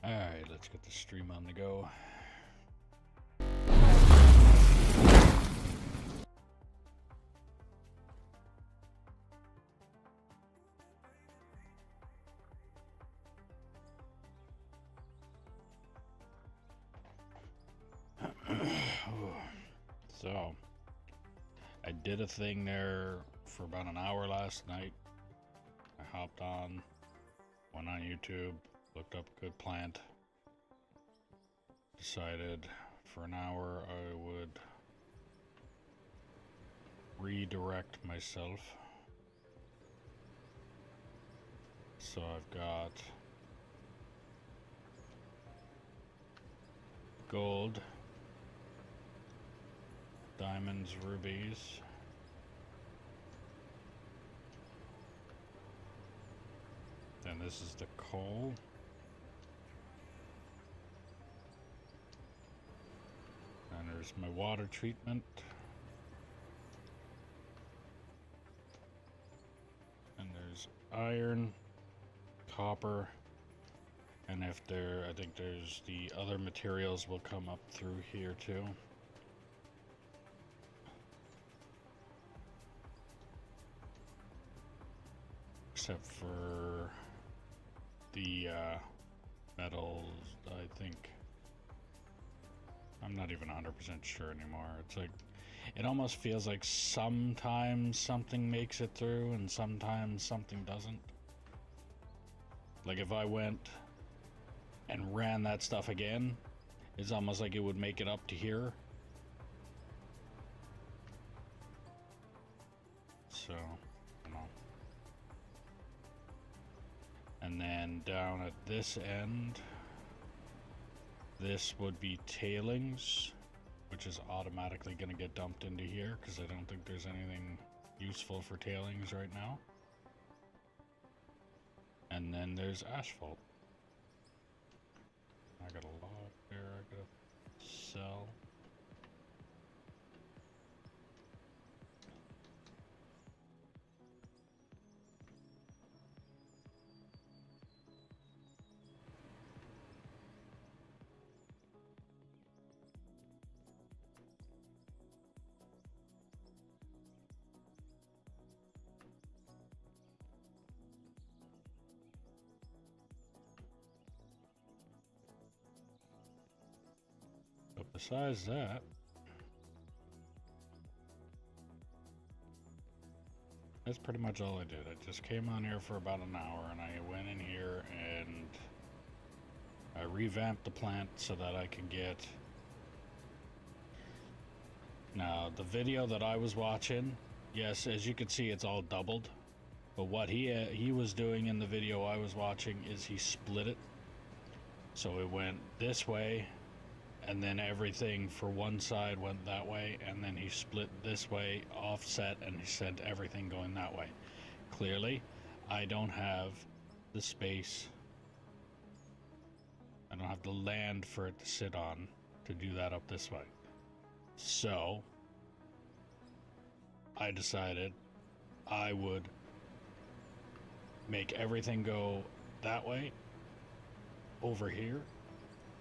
Alright, let's get the stream on the go. So, I did a thing there for about an hour last night. I hopped on, went on YouTube, looked up a good plant, decided for an hour I would redirect myself. So I've got gold, diamonds, rubies, then this is the coal, and there's my water treatment, and there's iron, copper, and if there, I think there's the other materials will come up through here too. Except for the metals, I think. I'm not even 100% sure anymore. It's like, it almost feels like sometimes something makes it through and sometimes something doesn't. Like if I went and ran that stuff again, it's almost like it would make it up to here. So, I don't know. And then down at this end, this would be tailings, which is automatically going to get dumped into here because I don't think there's anything useful for tailings right now. And then there's asphalt. I got a lot there I gotta sell. But besides that, that's pretty much all I did. I just came on here for about an hour and I went in here and I revamped the plant so that I could get... Now, the video that I was watching, yes, as you can see, it's all doubled. But what he was doing in the video I was watching is he split it. So it went this way, and then everything for one side went that way, and then he split this way, offset, and he sent everything going that way. Clearly, I don't have the space, I don't have the land for it to sit on to do that up this way. So, I decided I would make everything go that way, over here,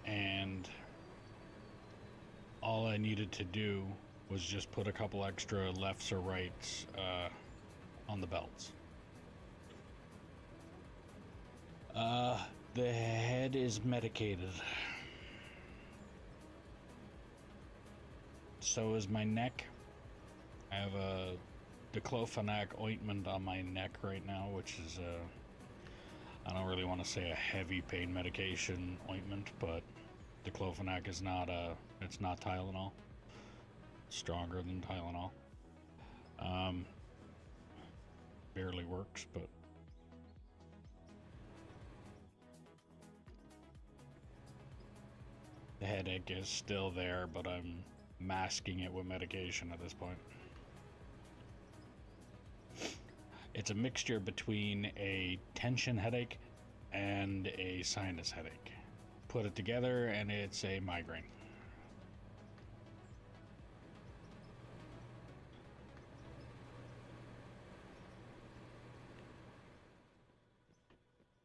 and all I needed to do was just put a couple extra lefts or rights on the belts. The head is medicated. So is my neck. I have a diclofenac ointment on my neck right now, which is I don't really want to say a heavy pain medication ointment, but diclofenac is not it's not Tylenol. It's stronger than Tylenol. Barely works, but the headache is still there, but I'm masking it with medication at this point. It's a mixture between a tension headache and a sinus headache. Put it together and it's a migraine.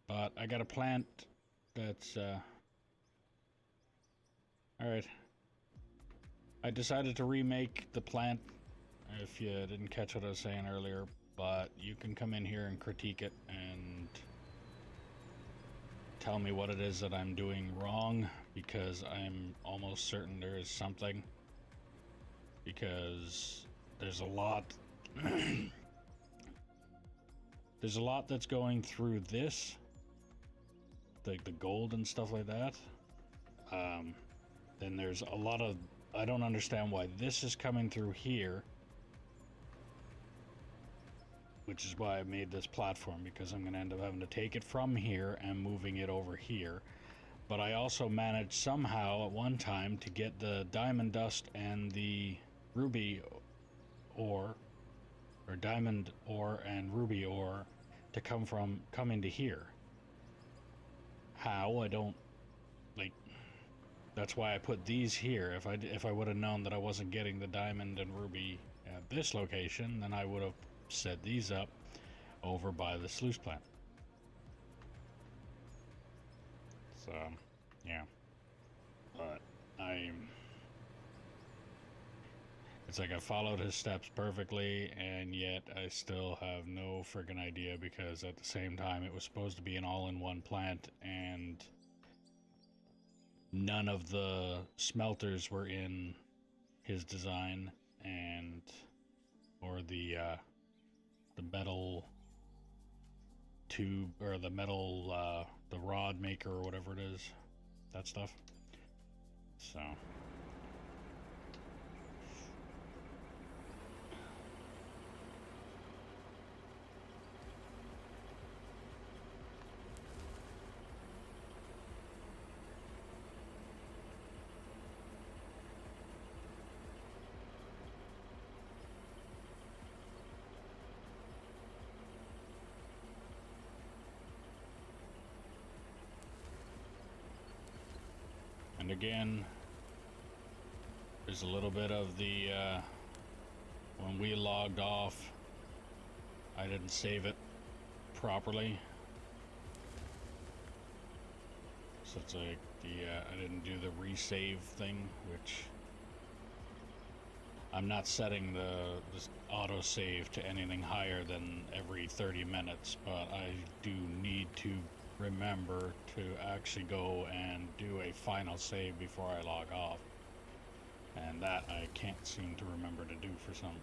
But I got a plant that's Alright. I decided to remake the plant, if you didn't catch what I was saying earlier, but you can come in here and critique it and tell me what it is that I'm doing wrong, because I'm almost certain there is something, because there's a lot there's a lot that's going through this, like the gold and stuff like that. Then there's a lot of, I don't understand why this is coming through here, which is why I made this platform, because I'm going to end up having to take it from here and moving it over here. But I also managed somehow at one time to get the diamond dust and the ruby ore, or diamond ore and ruby ore, to come into here. How? I don't, like, that's why I put these here. If I would have known that I wasn't getting the diamond and ruby at this location, then I would have set these up over by the sluice plant. So, yeah. But it's like I followed his steps perfectly, and yet I still have no friggin' idea, because at the same time it was supposed to be an all-in-one plant, and none of the smelters were in his design, and or the metal tube, or the metal the rod maker, or whatever it is, that stuff. So and again, there's a little bit of the when we logged off, I didn't save it properly, so it's like I didn't do the resave thing, which I'm not setting this auto save to anything higher than every 30 minutes, but I do need to remember to actually go and do a final save before I log off, and that I can't seem to remember to do for some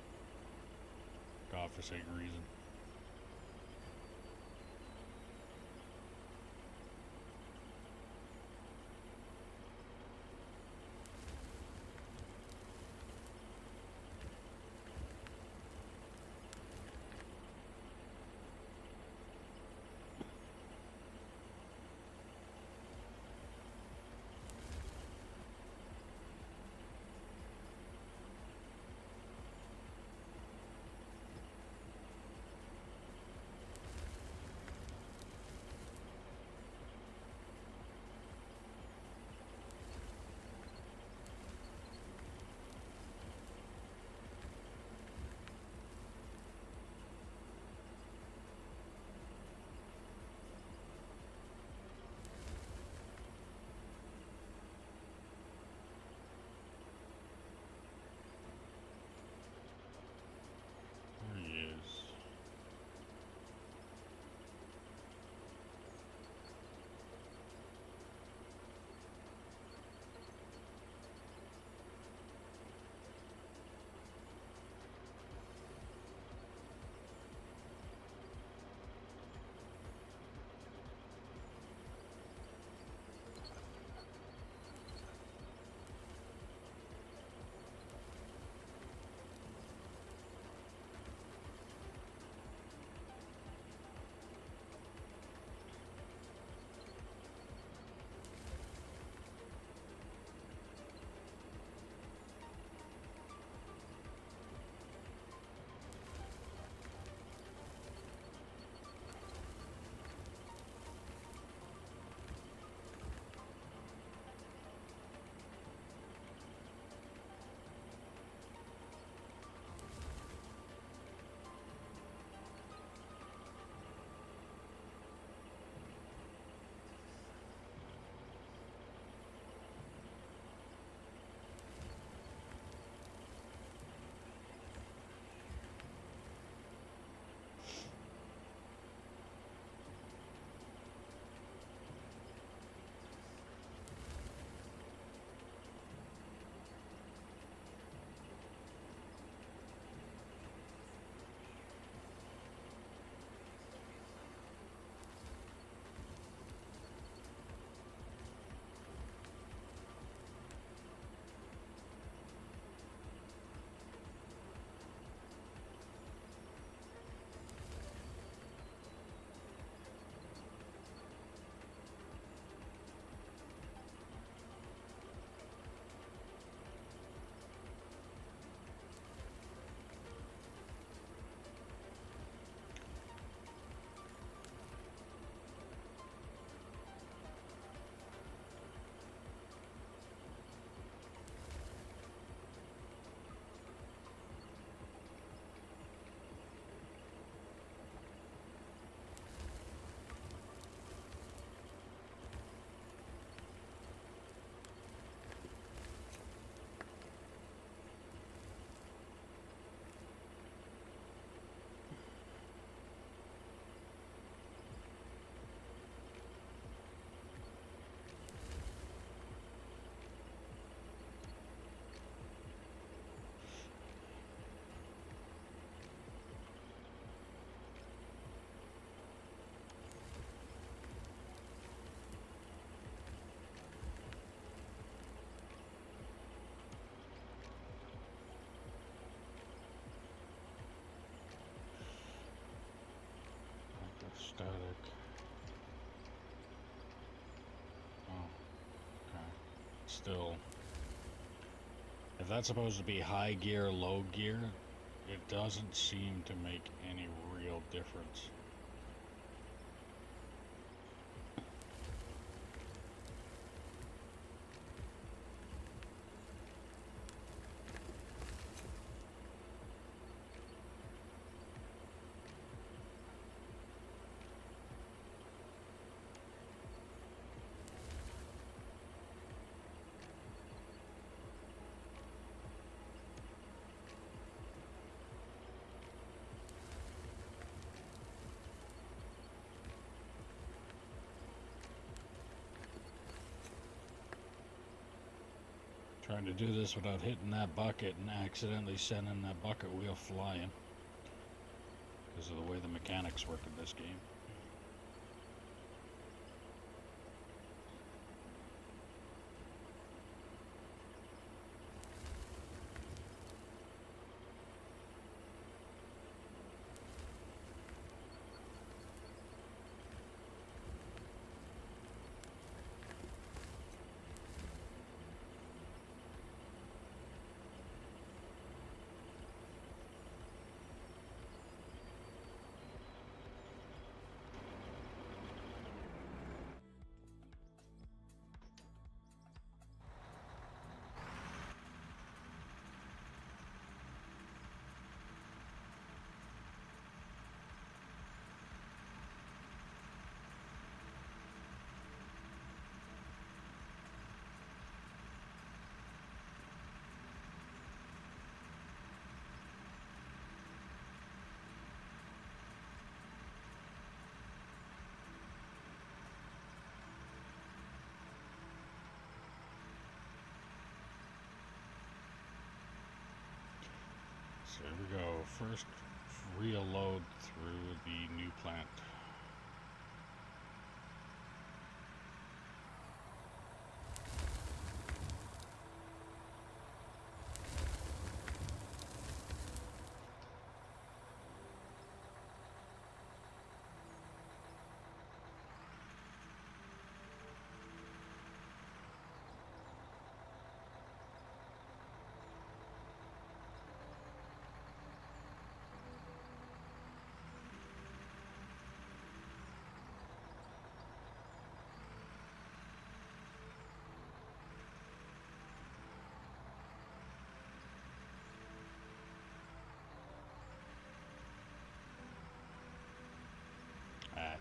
godforsaken reason. Static. Oh, okay. Still, if that's supposed to be high gear, low gear, it doesn't seem to make any real difference. Trying to do this without hitting that bucket and accidentally sending that bucket wheel flying because of the way the mechanics work in this game. So here we go. First real load through the new plant.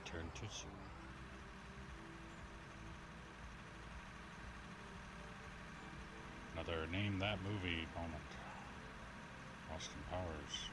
Turn too soon. Another name that movie moment. Austin Powers.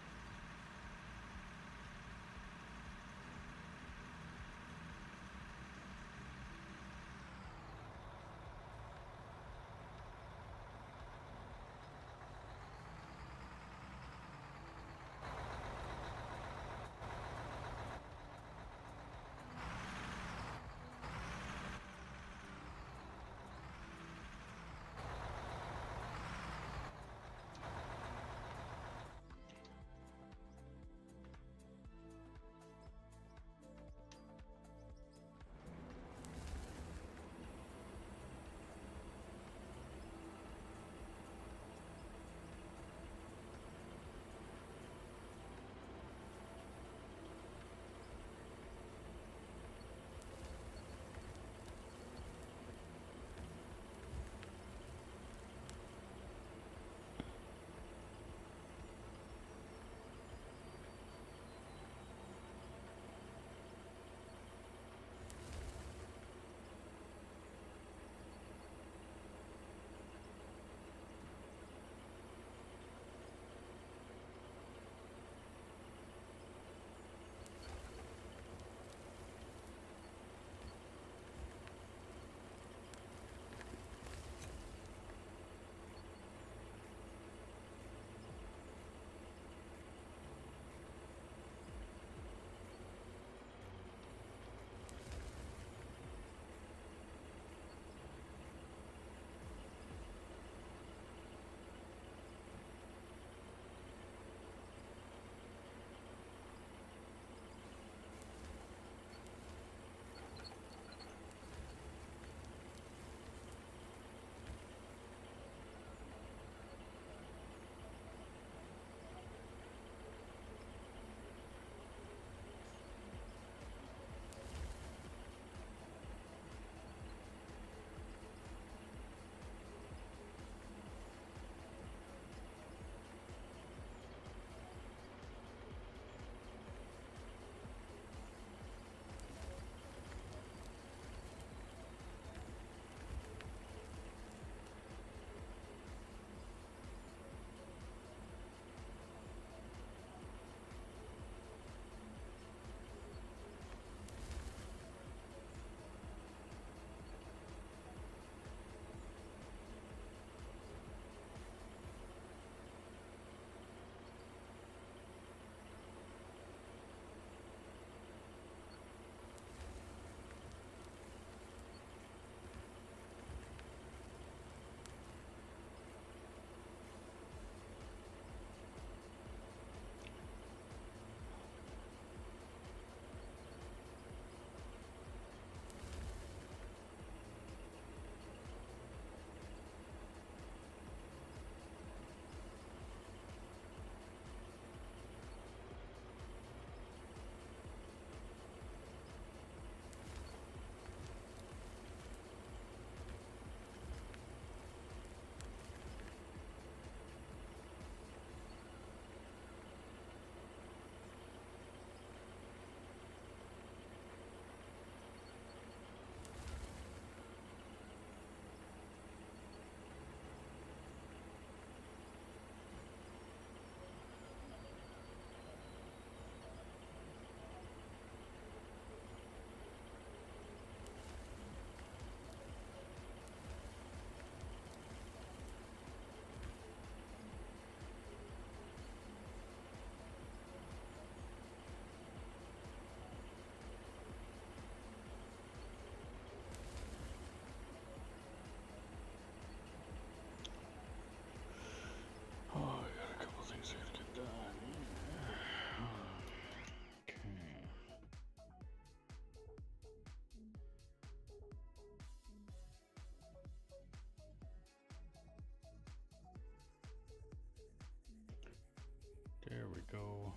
go.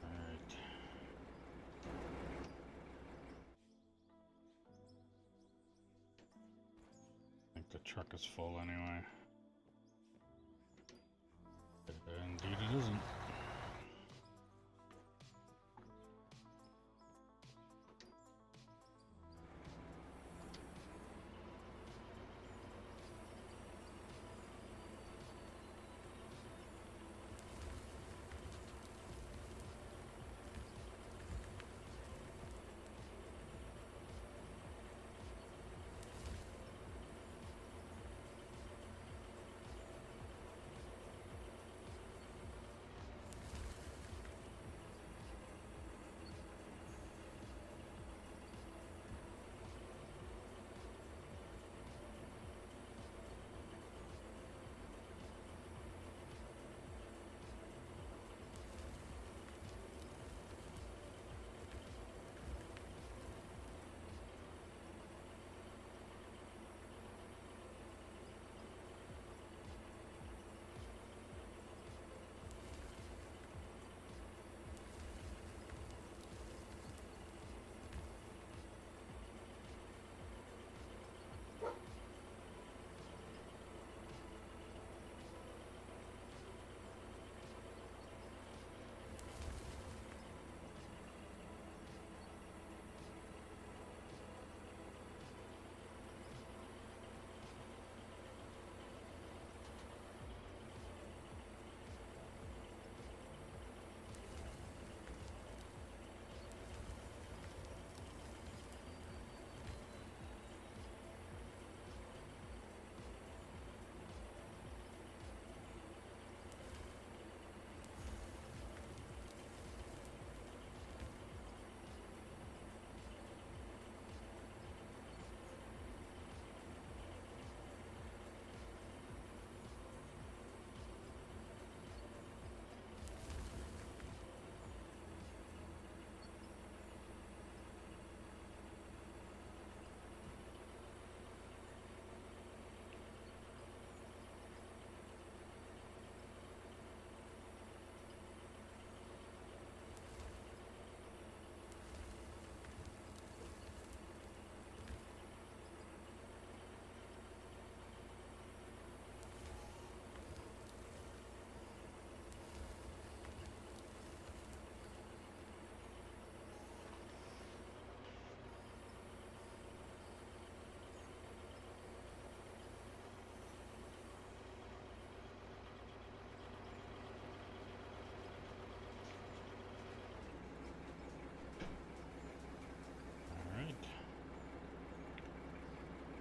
Alright. I think the truck is full anyway. Indeed it isn't.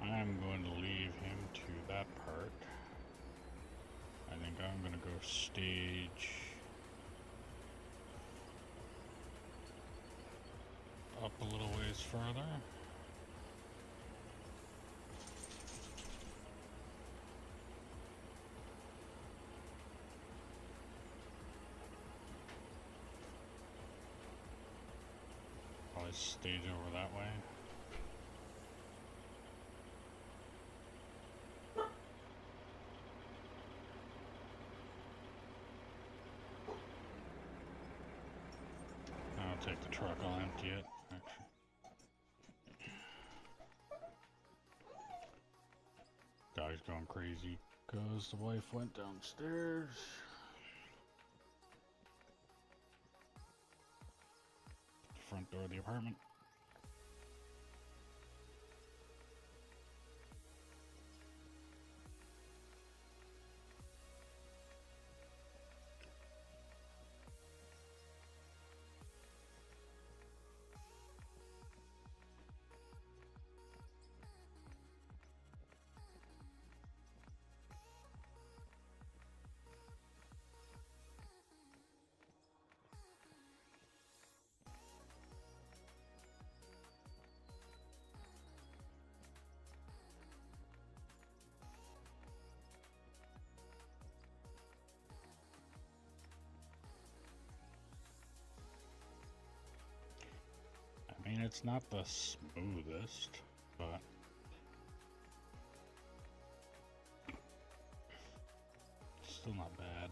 I'm going to leave him to that part. I think I'm going to go stage up a little ways further. Probably stage over that way. I'll take the truck, I'll empty it. Actually. Guy's going crazy because the wife went downstairs. Front door of the apartment. I mean, it's not the smoothest. but still not bad.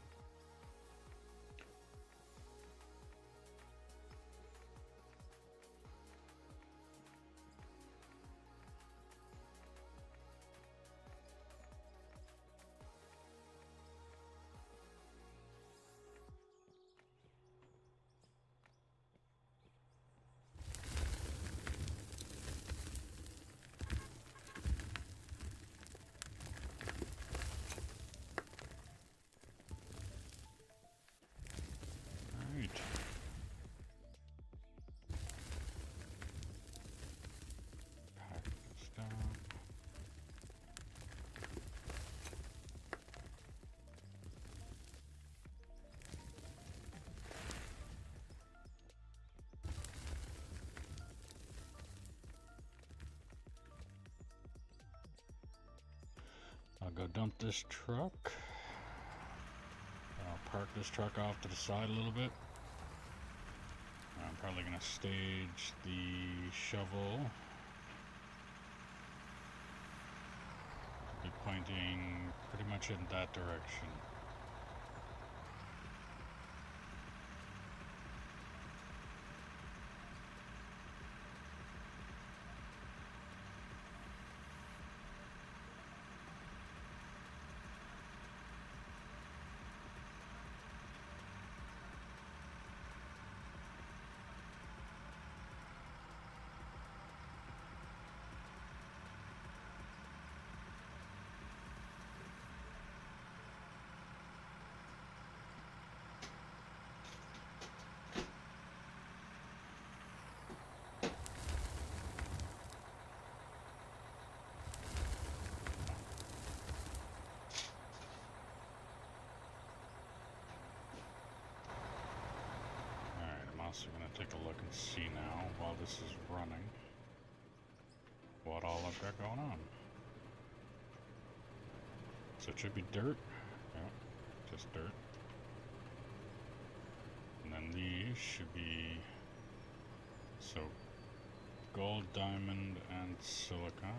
Alright. Pack stuff. I'll go dump this truck. I'll park this truck off to the side a little bit. I'm probably going to stage the shovel. Be pointing pretty much in that direction. Also going to take a look and see now, while this is running, what all I've got going on. So it should be dirt. Yeah, just dirt. And then these should be, so gold, diamond, and silica,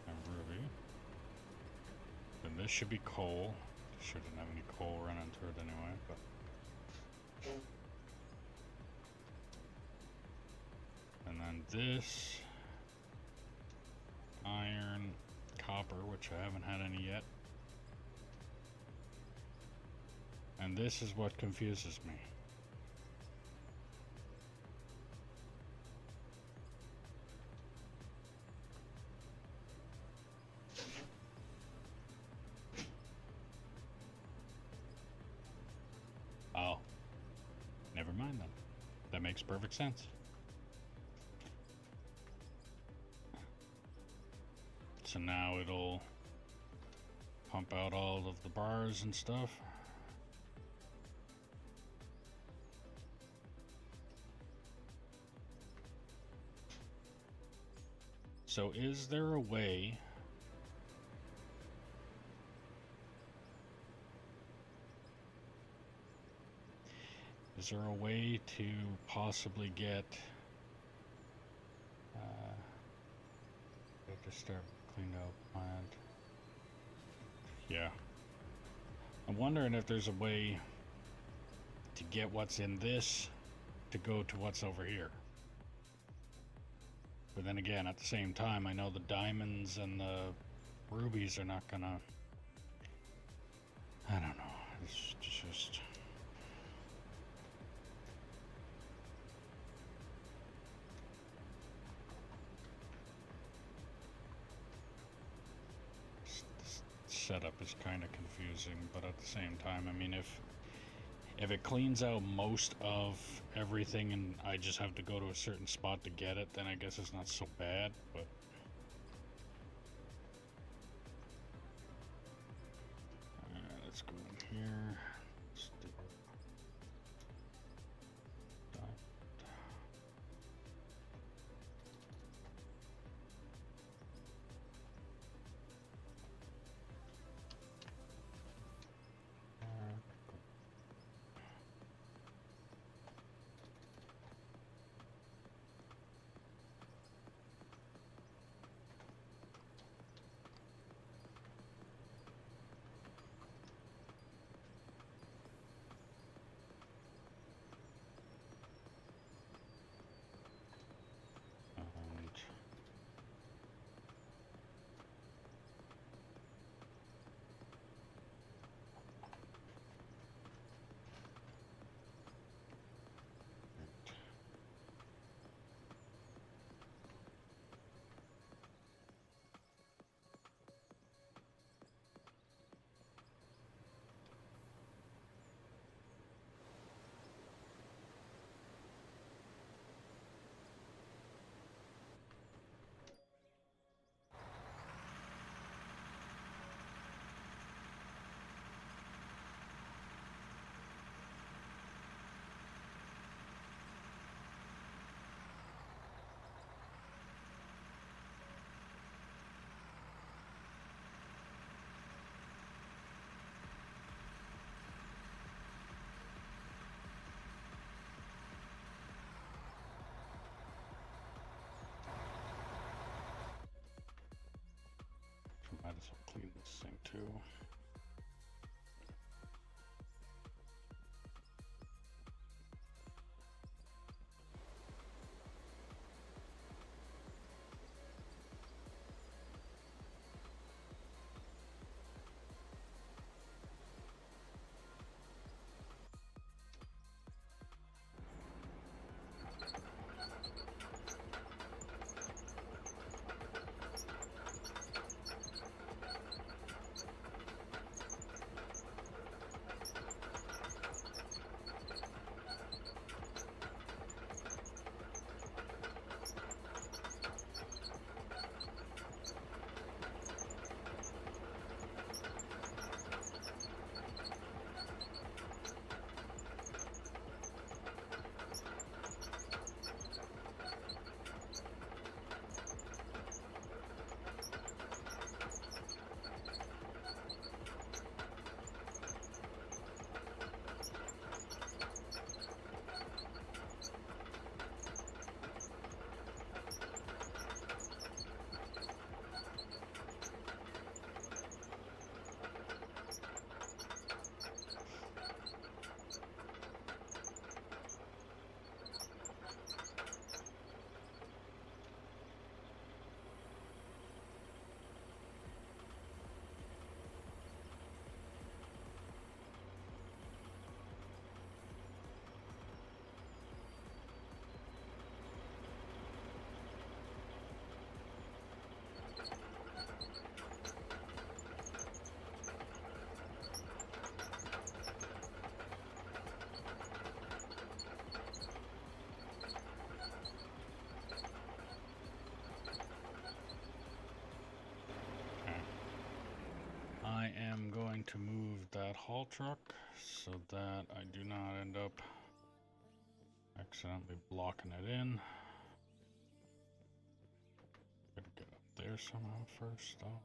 and ruby. Then this should be coal. Shouldn't have any coal running through it anyway, but... And then this, iron, copper, which I haven't had any yet. And this is what confuses me. Oh, never mind then. That makes perfect sense. So now it'll pump out all of the bars and stuff. So is there a way to possibly get just start clean up plant? Yeah. I'm wondering if there's a way to get what's in this to go to what's over here. But then again, at the same time, I know the diamonds and the rubies are not gonna... I don't know. It's just... setup is kind of confusing, but at the same time, I mean, if it cleans out most of everything and I just have to go to a certain spot to get it, then I guess it's not so bad. But let's go in here. Let's do Might as well clean this thing too. I am going to move that haul truck so that I do not end up accidentally blocking it in. Gotta get up there somehow first, though.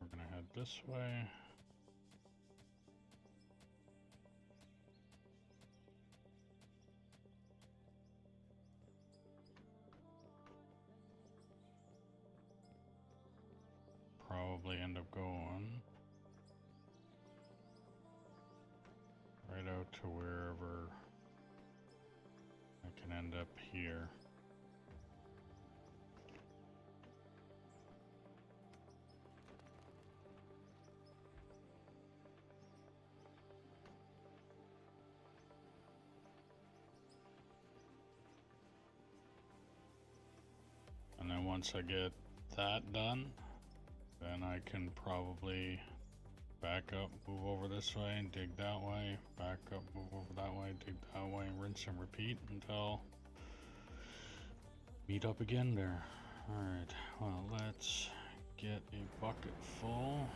We're gonna head this way. Probably end up going right out to wherever I can end up here. And then once I get that done, then I can probably back up, move over this way, and dig that way, back up, move over that way, dig that way, rinse and repeat until meet up again there. Alright, well, let's get a bucket full.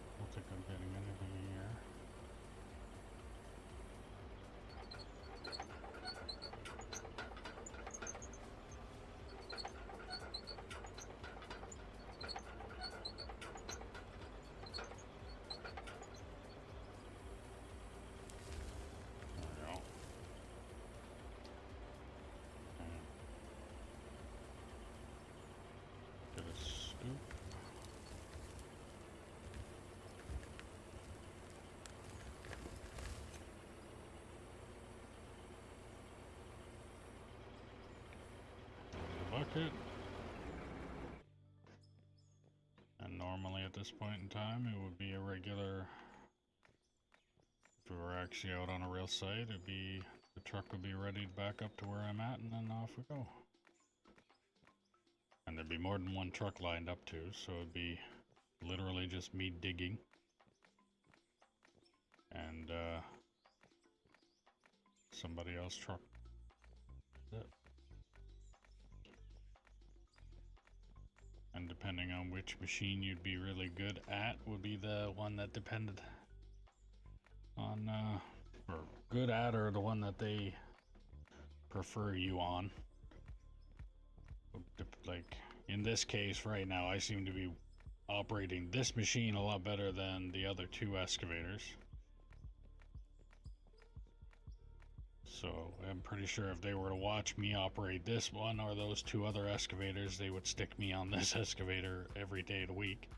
I don't think I'm getting anything here. market. And normally at this point in time, it would be a regular, if we were actually out on a real site, it'd be, the truck would be ready to back up to where I'm at, and then off we go. And there'd be more than one truck lined up too, so it'd be literally just me digging. And somebody else truck. And depending on which machine you'd be really good at would be the one that depended on, or good at, or the one that they prefer you on. Like in this case right now, I seem to be operating this machine a lot better than the other two excavators. So I'm pretty sure if they were to watch me operate this one or those two other excavators, they would stick me on this excavator every day of the week.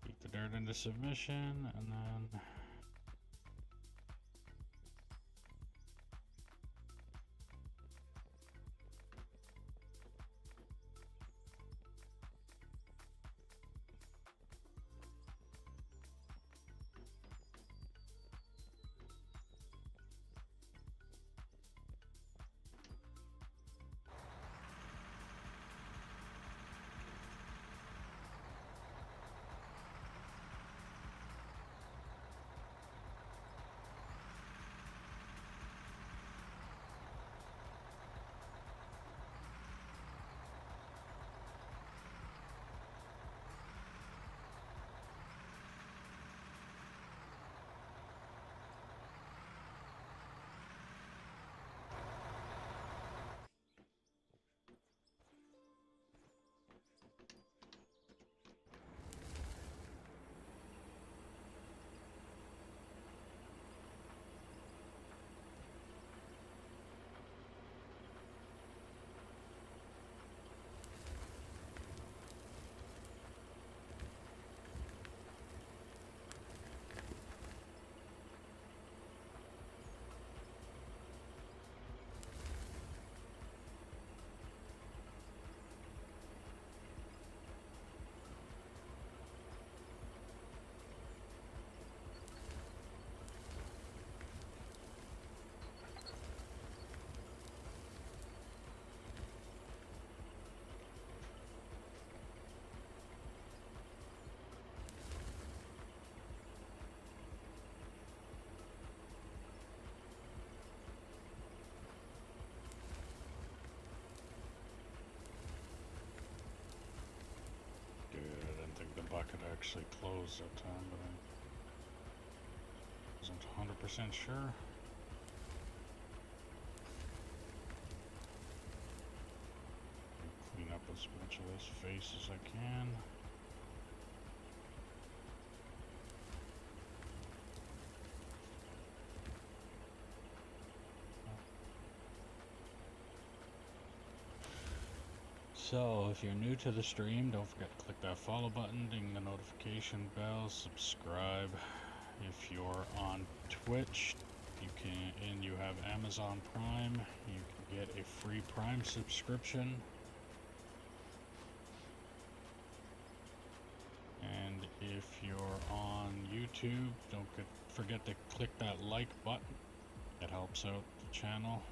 Keep the dirt into submission, and then the bucket actually closed that time, but I wasn't 100% sure. Clean up as much of this face as I can. So, if you're new to the stream, don't forget to click that follow button, ding the notification bell, subscribe. If you're on Twitch, you can, and you have Amazon Prime, you can get a free Prime subscription. And if you're on YouTube, don't forget to click that like button. It helps out the channel.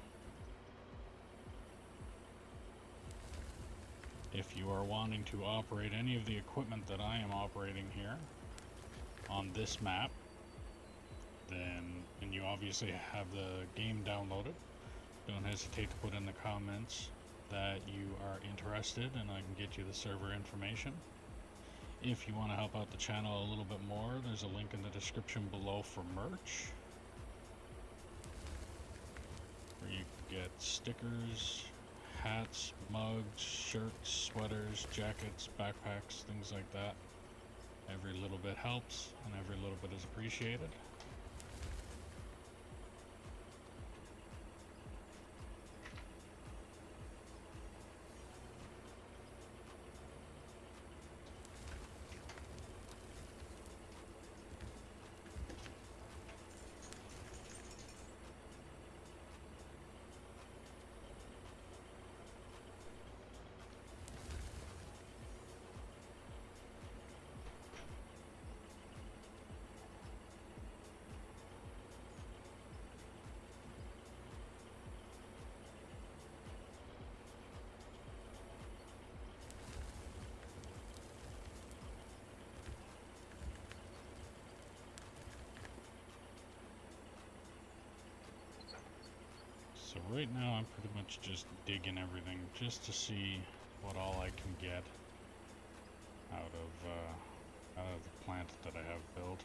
If you are wanting to operate any of the equipment that I am operating here on this map, then, and you obviously have the game downloaded, don't hesitate to put in the comments that you are interested and I can get you the server information. If you want to help out the channel a little bit more, there's a link in the description below for merch, where you can get stickers, hats, mugs, shirts, sweaters, jackets, backpacks, things like that. Every little bit helps and every little bit is appreciated. So right now I'm pretty much just digging everything just to see what all I can get out of the plant that I have built.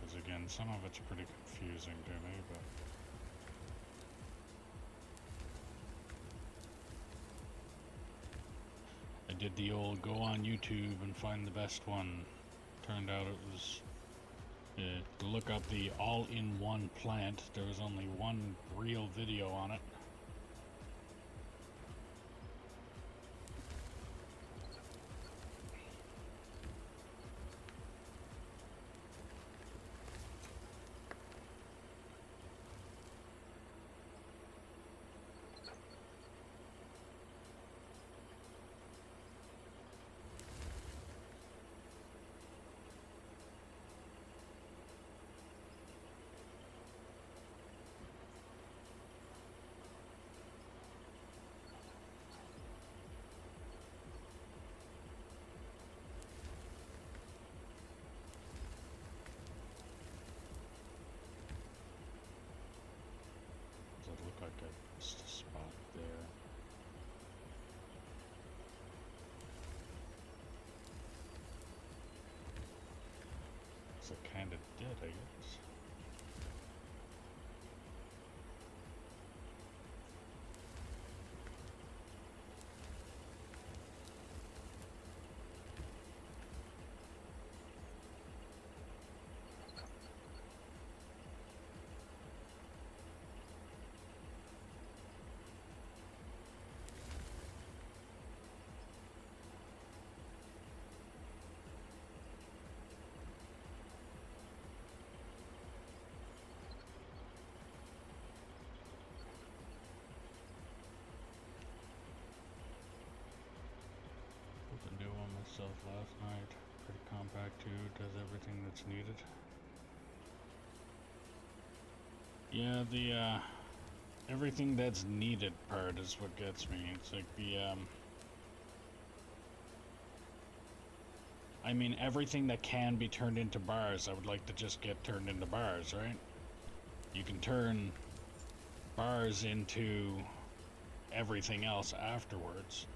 Because again, some of it's pretty confusing to me, but I did the old go on YouTube and find the best one. Turned out it was to look up the all-in-one plant. There was only one real video on it. Does it look like I missed a spot there? So it kinda did, I guess. Built a new one myself last night. Pretty compact too, does everything that's needed. Yeah, the everything that's needed part is what gets me. It's like the I mean, everything that can be turned into bars, I would like to just get turned into bars, right? You can turn bars into everything else afterwards.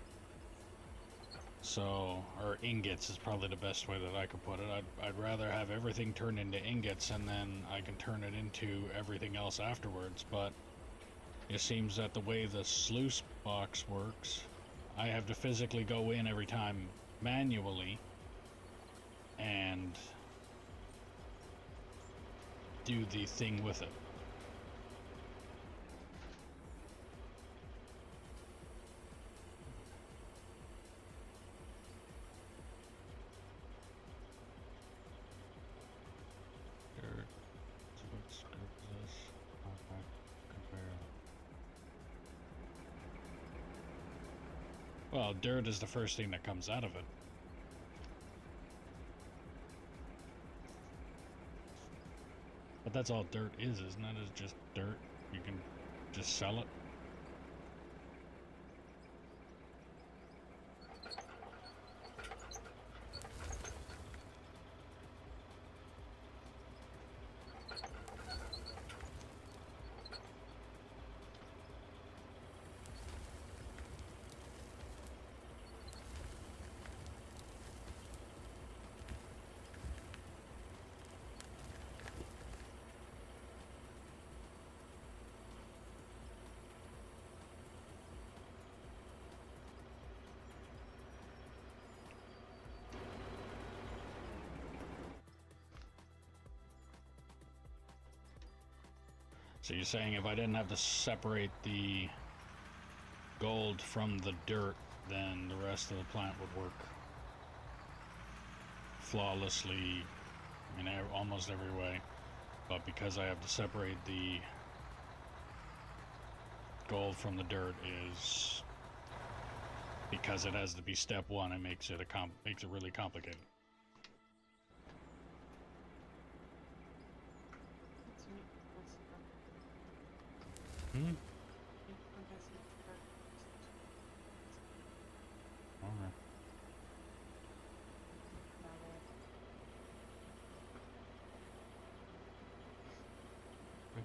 So, or ingots is probably the best way that I could put it. I'd rather have everything turned into ingots and then I can turn it into everything else afterwards, but it seems that the way the sluice box works, I have to physically go in every time manually and do the thing with it. Dirt, so what script is this? Compact conveyor. Well, dirt is the first thing that comes out of it. But that's all dirt is, isn't it? It's just dirt. You can just sell it. So you're saying if I didn't have to separate the gold from the dirt, then the rest of the plant would work flawlessly in almost every way. But because I have to separate the gold from the dirt is because it has to be step one. It makes it makes it really complicated. Hmm. Okay.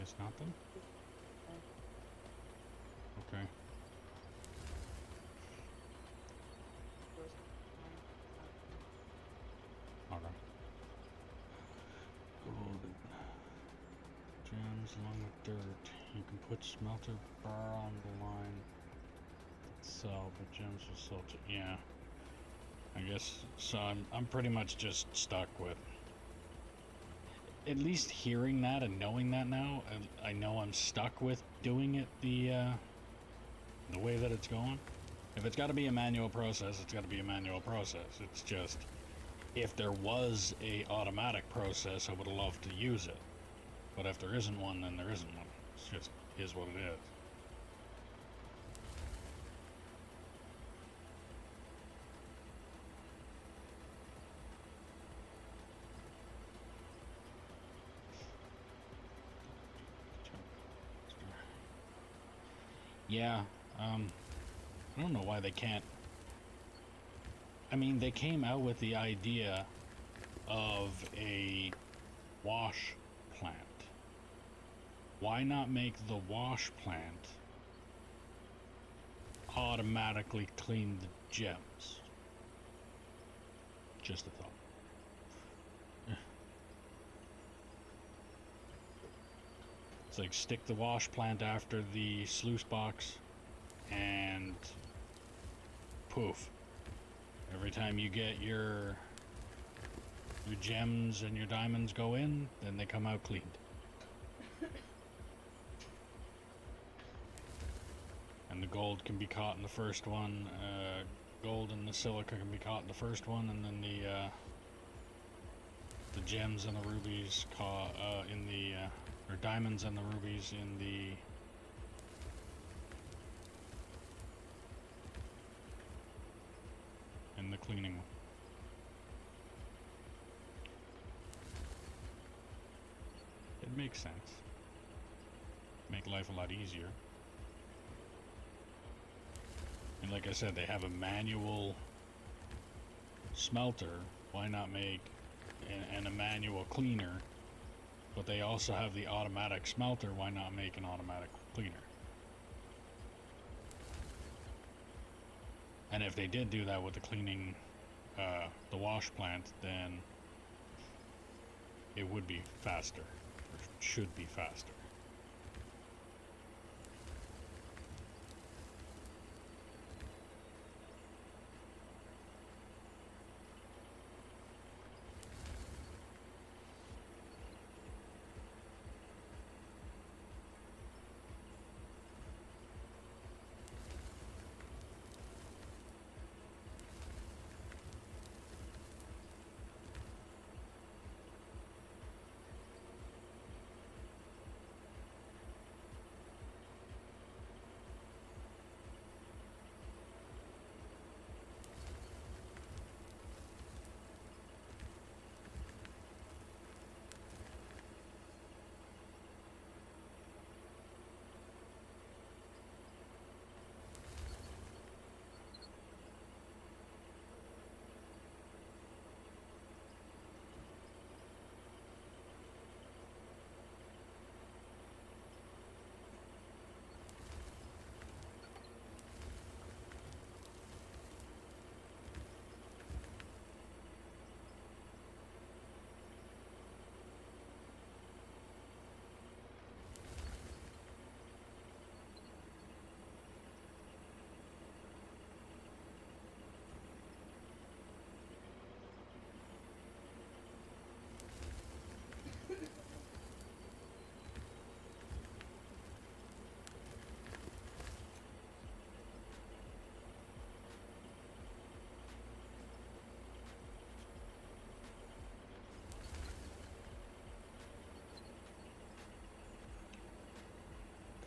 Guess not then. Okay. Alright. Golden gems along with dirt. You can put smelter bar on the line. Sell, but gems will sell to, yeah. I guess so. I'm pretty much just stuck with. At least hearing that and knowing that now, I know I'm stuck with doing it the way that it's going. If it's got to be a manual process, it's got to be a manual process. It's just, if there was a automatic process, I would have loved to use it. But if there isn't one, then there isn't one. It's just is what it is. Yeah, I don't know why they can't. I mean, they came out with the idea of a wash plant. Why not make the wash plant automatically clean the gems? Just a thought. It's like stick the wash plant after the sluice box and poof. Every time you get your gems and your diamonds go in, then they come out cleaned. And the gold can be caught in the first one, gold and the silica can be caught in the first one, and then the gems and the rubies caught in the or diamonds and the rubies in the cleaning one. It makes sense. Make life a lot easier. And like I said, they have a manual smelter. Why not make and a manual cleaner? But they also have the automatic smelter. Why not make an automatic cleaner? And if they did do that with the cleaning, the wash plant, then it would be faster, or should be faster.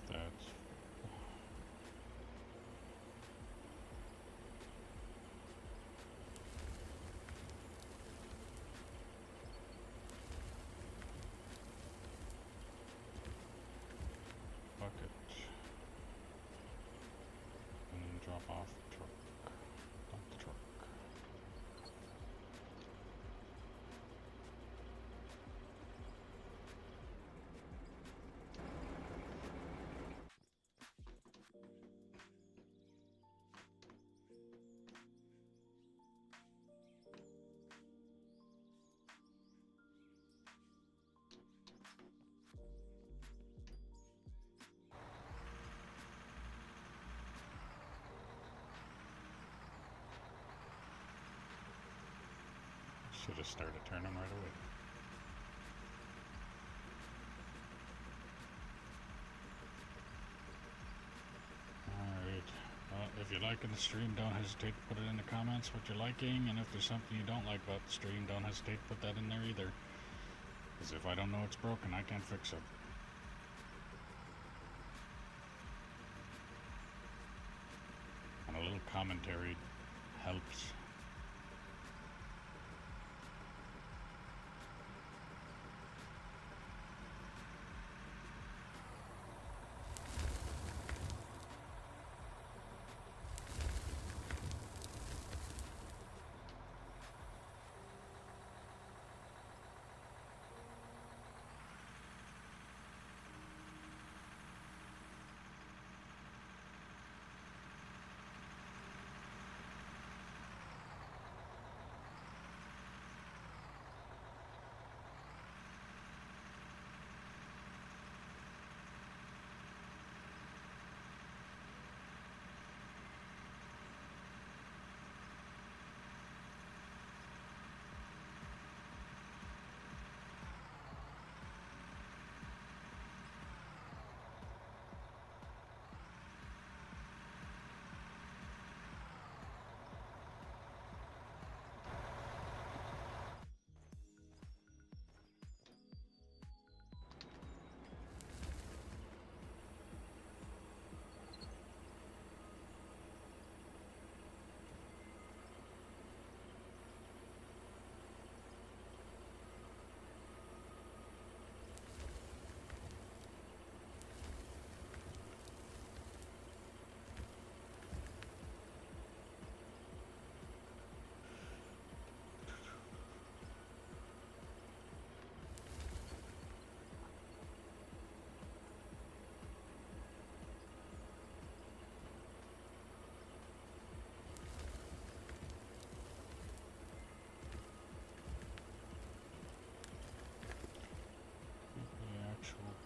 That's bucket. And then drop off the truck. Dump the truck. Should have started turning right away. Alright. Well, if you're liking the stream, don't hesitate to put it in the comments what you're liking, and if there's something you don't like about the stream, don't hesitate to put that in there either. Because if I don't know it's broken, I can't fix it. And a little commentary helps.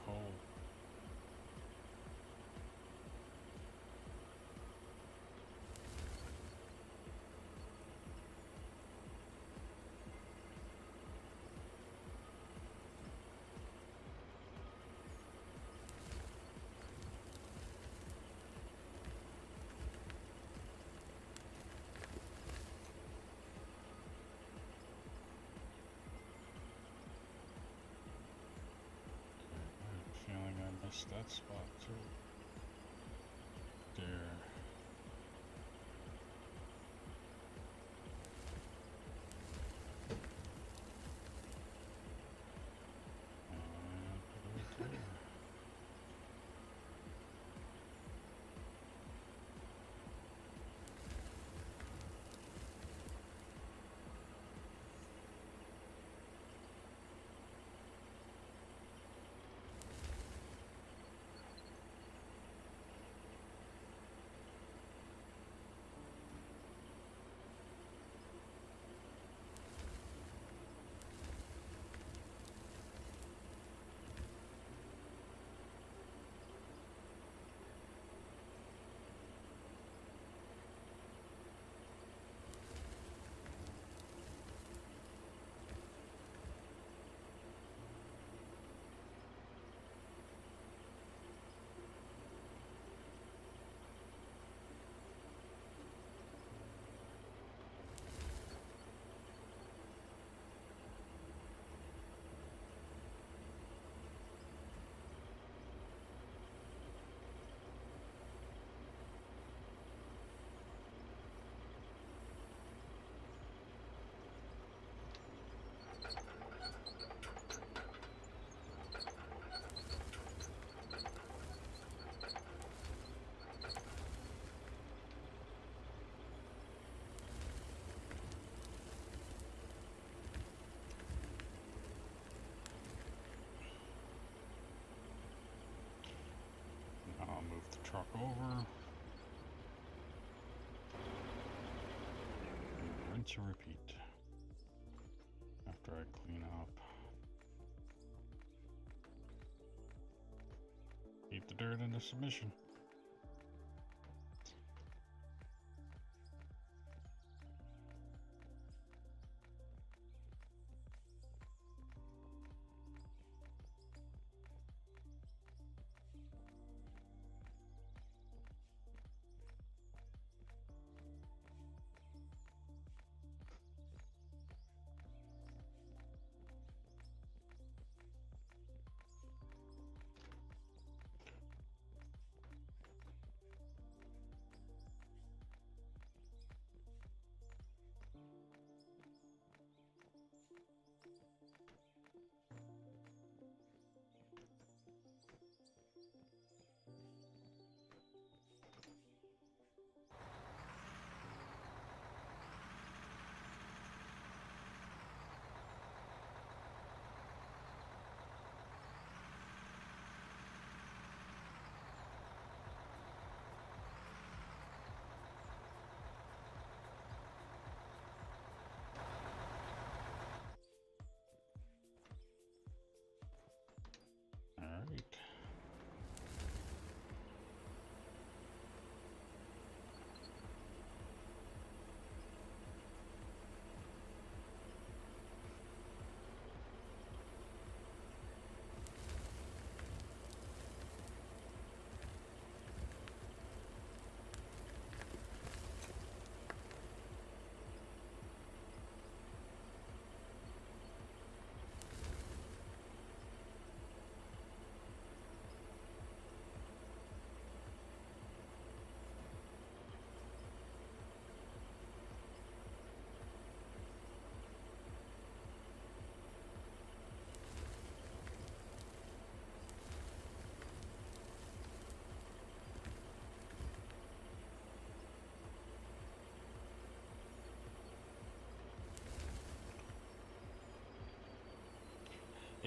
Coal. Feeling I missed that spot too. There. And put it right there. I'll move the truck over. And rinse and repeat. After I clean up. Keep the dirt into submission.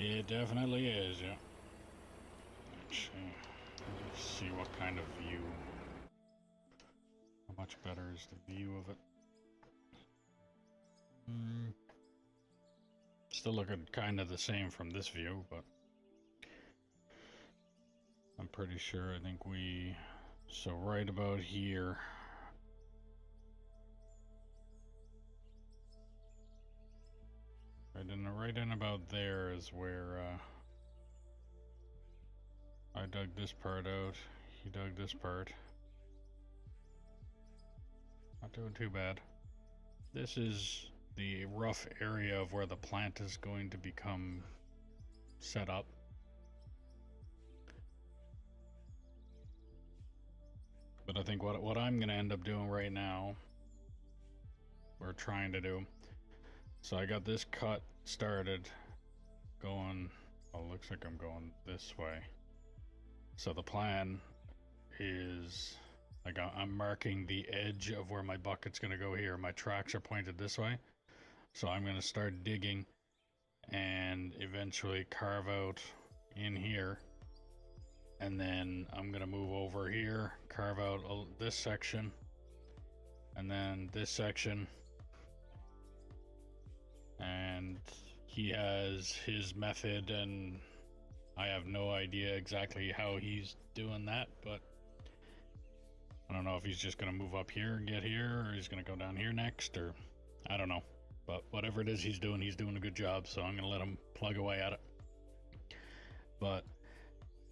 It definitely is, yeah. Actually, let's see what kind of view. How much better is the view of it? Still looking kind of the same from this view, but I'm pretty sure, I think we... So right about here... Right in about there is where I dug this part out. He dug this part. Not doing too bad. This is the rough area of where the plant is going to become set up. But I think what I'm going to end up doing right now, we're trying to do, so I got this cut started going, well, looks like I'm going this way. So the plan is, like, I'm marking the edge of where my bucket's going to go here. My tracks are pointed this way. So I'm going to start digging and eventually carve out in here. And then I'm going to move over here, carve out this section, and then this section. And he has his method, and I have no idea exactly how he's doing that, but I don't know if he's just going to move up here and get here, or he's going to go down here next, or I don't know. But whatever it is he's doing a good job, so I'm going to let him plug away at it. But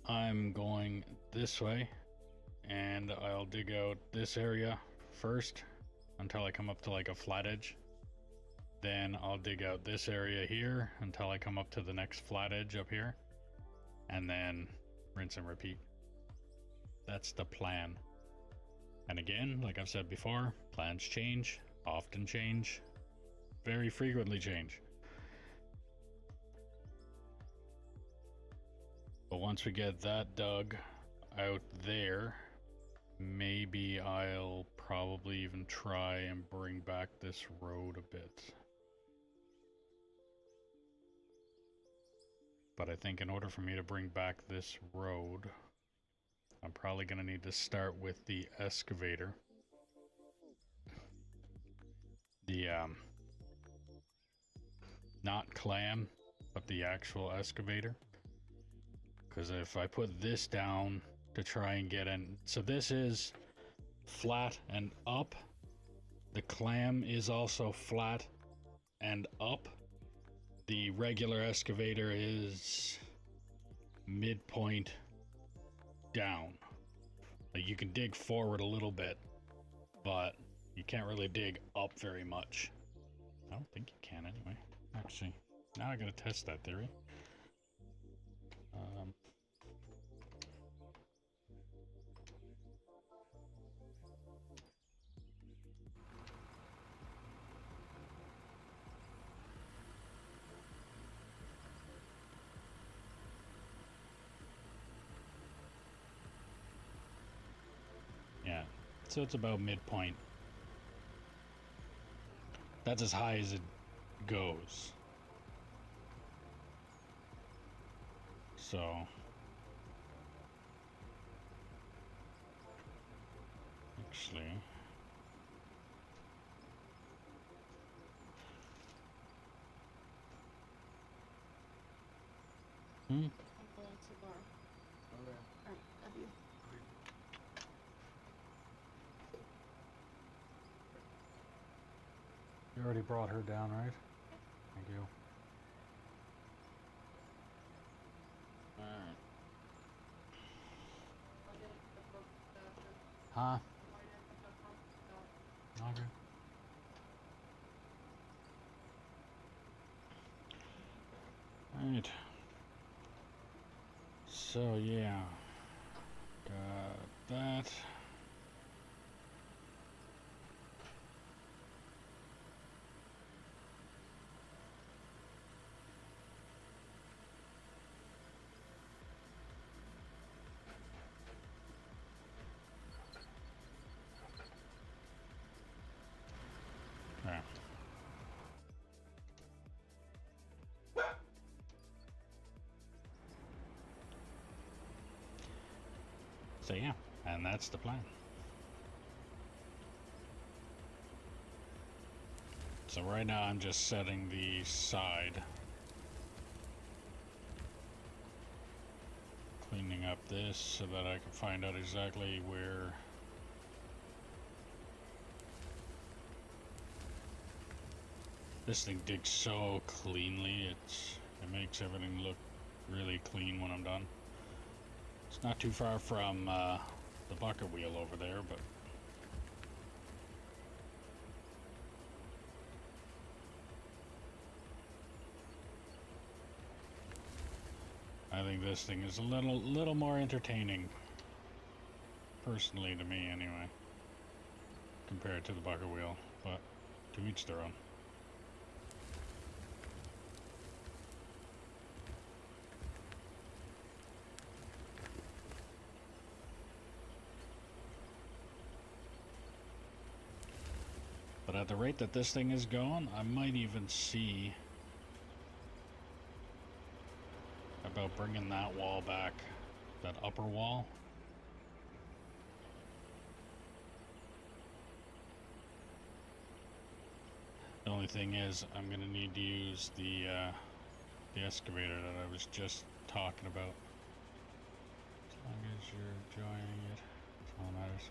I'm going this way, and I'll dig out this area first until I come up to like a flat edge. Then I'll dig out this area here until I come up to the next flat edge up here, and then rinse and repeat. That's the plan. And again, like I've said before, plans change, often change, very frequently change. But once we get that dug out there, maybe I'll probably even try and bring back this road a bit. But I think in order for me to bring back this road, I'm probably going to need to start with the excavator. The, not clam, but the actual excavator. Because if I put this down to try and get in, so this is flat and up. The clam is also flat and up. The regular excavator is midpoint down. Like, you can dig forward a little bit, but you can't really dig up very much. I don't think you can anyway. Actually, now I gotta test that theory. Yeah, so it's about midpoint. That's as high as it goes. So actually, I'm going to bar. Okay. Alright, love you. You already brought her down, right? Thank you. Alright. Huh? Okay. Alright. So yeah. Got that. So yeah, and that's the plan. So right now I'm just setting the side, cleaning up this so that I can find out exactly where this thing digs so cleanly. It makes everything look really clean when I'm done. It's not too far from the bucket wheel over there, but I think this thing is a little more entertaining, personally to me anyway, compared to the bucket wheel, but to each their own. But at the rate that this thing is going, I might even see about bringing that wall back, that upper wall. The only thing is, I'm going to need to use the excavator that I was just talking about. As long as you're enjoying it, that's all that matters.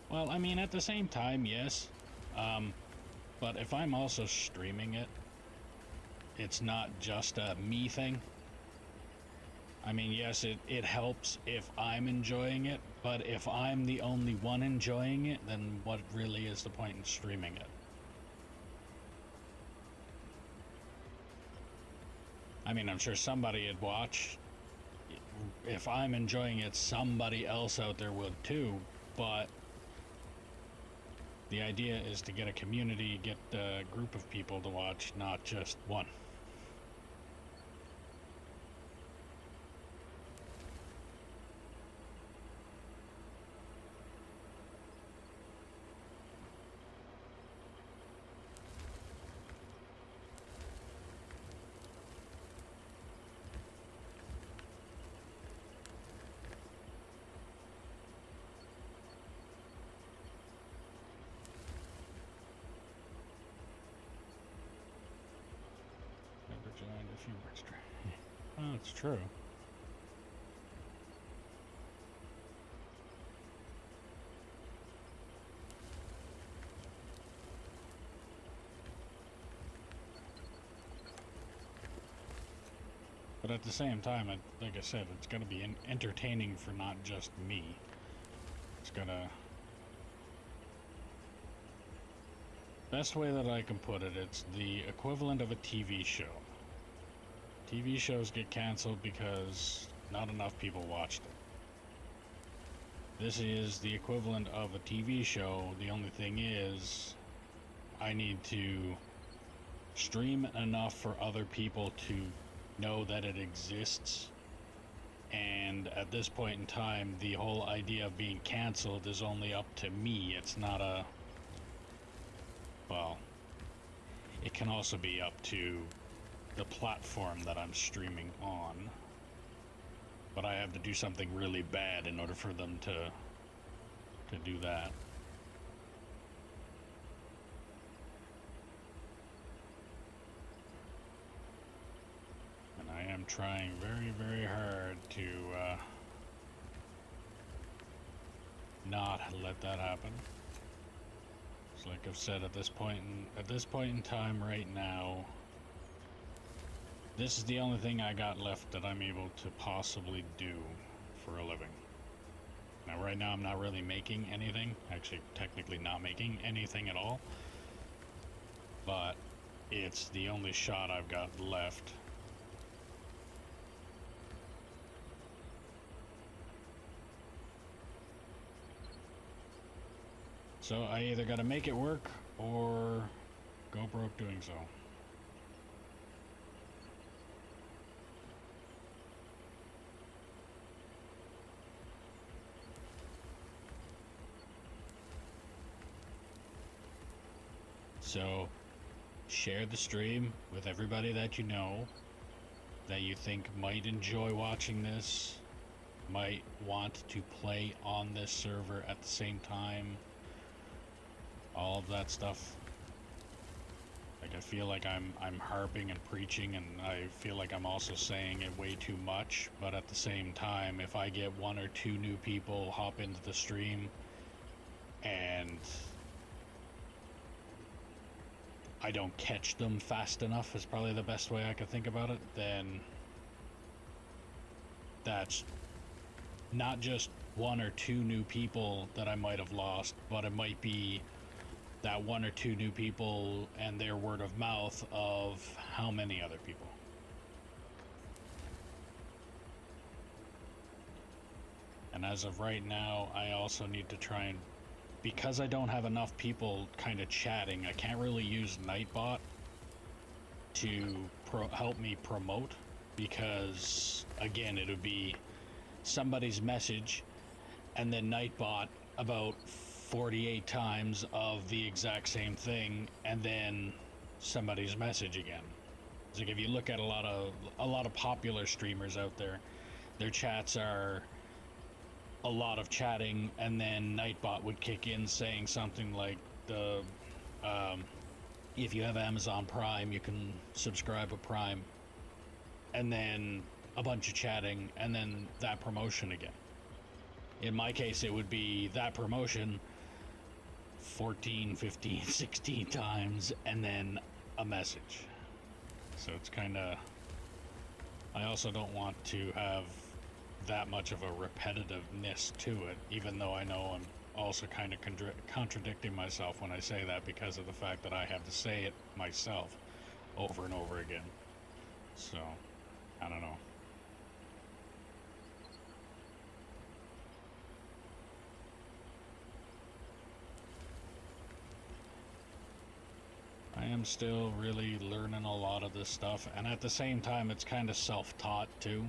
Well, I mean, at the same time, yes. But if I'm also streaming it, it's not just a me thing. I mean, yes, it helps if I'm enjoying it, but if I'm the only one enjoying it, then what really is the point in streaming it? I mean, I'm sure somebody would watch. If I'm enjoying it, somebody else out there would too, but the idea is to get a community, get a group of people to watch, not just one. Never joined a few words. Oh, it's true. But at the same time, like I said, it's going to be entertaining for not just me. It's going to... Best way that I can put it, it's the equivalent of a TV show. TV shows get canceled because not enough people watched it. This is the equivalent of a TV show. The only thing is, I need to stream enough for other people to know that it exists, and at this point in time the whole idea of being canceled is only up to me. It's not a, well, it can also be up to the platform that I'm streaming on, but I have to do something really bad in order for them to do that. I am trying very, very hard to not let that happen. It's like I've said, at this point in time right now, this is the only thing I got left that I'm able to possibly do for a living. Now right now I'm not really making anything, actually technically not making anything at all, but it's the only shot I've got left. So I either gotta make it work or go broke doing so. So share the stream with everybody that you know, that you think might enjoy watching this. might want to play on this server at the same time, all of that stuff. Like, I feel like I'm harping and preaching, and I feel like I'm also saying it way too much, but at the same time, if I get 1 or 2 new people hop into the stream and I don't catch them fast enough, is probably the best way I could think about it, then that's not just 1 or 2 new people that I might have lost, but it might be that 1 or 2 new people and their word of mouth of how many other people. And as of right now, I also need to try and, because I don't have enough people kind of chatting, I can't really use Nightbot to help me promote, because again, it would be somebody's message and then Nightbot about 48 times of the exact same thing, and then somebody's message again. It's like, if you look at a lot of popular streamers out there, their chats are a lot of chatting, and then Nightbot would kick in saying something like, if you have Amazon Prime, you can subscribe with Prime, and then a bunch of chatting, and then that promotion again. In my case, it would be that promotion 14, 15, 16 times, and then a message. So it's kind of, I also don't want to have that much of a repetitiveness to it, even though I know I'm also kind of contradicting myself when I say that, because of the fact that I have to say it myself over and over again. So, I don't know. I am still really learning a lot of this stuff, and at the same time, it's kind of self-taught too.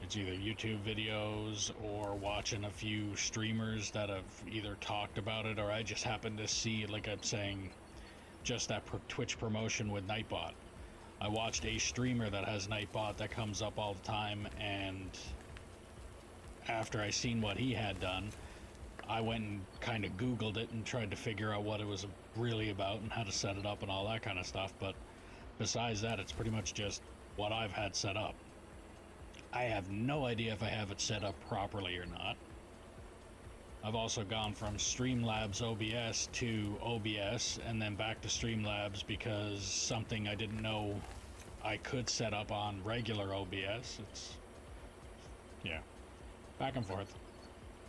It's either YouTube videos or watching a few streamers that have either talked about it, or I just happen to see, like I'm saying, just that Twitch promotion with Nightbot. I watched a streamer that has Nightbot that comes up all the time, and after I seen what he had done, I went and kind of Googled it and tried to figure out what it was really about and how to set it up and all that kind of stuff. But besides that, it's pretty much just what I've had set up. I have no idea if I have it set up properly or not. I've also gone from Streamlabs OBS to OBS and then back to Streamlabs because something I didn't know I could set up on regular OBS. It's, yeah, back and forth.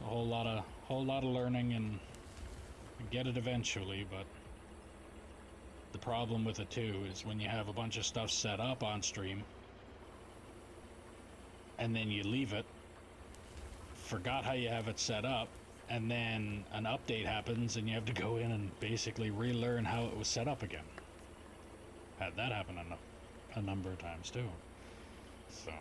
A whole lot of learning, and get it eventually. But the problem with it too is when you have a bunch of stuff set up on stream and then you leave it, forgot how you have it set up, and then an update happens and you have to go in and basically relearn how it was set up again. Had that happen a number of times too. So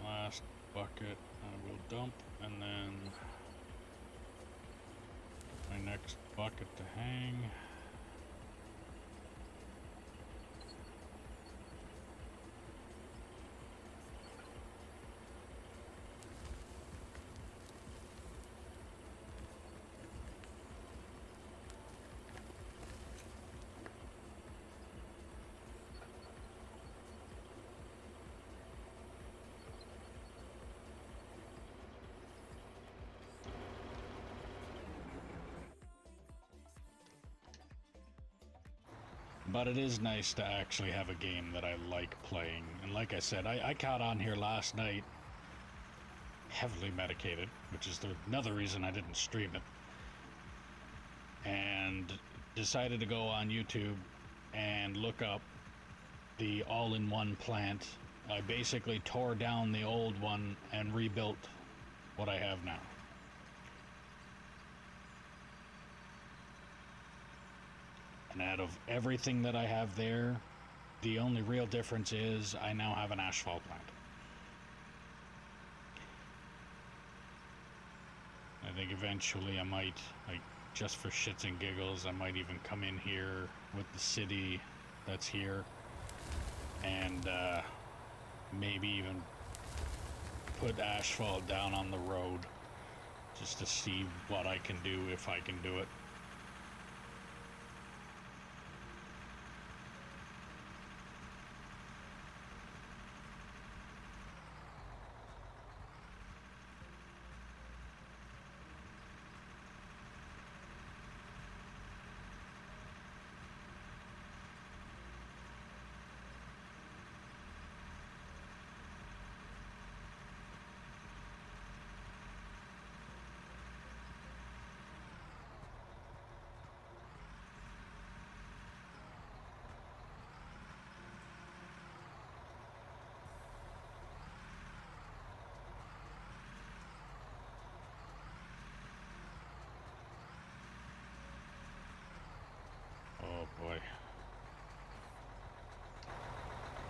last bucket I will dump, and then my next bucket to hang. But it is nice to actually have a game that I like playing. And like I said, I caught on here last night heavily medicated, which is another reason I didn't stream it. And decided to go on YouTube and look up the all-in-one plant. I basically tore down the old one and rebuilt what I have now. And out of everything that I have there, the only real difference is I now have an asphalt plant. I think eventually I might, like, just for shits and giggles, I might even come in here with the city that's here and maybe even put asphalt down on the road just to see what I can do, if I can do it. Oh boy.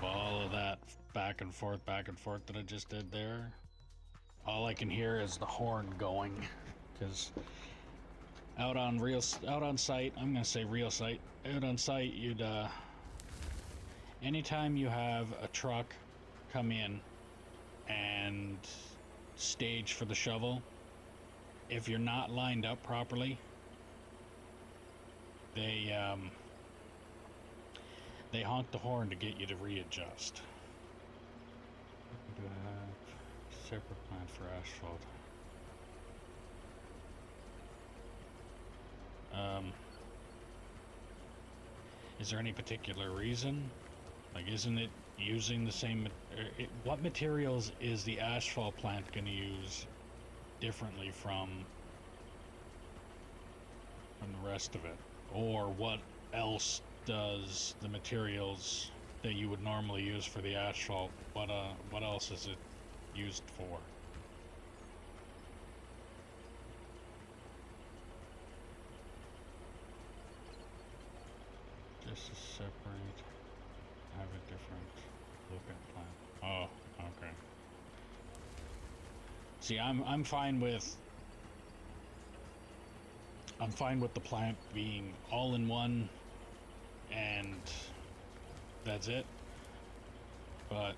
All of that back and forth that I just did there, all I can hear is the horn going, because out on site, I'm gonna say real site, out on site, you'd anytime you have a truck come in and stage for the shovel, if you're not lined up properly, they honk the horn to get you to readjust. Separate plant for asphalt. Is there any particular reason? Like, isn't it using the same? What materials is the asphalt plant going to use differently from the rest of it? Or what else does the materials that you would normally use for the asphalt, what else is it used for? Just to separate, have a different look at plant. Oh, okay. See, I'm fine with the plant being all in one and that's it. But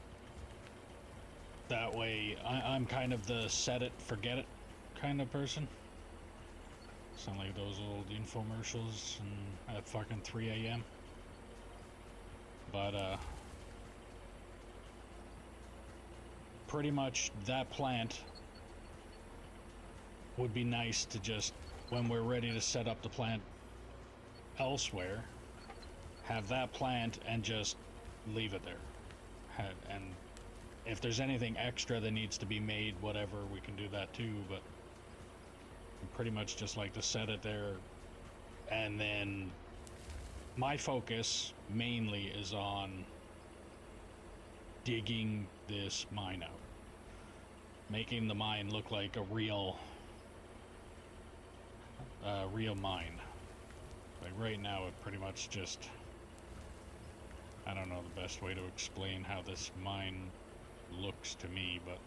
that way, I'm kind of the set it, forget it kind of person. Sound like those old infomercials at fucking 3 a.m. But pretty much that plant would be nice to just, when we're ready to set up the plant elsewhere, have that plant and just leave it there. And if there's anything extra that needs to be made, whatever, we can do that too, but pretty much just like to set it there. And then my focus mainly is on digging this mine out, making the mine look like a real mine. Like right now it pretty much just, I don't know the best way to explain how this mine looks to me, but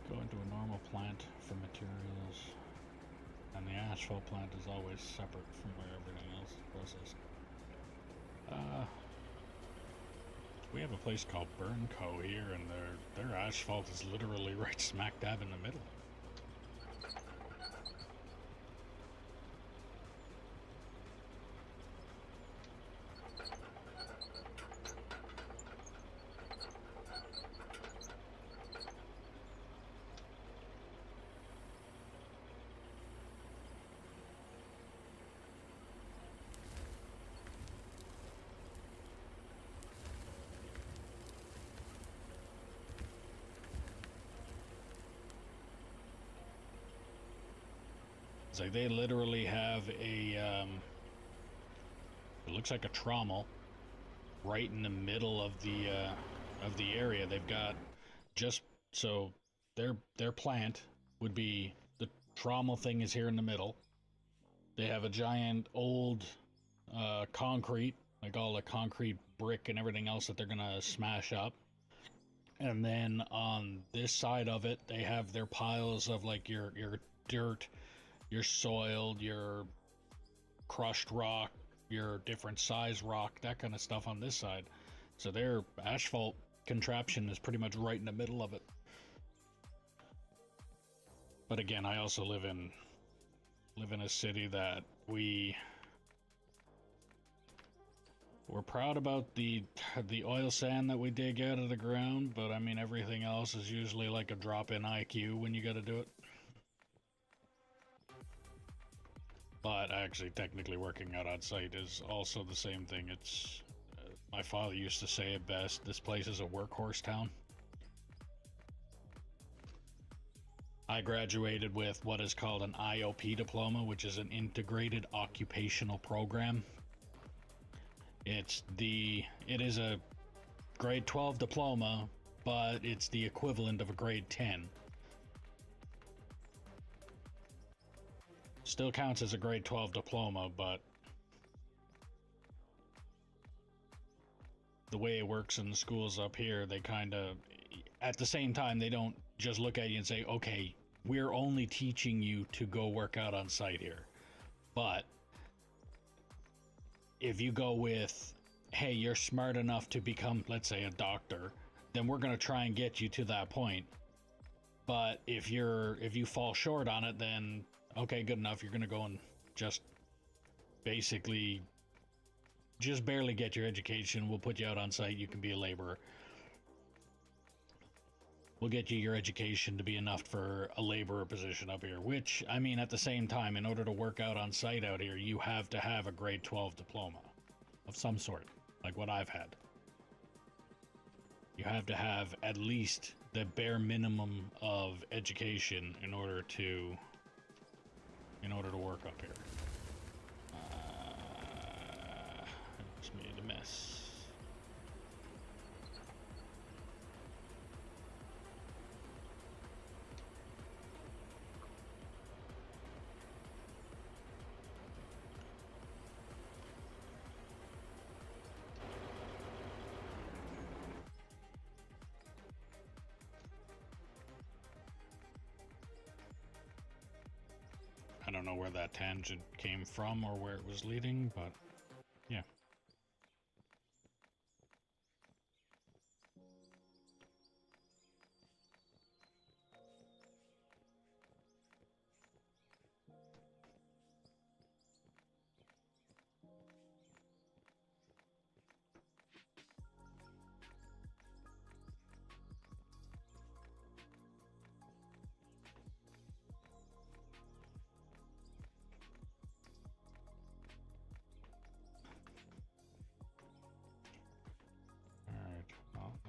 go into a normal plant for materials, and the asphalt plant is always separate from where everything else is processed. We have a place called Burnco here, and their asphalt is literally right smack dab in the middle. It's like they literally have a, it looks like a trommel right in the middle of the area. They've got just so their plant would be the trommel thing is here in the middle. They have a giant old concrete, like all the concrete brick and everything else that they're gonna smash up. And then on this side of it, they have their piles of like your dirt, your soil, your crushed rock, your different size rock, that kind of stuff on this side. So their asphalt contraption is pretty much right in the middle of it. But again, I also live in a city that we're proud about the oil sand that we dig out of the ground, but I mean everything else is usually like a drop in IQ when you got to do it. But actually, technically working out on site is also the same thing. It's my father used to say it best. This place is a workhorse town. I graduated with what is called an IOP diploma, which is an integrated occupational program. It is a grade 12 diploma, but it's the equivalent of a grade 10. Still counts as a grade 12 diploma, but the way it works in the schools up here, they kind of, at the same time, they don't just look at you and say, okay, we're only teaching you to go work out on site here. But if you go with, hey, you're smart enough to become, let's say, a doctor, then we're going to try and get you to that point. But if you fall short on it, then okay, good enough. You're going to go and just basically just barely get your education. We'll put you out on site. You can be a laborer. We'll get you your education to be enough for a laborer position up here, which, I mean, at the same time, in order to work out on site out here, you have to have a grade 12 diploma of some sort, like what I've had. You have to have at least the bare minimum of education in order to work up here. Just made a mess. I don't know where that tangent came from or where it was leading, but yeah.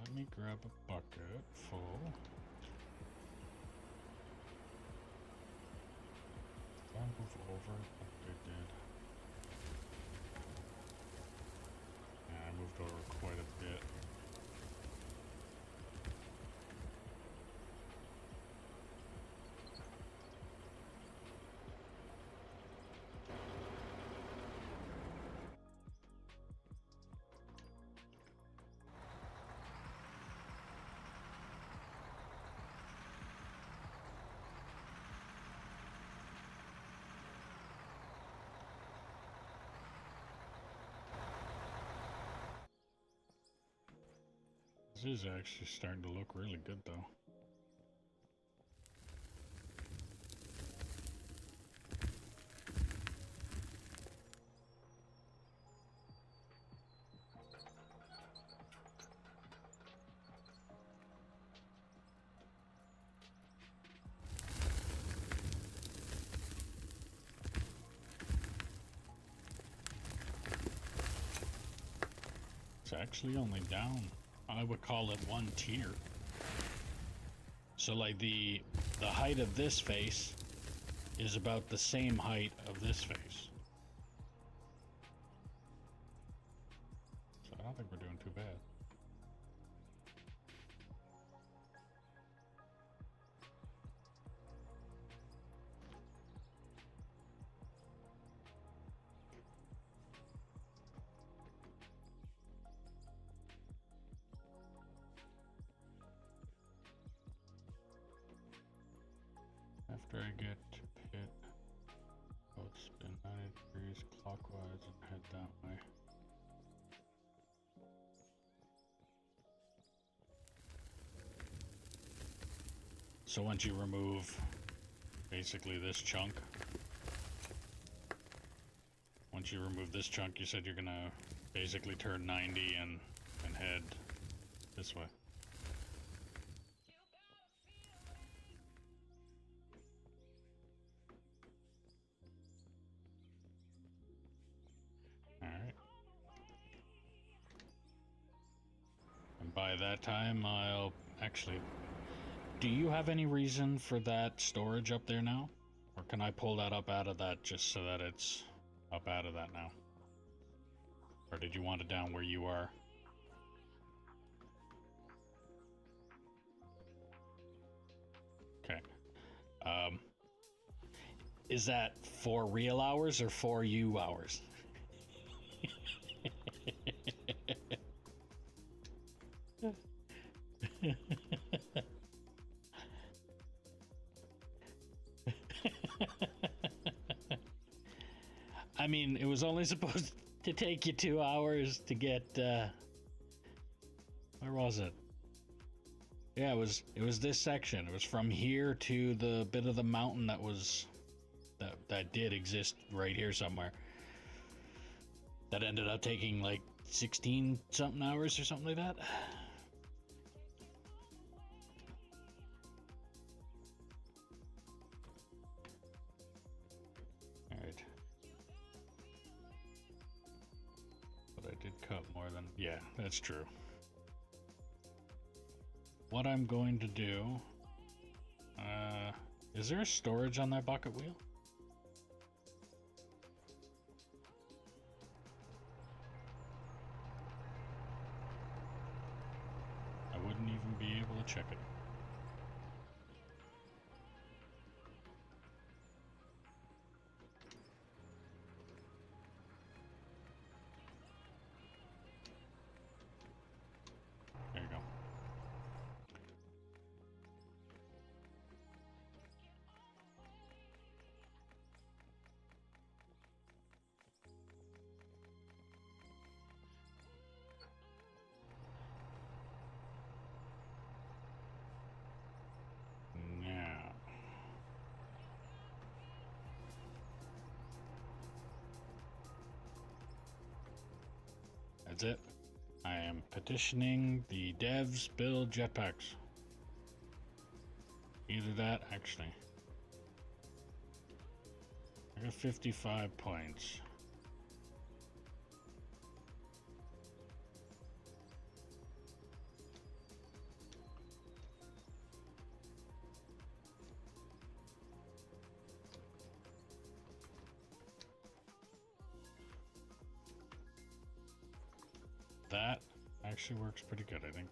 Let me grab a bucket full. Did I move over? I did. Yeah, I moved over quite a bit. This is actually starting to look really good, though. It's actually only down, I would call it one tier. So like the height of this face is about the same height of this face. So I don't think we're doing too bad. After I get to pit, I'll spin 90 degrees clockwise and head that way. So once you remove basically this chunk, you said you're gonna basically turn 90 and head this way. Alright. And by that time, I'll actually... Do you have any reason for that storage up there now? Or can I pull that up out of that just so that it's up out of that now? Or did you want it down where you are? Okay. Is that for real hours or for you hours? I mean, it was only supposed to take you 2 hours to get, where was it? Yeah, it was this section. It was from here to the bit of the mountain that was, that did exist right here somewhere. That ended up taking like 16 something hours or something like that. Alright. But I did cut more than... Yeah, that's true. What I'm going to do... is there a storage on that bucket wheel? I wouldn't even be able to check it. There you go. Now. That's it. I am petitioning the devs build jetpacks. Either that, actually. I got 55 points. That actually works pretty good, I think.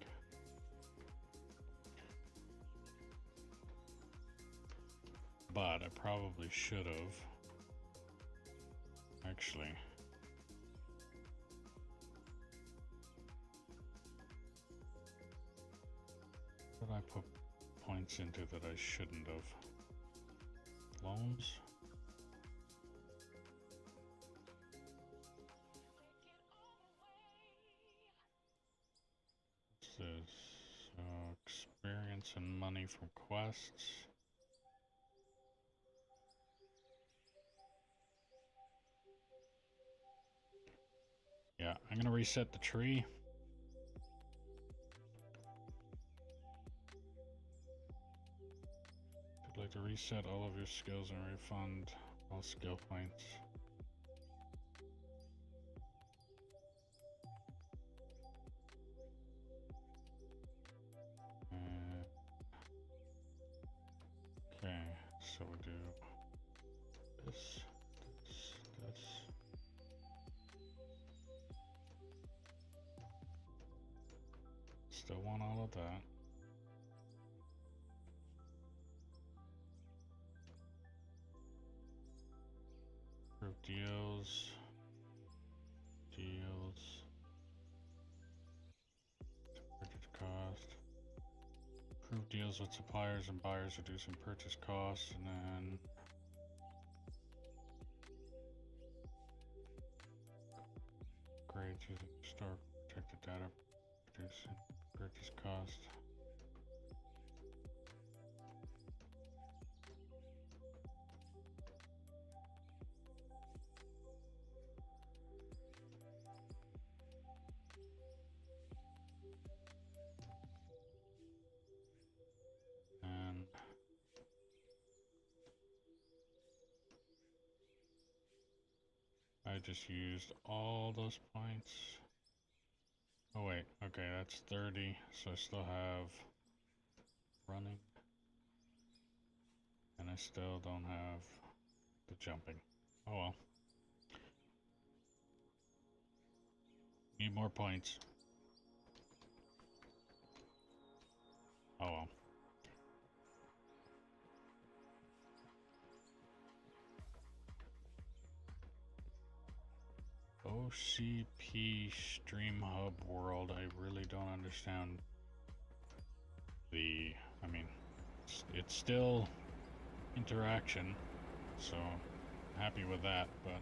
But I probably should have actually what did I put points into that I shouldn't have? Loans? So experience and money from quests. Yeah, I'm gonna reset the tree. If you'd like to reset all of your skills and refund all skill points. Okay, so we'll do this. Still want all of that. Group deals. Purchase cost. Approve deals with suppliers and buyers, reducing purchase costs, and then grades using historical protected data, reducing purchase cost. And I just used all those points. Oh wait, okay, that's 30, so I still have running. And I still don't have the jumping. Oh well. Need more points. Oh well. OCP Stream Hub World. I really don't understand the. I mean, it's still interaction, so I'm happy with that, but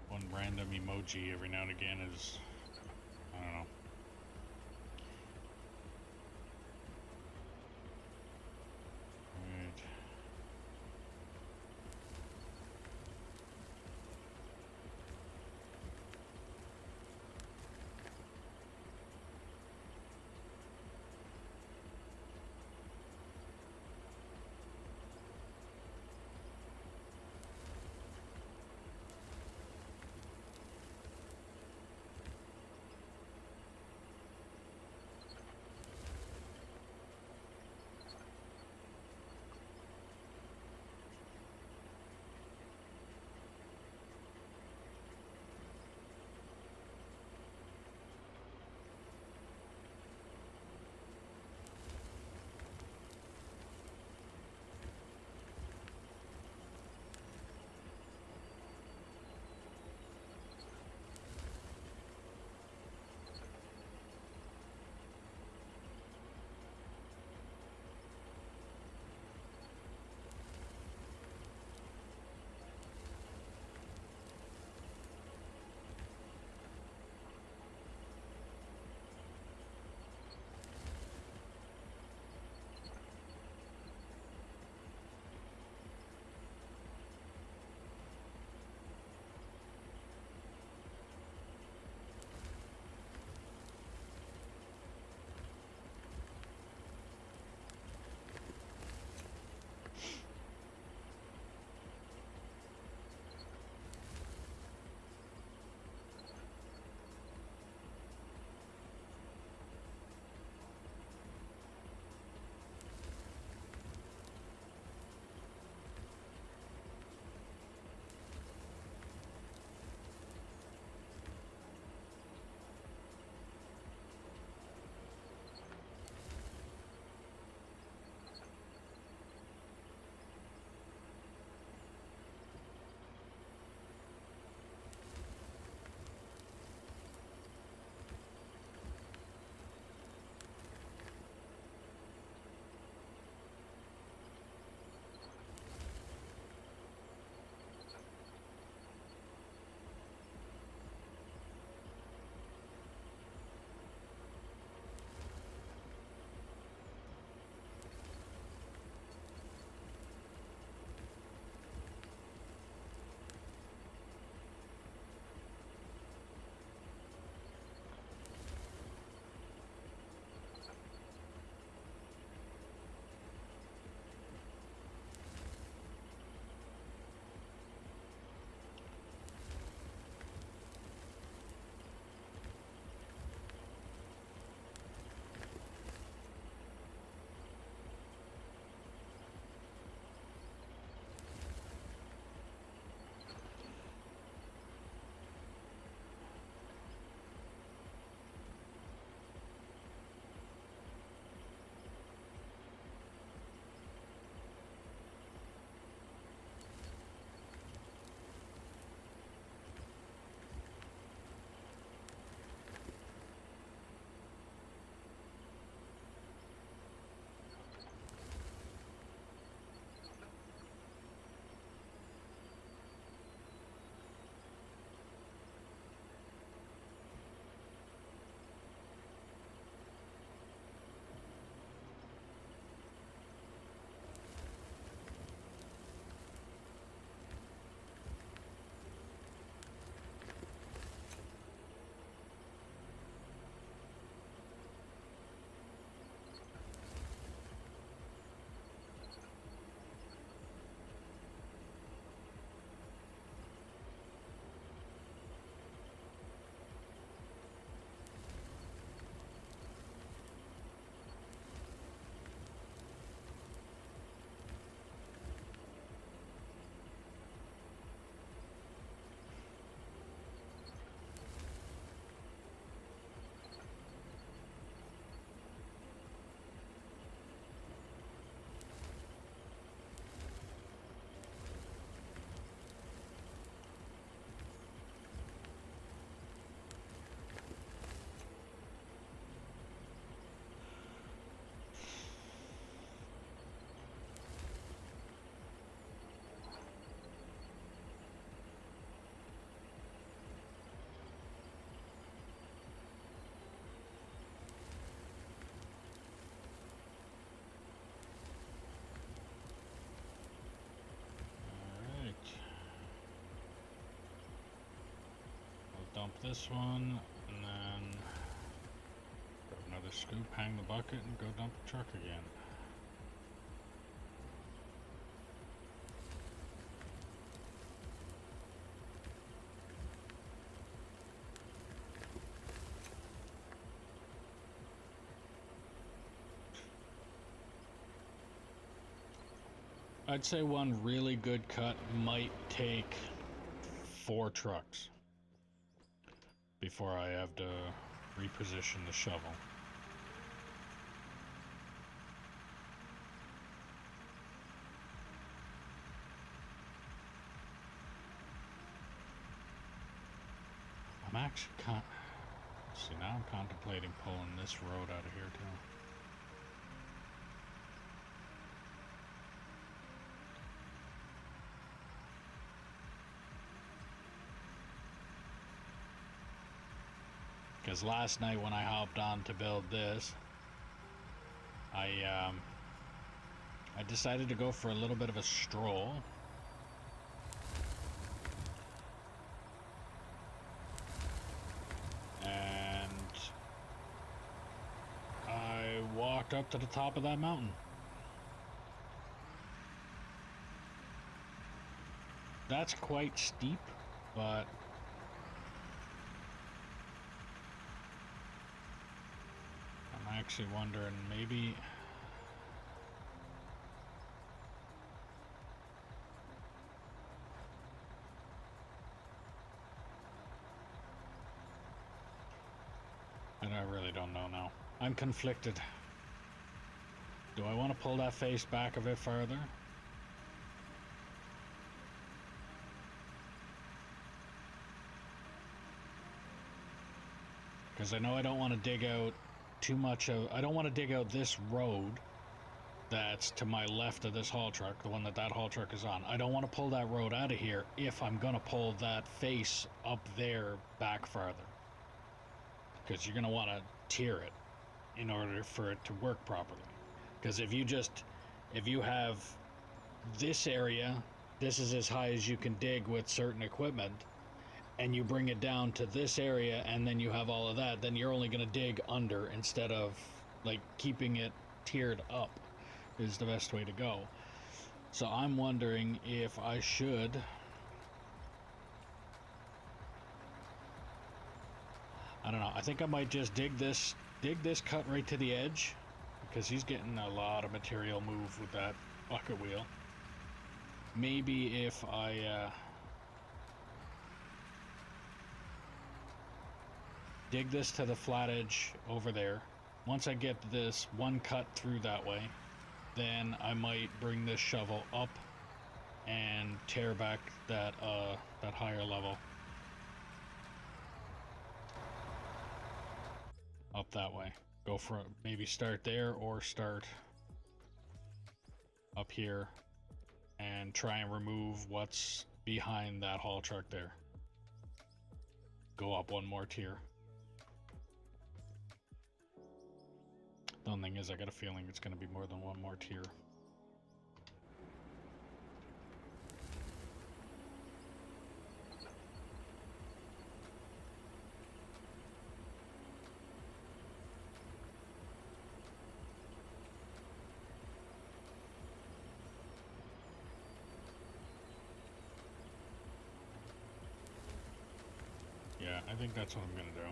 one random emoji every now and again is. I don't know. Right. dump this one, and then grab another scoop, hang the bucket, and go dump the truck again. I'd say one really good cut might take 4 trucks before I have to reposition the shovel. I'm actually see, now I'm contemplating pulling this road out of here too. Because last night when I hopped on to build this, I decided to go for a little bit of a stroll. And I walked up to the top of that mountain. That's quite steep, but I'm actually wondering maybe and I really don't know now. I'm conflicted. Do I want to pull that face back a bit further? Because I know I don't want to dig out too much of... I don't want to dig out this road that's to my left of this haul truck, the one that haul truck is on. I don't want to pull that road out of here if I'm going to pull that face up there back farther. Because you're going to want to tier it in order for it to work properly. Because if you have this area, this is as high as you can dig with certain equipment, and you bring it down to this area and then you have all of that, then you're only going to dig under instead of like keeping it tiered up is the best way to go. So I'm wondering if I should I don't know, I think I might just dig this cut right to the edge, because he's getting a lot of material move with that bucket wheel. Maybe if I dig this to the flat edge over there. Once I get this one cut through that way, then I might bring this shovel up and tear back that higher level up that way. Go for maybe start there or start up here and try and remove what's behind that haul truck there. Go up one more tier. The only thing is, I got a feeling it's going to be more than one more tier. Yeah, I think that's what I'm going to do.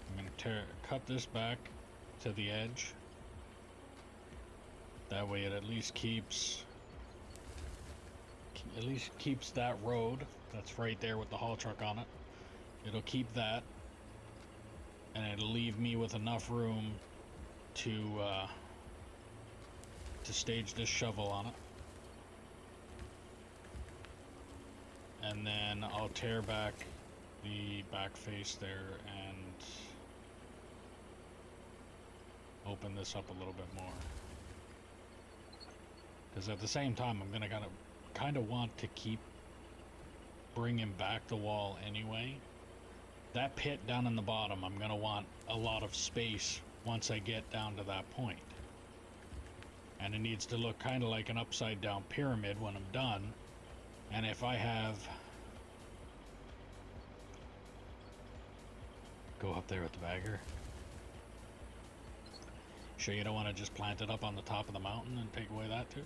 I'm going to cut this back to the edge. That way it at least keeps that road that's right there with the haul truck on it. It'll keep that, and it'll leave me with enough room to stage this shovel on it. And then I'll tear back the back face there and open this up a little bit more. Because at the same time, I'm gonna kind of want to keep bringing back the wall anyway. That pit down in the bottom, I'm gonna want a lot of space once I get down to that point. And it needs to look kind of like an upside down pyramid when I'm done. And if I have go up there with the bagger. Sure you don't want to just plant it up on the top of the mountain and take away that too?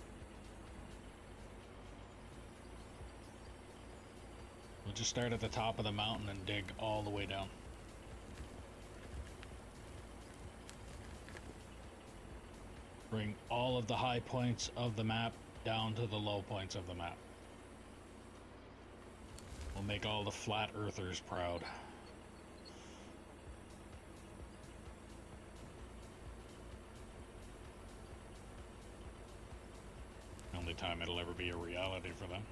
We'll just start at the top of the mountain and dig all the way down. Bring all of the high points of the map down to the low points of the map. We'll make all the flat earthers proud. Only time it'll ever be a reality for them.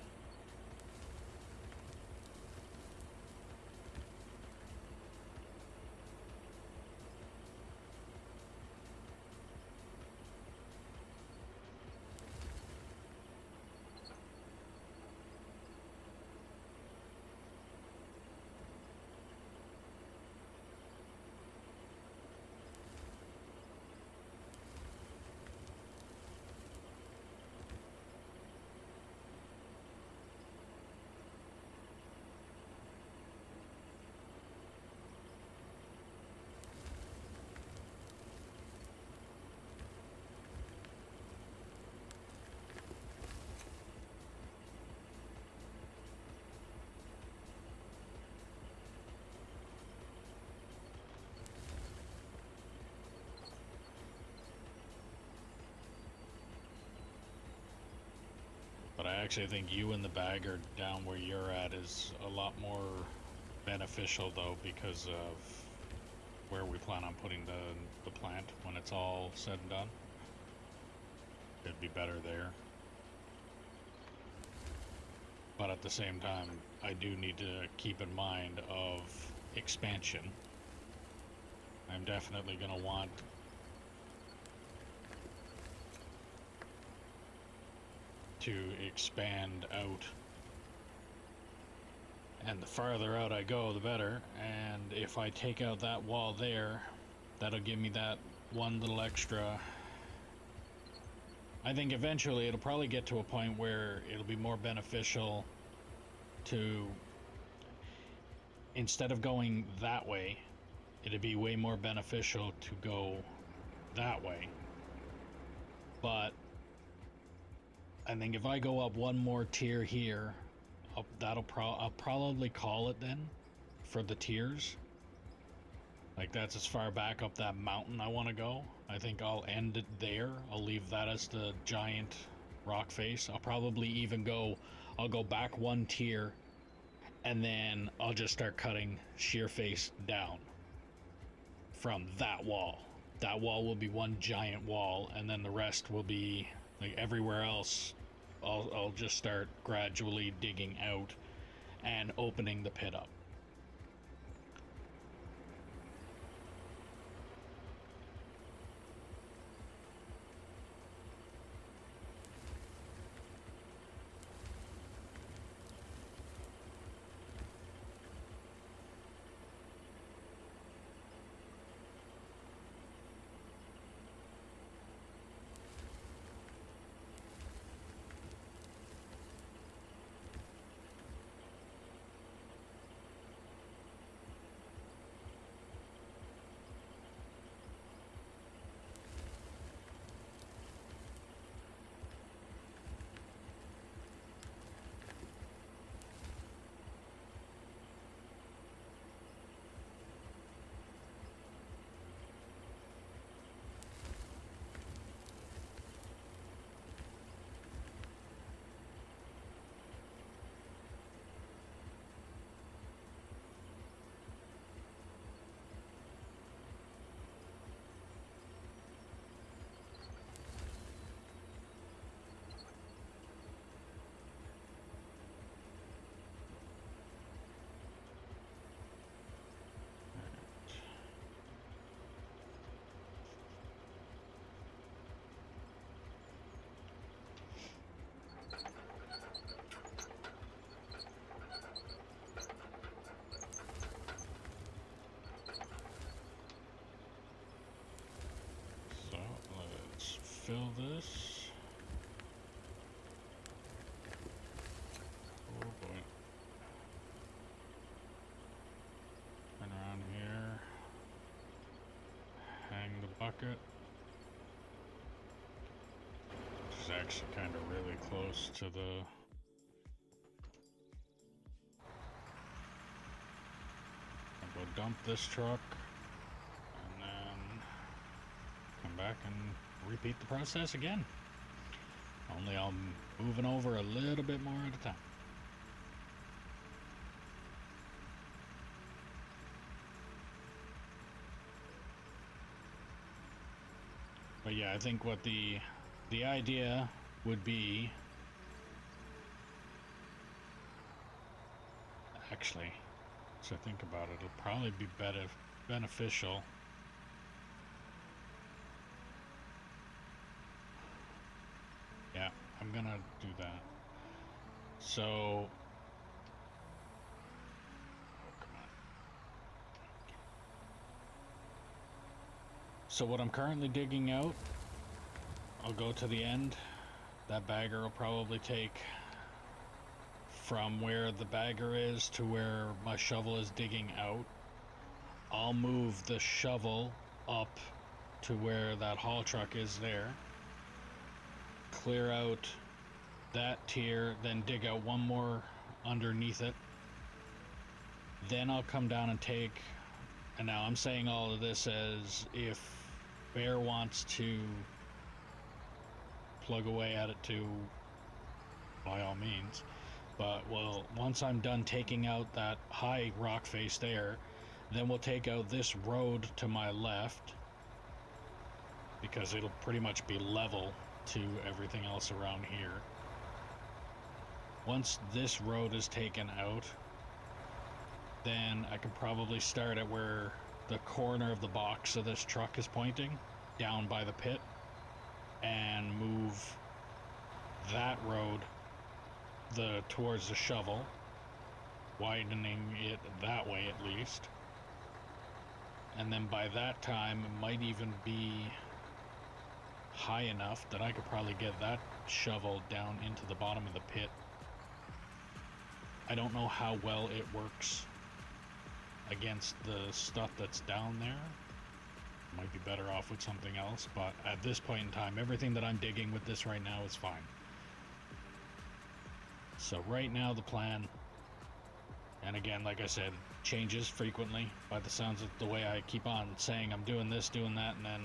But I actually think you and the bagger down where you're at is a lot more beneficial though, because of where we plan on putting the plant when it's all said and done. It'd be better there. But at the same time, I do need to keep in mind of expansion. I'm definitely going to want to expand out, and the farther out I go the better, and if I take out that wall there, that'll give me that one little extra. I think eventually it'll probably get to a point where it'll be more beneficial to, instead of going that way, it'd be way more beneficial to go that way. But I think if I go up one more tier here, I'll probably call it then for the tiers. Like that's as far back up that mountain I want to go. I think I'll end it there. I'll leave that as the giant rock face. I'll probably even I'll go back one tier, and then I'll just start cutting sheer face down from that wall. That wall will be one giant wall, and then the rest will be like everywhere else. I'll just start gradually digging out and opening the pit up. Fill this. Oh boy. Turn around here. bucket, which is actually kind of really close to the... I'll go dump this truck, and then come back and repeat the process again. Only I'm moving over a little bit more at a time. But yeah, I think what the idea would be, actually, as I think about it, it'll probably be beneficial. Yeah, I'm gonna do that. So, oh, come on. So what I'm currently digging out, I'll go to the end. That bagger will probably take from where the bagger is to where my shovel is digging out. I'll move the shovel up to where that haul truck is there. Clear out that tier, then dig out one more underneath it. Then I'll come down and take, and now I'm saying all of this as if Bear wants to plug away at it too, by all means. But, well, once I'm done taking out that high rock face there, then we'll take out this road to my left, because it'll pretty much be level to everything else around here. Once this road is taken out, then I can probably start at where the corner of the box of this truck is pointing, down by the pit, and move that road towards the shovel, widening it that way at least. And then by that time it might even be high enough that I could probably get that shovel down into the bottom of the pit. I don't know how well it works against the stuff that's down there. Might be better off with something else, but at this point in time, everything that I'm digging with this right now is fine. So right now the plan, and again, like I said, changes frequently by the sounds of the way I keep on saying I'm doing this, doing that, and then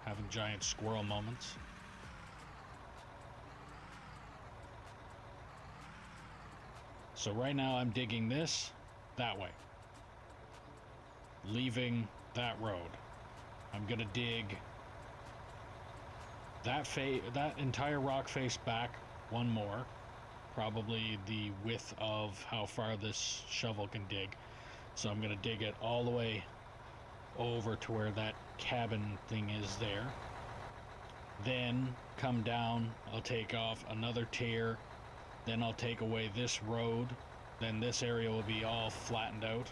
having giant squirrel moments. So right now I'm digging this that way, leaving that road. I'm gonna dig that entire rock face back one more, probably the width of how far this shovel can dig. So I'm gonna dig it all the way over to where that cabin thing is there. Then come down, I'll take off another tier, then I'll take away this road, then this area will be all flattened out.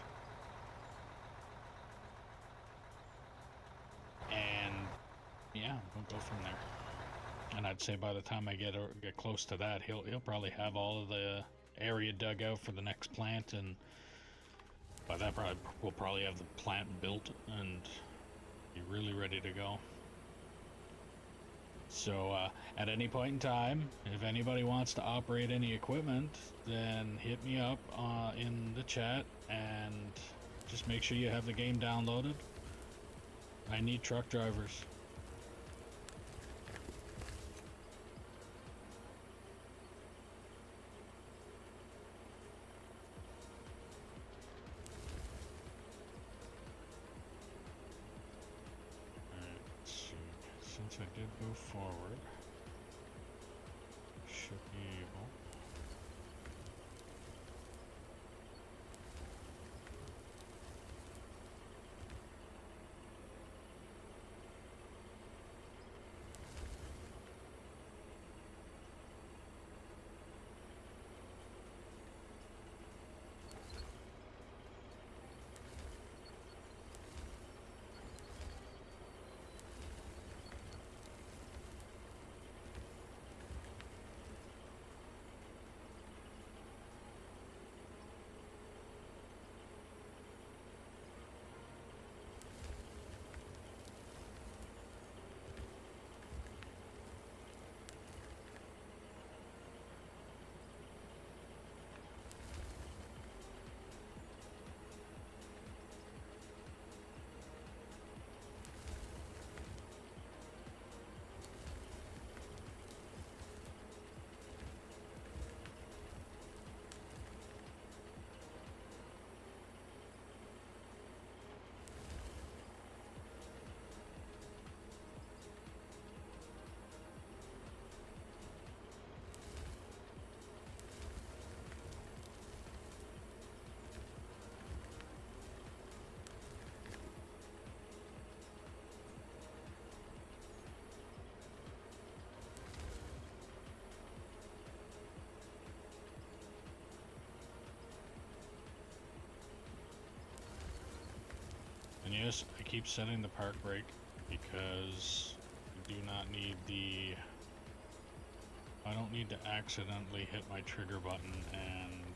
And yeah, we'll go from there. And I'd say by the time I get close to that, he'll probably have all of the area dug out for the next plant, and by that point we'll probably have the plant built and be really ready to go. So at any point in time, if anybody wants to operate any equipment, then hit me up in the chat, and just make sure you have the game downloaded. I need truck drivers. Alright, let's see. Since I did move forward, should be able. yes, I keep setting the park brake because I do not need the... I don't need to accidentally hit my trigger button and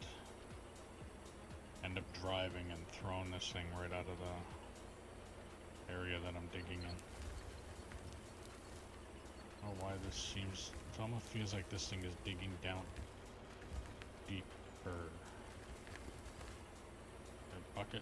end up driving and throwing this thing right out of the area that I'm digging in. I don't know why this seems... It almost feels like this thing is digging down deeper. A bucket.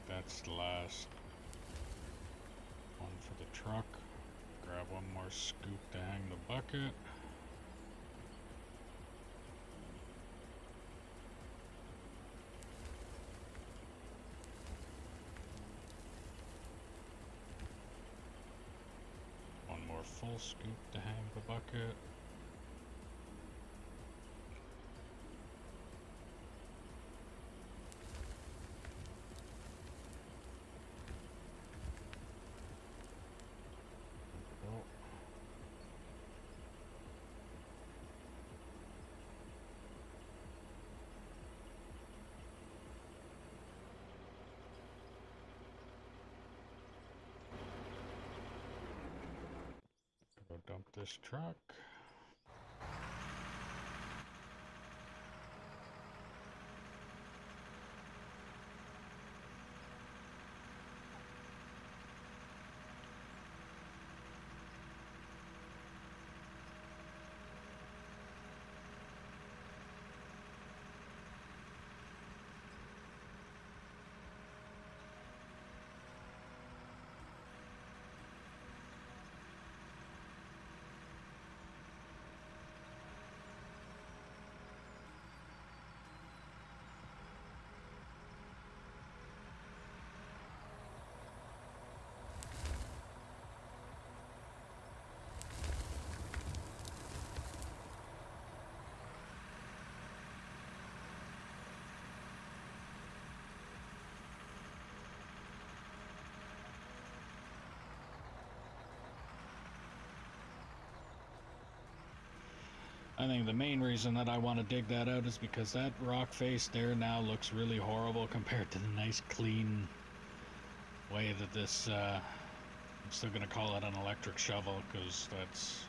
That's the last one for the truck. Grab one more scoop to hang the bucket. One more full scoop to hang the bucket. Go dump this truck. I think the main reason that I want to dig that out is because that rock face there now looks really horrible compared to the nice clean way that this, I'm still going to call it an electric shovel, because that's,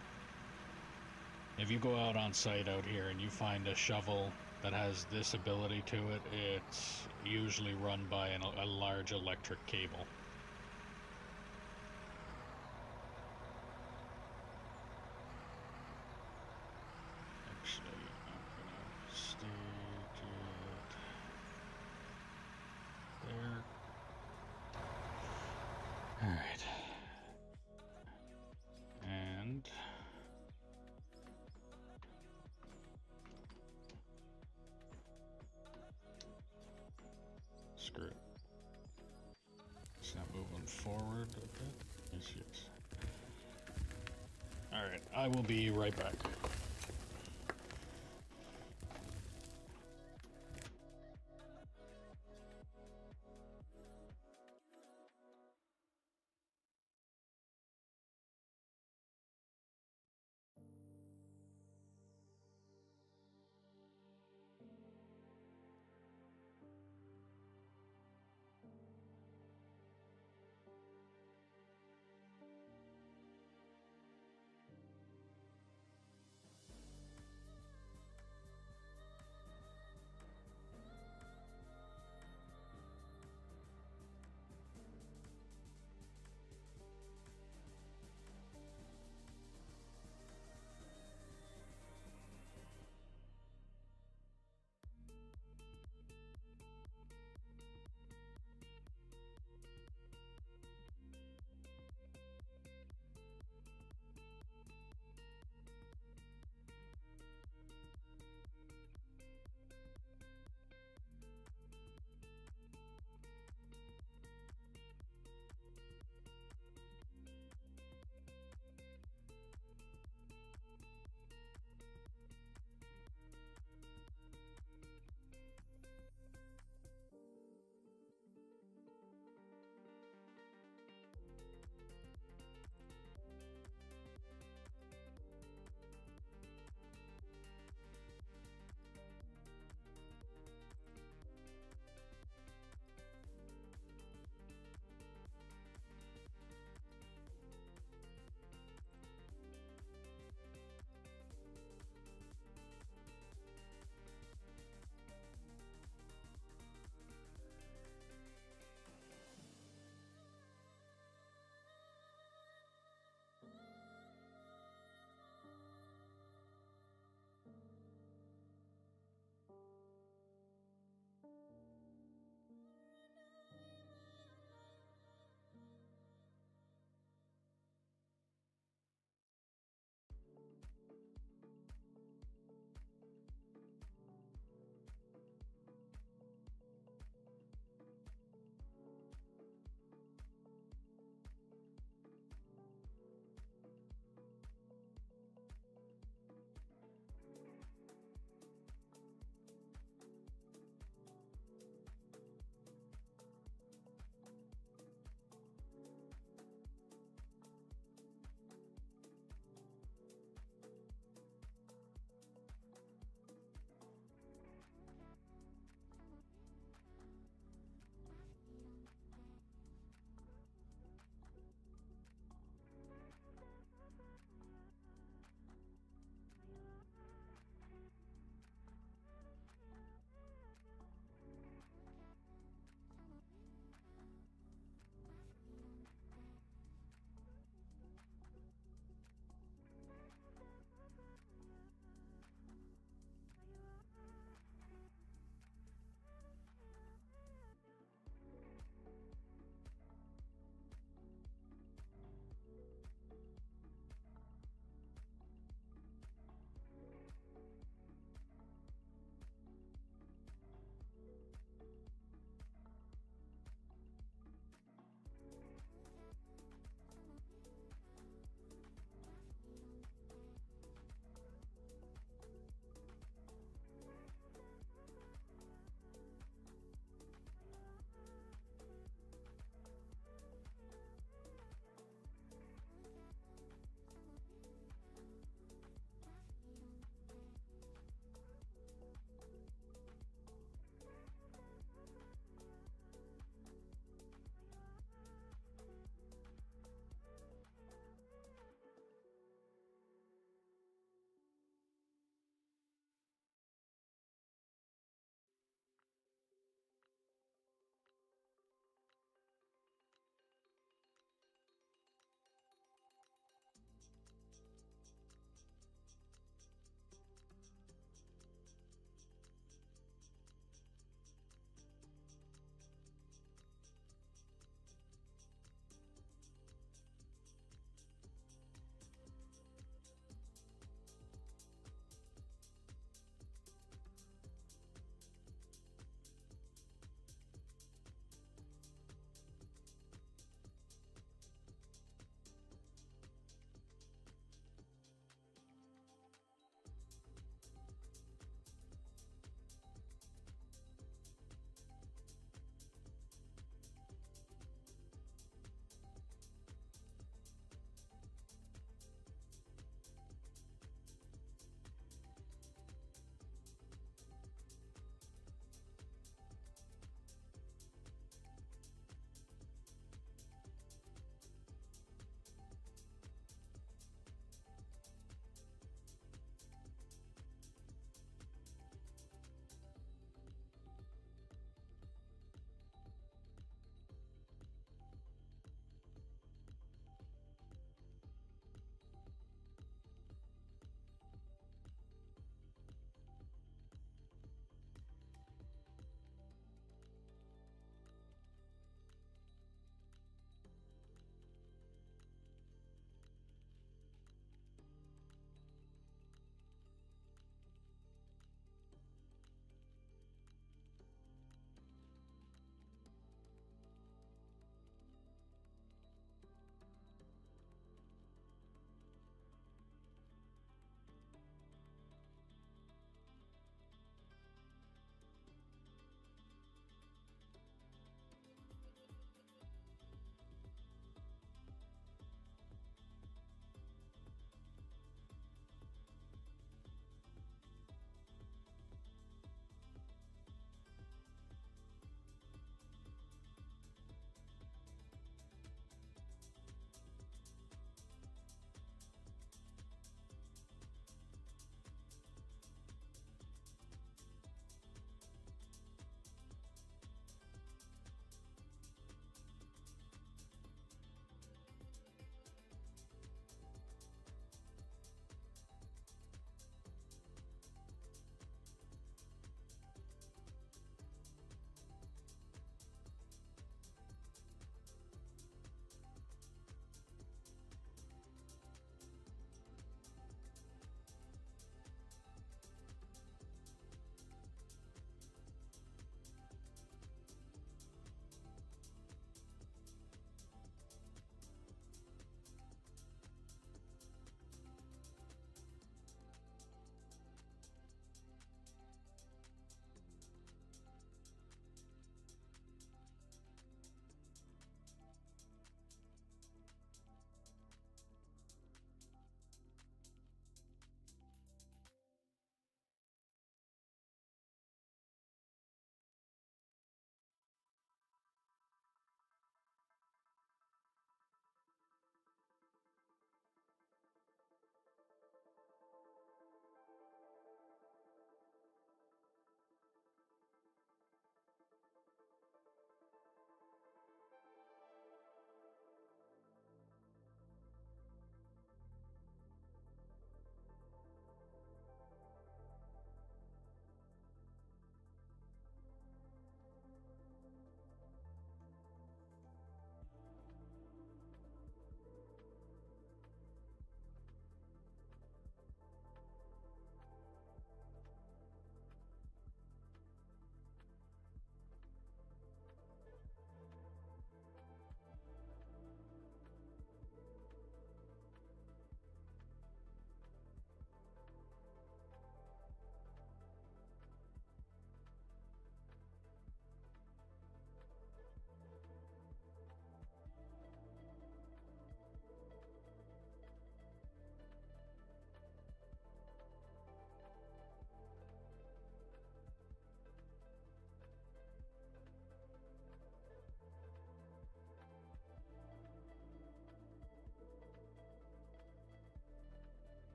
if you go out on site out here and you find a shovel that has this ability to it, it's usually run by a large electric cable. Actually, I'm gonna stage it there. Alright. And screw it. It's not moving forward a bit. Yes, yes. Alright, I will be right back.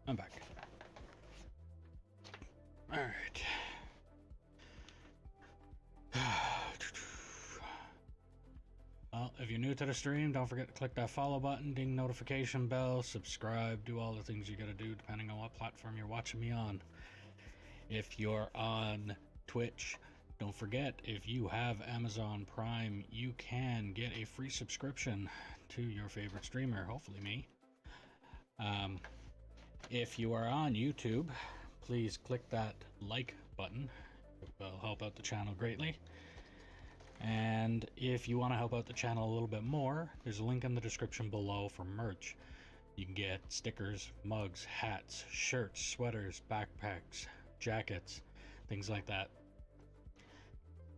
I'm back. Alright. Well, if you're new to the stream, don't forget to click that follow button, ding notification bell, subscribe, do all the things you gotta do depending on what platform you're watching me on. If you're on Twitch, don't forget, if you have Amazon Prime, you can get a free subscription to your favorite streamer, hopefully me. If you are on YouTube, please click that like button. It will help out the channel greatly. And if you want to help out the channel a little bit more, there's a link in the description below for merch. You can get stickers, mugs, hats, shirts, sweaters, backpacks, jackets, things like that.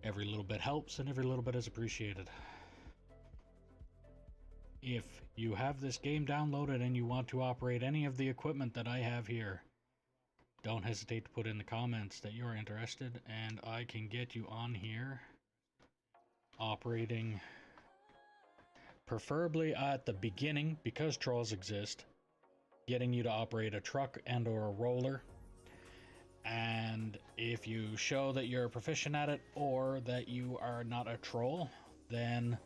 Every little bit helps and every little bit is appreciated. If you have this game downloaded and you want to operate any of the equipment that I have here, don't hesitate to put in the comments that you're interested, and I can get you on here operating, preferably at the beginning, because trolls exist, getting you to operate a truck and or a roller. And if you show that you're proficient at it or that you are not a troll, then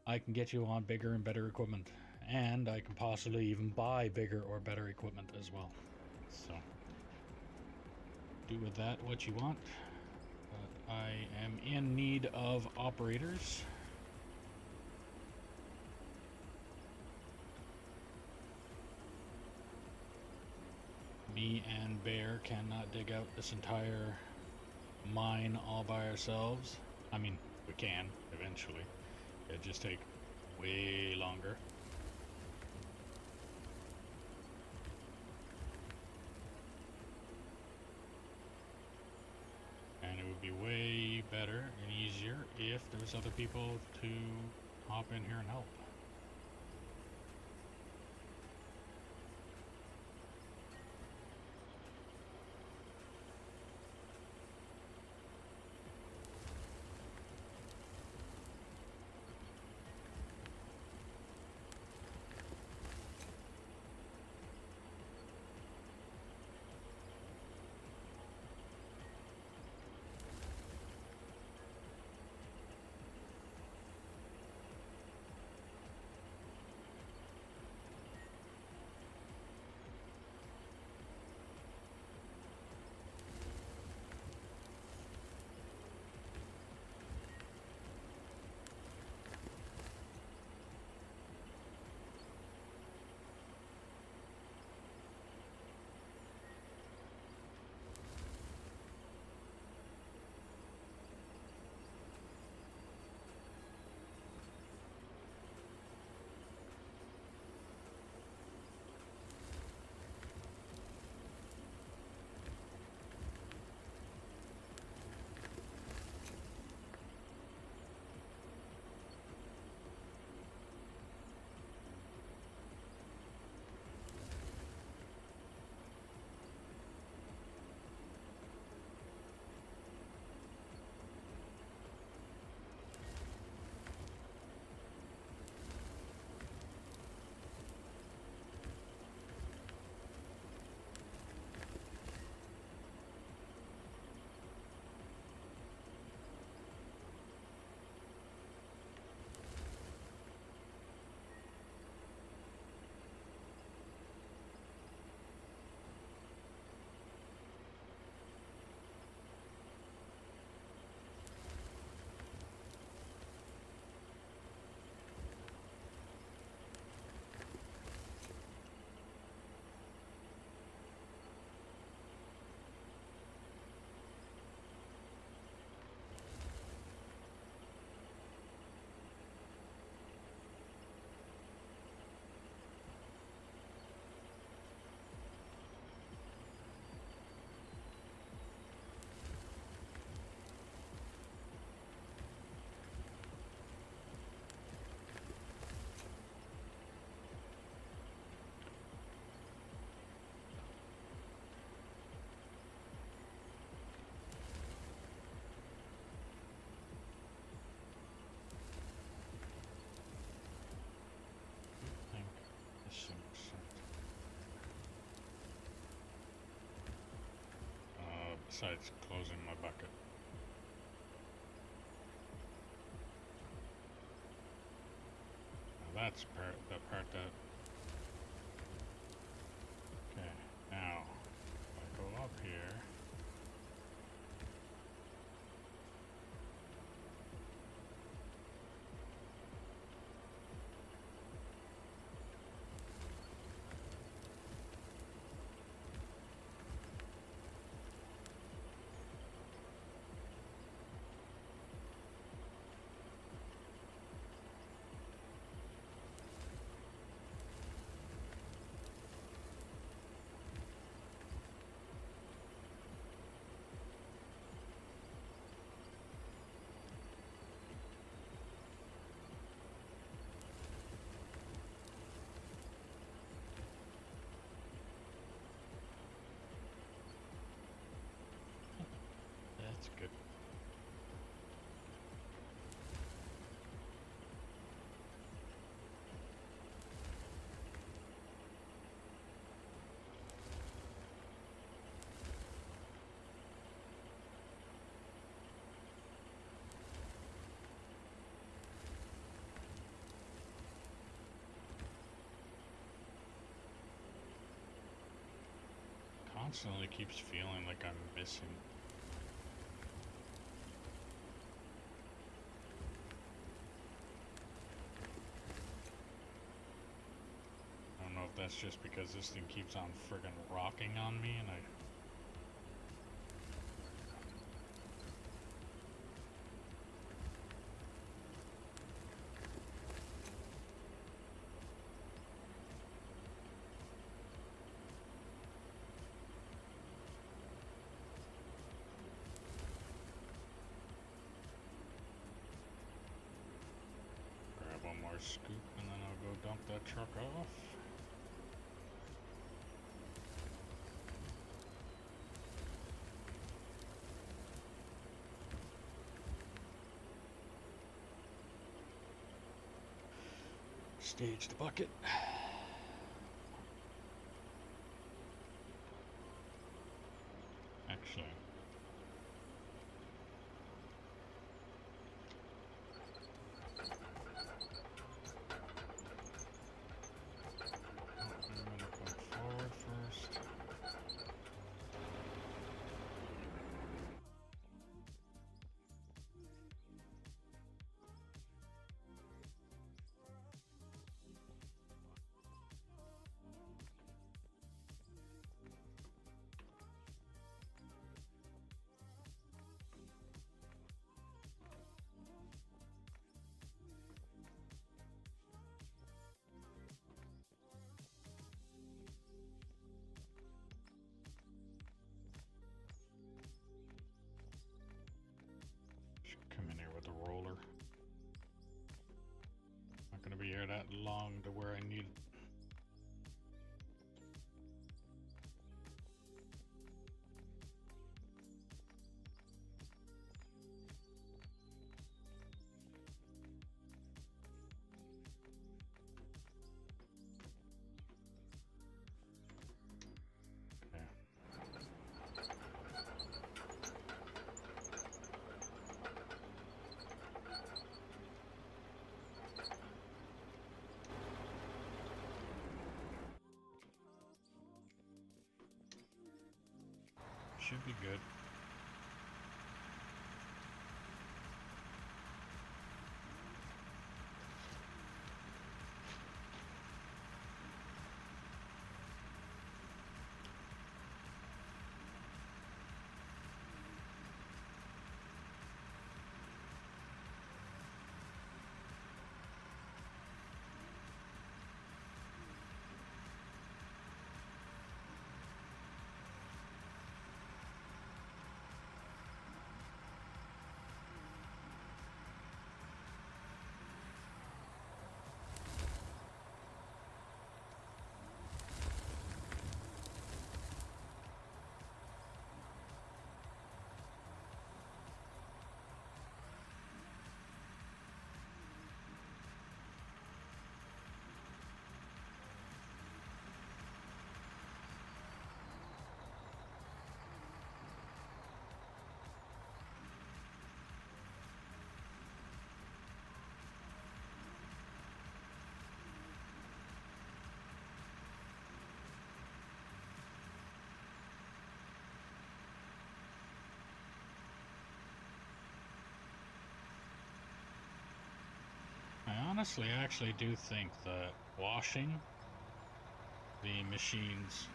I can get you on bigger and better equipment, and I can possibly even buy bigger or better equipment as well. So do with that what you want, but I am in need of operators. Me and Bear cannot dig out this entire mine all by ourselves. I mean, we can eventually. It'd just take way longer. And it would be way better and easier if there was other people to hop in here and help. besides closing my bucket. Now that's the part that... Okay, now, if I go up here... That's good. Constantly keeps feeling like I'm missing. I don't know if that's just because this thing keeps on friggin' rocking on me and I... Grab one more scoop and then I'll go dump that truck off. Stage the bucket. Actually, I'm gonna come forward first. Should come in here with a roller. Not gonna be here that long to where I need it. Should be good. honestly actually do think that washing the machines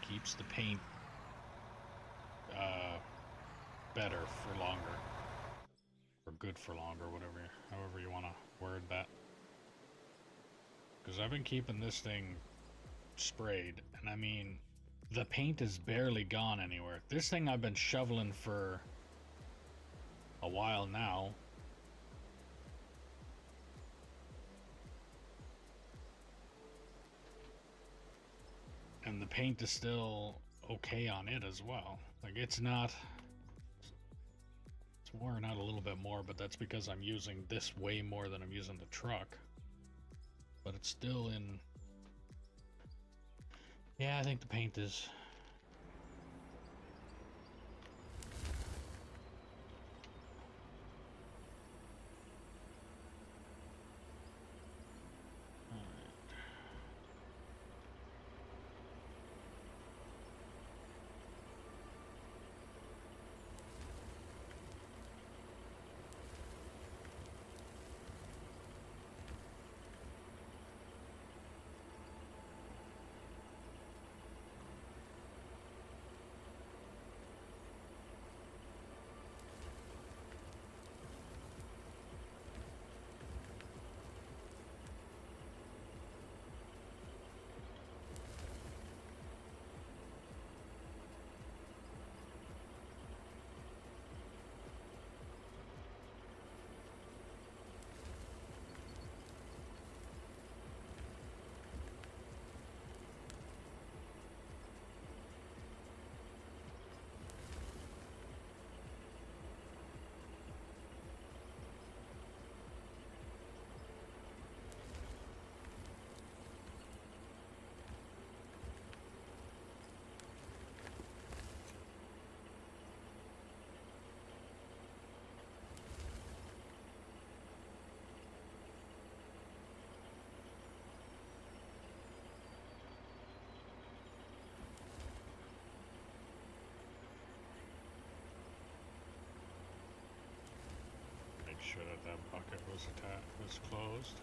keeps the paint uh, better for longer, or good for longer, whatever, however you want to word that. Because I've been keeping this thing sprayed, and I mean, the paint is barely gone anywhere. This thing I've been shoveling for a while now. And the paint is still okay on it as well. Like, it's not... It's wearing out a little bit more, but that's because I'm using this way more than I'm using the truck. But it's still in... Yeah, I think the paint is... Make sure that that bucket was closed.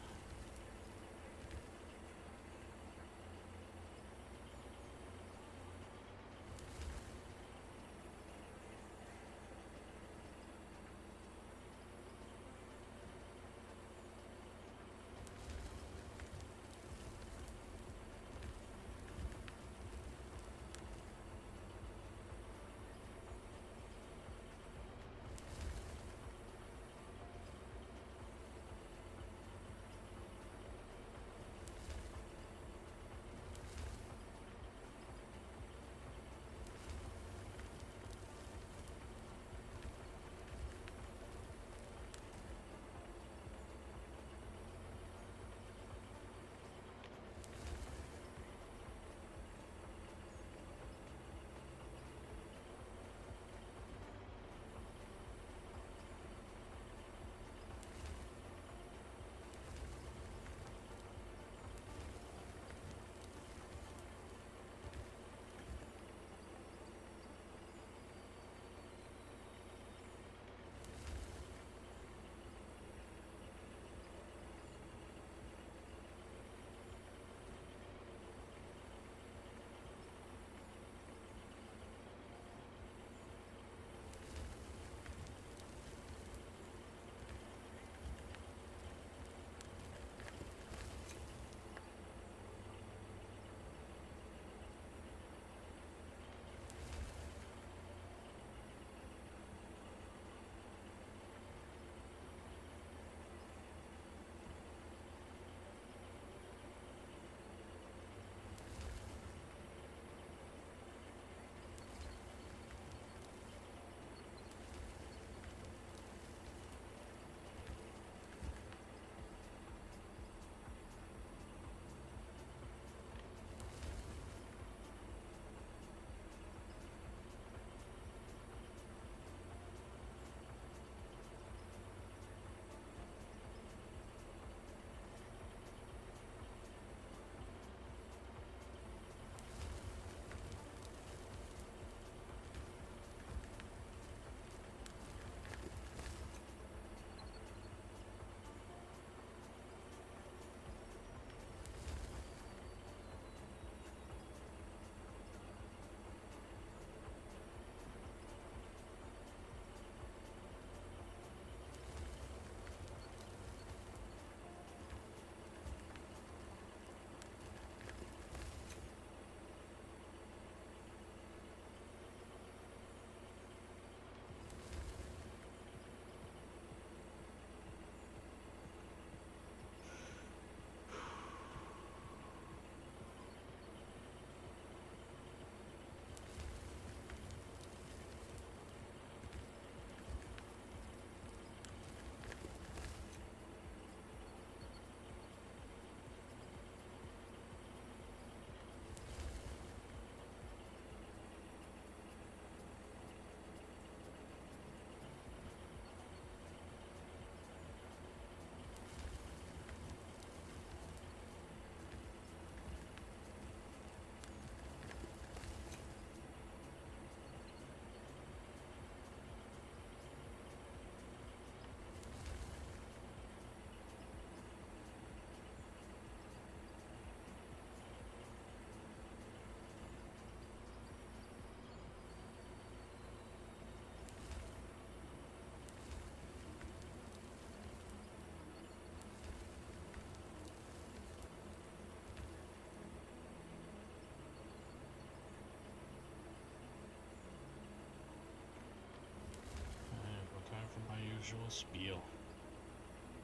usual spiel.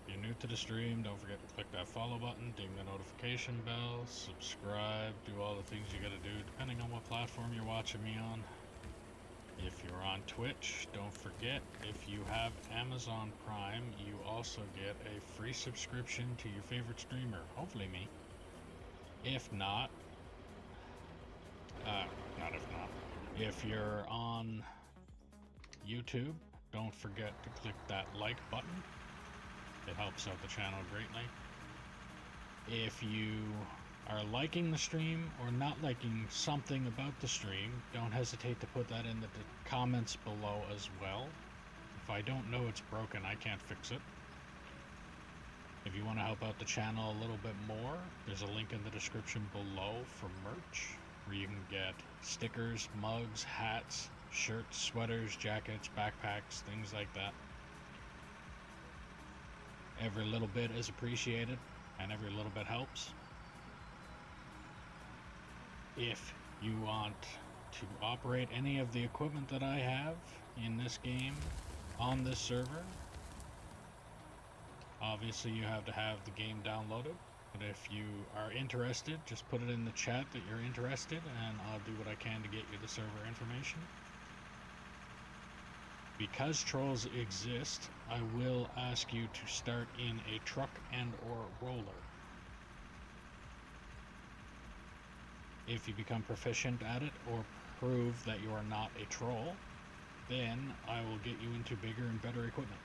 If you're new to the stream, don't forget to click that follow button, ding the notification bell, subscribe, do all the things you gotta do depending on what platform you're watching me on. If you're on Twitch, don't forget, if you have Amazon Prime, you also get a free subscription to your favorite streamer, hopefully me. If not, if you're on YouTube, don't forget to click that like button. It helps out the channel greatly. If you are liking the stream or not liking something about the stream, don't hesitate to put that in the comments below as well. If I don't know it's broken, I can't fix it. If you want to help out the channel a little bit more, there's a link in the description below for merch, where you can get stickers, mugs, hats, shirts, sweaters, jackets, backpacks, things like that. Every little bit is appreciated, and every little bit helps. If you want to operate any of the equipment that I have in this game on this server, obviously you have to have the game downloaded. But if you are interested, just put it in the chat that you're interested, and I'll do what I can to get you the server information. Because trolls exist, I will ask you to start in a truck and or roller. If you become proficient at it or prove that you are not a troll, then I will get you into bigger and better equipment.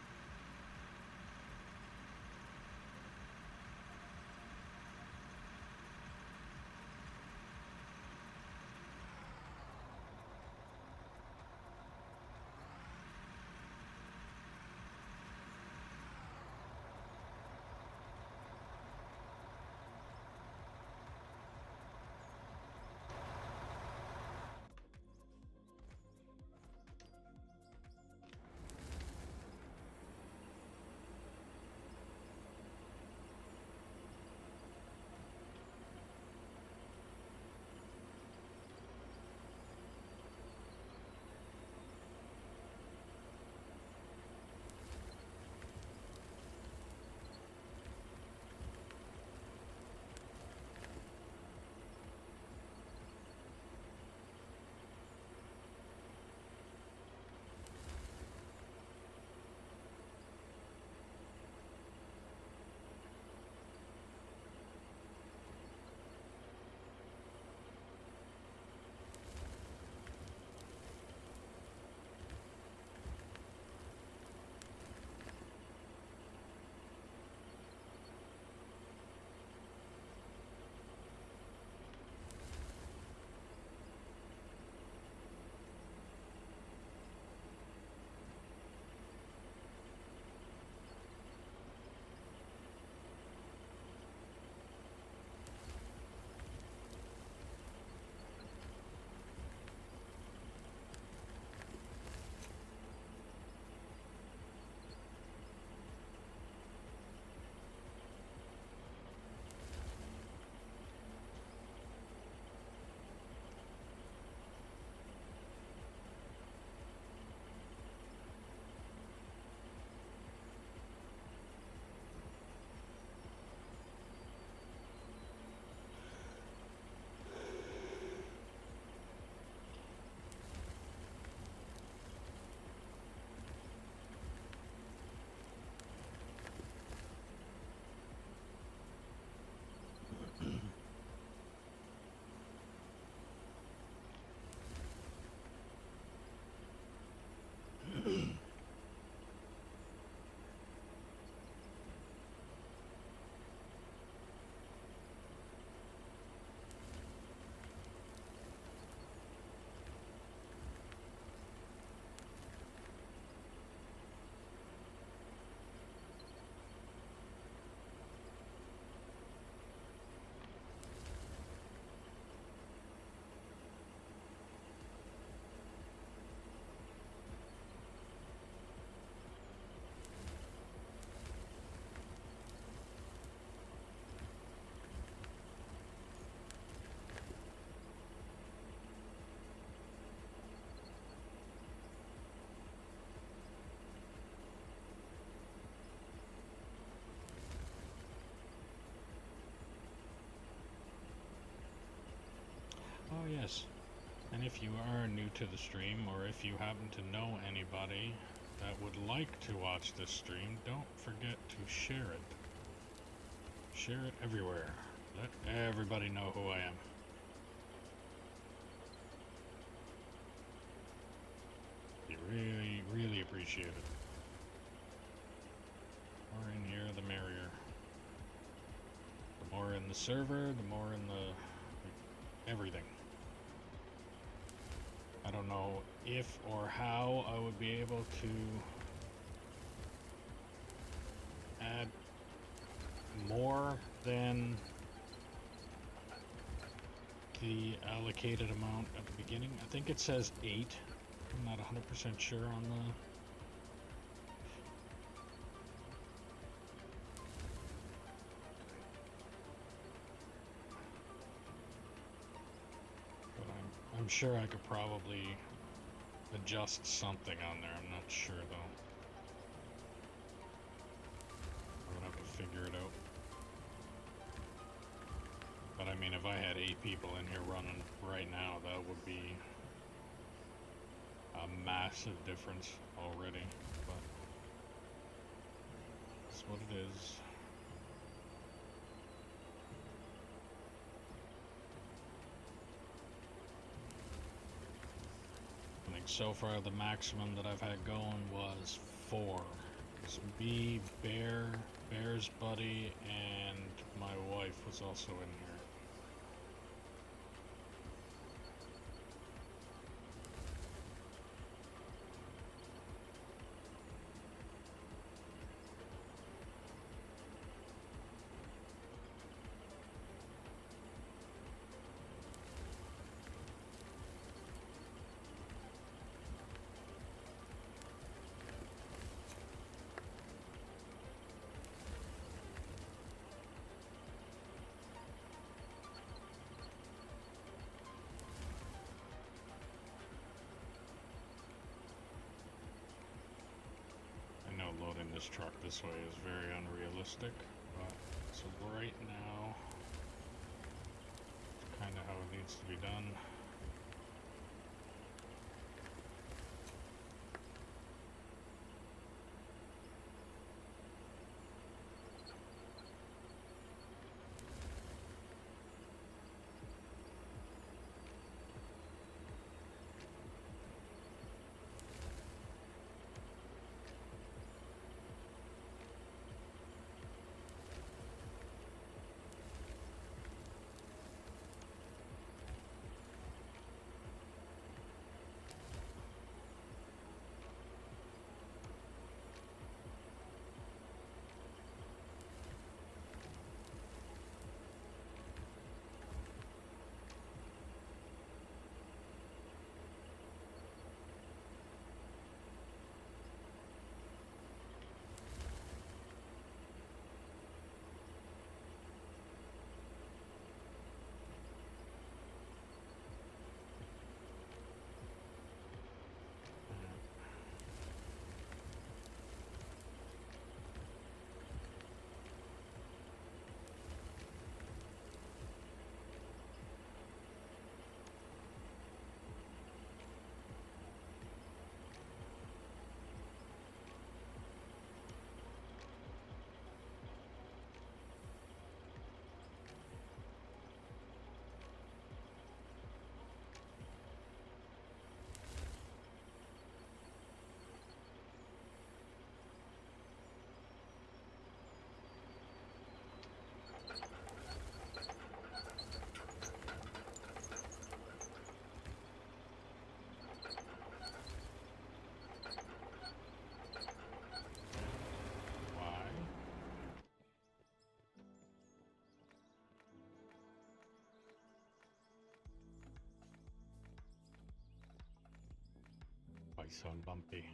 if you are new to the stream, or if you happen to know anybody that would like to watch this stream, don't forget to share it. Share it everywhere. Let everybody know who I am. Be really, really appreciate it. The more in here, the merrier. The more in the server, the more in the everything. I don't know if or how I would be able to add more than the allocated amount at the beginning. I think it says 8. I'm not 100% sure on the... But I'm sure I could probably adjust something on there. I'm not sure though. I would have to figure it out. But I mean, if I had 8 people in here running right now, that would be a massive difference already. But that's what it is. I think so far the maximum that I've had going was 4. It's me, Bear's buddy, and my wife was also in here. Loading this truck this way is very unrealistic, but so right now it's kind of how it needs to be done. Why so bumpy?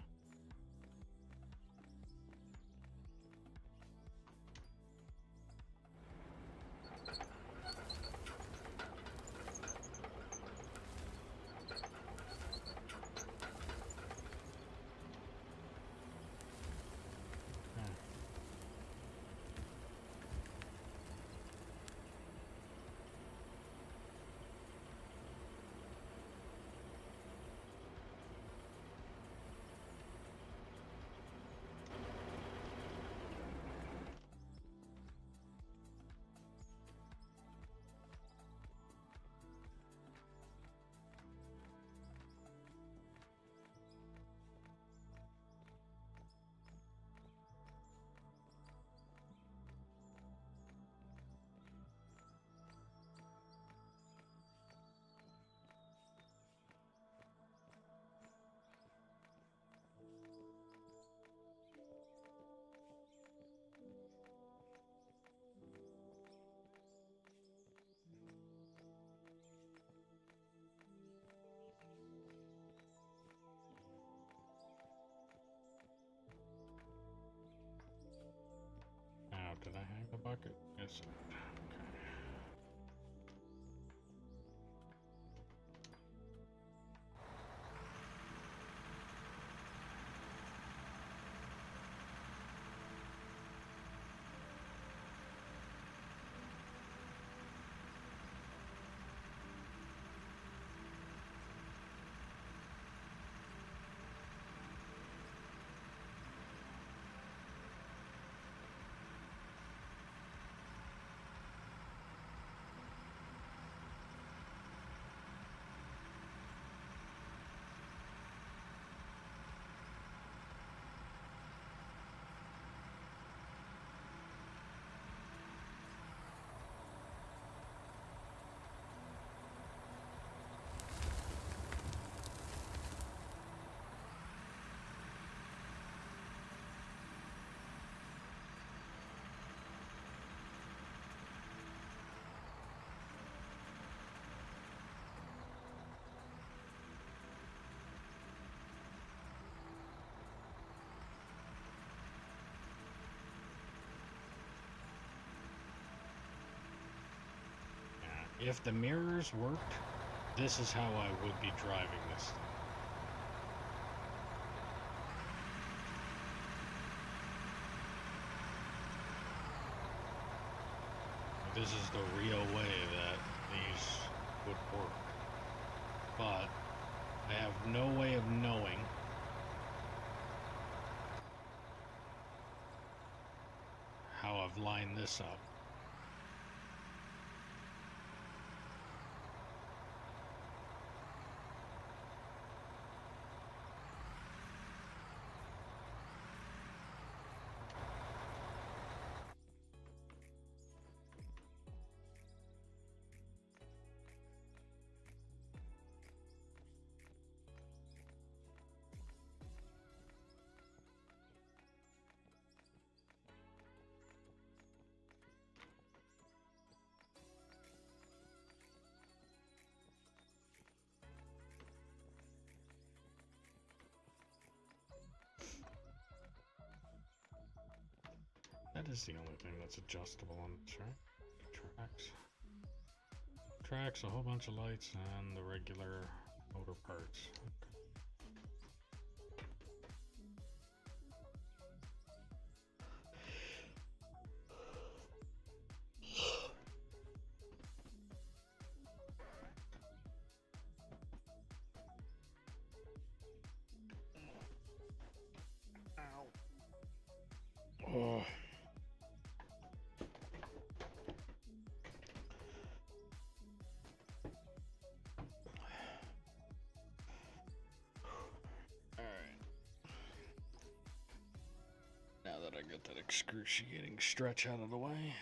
bucket? Yes. If the mirrors worked, this is how I would be driving this thing. This is the real way that these would work. But I have no way of knowing how I've lined this up. That is the only thing that's adjustable on the tracks. Tracks, a whole bunch of lights, and the regular motor parts. Oh. Now that I got that excruciating stretch out of the way.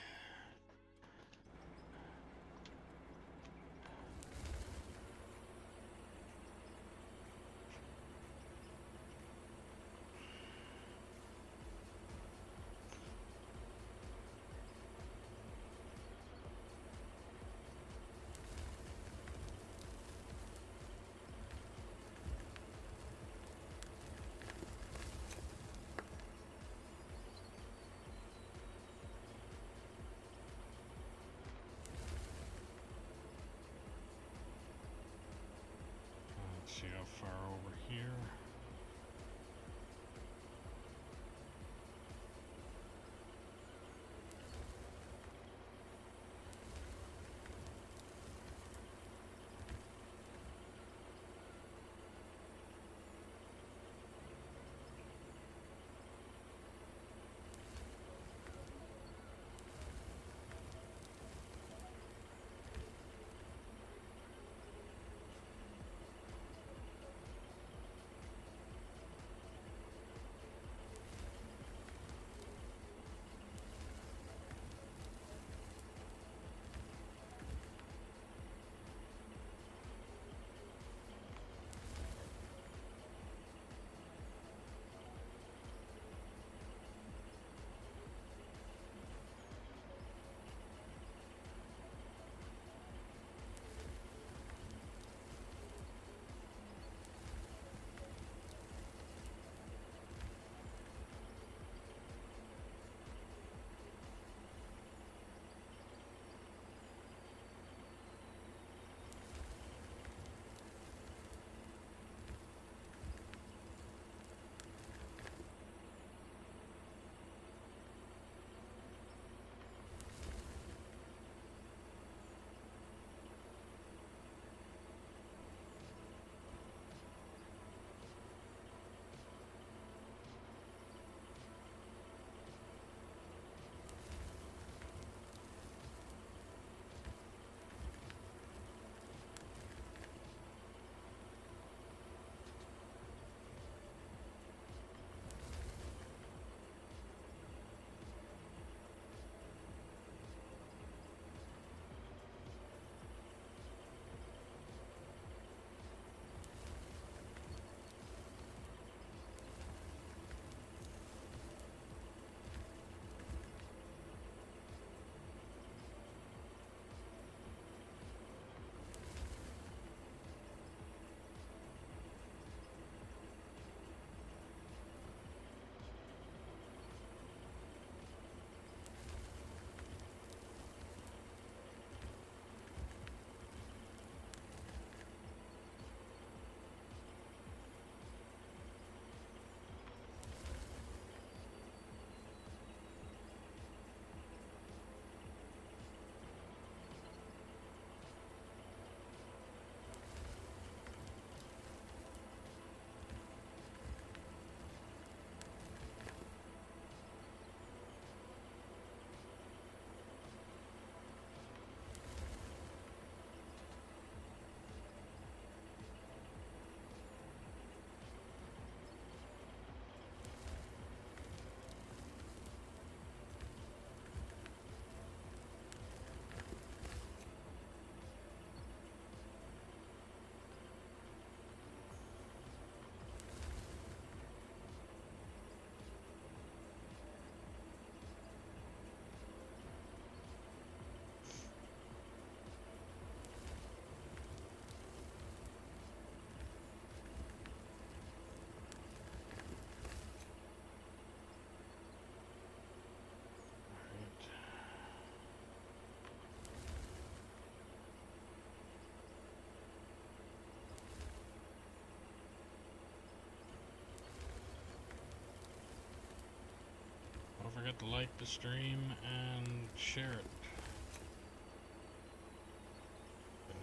forget to like the stream and share it.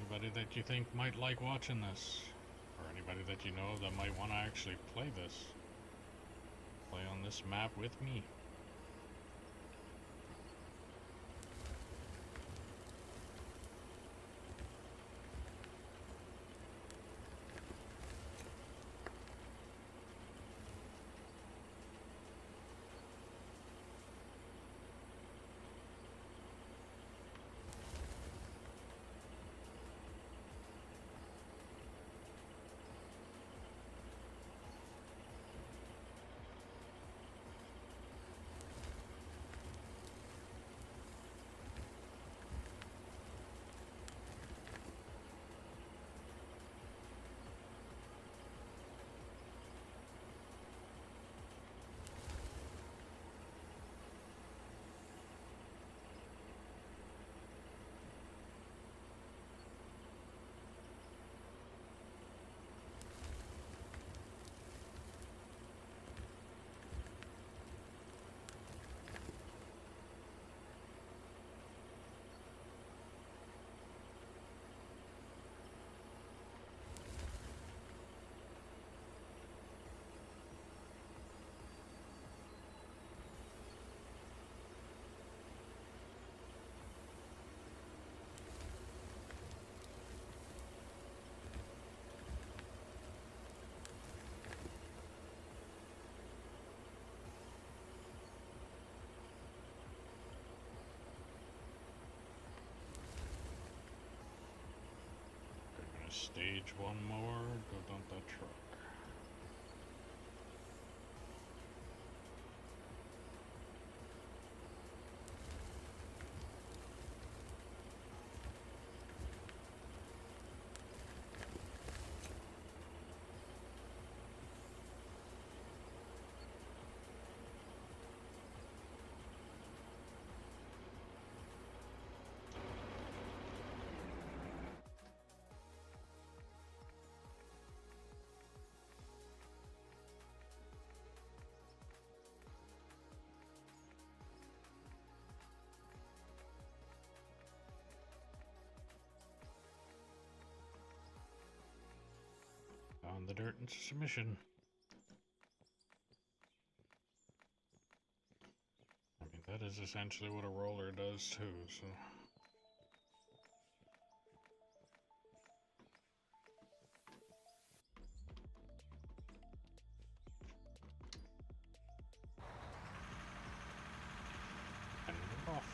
Anybody that you think might like watching this, or anybody that you know that might want to actually play on this map with me. Stage one more, go dump that truck. On the dirt into submission. I mean, that is essentially what a roller does too, so. And we're off.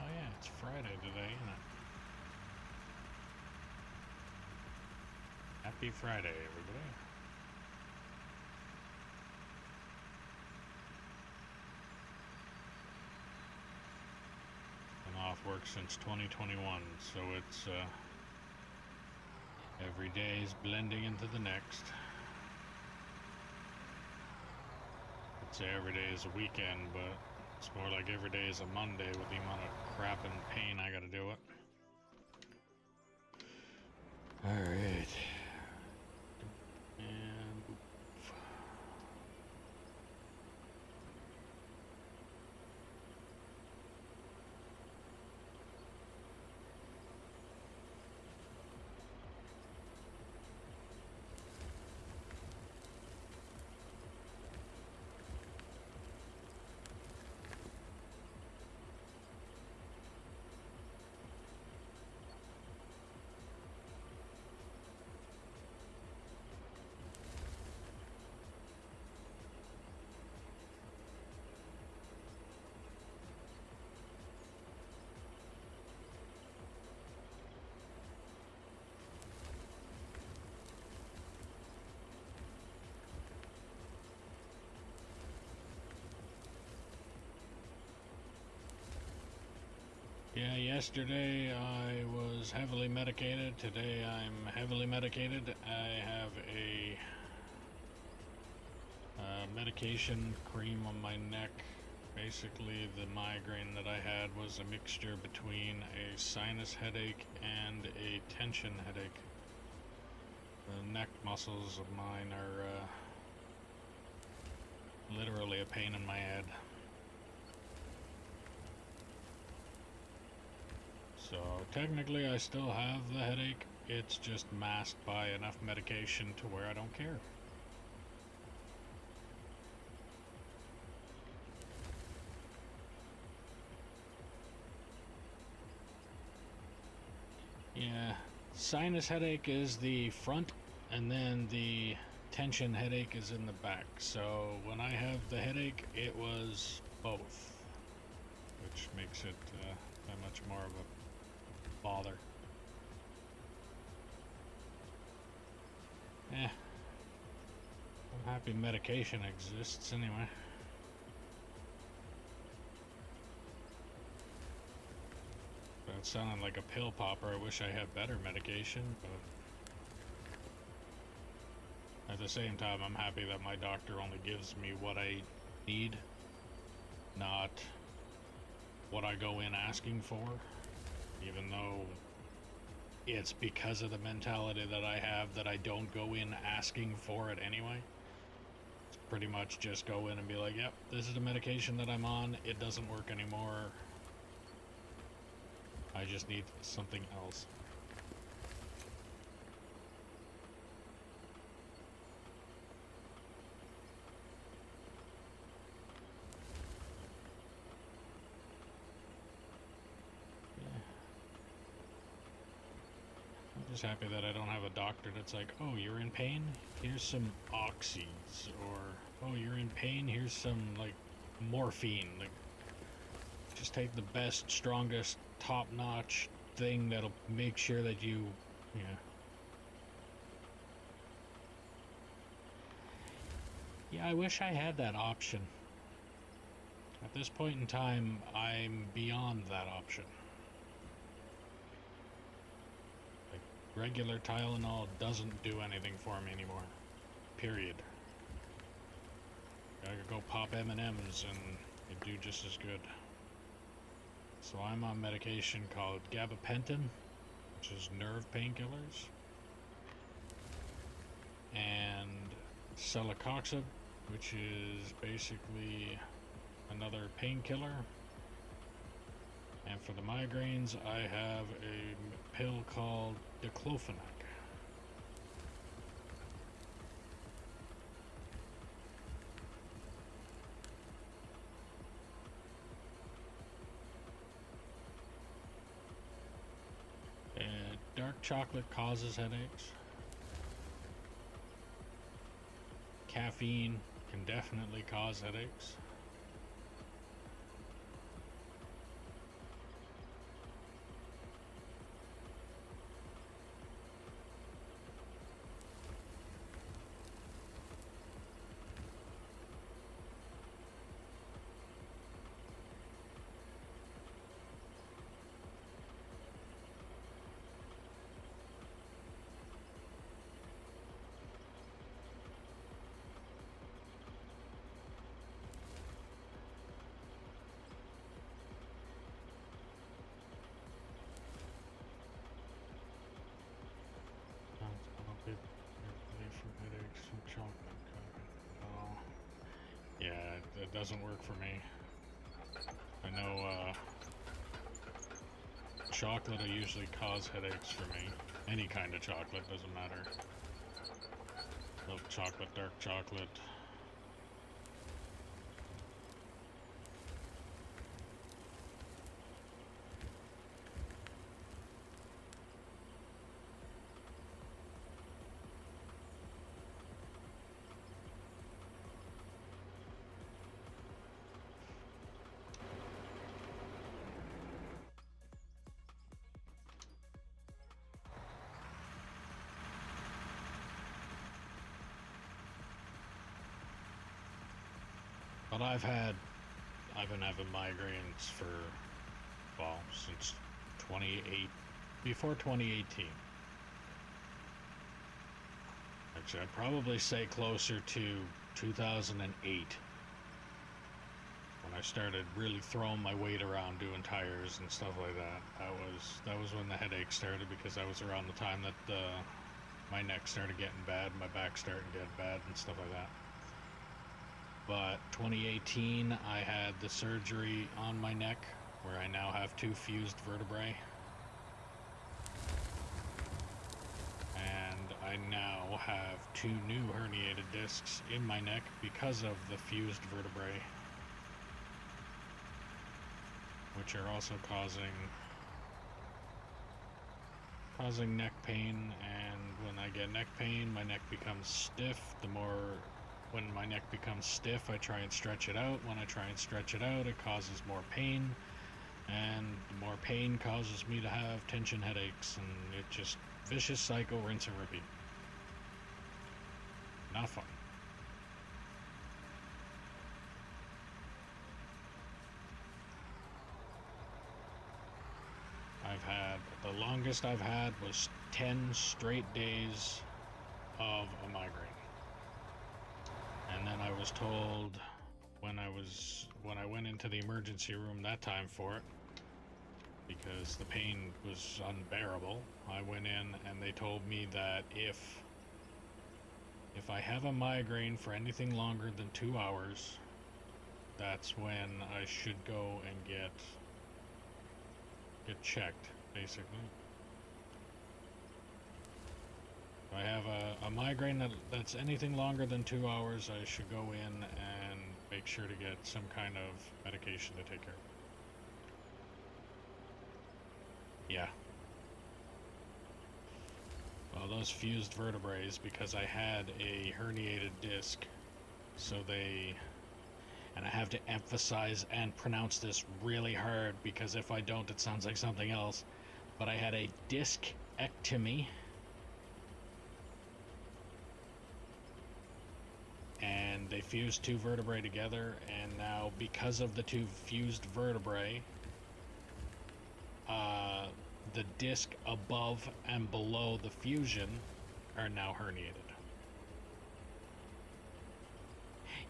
Oh yeah, it's Friday today, isn't it? Happy Friday, everybody. Been off work since 2021, so it's every day is blending into the next. I'd say every day is a weekend, but it's more like every day is a Monday with the amount of crap and pain I gotta deal with. Alright. And Yesterday I was heavily medicated. Today I'm heavily medicated. I have a medication cream on my neck. Basically, the migraine that I had was a mixture between a sinus headache and a tension headache. The neck muscles of mine are literally a pain in my head. So technically I still have the headache, it's just masked by enough medication to where I don't care. Yeah, sinus headache is the front, and then the tension headache is in the back. So when I have the headache, it was both, which makes it that much more of a bother. I'm happy medication exists anyway. That sounded like a pill popper. I wish I had better medication, but at the same time, I'm happy that my doctor only gives me what I need, not what I go in asking for, even though it's because of the mentality that I have that I don't go in asking for it anyway. It's pretty much just go in and be like, yep, this is the medication that I'm on, it doesn't work anymore, I just need something else. I'm just happy that I don't have a doctor that's like, oh, you're in pain? Here's some oxys, or oh, you're in pain? Here's some like morphine. Like, just take the best, strongest, top-notch thing that'll make sure that you, yeah. Yeah, I wish I had that option. At this point in time, I'm beyond that option. Like, regular Tylenol doesn't do anything for me anymore. Period. I could go pop M&Ms and it'd do just as good. So I'm on medication called gabapentin, which is nerve painkillers, and celecoxib, which is basically another painkiller. And for the migraines, I have a pill called diclofenac. Dark chocolate causes headaches. Caffeine can definitely cause headaches. Yeah, it doesn't work for me. I know chocolate will usually cause headaches for me. Any kind of chocolate, doesn't matter. Milk chocolate, dark chocolate. But I've been having migraines for, well, since 28, before 2018. Actually, I'd probably say closer to 2008. When I started really throwing my weight around doing tires and stuff like that. That was when the headache started, because that was around the time that my neck started getting bad, my back started to get bad and stuff like that. But 2018, I had the surgery on my neck, where I now have 2 fused vertebrae. And I now have 2 new herniated discs in my neck because of the fused vertebrae, which are also causing neck pain. And when I get neck pain, my neck becomes stiff. When my neck becomes stiff, I try and stretch it out. When I try and stretch it out, it causes more pain, and the more pain causes me to have tension headaches, and it just vicious cycle, rinse and repeat. Not fun. The longest I've had was 10 straight days of a migraine. And then I was told when I went into the emergency room that time for it, because the pain was unbearable, I went in and they told me that if I have a migraine for anything longer than 2 hours, that's when I should go and get checked, basically. If I have a migraine that's anything longer than 2 hours, I should go in and make sure to get some kind of medication to take care of it. Yeah. Well, those fused vertebrae, because I had a herniated disc, and I have to emphasize and pronounce this really hard, because if I don't, it sounds like something else, but I had a discectomy, and they fused 2 vertebrae together, and now because of the 2 fused vertebrae, the disc above and below the fusion are now herniated.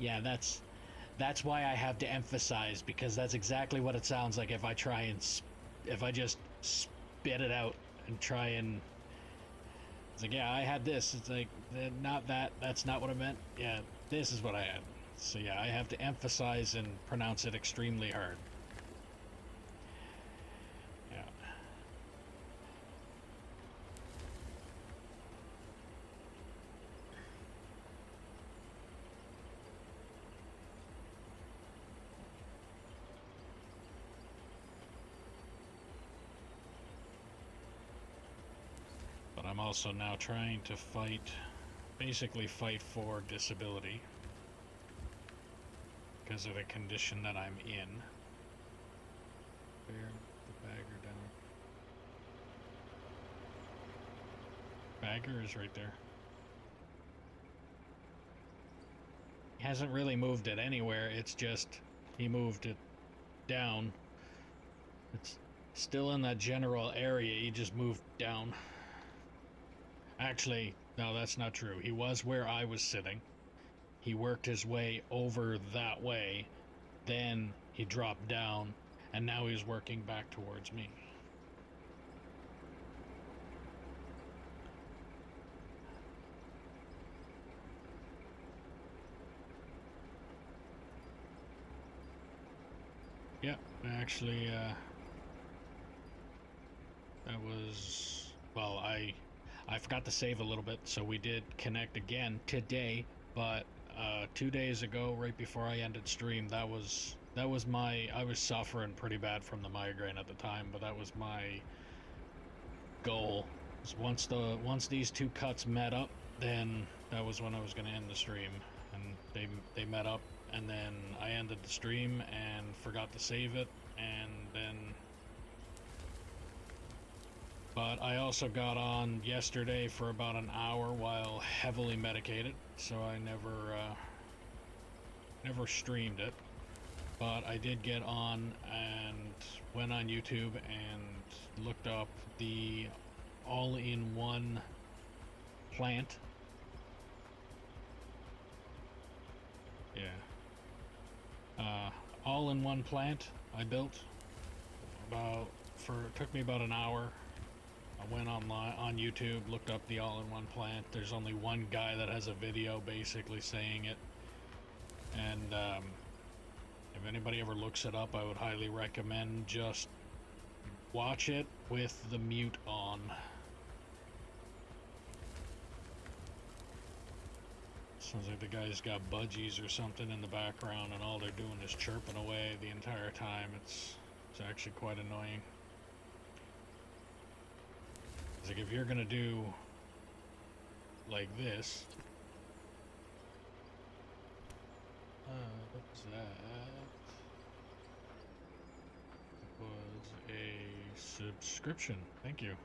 Yeah, that's why I have to emphasize, because that's exactly what it sounds like if I just spit it out and try and... It's like, yeah, I had this. It's like, not that. That's not what I meant. Yeah, this is what I had. So yeah, I have to emphasize and pronounce it extremely hard. Yeah. But I'm also now trying to basically fight for disability, because of the condition that I'm in. Bear the bagger down. Bagger is right there. He hasn't really moved it anywhere, it's just he moved it down. It's still in that general area, he just moved down. Actually, no, that's not true. He was where I was sitting. He worked his way over that way, then he dropped down, and now he's working back towards me. Yeah, actually, that was... Well, I forgot to save a little bit, so we did connect again today, but 2 days ago, right before I ended stream, that was my... I was suffering pretty bad from the migraine at the time, but that was my goal. Once these 2 cuts met up, then that was when I was going to end the stream, and they met up, and then I ended the stream and forgot to save it, and then... But I also got on yesterday for about an hour while heavily medicated, so I never streamed it. But I did get on and went on YouTube and looked up the all-in-one plant. Yeah. All-in-one plant I built it took me about an hour. I went online on YouTube, looked up the all-in-one plant. There's only one guy that has a video basically saying it. And if anybody ever looks it up, I would highly recommend just watch it with the mute on. Sounds like the guy's got budgies or something in the background, and all they're doing is chirping away the entire time. It's actually quite annoying. It's like if you're gonna do like this. What was that? It was a subscription. Thank you.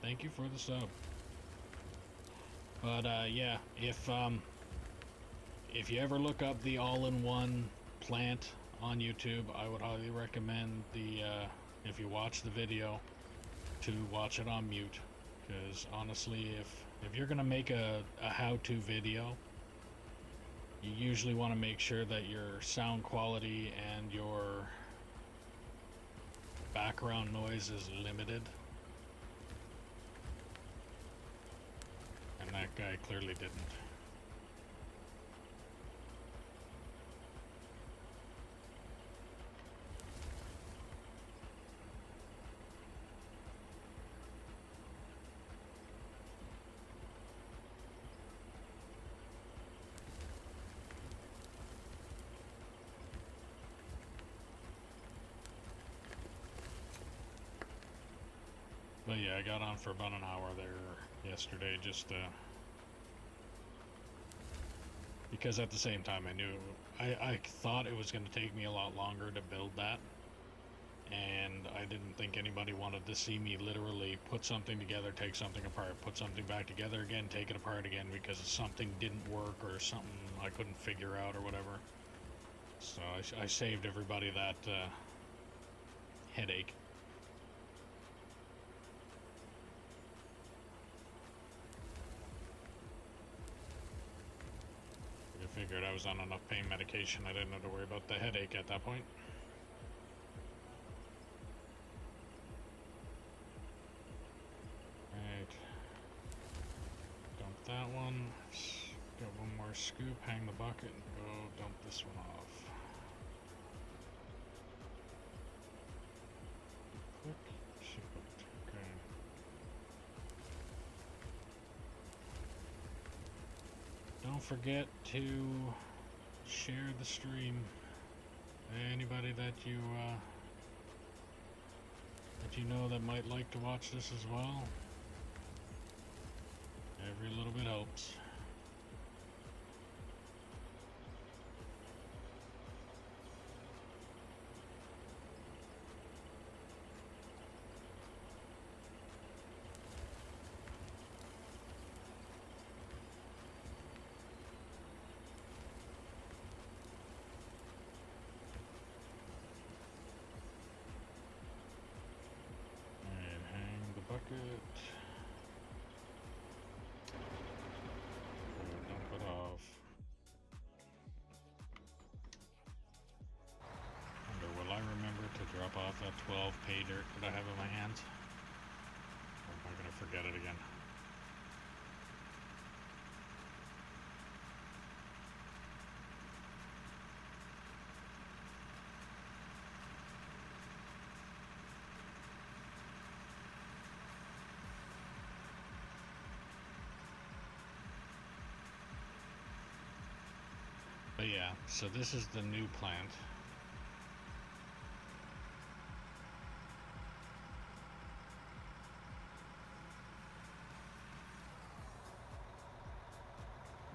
Thank you for the sub. But yeah, if you ever look up the all-in-one plant on YouTube, I would highly recommend if you watch the video, to watch it on mute. Because honestly, if you're gonna make a how-to video, you usually want to make sure that your sound quality and your background noise is limited. And that guy clearly didn't. But yeah, I got on for about an hour there yesterday, just because at the same time I thought it was going to take me a lot longer to build that, and I didn't think anybody wanted to see me literally put something together, take something apart, put something back together again, take it apart again because something didn't work or something I couldn't figure out or whatever. So I saved everybody that headache. I figured I was on enough pain medication, I didn't have to worry about the headache at that point. Right. Dump that one. Got one more scoop, hang the bucket, and go dump this one off. Click, shoot, okay. Don't forget to share the stream. Anybody that you know that might like to watch this as well. Every little bit helps. Bucket. Dump it off. Wonder, will I remember to drop off that 12 pay dirt that I have in my hands? Or am I gonna forget it again? But yeah, so this is the new plant.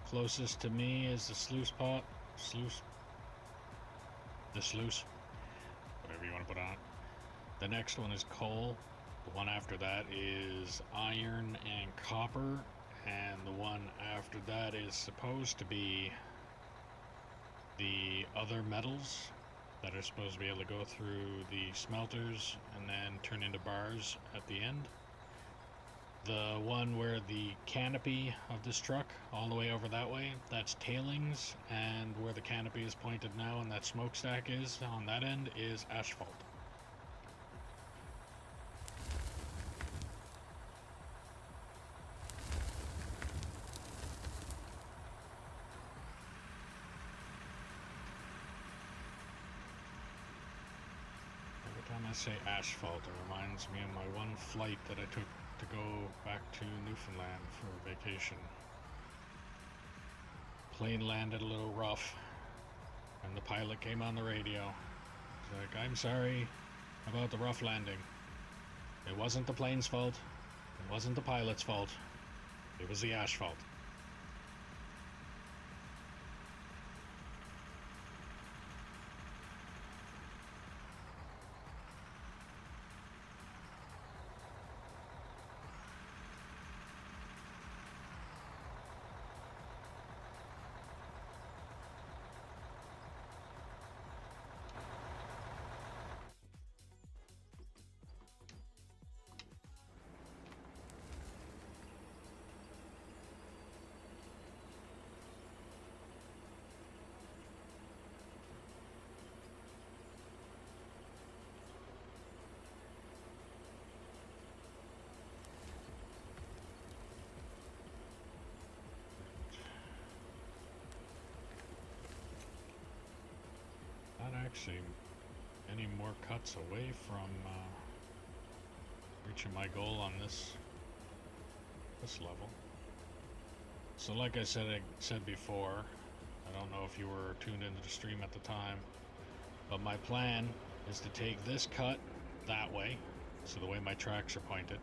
Closest to me is the sluice pot. The sluice. Whatever you want to put on it. The next one is coal. The one after that is iron and copper. and the one after that is supposed to be the other metals that are supposed to be able to go through the smelters and then turn into bars at the end. The one where the canopy of this truck all the way over that way, that's tailings, and where the canopy is pointed now and that smokestack is on that end is asphalt. When I say asphalt, it reminds me of my one flight that I took to go back to Newfoundland for vacation. Plane landed a little rough, and the pilot came on the radio. He's like, "I'm sorry about the rough landing. It wasn't the plane's fault. It wasn't the pilot's fault. It was the asphalt." Not actually any more cuts away from reaching my goal on this level. So like I said before, I don't know if you were tuned into the stream at the time, but my plan is to take this cut that way, so the way my tracks are pointed,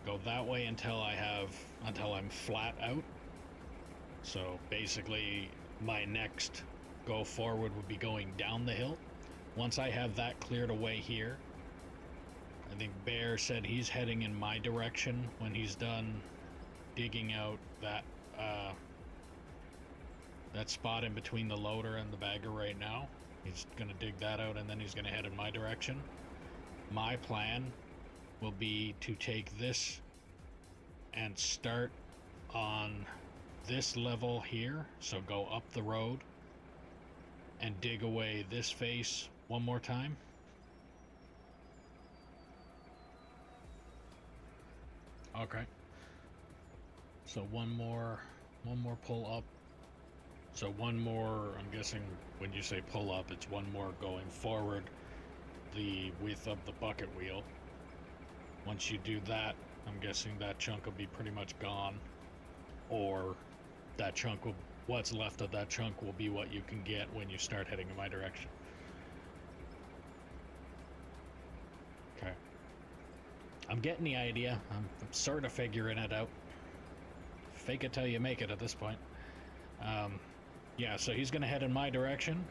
go that way until I'm flat out. So basically my next go forward would be going down the hill. Once I have that cleared away here, I think Bear said he's heading in my direction when he's done digging out that spot in between the loader and the bagger right now. He's gonna dig that out and then he's gonna head in my direction. My plan will be to take this and start on this level here, so go up the road and dig away this face one more time. Okay. So one more pull up. So one more, I'm guessing when you say pull up, it's one more going forward the width of the bucket wheel. Once you do that, I'm guessing that chunk will be pretty much gone, or that chunk will, what's left of that chunk will be what you can get when you start heading in my direction. Okay. I'm getting the idea. I'm sort of figuring it out. Fake it till you make it at this point. Yeah, so he's going to head in my direction.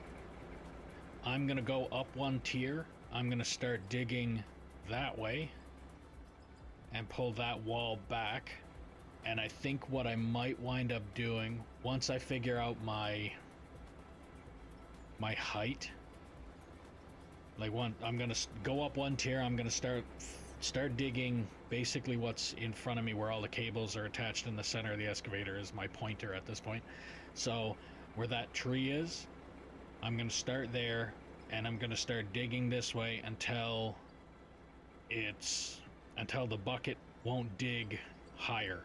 I'm going to go up one tier. I'm going to start digging that way and pull that wall back. And I think what I might wind up doing, once I figure out my height, like I'm going to go up one tier. I'm going to start digging basically what's in front of me, where all the cables are attached in the center of the excavator is my pointer at this point. So where that tree is, I'm going to start there, and I'm going to start digging this way until the bucket won't dig higher.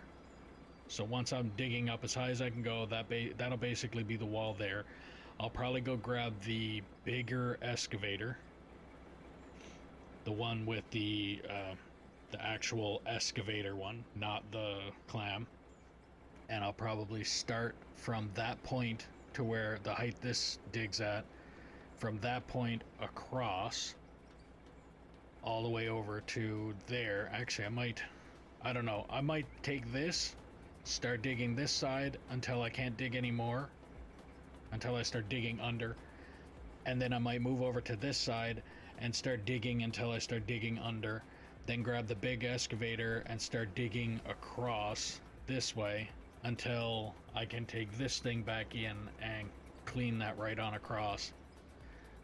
So once I'm digging up as high as I can go, that'll basically be the wall there. I'll probably go grab the bigger excavator, the one with the actual excavator one, not the clam, and I'll probably start from that point to where the height this digs at, from that point across all the way over to there. Actually, I don't know, I might take this, start digging this side until I can't dig anymore, until I start digging under, and then I might move over to this side and start digging until I start digging under, then grab the big excavator and start digging across this way until I can take this thing back in and clean that right on across.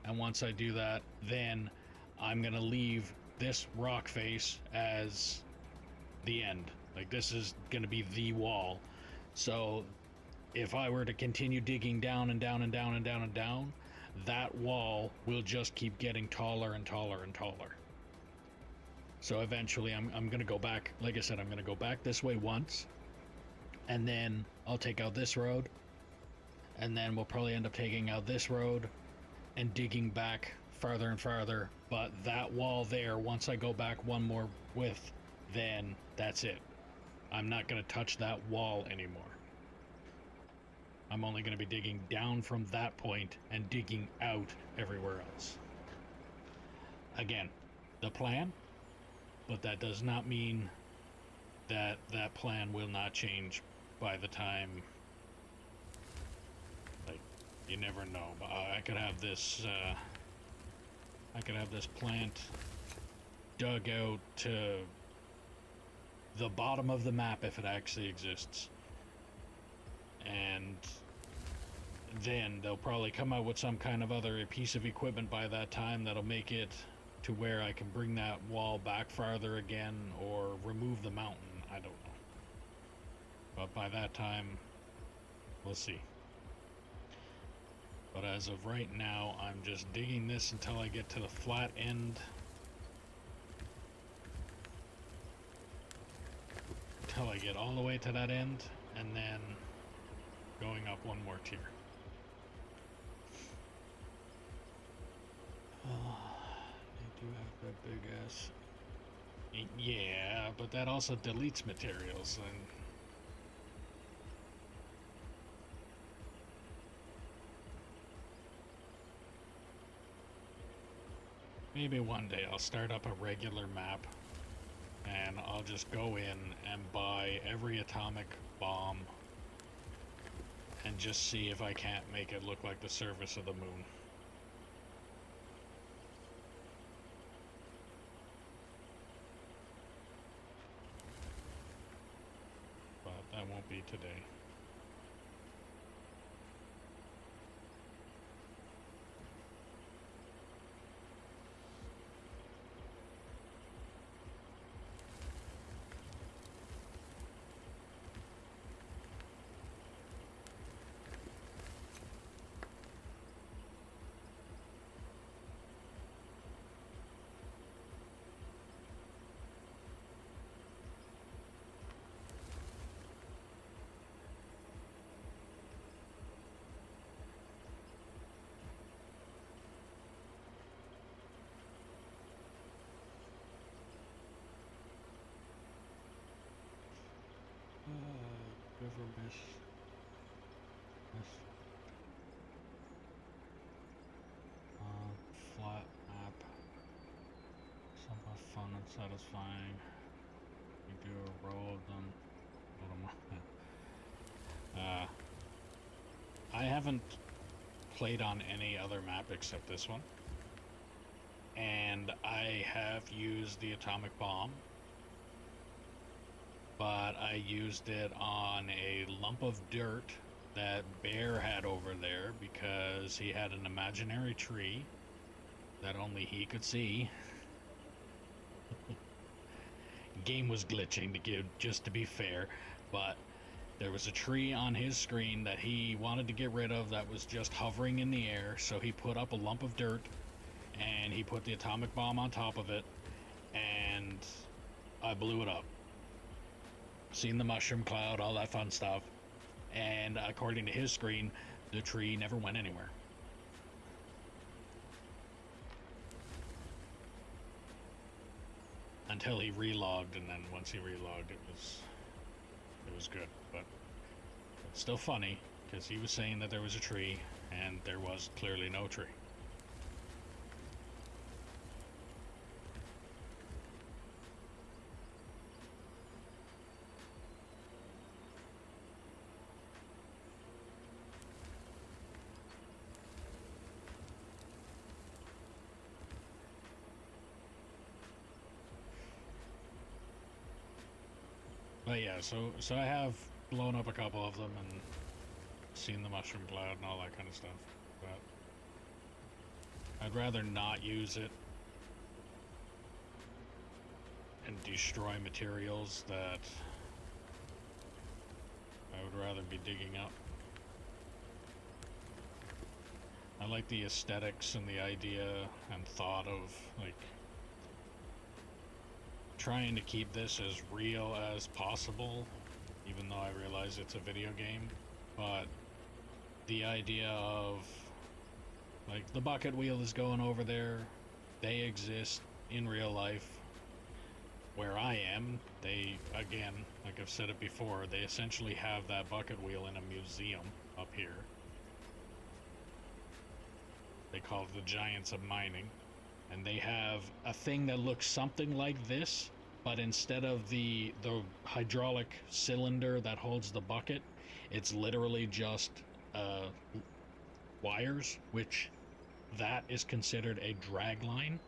And once I do that, then I'm gonna leave this rock face as the end. Like, this is gonna be the wall. So if I were to continue digging down and down and down and down and down, that wall will just keep getting taller and taller and taller. So eventually I'm gonna go back, like I said, I'm gonna go back this way once, and then I'll take out this road, and then we'll probably end up taking out this road and digging back farther and farther. But that wall there, once I go back one more width, then that's it. I'm not gonna touch that wall anymore. I'm only gonna be digging down from that point and digging out everywhere else. Again, the plan, but that does not mean that that plan will not change by the time, like, you never know. I could have this plant dug out to the bottom of the map if it actually exists, and then they'll probably come out with some kind of other piece of equipment by that time that'll make it to where I can bring that wall back farther again, or remove the mountain. I don't know. But by that time, we'll see. But as of right now, I'm just digging this until I get to the flat end. Until I get all the way to that end, and then going up one more tier. They do have that big ass. Yeah, but that also deletes materials, and maybe one day I'll start up a regular map, and I'll just go in and buy every atomic bomb and just see if I can't make it look like the surface of the moon. But that won't be today. River Miss flat map. Somewhat fun and satisfying. You do a row of them. I haven't played on any other map except this one, and I have used the atomic bomb, but I used it on a lump of dirt that Bear had over there because he had an imaginary tree that only he could see. Game was glitching, just to be fair, but there was a tree on his screen that he wanted to get rid of that was just hovering in the air, so he put up a lump of dirt and he put the atomic bomb on top of it, and I blew it up. Seen the mushroom cloud, all that fun stuff, and according to his screen, the tree never went anywhere. Until he relogged, and then once he relogged, it was good. But it's still funny because he was saying that there was a tree and there was clearly no tree. But yeah, so I have blown up a couple of them and seen the mushroom cloud and all that kind of stuff. But I'd rather not use it and destroy materials that I would rather be digging up. I like the aesthetics and the idea and thought of, like, trying to keep this as real as possible, even though I realize it's a video game. But the idea of, like, the bucket wheel is going over there, they exist in real life. Where I am, they, again, like I've said it before, they essentially have that bucket wheel in a museum up here. They call it the Giants of Mining. And they have a thing that looks something like this, but instead of the hydraulic cylinder that holds the bucket, it's literally just wires, which that is considered a drag line.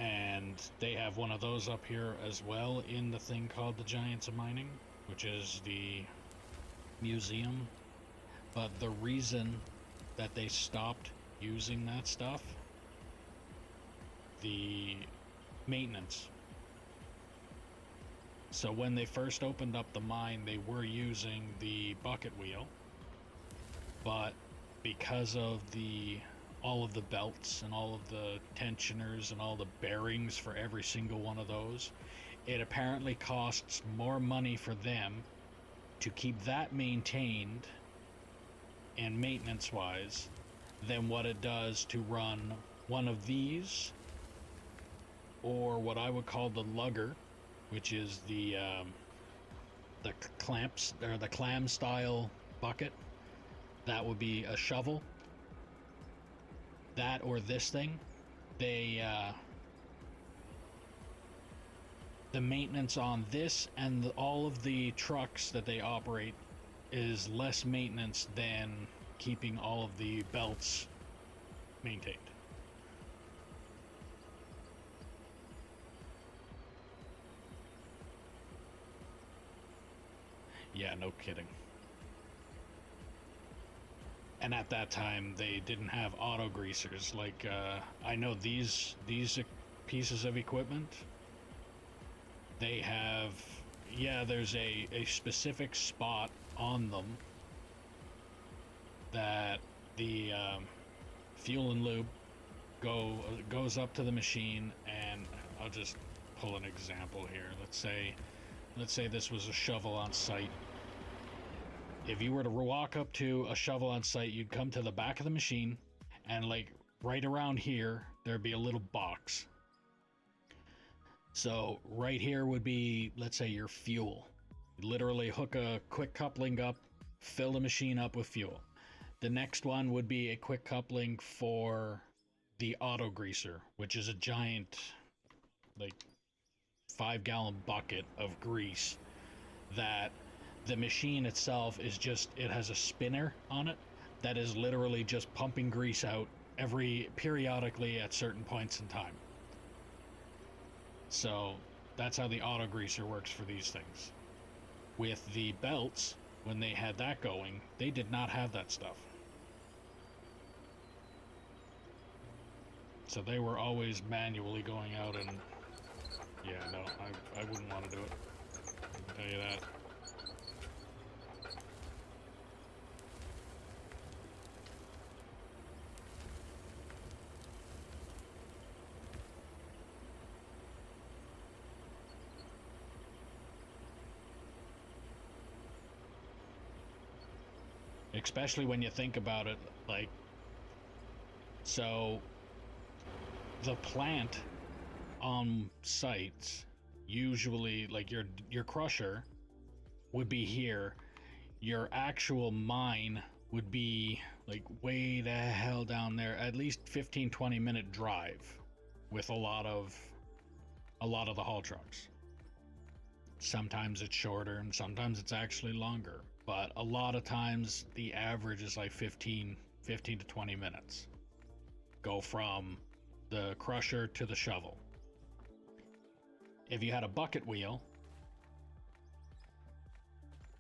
And they have one of those up here as well in the thing called the Giants of Mining, which is the museum. But the reason that they stopped using that stuff, the maintenance. So when they first opened up the mine, they were using the bucket wheel, but because of all of the belts and all of the tensioners and all the bearings for every single one of those, it apparently costs more money for them to keep that maintained and maintenance wise than what it does to run one of these, or what I would call the lugger, which is the clamps, or the clam style bucket. That would be a shovel. That or this thing. They the maintenance on this and all of the trucks that they operate is less maintenance than keeping all of the belts maintained. Yeah, no kidding. And at that time, they didn't have auto greasers. Like, I know these pieces of equipment, they have, yeah, there's a specific spot on them that the fuel and lube goes up to the machine. And I'll just pull an example here. Let's say this was a shovel on site. If you were to walk up to a shovel on site, you'd come to the back of the machine, and like right around here, there'd be a little box. So right here would be, let's say, your fuel. You literally hook a quick coupling up, fill the machine up with fuel. The next one would be a quick coupling for the auto greaser, which is a giant, like, 5-gallon bucket of grease that the machine itself is just, it has a spinner on it that is literally just pumping grease out periodically at certain points in time. So that's how the auto greaser works for these things. With the belts, when they had that going, they did not have that stuff. So they were always manually going out and, yeah, no, I wouldn't want to do it. I can tell you that. Especially when you think about it, like, so the plant on sites, usually, like, your crusher would be here, your actual mine would be like way the hell down there, at least 15-20 minute drive with a lot of the haul trucks. Sometimes it's shorter and sometimes it's actually longer, but a lot of times the average is like 15 to 20 minutes. Go from the crusher to the shovel. If you had a bucket wheel,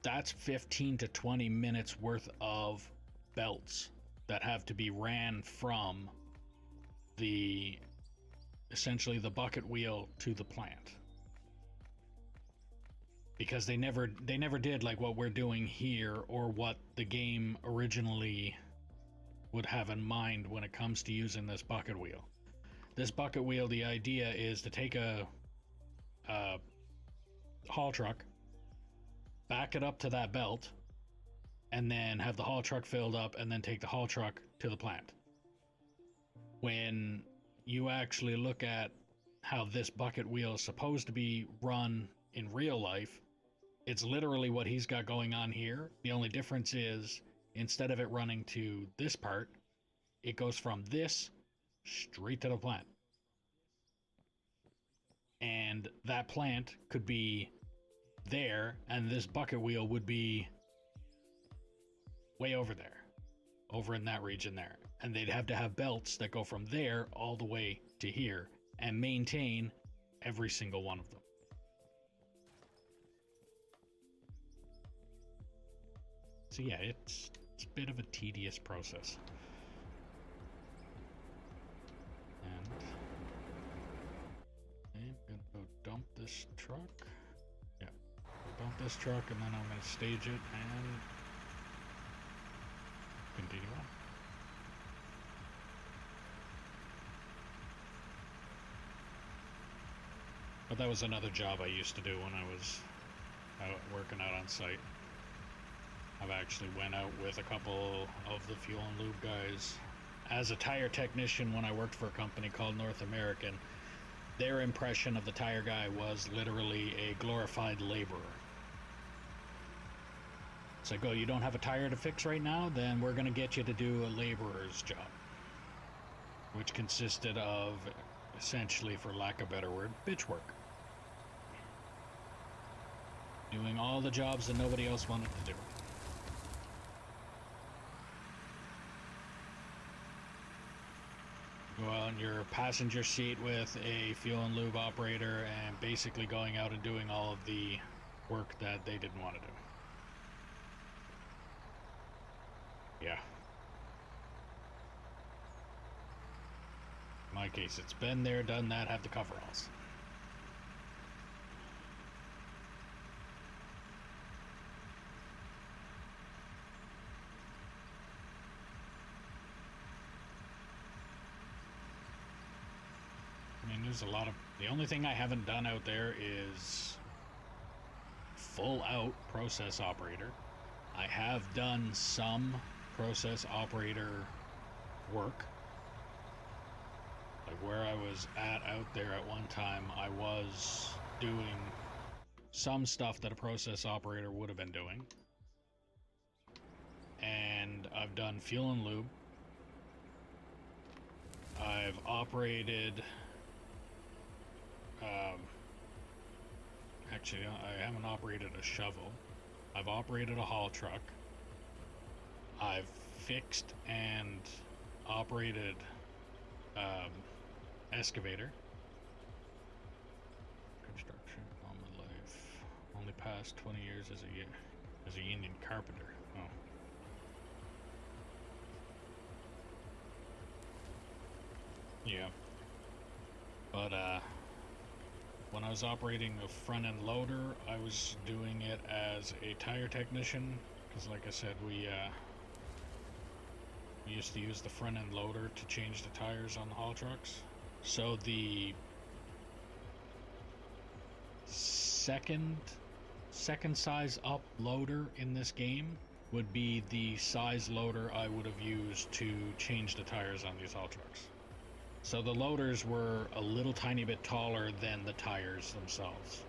that's 15 to 20 minutes worth of belts that have to be ran from the essentially the bucket wheel to the plant, because they never did like what we're doing here or what the game originally would have in mind when it comes to using this bucket wheel. This bucket wheel, the idea is to take a haul truck, back it up to that belt, and then have the haul truck filled up, and then take the haul truck to the plant. When you actually look at how this bucket wheel is supposed to be run in real life, it's literally what he's got going on here. The only difference is, instead of it running to this part, it goes from this straight to the plant. And that plant could be there, and this bucket wheel would be way over there, over in that region there. And they'd have to have belts that go from there all the way to here and maintain every single one of them. So yeah, it's a bit of a tedious process. And I'm gonna go dump this truck. Yeah, dump this truck, and then I'm gonna stage it and continue on. But that was another job I used to do when I was working out on site. I've actually went out with a couple of the Fuel and Lube guys as a tire technician when I worked for a company called North American. Their impression of the tire guy was literally a glorified laborer. It's like, oh, you don't have a tire to fix right now? Then we're going to get you to do a laborer's job. Which consisted of, essentially, for lack of a better word, bitch work. Doing all the jobs that nobody else wanted to do. Go out in your passenger seat with a Fuel and Lube operator and basically going out and doing all of the work that they didn't want to do. Yeah. In my case, it's been there, done that, have the coveralls. I mean, there's a lot of... The only thing I haven't done out there is full out process operator. I have done some process operator work. Like where I was at out there at one time, I was doing some stuff that a process operator would have been doing. And I've done Fuel and Lube. I've operated... actually, I haven't operated a shovel. I've operated a haul truck. I've fixed and operated excavator. Construction all my life. Only past 20 years as a union carpenter. Oh. Yeah. But when I was operating a front-end loader, I was doing it as a tire technician, because like I said, we used to use the front-end loader to change the tires on the haul trucks. So the second size up loader in this game would be the size loader I would have used to change the tires on these haul trucks. So the loaders were a little tiny bit taller than the tires themselves.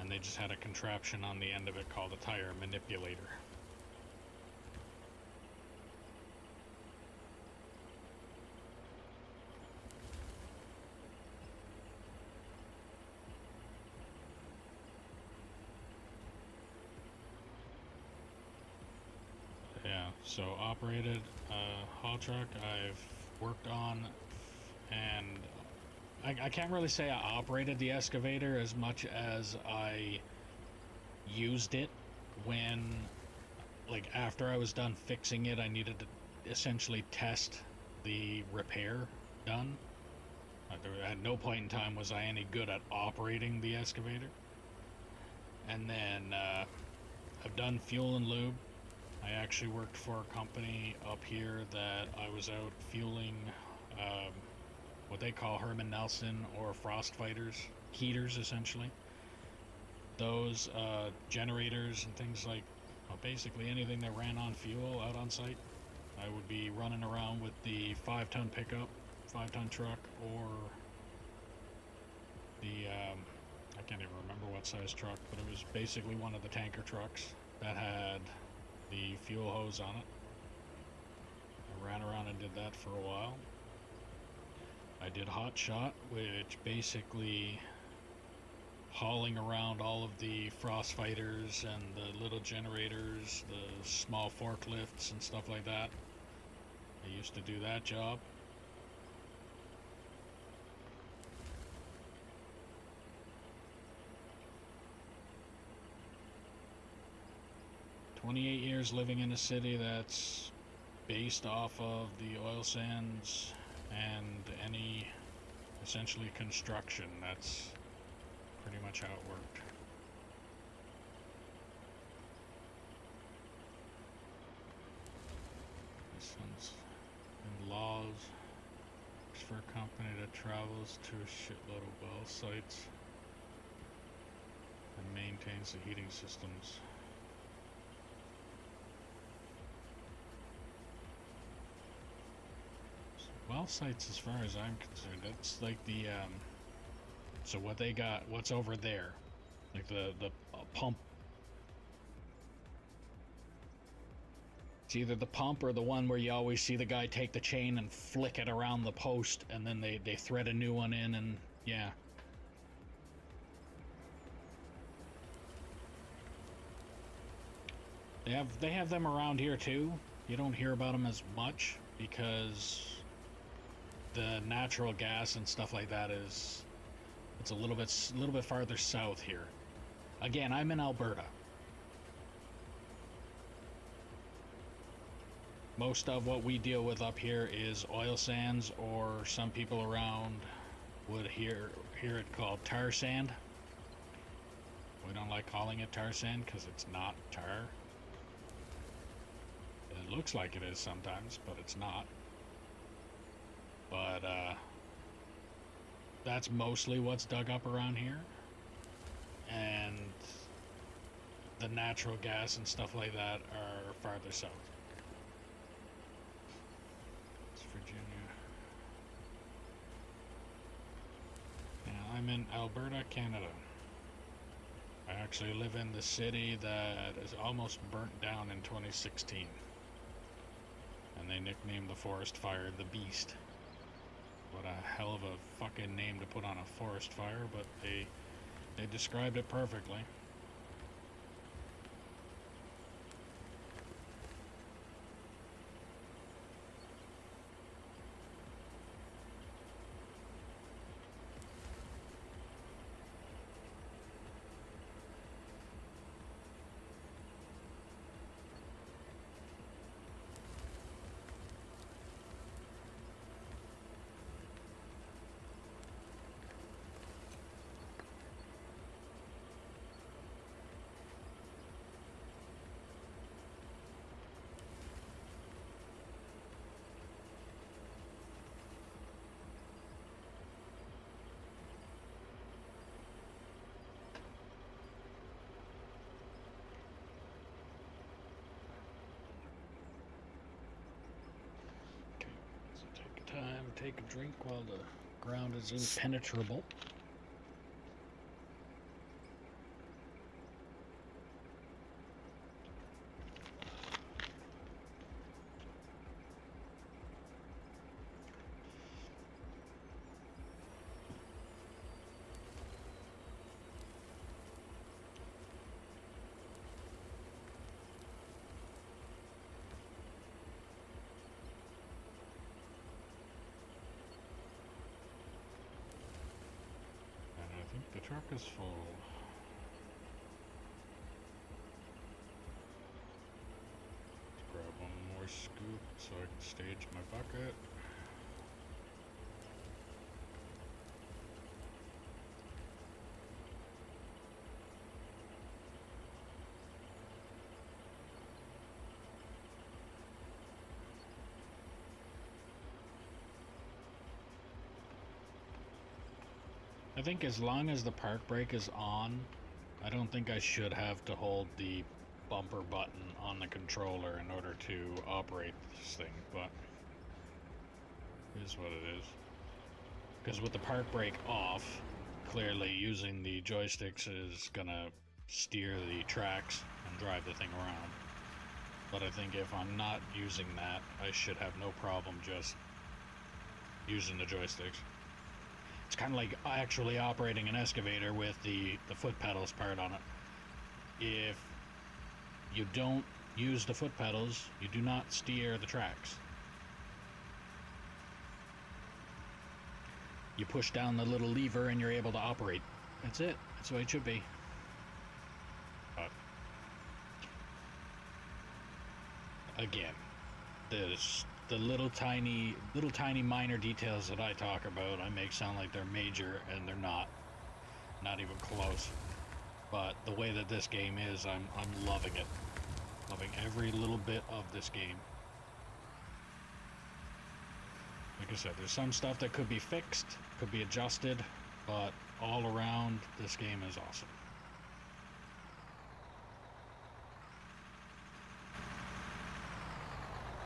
And they just had a contraption on the end of it called a tire manipulator. Yeah, So operated haul truck I've worked on, and I can't really say I operated the excavator as much as I used it when, like, after I was done fixing it, I needed to essentially test the repair done. At no point in time was I any good at operating the excavator. And then I've done fuel and lube. I actually worked for a company up here that I was out fueling what they call Herman Nelson or frost fighters, heaters essentially. Those generators and things like, well, basically anything that ran on fuel out on site, I would be running around with the 5-ton pickup, 5-ton truck, or the I can't even remember what size truck, but it was basically one of the tanker trucks that had the fuel hose on it. I ran around and did that for a while. I did hot shot, which basically hauling around all of the frost fighters and the little generators, the small forklifts and stuff like that. I used to do that job. "28 years living in a city that's based off of the oil sands and any essentially construction. That's pretty much how it worked." This one's in laws. Works for a company that travels to a shitload of well sites and maintains the heating systems. Well sites, as far as I'm concerned, it's like the so what they got, what's over there, like the pump. It's either the pump or the one where you always see the guy take the chain and flick it around the post, and then they thread a new one in, and yeah. They have them around here too. You don't hear about them as much because the natural gas and stuff like that is, it's a little bit farther south here. Again, I'm in Alberta. Most of what we deal with up here is oil sands, or some people around would hear it called tar sand. We don't like calling it tar sand because it's not tar. It looks like it is sometimes, but it's not. But that's mostly what's dug up around here. And the natural gas and stuff like that are farther south. It's Virginia. Yeah, I'm in Alberta, Canada. I actually live in the city that is almost burnt down in 2016. And they nicknamed the forest fire the Beast. What a hell of a fucking name to put on a forest fire, but they described it perfectly. Time to take a drink while the ground is impenetrable. truck is full. Let's grab one more scoop so I can stage my bucket. I think as long as the park brake is on, I don't think I should have to hold the bumper button on the controller in order to operate this thing, but it is what it is. Because with the park brake off, clearly using the joysticks is gonna steer the tracks and drive the thing around. But I think if I'm not using that, I should have no problem just using the joysticks. It's kind of like actually operating an excavator with the foot pedals part on it. If you don't use the foot pedals, you do not steer the tracks. You push down the little lever and you're able to operate. That's it. That's the way it should be. But again, the little tiny minor details that I talk about, I make sound like they're major, and they're not even close. But the way that this game is, I'm loving it. Loving every little bit of this game. Like I said, there's some stuff that could be fixed, could be adjusted, but all around, this game is awesome.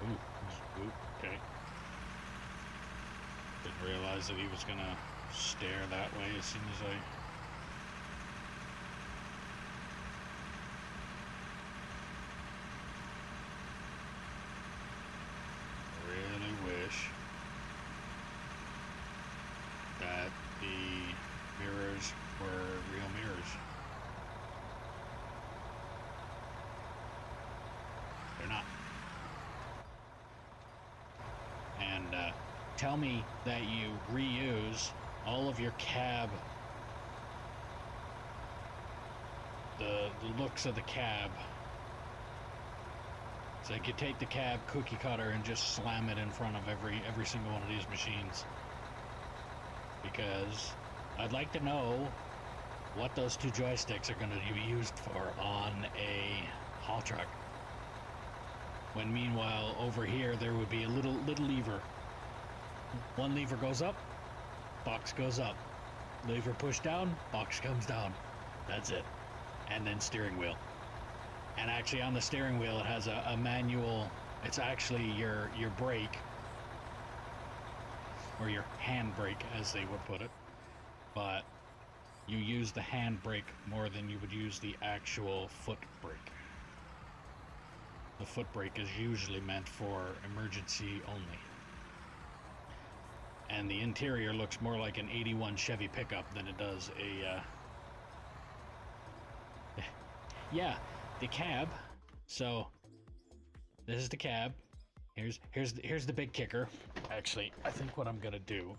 Ooh, okay. Didn't realize that he was gonna stare that way as soon as I... really wish that the mirrors were real mirrors. They're not. And tell me that you reuse all of your cab, the looks of the cab. It's like you take the cab cookie cutter and just slam it in front of every single one of these machines. Because I'd like to know what those two joysticks are going to be used for on a haul truck. When meanwhile over here there would be a little lever. One lever goes up, box goes up. Lever pushed down, box comes down. That's it. And then steering wheel. And actually on the steering wheel it has a manual. It's actually your brake, or your hand brake as they would put it, but you use the hand brake more than you would use the actual foot brake. The foot brake is usually meant for emergency only. And the interior looks more like an 81 Chevy pickup than it does a yeah, the cab. So this is the cab. Here's the big kicker. Actually, I think what I'm gonna do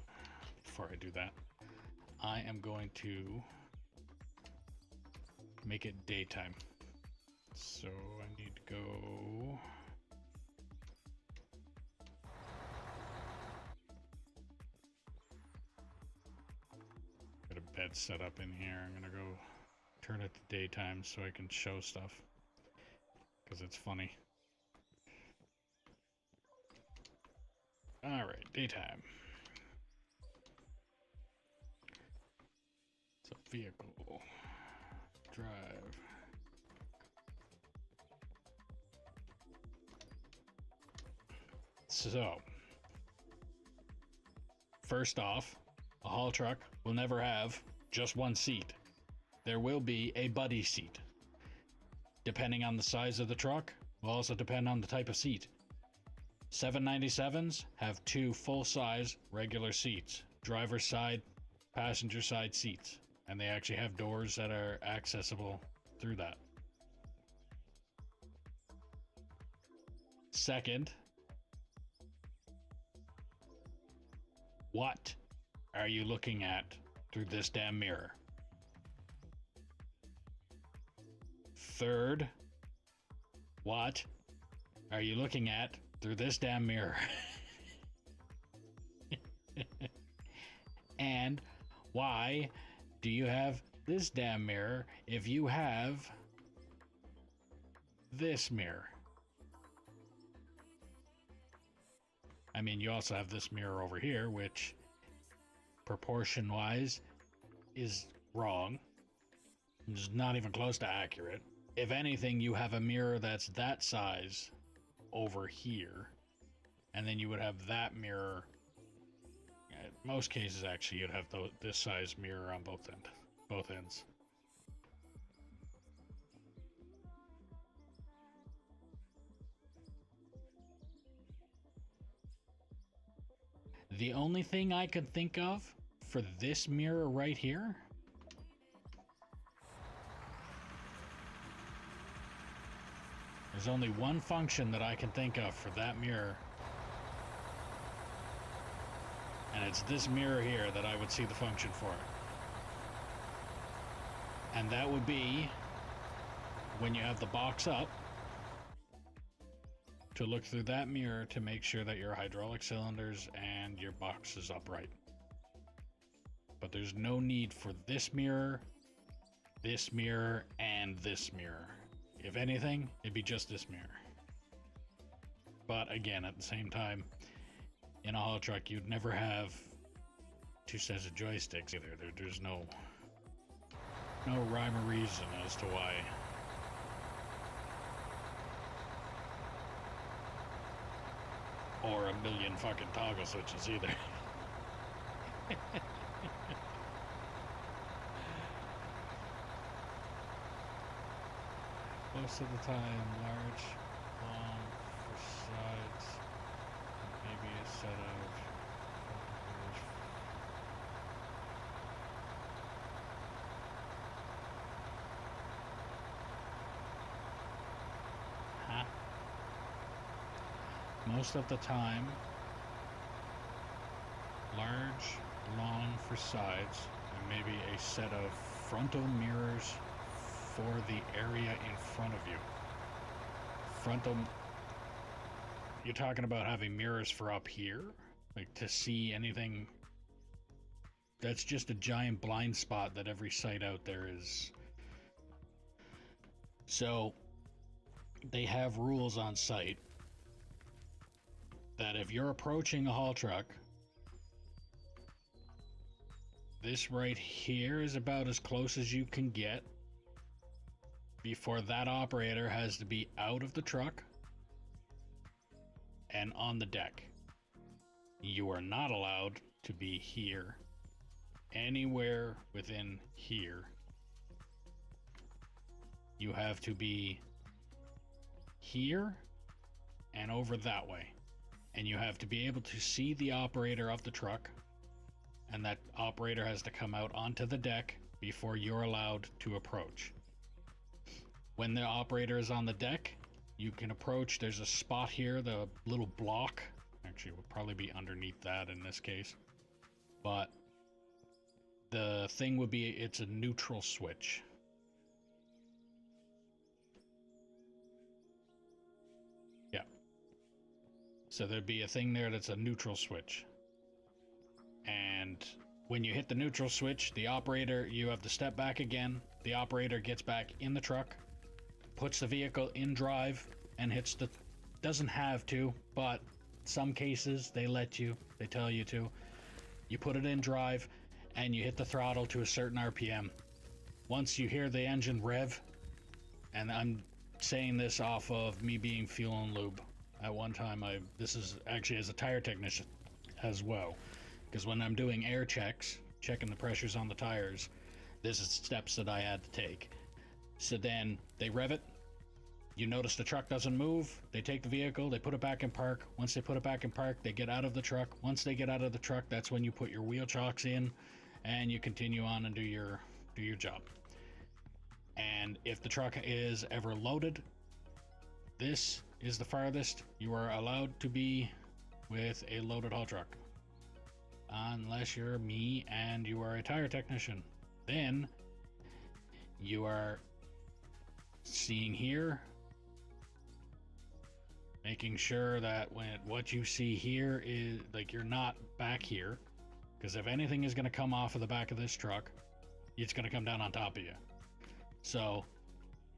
before I do that, I am going to make it daytime. So I need to go. Got a bed set up in here. I'm gonna go turn it to daytime so I can show stuff, because it's funny. Alright, daytime. It's a vehicle. Drive. So, first off, a haul truck will never have just one seat. There will be a buddy seat. Depending on the size of the truck, will also depend on the type of seat. 797s have two full-size regular seats, driver's side, passenger side seats, and they actually have doors that are accessible through that. Second, what are you looking at through this damn mirror? Third, what are you looking at through this damn mirror? And why do you have this damn mirror if you have this mirror? I mean, you also have this mirror over here, which proportion-wise is wrong. It's not even close to accurate. If anything, you have a mirror that's that size over here, and then you would have that mirror. In most cases, actually, you'd have this size mirror on both ends. The only thing I could think of for this mirror right here there's only one function that I can think of for that mirror, and it's this mirror here that I would see the function for. And that would be when you have the box up, to look through that mirror to make sure that your hydraulic cylinders and your box is upright. But there's no need for this mirror, and this mirror. If anything, it'd be just this mirror. But again, at the same time, in a haul truck, you'd never have two sets of joysticks either. There's no rhyme or reason as to why. Or a million fucking toggle switches either. Most of the time, large, long, for sides, maybe a set of... Huh? Most of the time, large, long for sides, and maybe a set of frontal mirrors for the area in front of you. Frontal... You're talking about having mirrors for up here? Like to see anything? That's just a giant blind spot that every site out there is. So, they have rules on site that if you're approaching a haul truck, this right here is about as close as you can get before that operator has to be out of the truck and on the deck. You are not allowed to be here, anywhere within here. You have to be here and over that way. And you have to be able to see the operator of the truck, and that operator has to come out onto the deck before you're allowed to approach. When the operator is on the deck, you can approach. There's a spot here, the little block. Actually, it would probably be underneath that in this case. But the thing would be, it's a neutral switch. Yeah. So there'd be a thing there that's a neutral switch. And when you hit the neutral switch, the operator, you have to step back again. The operator gets back in the truck, puts the vehicle in drive, and hits the... Doesn't have to, but some cases they let you. They tell you to. You put it in drive, and you hit the throttle to a certain RPM. Once you hear the engine rev, and I'm saying this off of me being fuel and lube. At one time, this is actually as a tire technician as well. Because when I'm doing air checks, checking the pressures on the tires, this is steps that I had to take. So then they rev it. You notice the truck doesn't move. They take the vehicle, they put it back in park. Once they put it back in park, they get out of the truck. Once they get out of the truck, that's when you put your wheel chocks in and you continue on and do your job. And if the truck is ever loaded, this is the farthest you are allowed to be with a loaded haul truck. Unless you're me and you are a tire technician. Then you are seeing here, making sure that what you see here is like you're not back here, because if anything is going to come off of the back of this truck, it's going to come down on top of you. So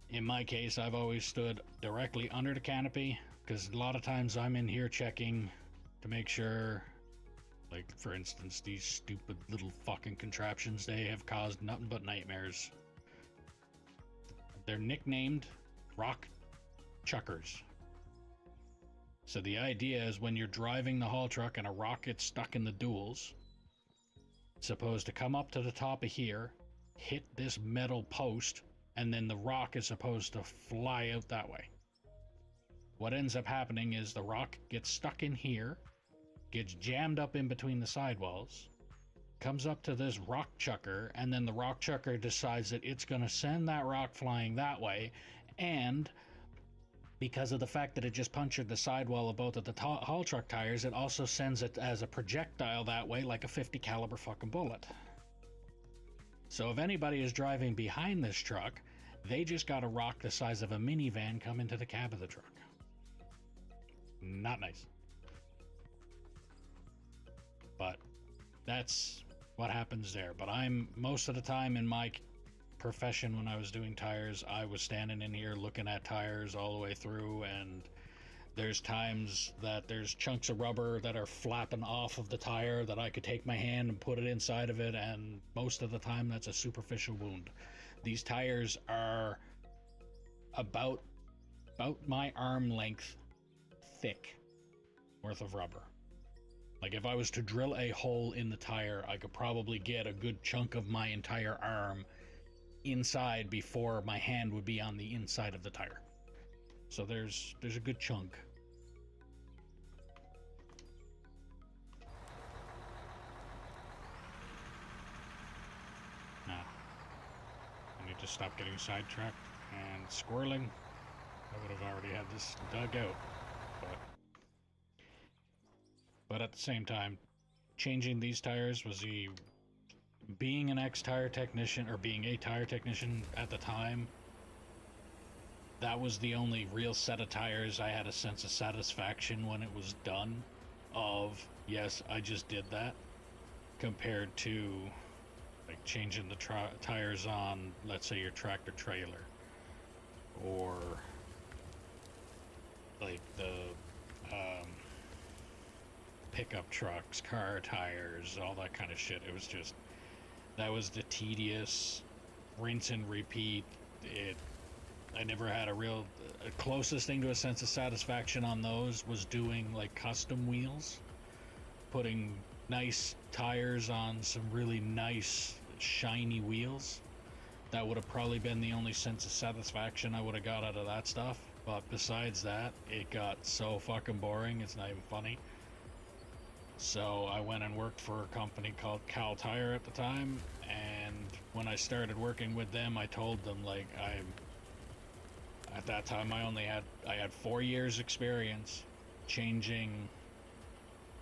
in my case, I've always stood directly under the canopy, because a lot of times I'm in here checking to make sure, like for instance, these stupid little fucking contraptions, they have caused nothing but nightmares. They're nicknamed rock chuckers. So the idea is when you're driving the haul truck and a rock gets stuck in the duals, it's supposed to come up to the top of here, hit this metal post, and then the rock is supposed to fly out that way. What ends up happening is the rock gets stuck in here, gets jammed up in between the sidewalls, comes up to this rock chucker, and then the rock chucker decides that it's going to send that rock flying that way, and because of the fact that it just punctured the sidewall of both of the haul truck tires, it also sends it as a projectile that way, like a 50 caliber fucking bullet. So if anybody is driving behind this truck, they just got a rock the size of a minivan come into the cab of the truck. Not nice. But that's what happens there. But I'm, most of the time in my profession when I was doing tires, I was standing in here looking at tires all the way through, and there's times that there's chunks of rubber that are flapping off of the tire that I could take my hand and put it inside of it, and most of the time that's a superficial wound. These tires are about my arm length thick worth of rubber. Like if I was to drill a hole in the tire, I could probably get a good chunk of my entire arm inside before my hand would be on the inside of the tire. So there's a good chunk. Now, I need to stop getting sidetracked and squirreling. I would have already had this dug out. But at the same time, changing these tires was being an ex-tire technician, or being a tire technician at the time, that was the only real set of tires I had a sense of satisfaction when it was done of, yes, I just did that, compared to like changing the tires on, let's say, your tractor trailer, or like the pickup trucks, car tires, all that kind of shit. It was just, that was the tedious rinse and repeat. I never had a real, closest thing to a sense of satisfaction on those was doing like custom wheels, putting nice tires on some really nice shiny wheels. That would have probably been the only sense of satisfaction I would have got out of that stuff. But besides that, it got so fucking boring, it's not even funny. So I went and worked for a company called Cal Tire at the time, and when I started working with them, I told them, like, at that time I had 4 years experience changing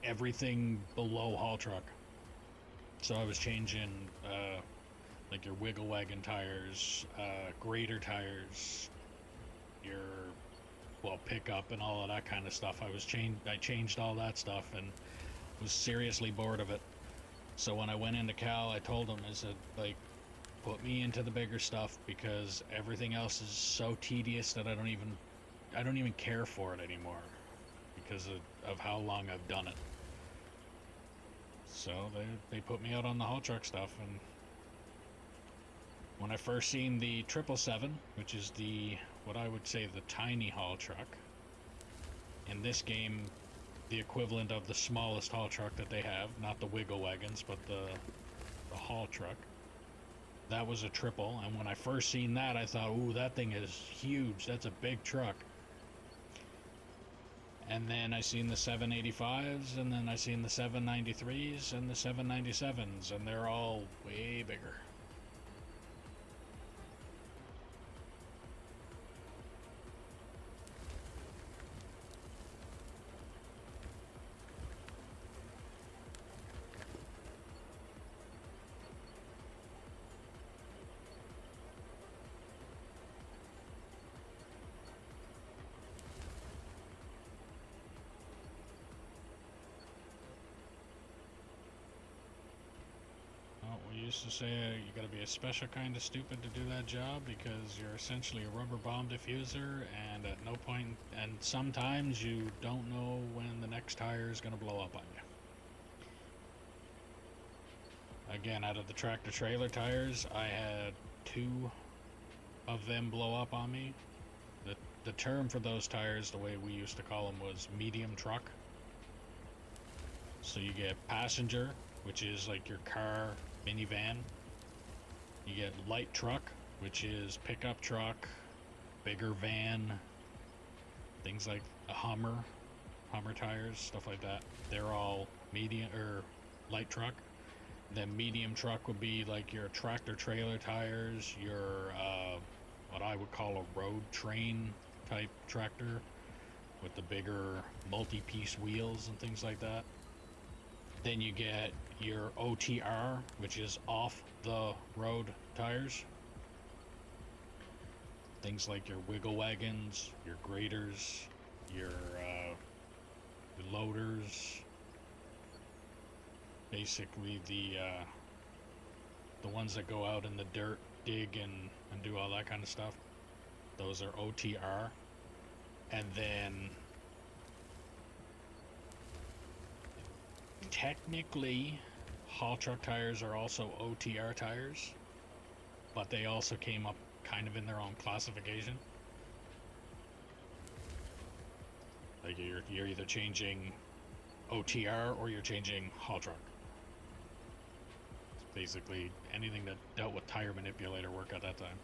everything below haul truck. So I was changing like your wiggle wagon tires, grader tires, your pickup and all of that kind of stuff. I changed all that stuff and was seriously bored of it. So when I went into Cal, I told them, I said, like, put me into the bigger stuff, because everything else is so tedious that I don't even care for it anymore, because of how long I've done it. So they put me out on the haul truck stuff. And when I first seen the 777, which is what I would say the tiny haul truck, in this game the equivalent of the smallest haul truck that they have, not the wiggle wagons, but the haul truck, that was a triple. And when I first seen that, I thought, ooh, that thing is huge, that's a big truck. And then I seen the 785s, and then I seen the 793s and the 797s, and they're all way bigger. used to say you gotta be a special kind of stupid to do that job because you're essentially a rubber bomb diffuser, and at no point, and sometimes you don't know when the next tire is gonna blow up on you. Again, out of the tractor trailer tires, I had 2 of them blow up on me. The term for those tires, the way we used to call them, was medium truck. So you get passenger, which is like your car, minivan. You get light truck, which is pickup truck, bigger van, things like a Hummer tires, stuff like that. They're all medium or light truck. Then medium truck would be like your tractor trailer tires, your what I would call a road train type tractor with the bigger multi-piece wheels and things like that. Then you get your OTR, which is off the road tires. Things like your wiggle wagons, your graders, your loaders. Basically the ones that go out in the dirt, dig and do all that kind of stuff. Those are OTR. And then technically haul truck tires are also OTR tires, but they also came up kind of in their own classification. Like you're either changing OTR or you're changing haul truck. It's basically anything that dealt with tire manipulator work at that time.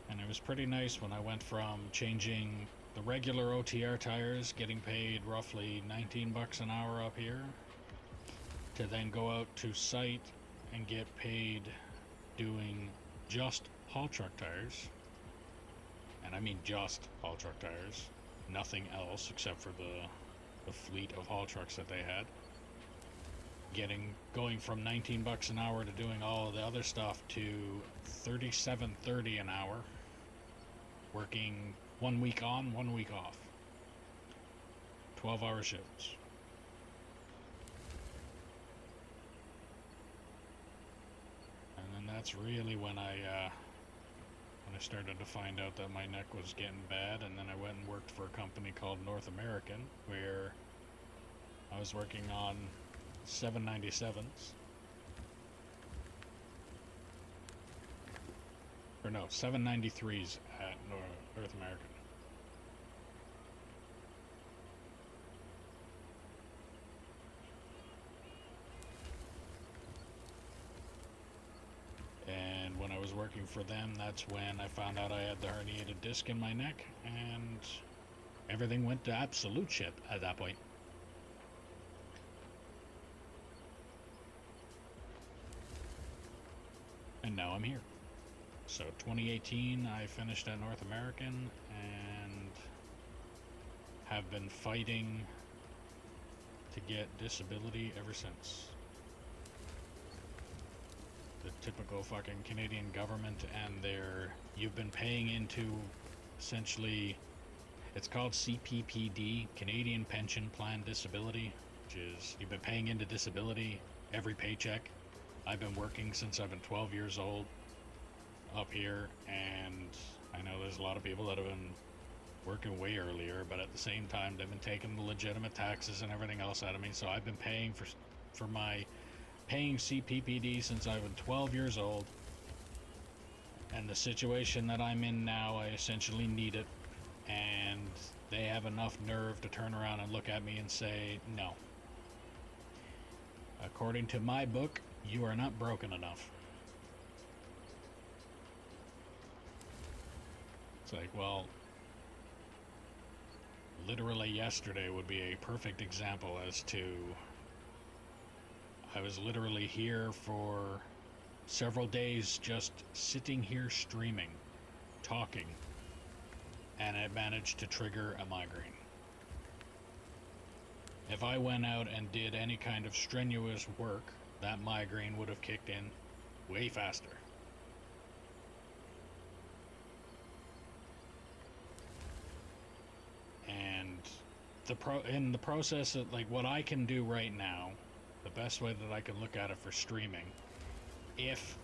And it was pretty nice when I went from changing the regular OTR tires, getting paid roughly 19 bucks an hour up here, to then go out to site and get paid doing just haul truck tires. And I mean just haul truck tires, nothing else except for the fleet of haul trucks that they had. Going from 19 bucks an hour to doing all of the other stuff to $37.30 an hour, working 1 week on, 1 week off, 12-hour shifts. And then that's really when I started to find out that my neck was getting bad, and then I went and worked for a company called North American, where I was working on 797s. Or no, 793s at North American. And when I was working for them, that's when I found out I had the herniated disc in my neck, and everything went to absolute shit at that point. And now I'm here. So 2018 I finished at North American and have been fighting to get disability ever since. The typical fucking Canadian government and you've been paying into essentially, it's called CPPD, Canadian Pension Plan Disability, which is you've been paying into disability every paycheck. I've been working since I've been 12 years old up here, and I know there's a lot of people that have been working way earlier, but at the same time they've been taking the legitimate taxes and everything else out of me, so I've been paying for my paying CPPD since I've been 12 years old. And the situation that I'm in now, I essentially need it, and they have enough nerve to turn around and look at me and say no. According to my book, you are not broken enough. It's like, well, literally yesterday would be a perfect example as to, I was literally here for several days just sitting here streaming, talking, and it managed to trigger a migraine. If I went out and did any kind of strenuous work, that migraine would have kicked in way faster. And in the process of like what I can do right now, the best way that I can look at it for streaming, if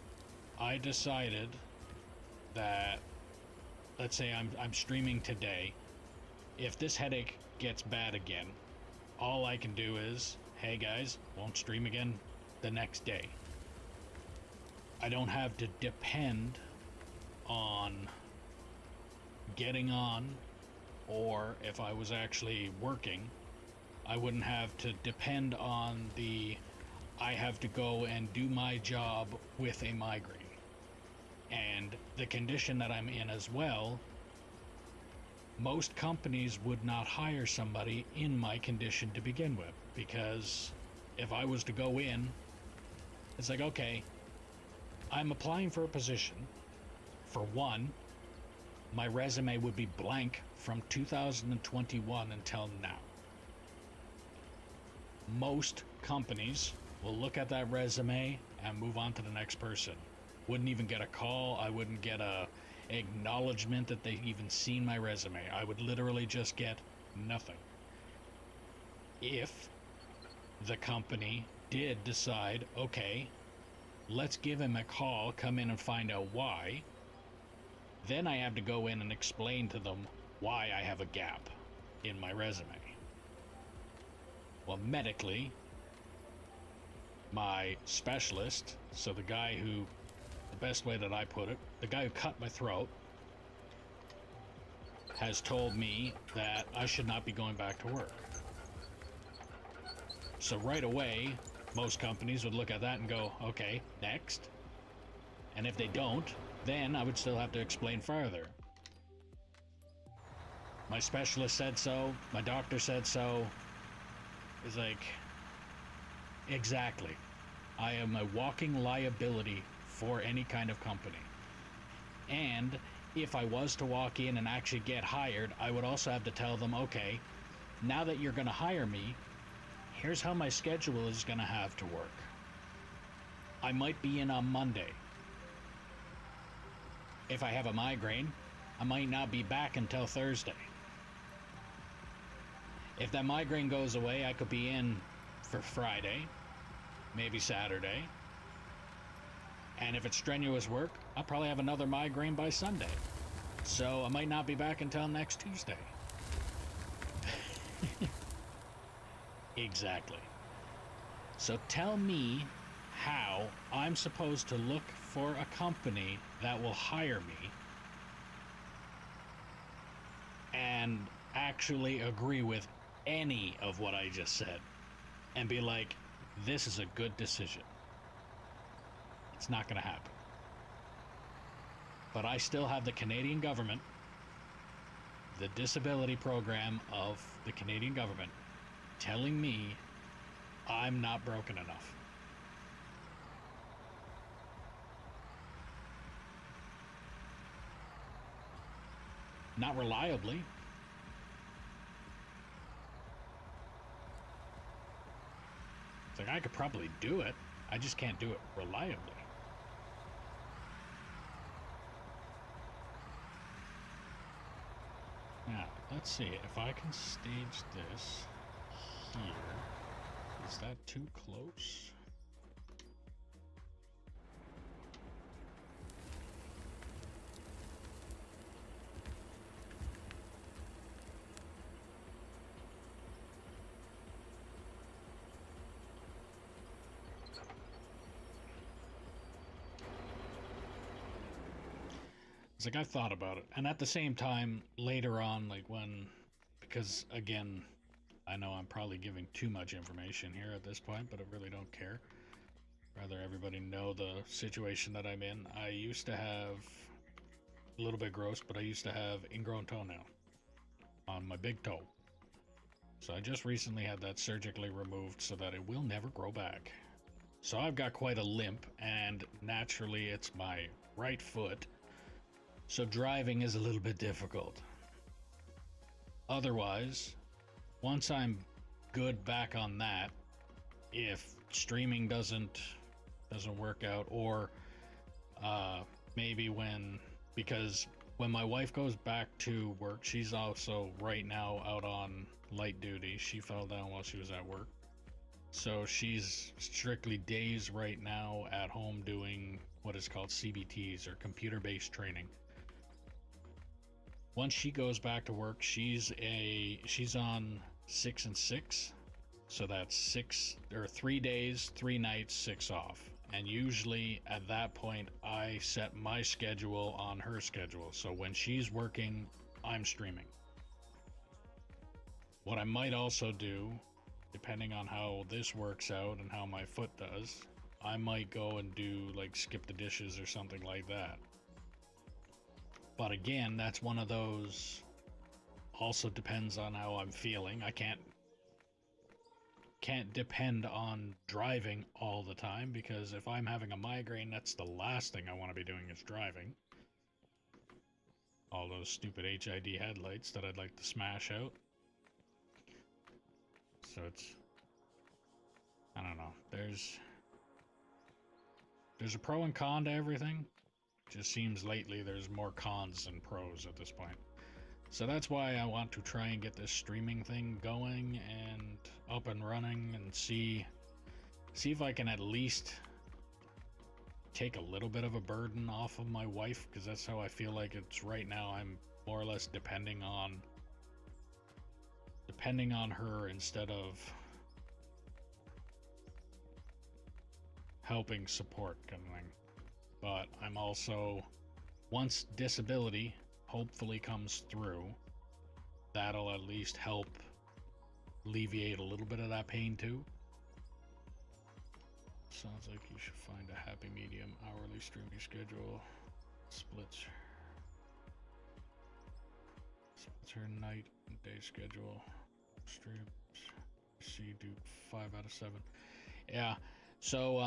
I decided that, let's say I'm streaming today, if this headache gets bad again, all I can do is, hey guys, won't stream again the next day. I don't have to depend on getting on, or if I was actually working, I wouldn't have to depend on I have to go and do my job with a migraine. And the condition that I'm in as well, most companies would not hire somebody in my condition to begin with, because if I was to go in, it's like, okay, I'm applying for a position. For one, my resume would be blank from 2021 until now. Most companies will look at that resume and move on to the next person. Wouldn't even get a call. I wouldn't get a acknowledgement that they've even seen my resume. I would literally just get nothing. If the company did decide, okay, let's give him a call, come in and find out why, then I have to go in and explain to them why I have a gap in my resume. Well, medically, my specialist, so the guy who, the best way that I put it, the guy who cut my throat, has told me that I should not be going back to work. So right away, most companies would look at that and go, okay, next. And if they don't, then I would still have to explain further. My specialist said so, my doctor said so. It's like, exactly. I am a walking liability for any kind of company. And if I was to walk in and actually get hired, I would also have to tell them, okay, now that you're going to hire me, here's how my schedule is going to have to work. I might be in on Monday. If I have a migraine, I might not be back until Thursday. If that migraine goes away, I could be in for Friday, maybe Saturday. And if it's strenuous work, I'll probably have another migraine by Sunday. So I might not be back until next Tuesday. Exactly. So tell me how I'm supposed to look for a company that will hire me and actually agree with any of what I just said and be like, this is a good decision. It's not going to happen. But I still have the Canadian government, the disability program of the Canadian government, telling me I'm not broken enough. Not reliably. It's like I could probably do it. I just can't do it reliably. Now, let's see if I can stage this here. Is that too close? It's like I've thought about it, and at the same time, later on, like because again, I know I'm probably giving too much information here at this point, but I really don't care. Rather everybody know the situation that I'm in. I used to have, a little bit gross, but I used to have ingrown toenail on my big toe. So I just recently had that surgically removed so that it will never grow back. So I've got quite a limp, and naturally it's my right foot. So driving is a little bit difficult. Otherwise, once I'm good back on that, if streaming doesn't work out, or maybe because when my wife goes back to work, she's also right now out on light duty. She fell down while she was at work. So she's strictly days right now at home doing what is called CBTs, or computer-based training. Once she goes back to work, she's on 6 and 6. So that's 3 days, 3 nights, 6 off. And usually at that point, I set my schedule on her schedule. So when she's working, I'm streaming. What I might also do, depending on how this works out and how my foot does, I might go and do like skip the dishes or something like that. But again, that's one of those, also depends on how I'm feeling. I can't depend on driving all the time, because if I'm having a migraine, that's the last thing I want to be doing is driving. All those stupid HID headlights that I'd like to smash out. So it's, I don't know, there's a pro and con to everything. Just seems lately there's more cons than pros at this point. So that's why I want to try and get this streaming thing going and up and running, and see if I can at least take a little bit of a burden off of my wife, because that's how I feel like it's right now. I'm more or less depending on her instead of helping support kind of thing. But I'm also, once disability hopefully comes through, that'll at least help alleviate a little bit of that pain too. Sounds like you should find a happy medium. Hourly streaming schedule splits her night and day schedule. Streams, see, do 5 out of 7. Yeah, so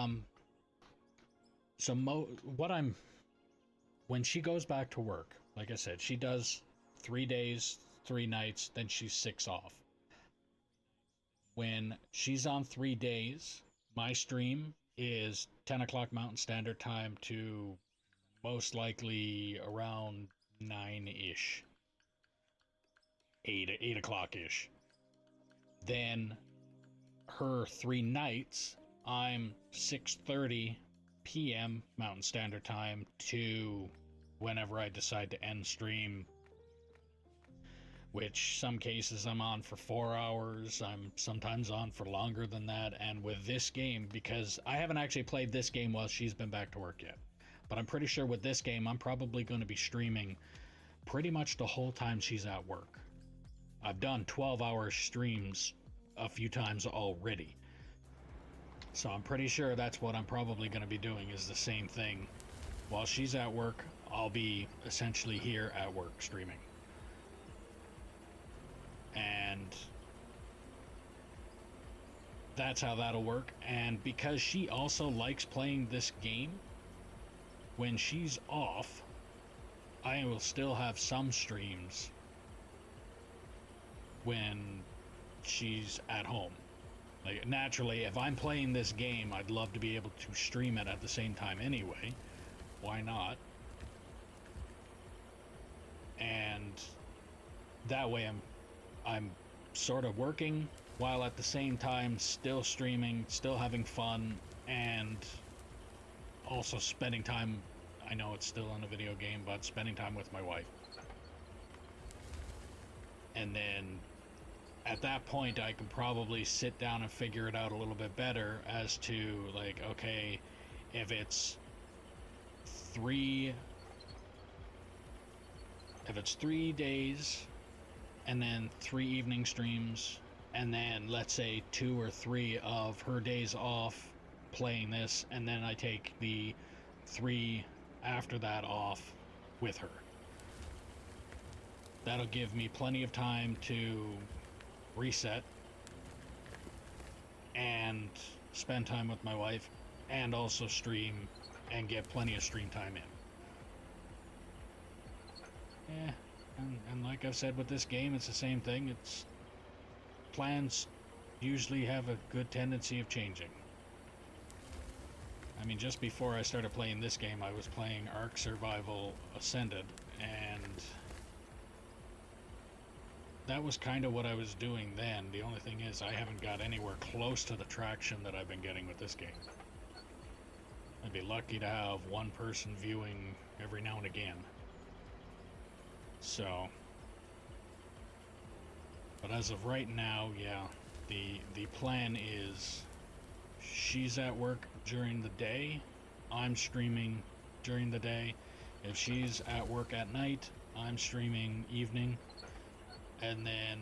when she goes back to work, like I said, she does 3 days, 3 nights, then she's 6 off. When she's on 3 days, my stream is 10 o'clock Mountain Standard Time to most likely around 9-ish. 8 o'clock-ish. Then her 3 nights, I'm 6:30 p.m. Mountain Standard Time to whenever I decide to end stream, which some cases I'm on for 4 hours, I'm sometimes on for longer than that. And with this game, because I haven't actually played this game while she's been back to work yet, but I'm pretty sure with this game I'm probably going to be streaming pretty much the whole time she's at work. I've done 12-hour streams a few times already, so I'm pretty sure that's what I'm probably going to be doing, is the same thing. While she's at work, I'll be essentially here at work streaming. And that's how that'll work. And because she also likes playing this game, when she's off, I will still have some streams when she's at home. Like, naturally, if I'm playing this game, I'd love to be able to stream it at the same time anyway. Why not? And that way I'm sort of working while at the same time still streaming, still having fun, and also spending time, I know it's still in a video game, but spending time with my wife. And then at that point I can probably sit down and figure it out a little bit better as to, like, okay, if it's 3 days and then 3 evening streams, and then let's say 2 or 3 of her days off playing this, and then I take the 3 after that off with her. That'll give me plenty of time to reset and spend time with my wife, and also stream and get plenty of stream time in. Yeah, and like I've said with this game, it's the same thing. It's plans usually have a good tendency of changing. I mean, just before I started playing this game, I was playing Ark Survival Ascended, and that was kind of what I was doing then. The only thing is I haven't got anywhere close to the traction that I've been getting with this game. I'd be lucky to have one person viewing every now and again. So, but as of right now, yeah, the plan is she's at work during the day, I'm streaming during the day. If she's at work at night, I'm streaming evening. And then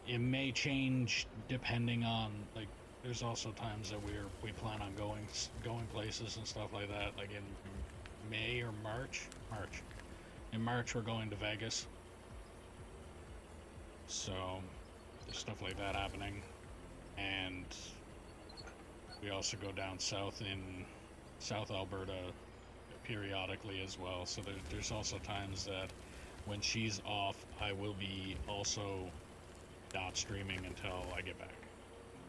it may change depending on, like, there's also times that we plan on going places and stuff like that, like in May or March. In March we're going to Vegas, so there's stuff like that happening. And we also go down south in South Alberta periodically as well, so there's also times that when she's off I will be also not streaming until I get back,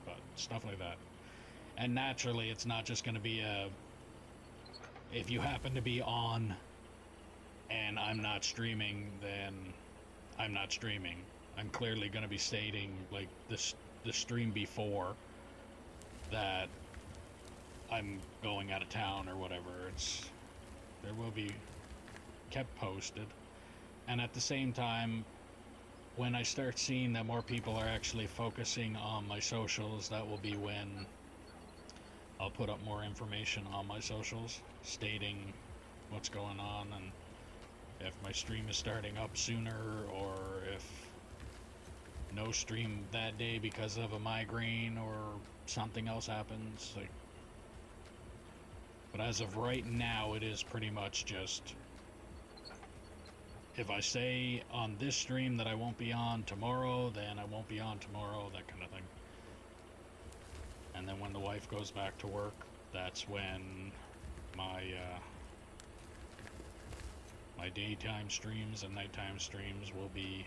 but stuff like that. And naturally it's not just going to be if you happen to be on and I'm not streaming, then I'm not streaming. I'm clearly going to be stating, like, the stream before that I'm going out of town or whatever. There will be kept posted. And at the same time, when I start seeing that more people are actually focusing on my socials, that will be when I'll put up more information on my socials stating what's going on, and if my stream is starting up sooner, or if no stream that day because of a migraine or something else happens. Like, but as of right now, it is pretty much just, if I say on this stream that I won't be on tomorrow, then I won't be on tomorrow, that kind of thing. And then when the wife goes back to work, that's when my my daytime streams and nighttime streams will be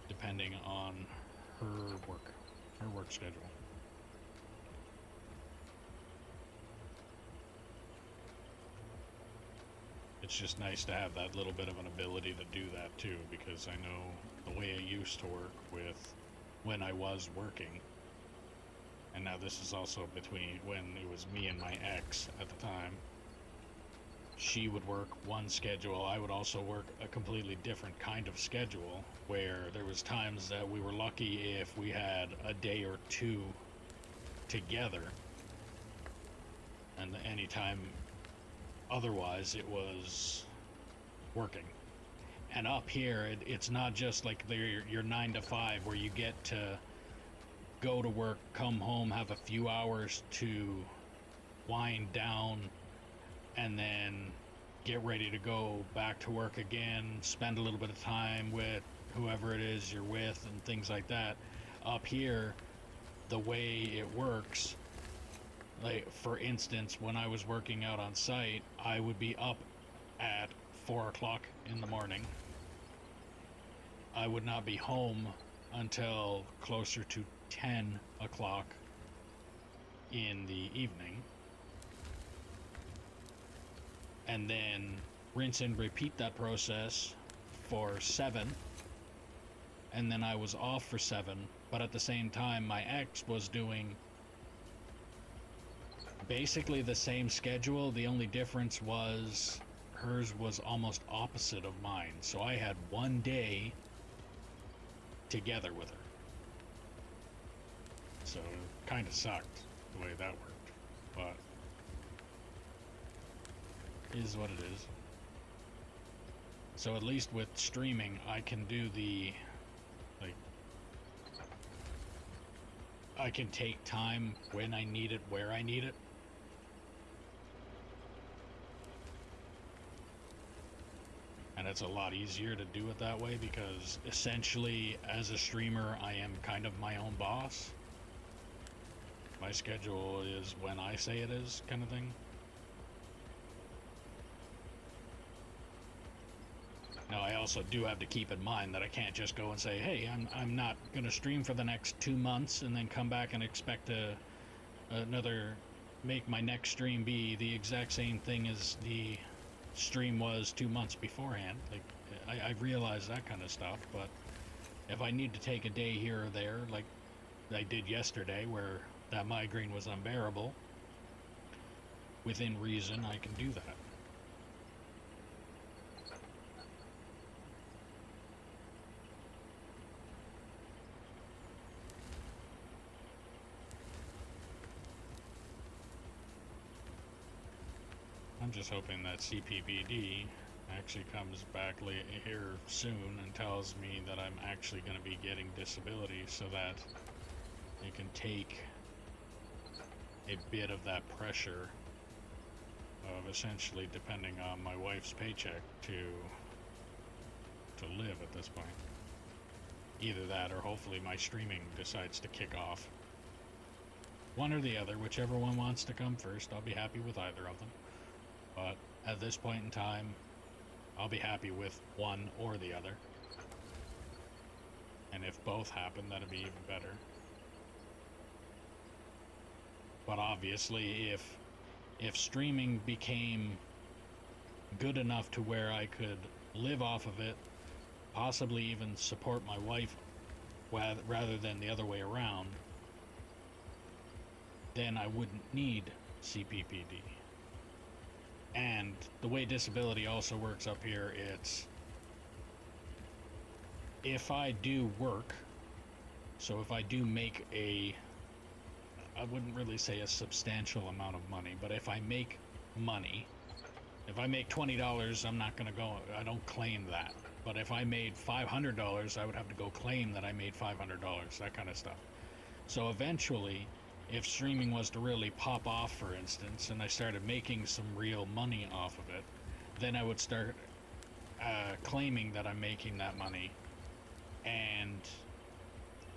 depending on her work schedule. It's just nice to have that little bit of an ability to do that too, because I know the way I used to work with when I was working, and now this is also between when it was me and my ex at the time. She would work one schedule, I would also work a completely different kind of schedule, where there was times that we were lucky if we had a day or two together, and anytime otherwise it was working. And up here it's not just like your 9 to 5 where you get to go to work, come home, have a few hours to wind down, and then get ready to go back to work again, spend a little bit of time with whoever it is you're with and things like that. Up here, the way it works, like for instance, when I was working out on site, I would be up at 4 o'clock in the morning. I would not be home until closer to 10 o'clock in the evening, and then rinse and repeat that process for 7, and then I was off for 7. But at the same time, my ex was doing basically the same schedule. The only difference was hers was almost opposite of mine, so I had one day together with her. So it kind of sucked the way that worked, but it is what it is. So at least with streaming, I can do the, like, I can take time when I need it, where I need it. And it's a lot easier to do it that way, because essentially as a streamer I am kind of my own boss. My schedule is when I say it is, kind of thing. Now I also do have to keep in mind that I can't just go and say, hey, I'm not going to stream for the next 2 months and then come back and expect another make my next stream be the exact same thing as the stream was 2 months beforehand. Like, I realize that kind of stuff, but if I need to take a day here or there, like I did yesterday, where that migraine was unbearable, within reason, I can do that. I'm just hoping that CPPD actually comes back here soon and tells me that I'm actually going to be getting disability, so that it can take a bit of that pressure of essentially depending on my wife's paycheck to live at this point. Either that, or hopefully my streaming decides to kick off. One or the other, whichever one wants to come first. I'll be happy with either of them. But at this point in time, I'll be happy with one or the other. And if both happen, that'd be even better. But obviously, if streaming became good enough to where I could live off of it, possibly even support my wife rather than the other way around, then I wouldn't need CPPD. And the way disability also works up here, it's if I do work, so if I do make I wouldn't really say a substantial amount of money, but if I make money, if I make $20, I'm not going to go, I don't claim that. But if I made $500, I would have to go claim that I made $500, that kind of stuff. So eventually, if streaming was to really pop off, for instance, and I started making some real money off of it, then I would start claiming that I'm making that money, and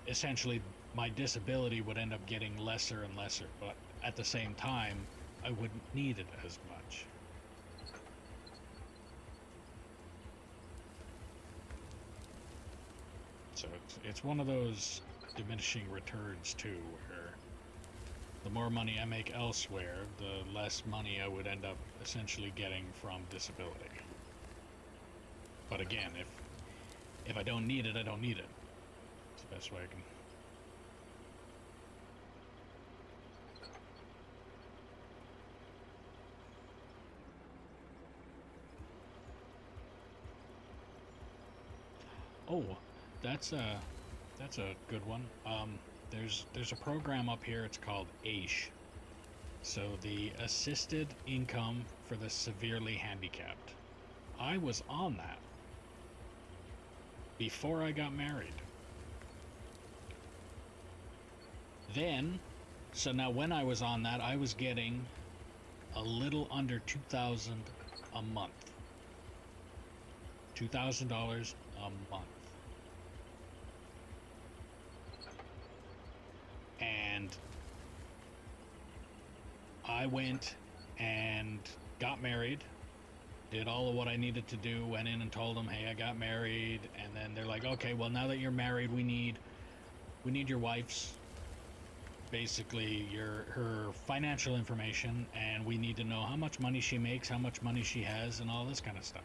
essentially my disability would end up getting lesser and lesser, but at the same time, I wouldn't need it as much. So it's one of those diminishing returns too, where the more money I make elsewhere, the less money I would end up essentially getting from disability. But again, if I don't need it, I don't need it. It's the best way I can. Oh, that's a good one. There's a program up here. It's called AISH. So the Assisted Income for the Severely Handicapped. I was on that before I got married. Then, so now when I was on that, I was getting a little under $2,000 a month. $2,000 a month. And I went and got married, did all of what I needed to do, went in and told them, hey, I got married, and then they're like, okay, well, now that you're married, we need your wife's, basically her financial information, and we need to know how much money she makes, how much money she has, and all this kind of stuff.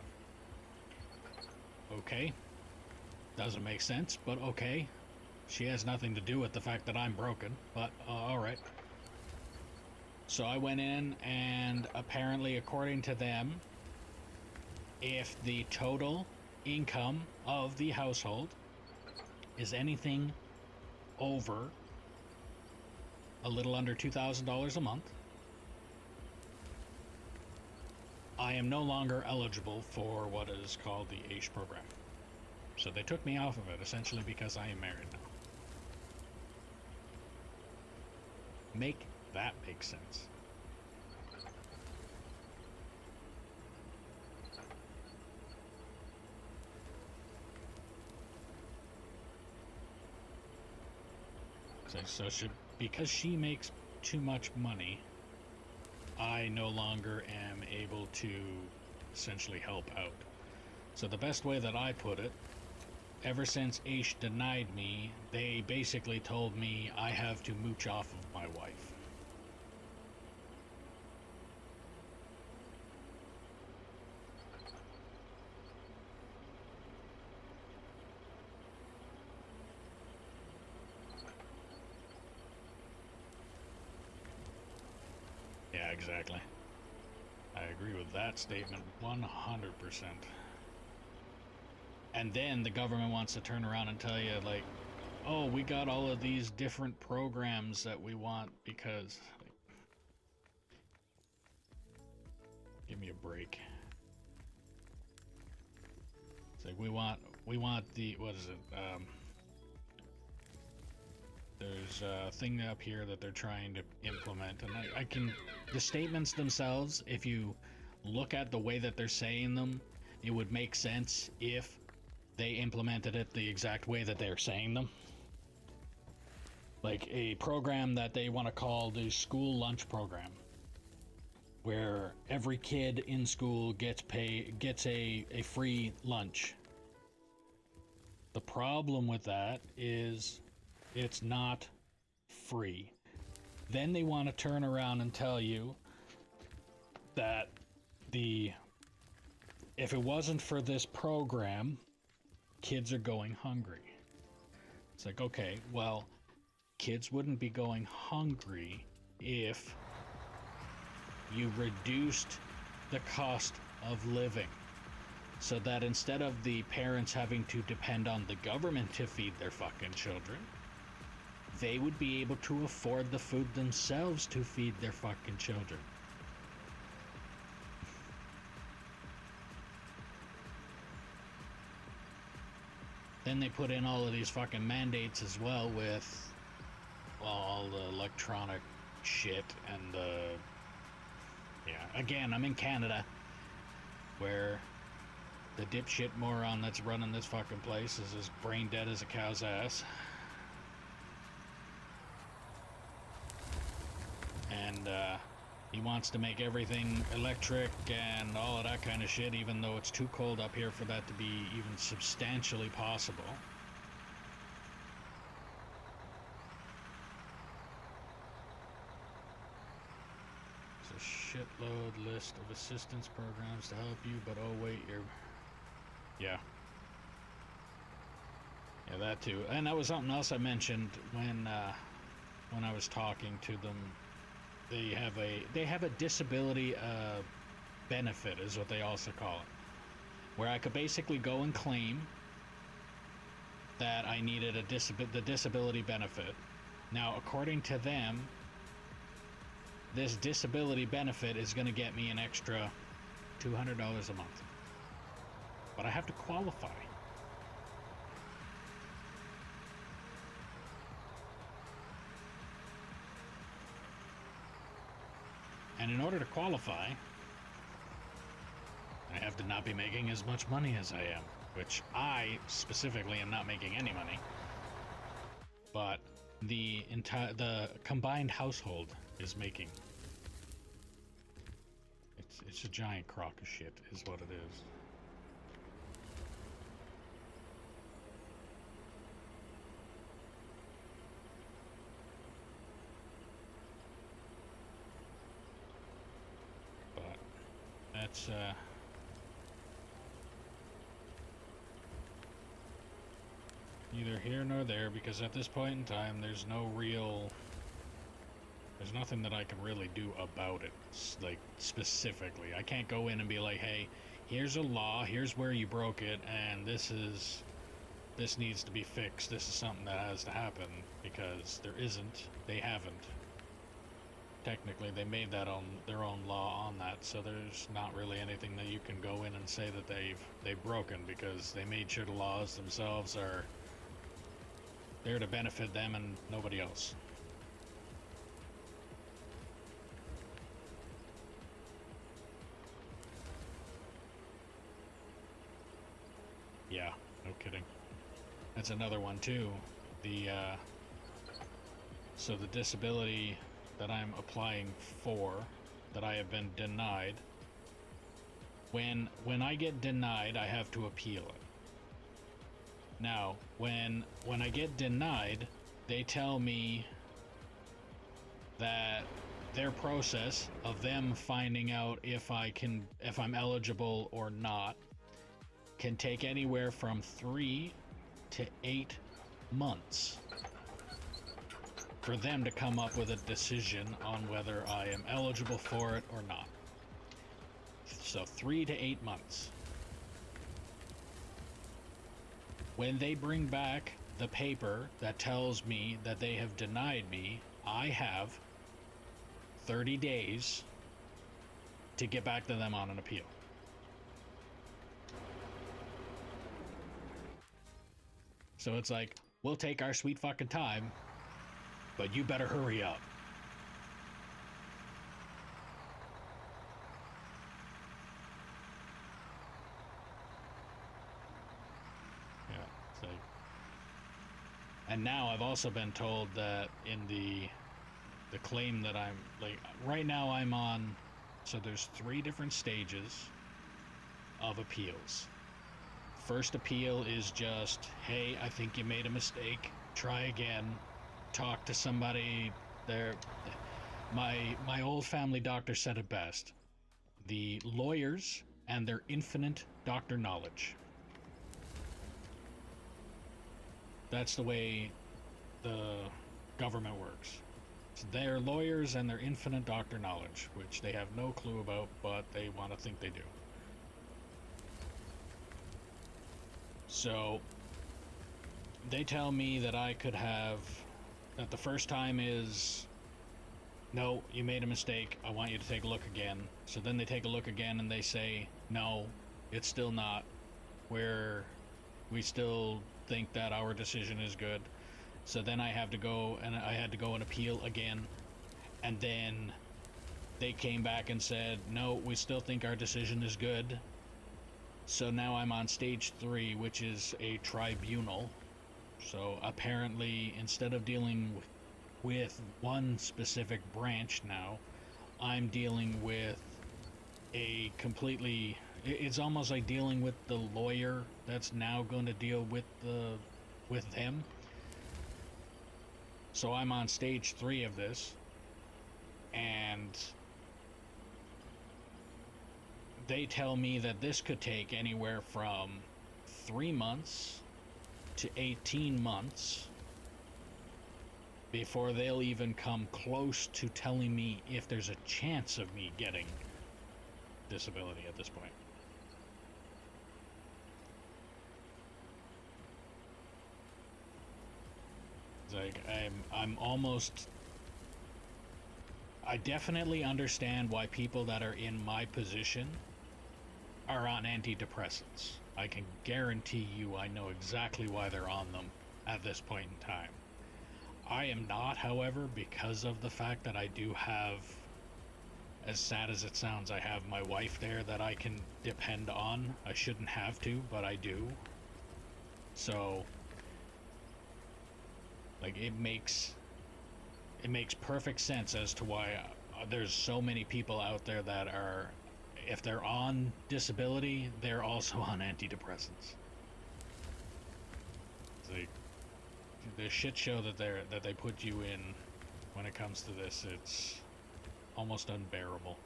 Okay, doesn't make sense, but okay. She has nothing to do with the fact that I'm broken, but alright. So I went in, and apparently, according to them, if the total income of the household is anything over a little under $2,000 a month, I am no longer eligible for what is called the AISH program. So they took me off of it, essentially because I am married now. Make that make sense. So because she makes too much money, I no longer am able to essentially help out. So the best way that I put it, ever since AISH denied me, they basically told me I have to mooch off of my wife. Yeah, exactly. I agree with that statement 100%. And then the government wants to turn around and tell you, like, oh, we got all of these different programs that we want because, like, give me a break. It's like we want the, what is it? There's a thing up here that they're trying to implement, and I can, the statements themselves, if you look at the way that they're saying them, it would make sense if they implemented it the exact way that they're saying them. Like a program that they want to call the school lunch program, where every kid in school gets a free lunch. The problem with that is it's not free. Then they want to turn around and tell you that if it wasn't for this program, kids are going hungry. It's like, okay, well, kids wouldn't be going hungry if you reduced the cost of living, so that instead of the parents having to depend on the government to feed their fucking children, they would be able to afford the food themselves to feed their fucking children. Then they put in all of these fucking mandates as well with all the electronic shit and the... Yeah, again, I'm in Canada, where the dipshit moron that's running this fucking place is as brain dead as a cow's ass. And he wants to make everything electric and all of that kind of shit, even though it's too cold up here for that to be even substantially possible. It's a shitload list of assistance programs to help you, but oh wait, you're... Yeah. Yeah, that too. And that was something else I mentioned when I was talking to them. They have a disability benefit, is what they also call it, where I could basically go and claim that I needed the disability benefit. Now, according to them, this disability benefit is going to get me an extra $200 a month, but I have to qualify. And in order to qualify, I have to not be making as much money as I am, which I specifically am not making any money. But the combined household is making. It's a giant crock of shit, is what it is. That's neither here nor there, because at this point in time there's nothing that I can really do about it, like specifically. I can't go in and be like, hey, here's a law, here's where you broke it, and this needs to be fixed, this is something that has to happen, because there isn't. They haven't. Technically, they made that on their own law on that, so there's not really anything that you can go in and say that they've broken, because they made sure the laws themselves are there to benefit them and nobody else. Yeah, no kidding. That's another one too. So the disability that I'm applying for, that I have been denied, when I get denied, I have to appeal it. Now, when I get denied, they tell me that their process of them finding out if I'm eligible or not can take anywhere from 3 to 8 months. for them to come up with a decision on whether I am eligible for it or not. So 3 to 8 months. When they bring back the paper that tells me that they have denied me, I have 30 days to get back to them on an appeal. So it's like, we'll take our sweet fucking time, but you better hurry up. Yeah, it's like... And now I've also been told that in the claim that I'm, like, right now I'm on, so there's 3 different stages of appeals. First appeal is just, hey, I think you made a mistake, try again, talk to somebody there. My old family doctor said it best: the lawyers and their infinite doctor knowledge. That's the way the government works. It's their lawyers and their infinite doctor knowledge, which they have no clue about, but they want to think they do. So they tell me that I could have, that the first time is, no, you made a mistake, I want you to take a look again. So then they take a look again and they say, no, it's still not, we still think that our decision is good. So then I had to go and appeal again, and then they came back and said, no, we still think our decision is good. So now I'm on stage 3, which is a tribunal. So apparently, instead of dealing with one specific branch now, I'm dealing with a completely... It's almost like dealing with the lawyer that's now going to deal with them. So I'm on stage 3 of this, and they tell me that this could take anywhere from 3 months to 18 months before they'll even come close to telling me if there's a chance of me getting disability at this point. It's like, I'm almost... I definitely understand why people that are in my position are on antidepressants. I can guarantee you I know exactly why they're on them at this point in time. I am not, however, because of the fact that I do have, as sad as it sounds, I have my wife there that I can depend on. I shouldn't have to, but I do. So, like, it makes perfect sense as to why there's so many people out there that are, if they're on disability, they're also on antidepressants. It's like, the shit show that they put you in when it comes to this, it's almost unbearable.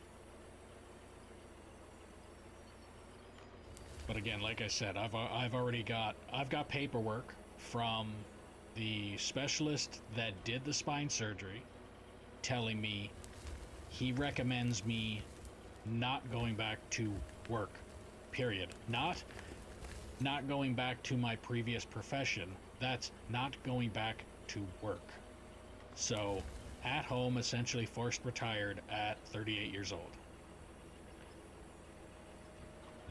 But again, like I said, I've got paperwork from the specialist that did the spine surgery telling me he recommends me not going back to work, period. Not going back to my previous profession. That's not going back to work. So, at home, essentially forced retired at 38 years old.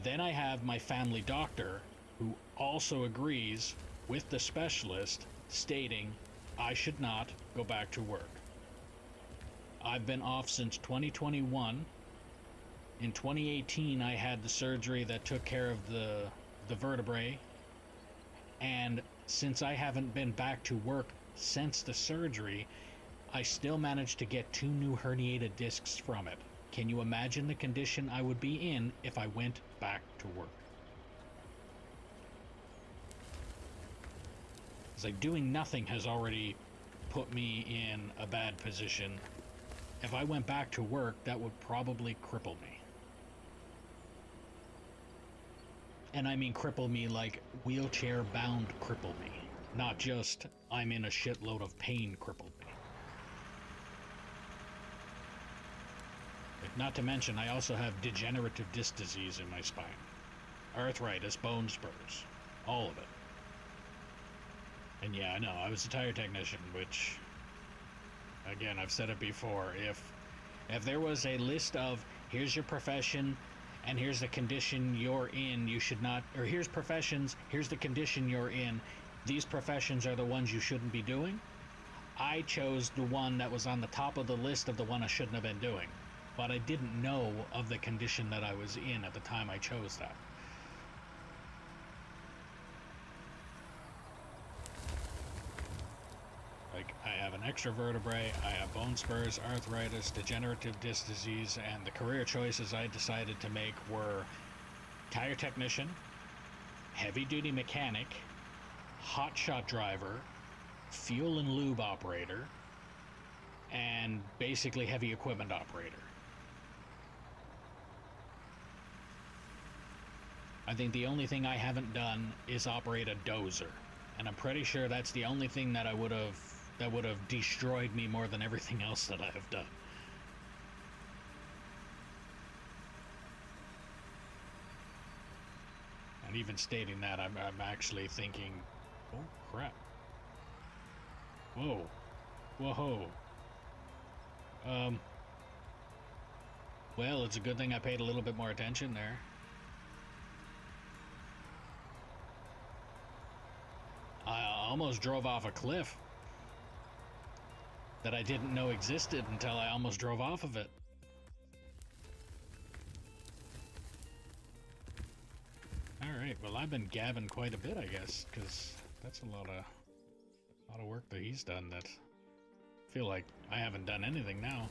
Then I have my family doctor, who also agrees with the specialist, stating I should not go back to work. I've been off since 2021. In 2018, I had the surgery that took care of the vertebrae, and since I haven't been back to work since the surgery, I still managed to get 2 new herniated discs from it. Can you imagine the condition I would be in if I went back to work? It's like doing nothing has already put me in a bad position. If I went back to work, that would probably cripple me. And I mean cripple me like wheelchair bound cripple me. Not just I'm in a shitload of pain crippled me. Not to mention, I also have degenerative disc disease in my spine. Arthritis, bone spurs, all of it. And yeah, I know, I was a tire technician, which, again, I've said it before, if there was a list of, here's your profession, and here's the condition you're in, you should not, or here's professions, here's the condition you're in, these professions are the ones you shouldn't be doing, I chose the one that was on the top of the list of the one I shouldn't have been doing. But I didn't know of the condition that I was in at the time I chose that. Like, I have an extra vertebrae, I have bone spurs, arthritis, degenerative disc disease, and the career choices I decided to make were tire technician, heavy-duty mechanic, hotshot driver, fuel and lube operator, and basically heavy equipment operator. I think the only thing I haven't done is operate a dozer, and I'm pretty sure that's the only thing that would have destroyed me more than everything else that I have done. And even stating that, I'm actually thinking, oh crap. Whoa. Whoa. Well, it's a good thing I paid a little bit more attention there. I almost drove off a cliff that I didn't know existed until I almost drove off of it. Alright, well, I've been gabbing quite a bit, I guess, because that's a lot of work that he's done that I feel like I haven't done anything now.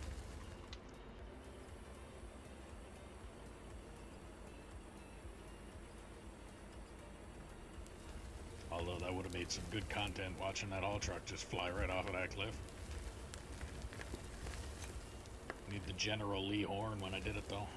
Although that would have made some good content watching that haul truck just fly right off of that cliff. Need the General Lee horn when I did it though.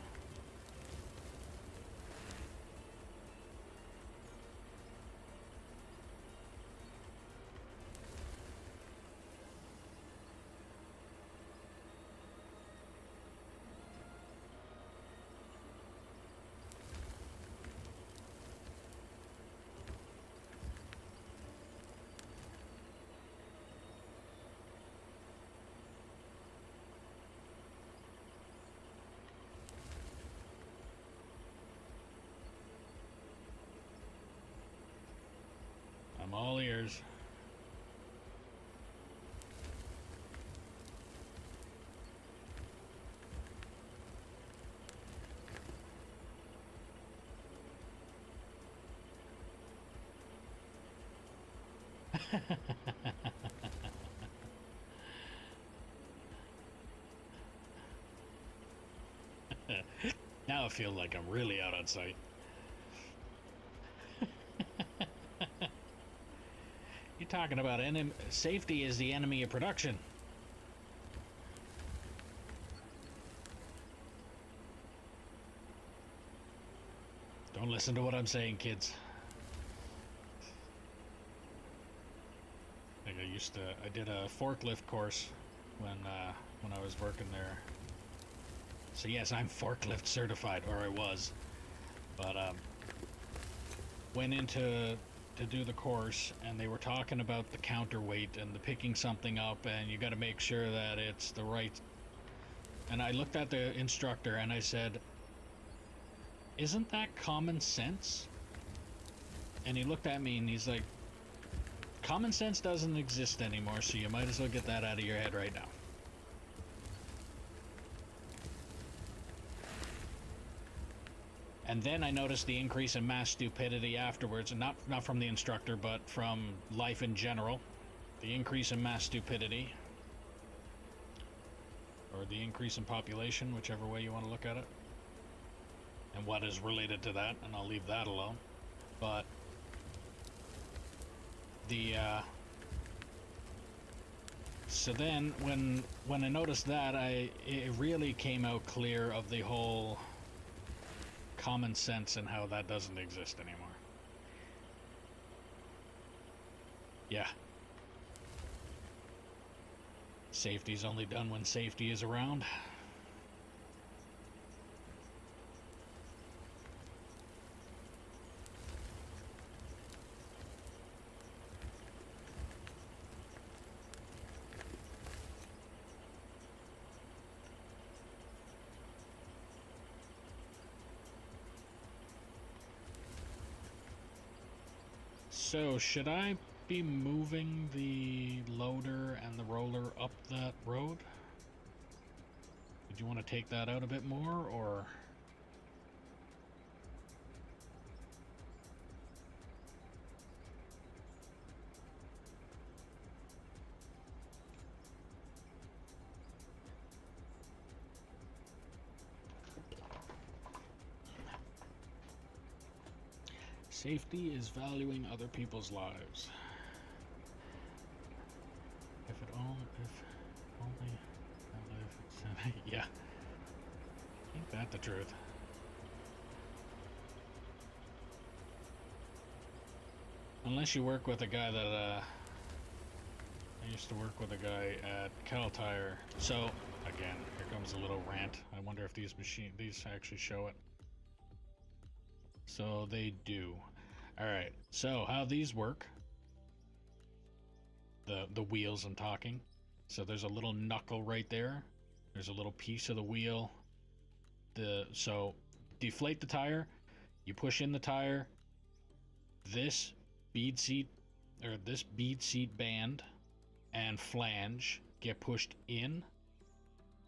I'm all ears. Now I feel like I'm really out on sight. You're talking about safety is the enemy of production. Don't listen to what I'm saying, kids. I did a forklift course when I was working there. So yes, I'm forklift certified, or I was. But went into to do the course, and they were talking about the counterweight and the picking something up, and you got to make sure that it's the right. And I looked at the instructor and I said, "Isn't that common sense?" And he looked at me and he's like, "Common sense doesn't exist anymore, so you might as well get that out of your head right now." And then I noticed the increase in mass stupidity afterwards, and not from the instructor, but from life in general. The increase in mass stupidity, or the increase in population, whichever way you want to look at it, and what is related to that, and I'll leave that alone. But so then when I noticed that, it really came out clear of the whole common sense and how that doesn't exist anymore. Yeah. Safety's only done when safety is around. So, should I be moving the loader and the roller up that road? Did you want to take that out a bit more, or... Safety is valuing other people's lives. If only yeah. Ain't that the truth? Unless you work with a guy that I used to work with a guy at Cal Tire. So again, here comes a little rant. I wonder if these actually show it. So they do. Alright, so how these work, the wheels I'm talking. So there's a little knuckle right there. There's a little piece of the wheel. So deflate the tire, you push in the tire, this bead seat band and flange get pushed in,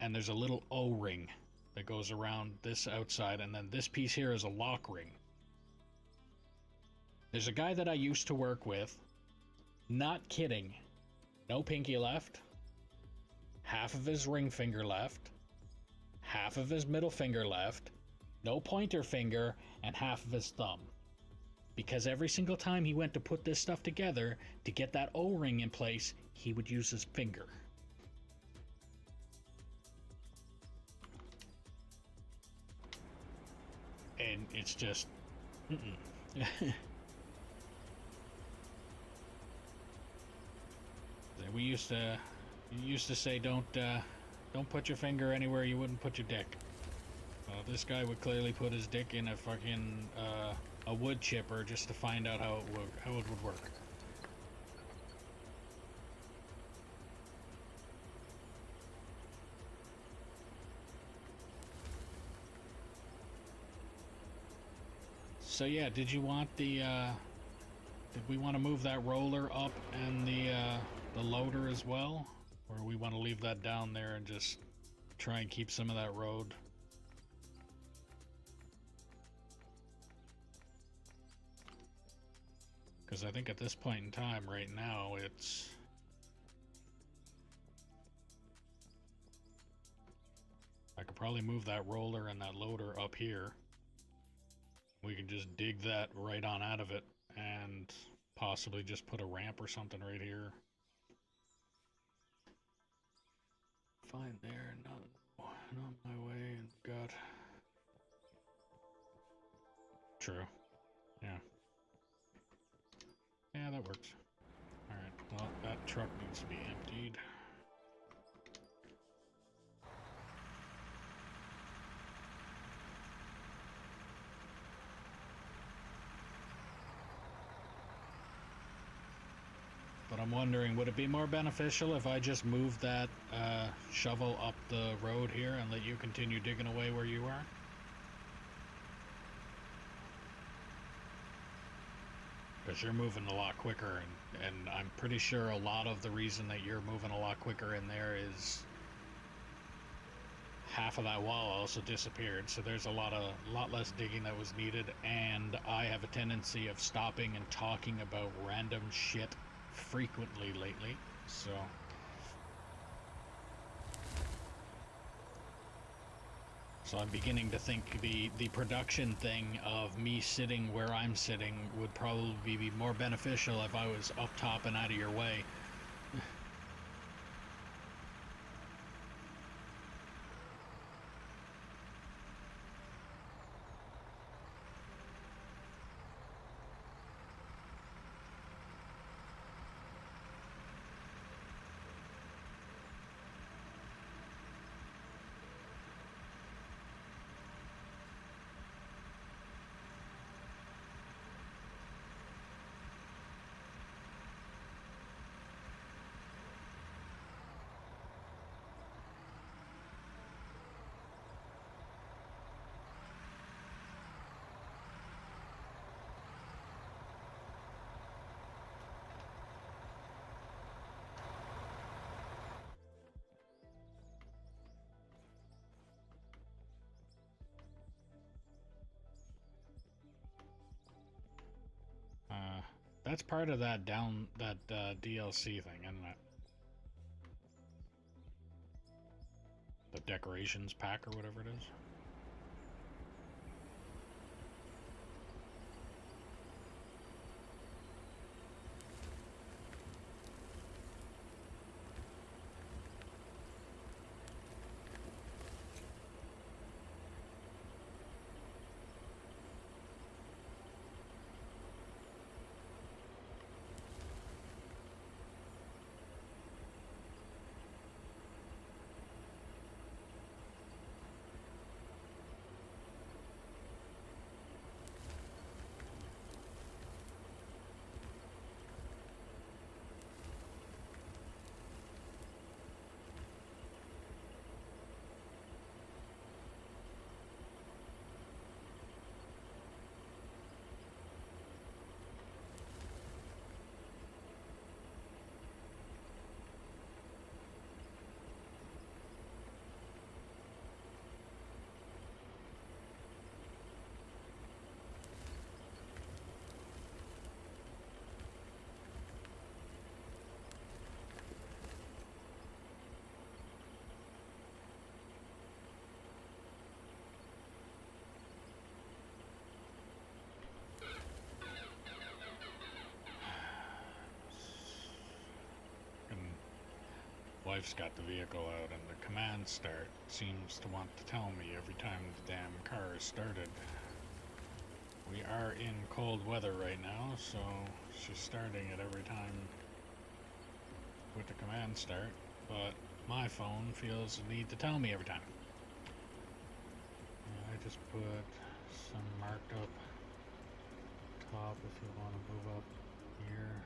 and there's a little O-ring that goes around this outside, and then this piece here is a lock ring. There's a guy that I used to work with, not kidding, no pinky left, half of his ring finger left, half of his middle finger left, no pointer finger, and half of his thumb. Because every single time he went to put this stuff together, to get that O-ring in place, he would use his finger. And it's just... You used to say don't put your finger anywhere you wouldn't put your dick. Well, this guy would clearly put his dick in a fucking a wood chipper just to find out how it would work. So yeah, did you want the did we want to move that roller up and the loader as well? Or we want to leave that down there and just try and keep some of that road? Because I think at this point in time, right now, it's... I could probably move that roller and that loader up here. We can just dig that right on out of it and possibly just put a ramp or something right here. Fine there, not my way, and God. True. Yeah. Yeah, that works. Alright, well, that truck needs to be emptied. But I'm wondering, would it be more beneficial if I just moved that shovel up the road here and let you continue digging away where you are? Because you're moving a lot quicker, and I'm pretty sure a lot of the reason that you're moving a lot quicker in there is half of that wall also disappeared, so there's a lot less digging that was needed, and I have a tendency of stopping and talking about random shit frequently lately, so I'm beginning to think the production thing of me sitting where I'm sitting would probably be more beneficial if I was up top and out of your way. That's part of that DLC thing, isn't it? The decorations pack or whatever it is. Wife's got the vehicle out and the command start seems to want to tell me every time the damn car is started. We are in cold weather right now, so she's starting it every time with the command start, but my phone feels the need to tell me every time. And I just put some marked up top if you want to move up here,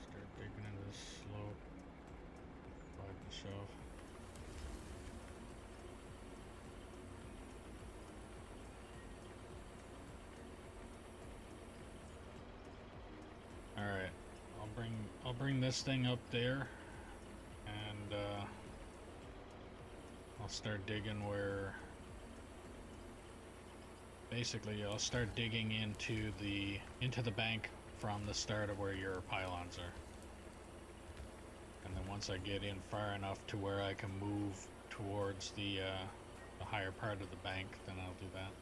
start digging into this slope. The shove. All right, I'll bring this thing up there, and I'll start digging where. Basically, I'll start digging into the bank from the start of where your pylons are. And then once I get in far enough to where I can move towards the higher part of the bank, then I'll do that.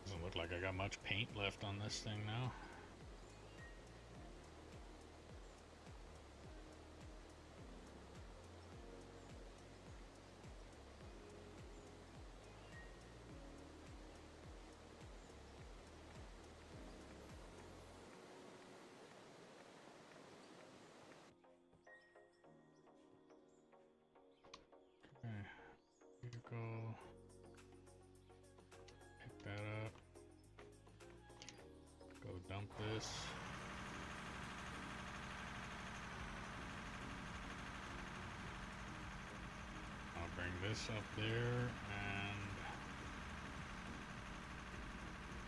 Doesn't look like I got much paint left on this thing now. Okay, vehicle. Pick that up. Go dump this. I'll bring this up there and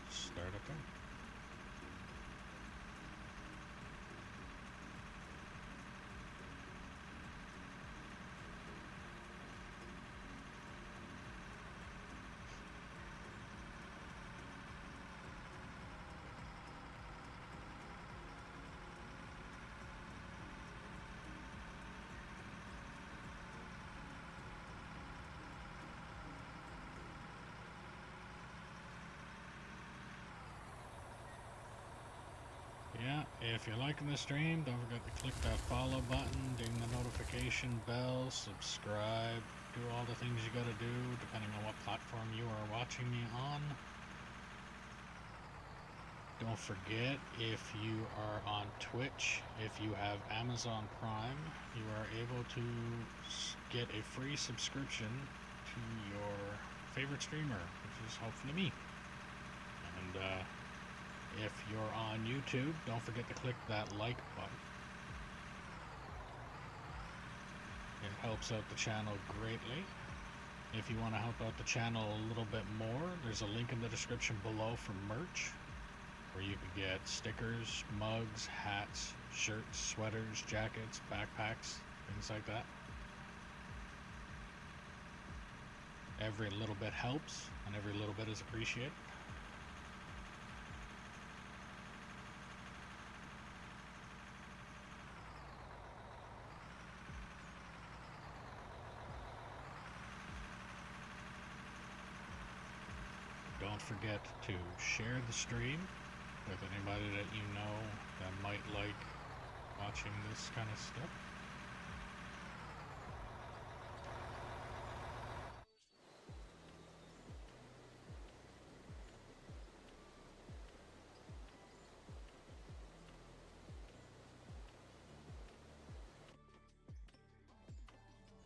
start up there. Yeah, if you're liking the stream, don't forget to click that follow button, ding the notification bell, subscribe, do all the things you gotta do depending on what platform you are watching me on. Don't forget, if you are on Twitch, if you have Amazon Prime, you are able to get a free subscription to your favorite streamer, which is hopefully me. And if you're on YouTube, don't forget to click that like button. It helps out the channel greatly. If you want to help out the channel a little bit more, there's a link in the description below for merch, where you can get stickers, mugs, hats, shirts, sweaters, jackets, backpacks, things like that. Every little bit helps, and every little bit is appreciated. Don't forget to share the stream with anybody that you know that might like watching this kind of stuff.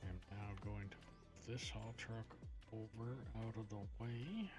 I'm now going to put this haul truck over out of the way.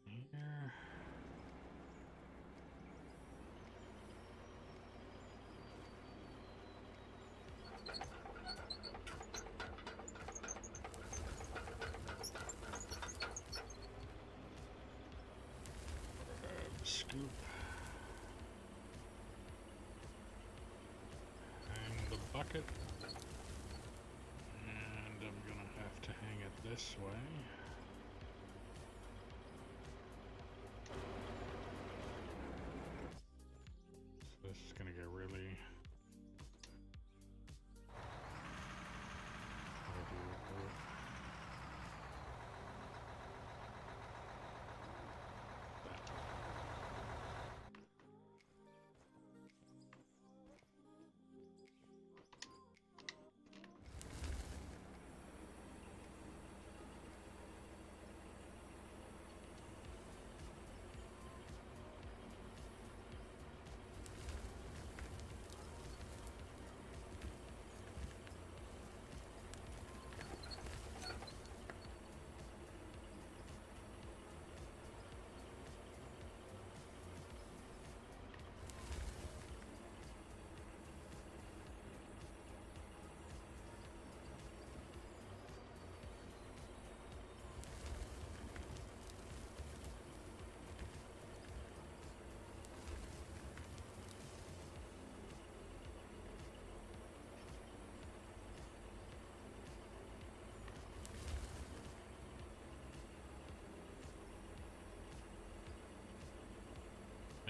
Here. Scoop. Hang the bucket. And I'm gonna have to hang it this way. So this is gonna get really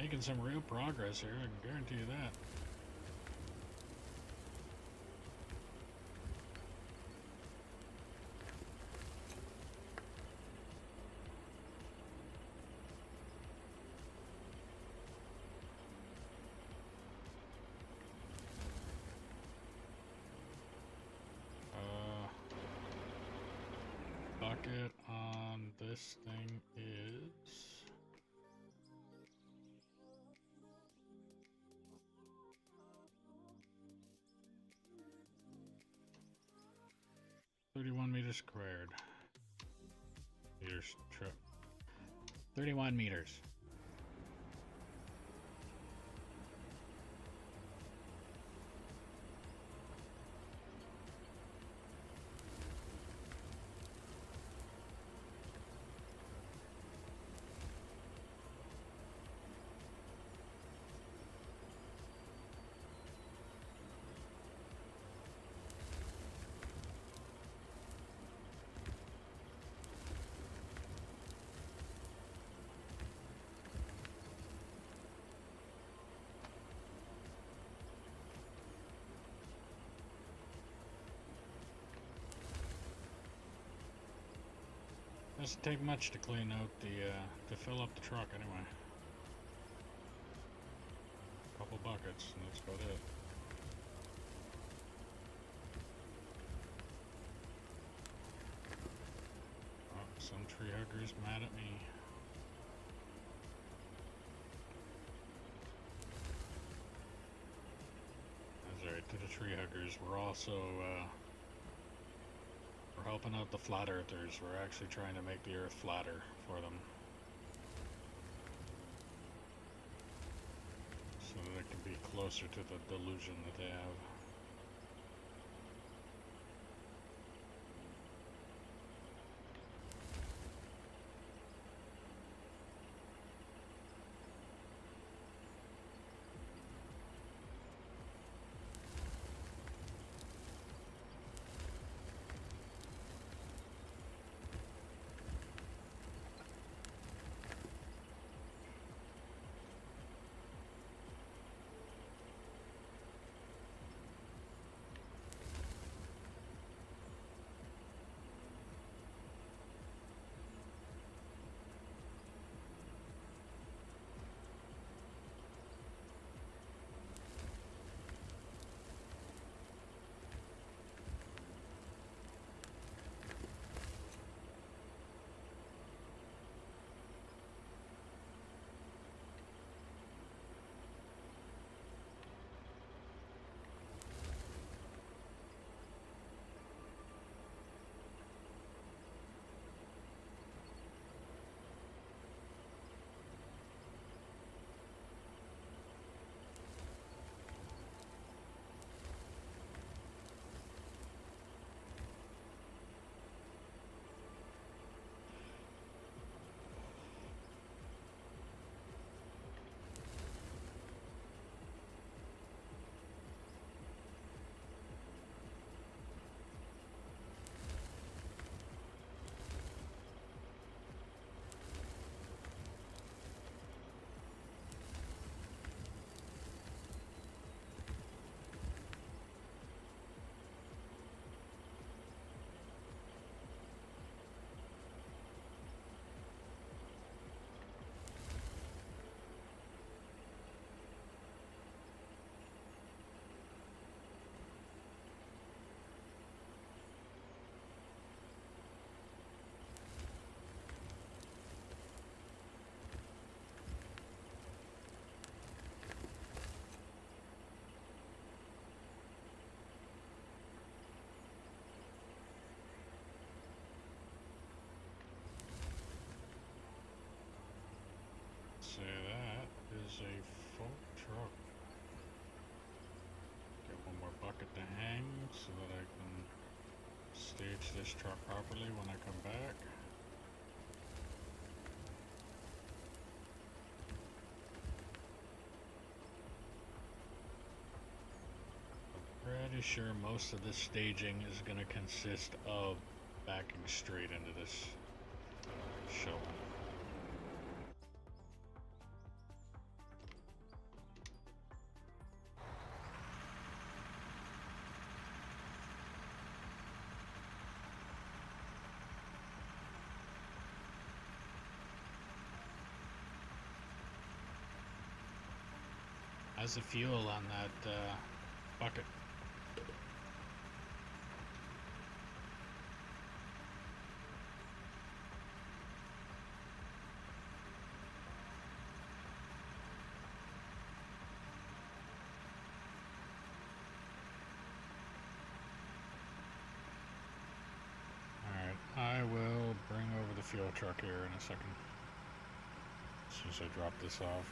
making some real progress here, I can guarantee you that. Bucket on this thing is 31 meters squared. Meters trip. 31 meters. Doesn't take much to clean out the, to fill up the truck anyway. Couple buckets, and that's about it. Oh, some tree hugger's mad at me. That's alright, to the tree huggers. We're also, we're helping out the flat earthers. We're actually trying to make the earth flatter for them, so that it can be closer to the delusion that they have. Say that is a full truck. Get one more bucket to hang so that I can stage this truck properly when I come back. I'm pretty sure most of this staging is going to consist of backing straight into this shovel. How's the fuel on that bucket? Alright, I will bring over the fuel truck here in a second, as soon as I drop this off.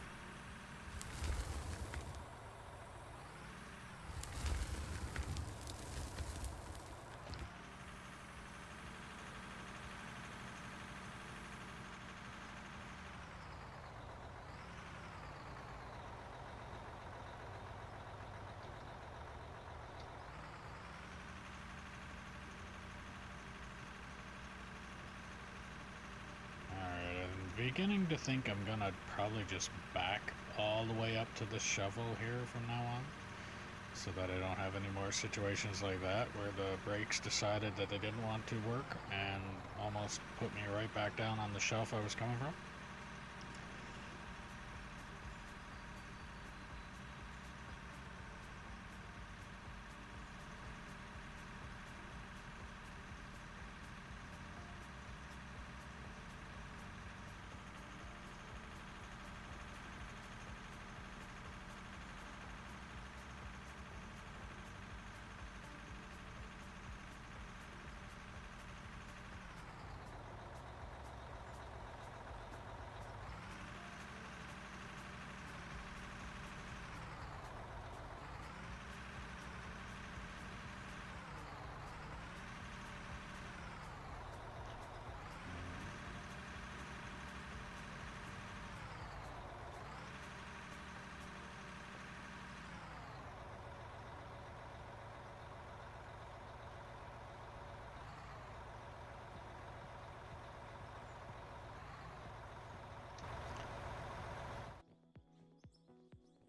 Beginning to think I'm gonna probably just back all the way up to the shovel here from now on, so that I don't have any more situations like that where the brakes decided that they didn't want to work and almost put me right back down on the shelf I was coming from.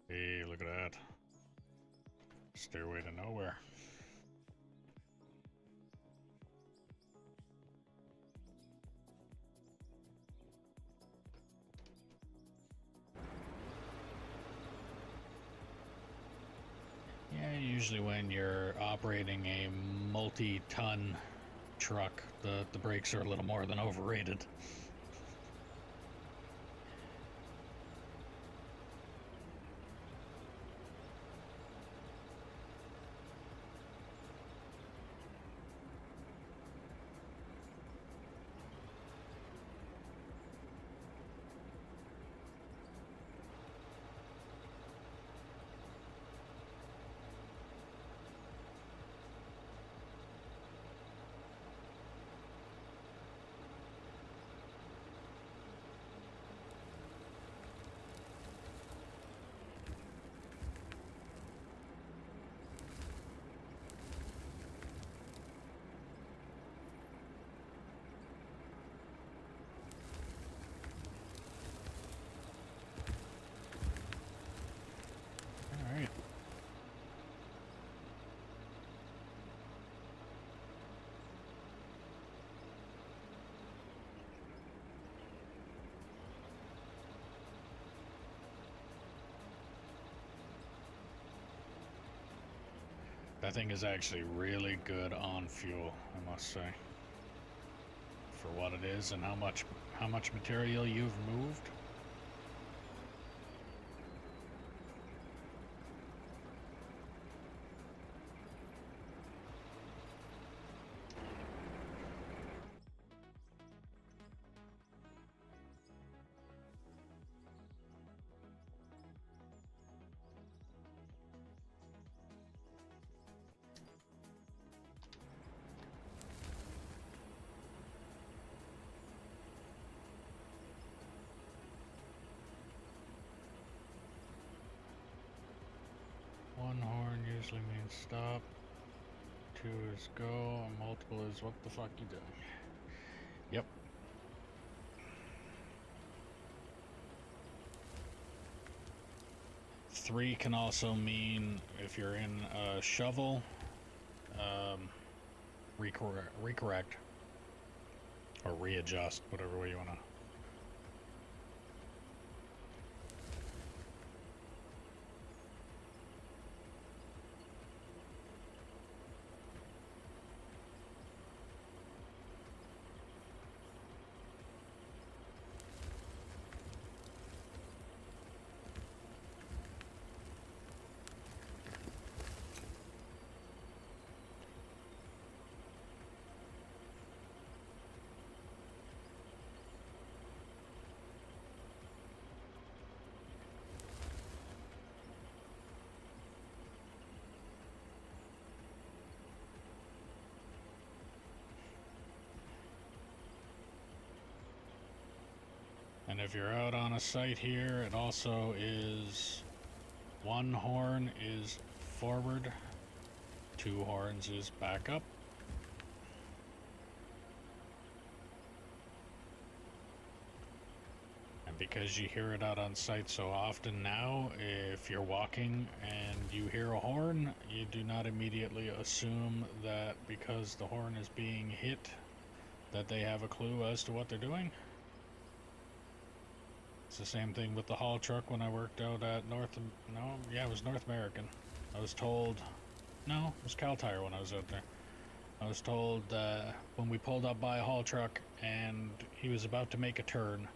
Hey, look at that. Stairway to nowhere. Yeah, usually when you're operating a multi-ton truck, the brakes are a little more than overrated. Alright. That thing is actually really good on fuel, I must say. For what it is and how much material you've moved. One horn usually means stop. Two is go, and multiple is what the fuck you doing. Yep. Three can also mean if you're in a shovel, recorrect or readjust, whatever way you want to. And if you're out on a site here, it also is one horn is forward, two horns is back up. And because you hear it out on site so often now, if you're walking and you hear a horn, you do not immediately assume that because the horn is being hit, that they have a clue as to what they're doing. It's the same thing with the haul truck when I worked out at it was North American. I was told, no, it was Cal Tire when I was out there. I was told when we pulled up by a haul truck and he was about to make a turn,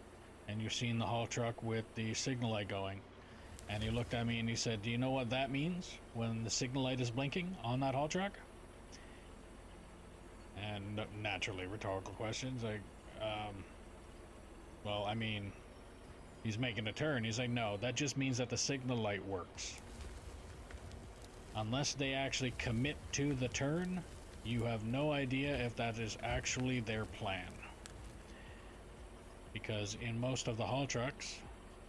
and you're seeing the haul truck with the signal light going, and he looked at me and he said, "Do you know what that means when the signal light is blinking on that haul truck?" And naturally, rhetorical questions like, well, I mean, he's making a turn. He's like, no, that just means that the signal light works. Unless they actually commit to the turn, you have no idea if that is actually their plan. Because in most of the haul trucks,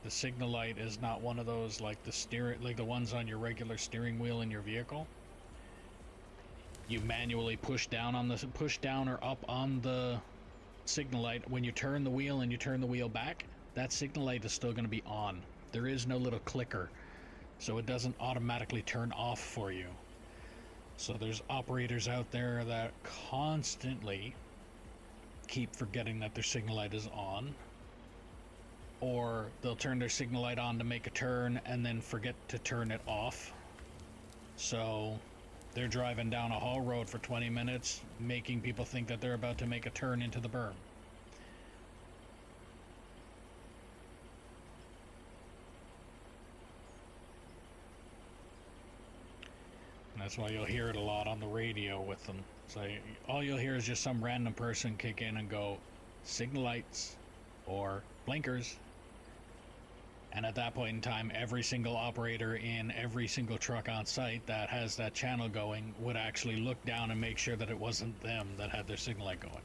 the signal light is not one of those like the ones on your regular steering wheel in your vehicle. You manually push down or up on the signal light when you turn the wheel and you turn the wheel back. That signal light is still going to be on. There is no little clicker, so it doesn't automatically turn off for you. So there's operators out there that constantly keep forgetting that their signal light is on, or they'll turn their signal light on to make a turn and then forget to turn it off. So they're driving down a haul road for 20 minutes, making people think that they're about to make a turn into the berm. And that's why you'll hear it a lot on the radio with them. So all you'll hear is just some random person kick in and go, signal lights or blinkers. And at that point in time, every single operator in every single truck on site that has that channel going would actually look down and make sure that it wasn't them that had their signal light going.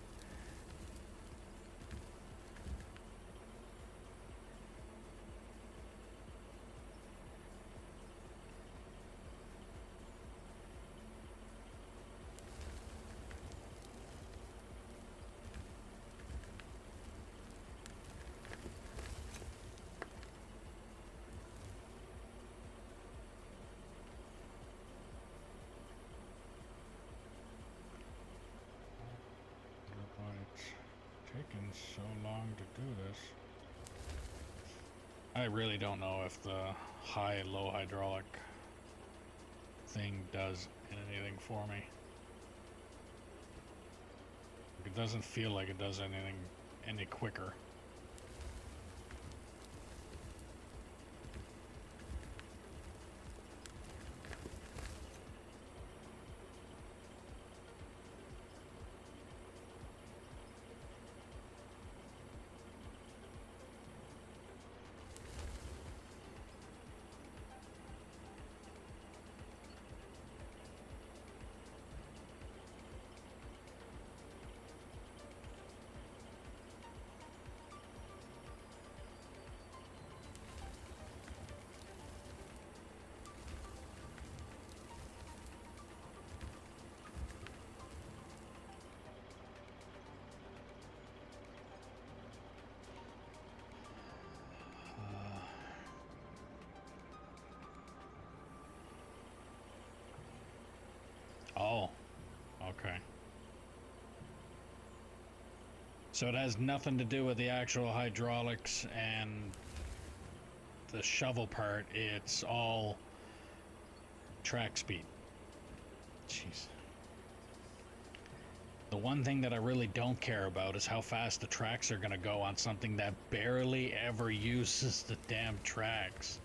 Taking so long to do this. I really don't know if the high and low hydraulic thing does anything for me. It doesn't feel like it does anything any quicker. Oh, okay. So it has nothing to do with the actual hydraulics and the shovel part. It's all track speed. Jeez. The one thing that I really don't care about is how fast the tracks are going to go on something that barely ever uses the damn tracks.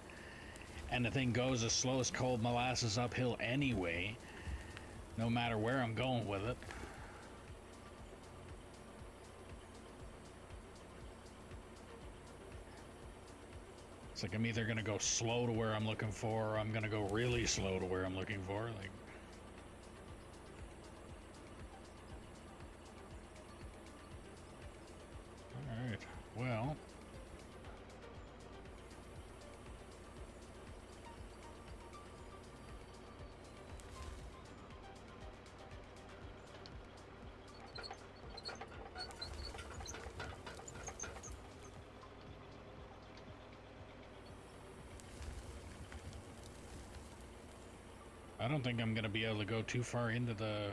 And the thing goes as slow as cold molasses uphill anyway, no matter where I'm going with it. It's like I'm either going to go slow to where I'm looking for, or I'm going to go really slow to where I'm looking for. Like, alright, well, I don't think I'm gonna be able to go too far into the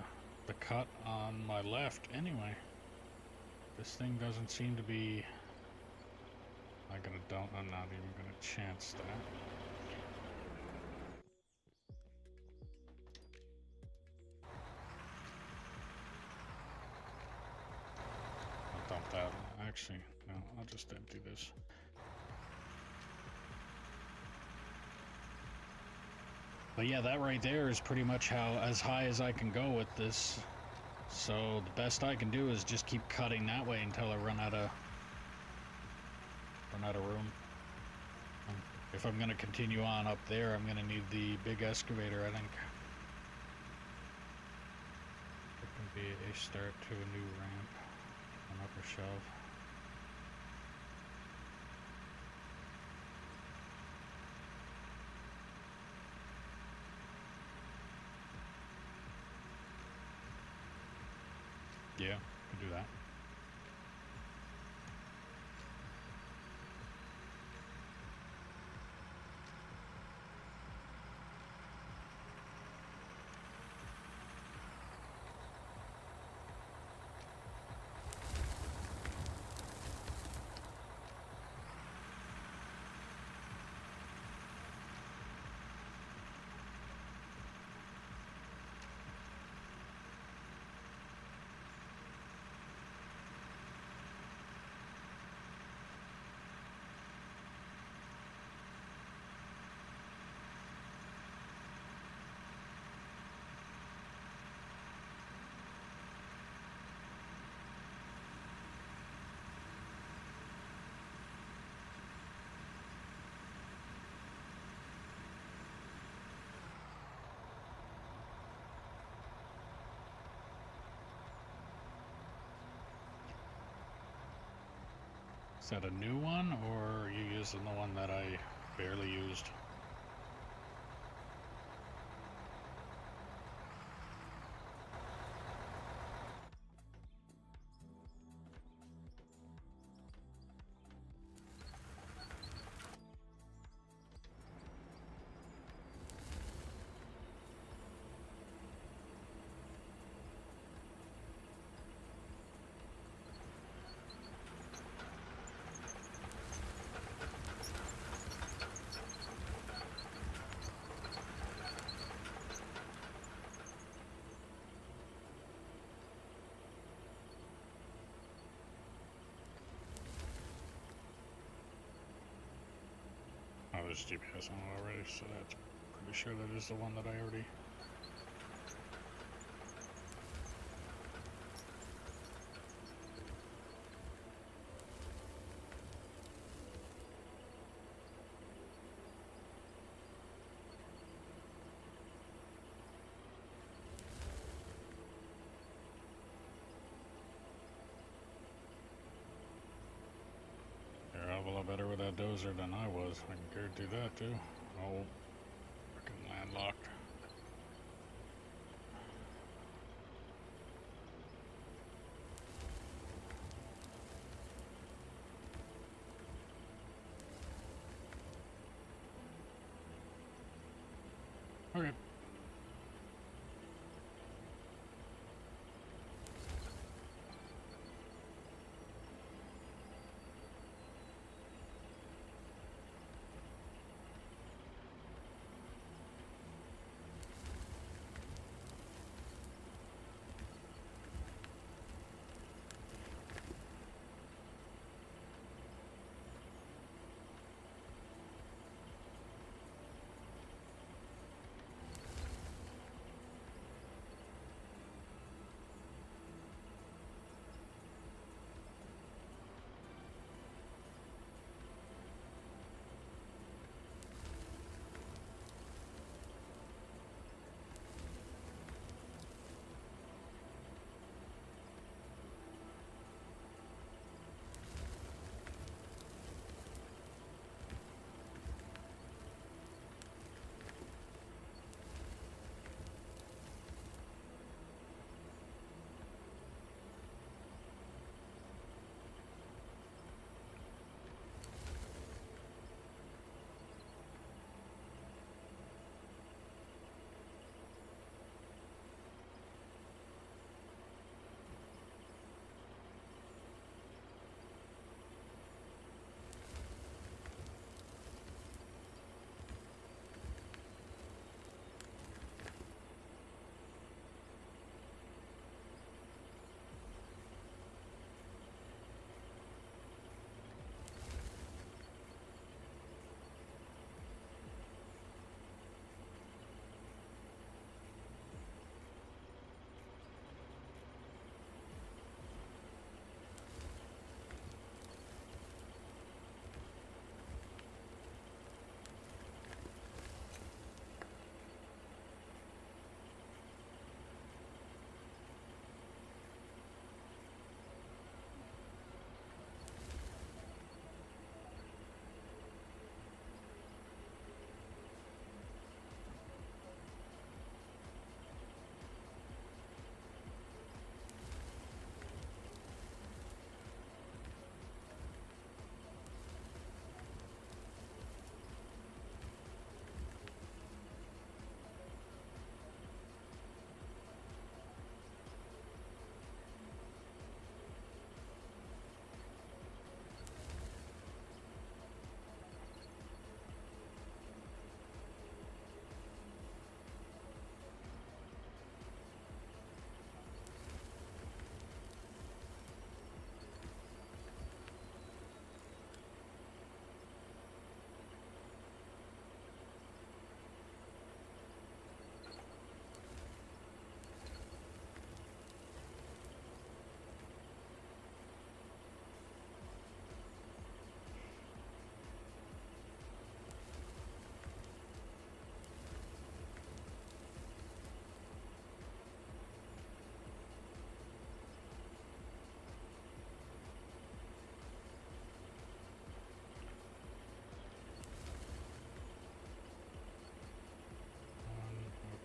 cut on my left anyway. This thing doesn't seem to be... I'm not even gonna chance that. I'll dump that. Actually, no, I'll just empty this. But yeah, that right there is pretty much as high as I can go with this. So the best I can do is just keep cutting that way until I run out of room. If I'm gonna continue on up there, I'm gonna need the big excavator, I think. It can be a start to a new ramp, an upper shelf. Yeah, can do that. Is that a new one, or are you using the one that I barely used? Oh, there's GPS on it already, so that's pretty sure that is the one that I already... You're a hell of a lot better with that dozer than I was. I can guarantee that too. Oh, freaking landlocked. Okay.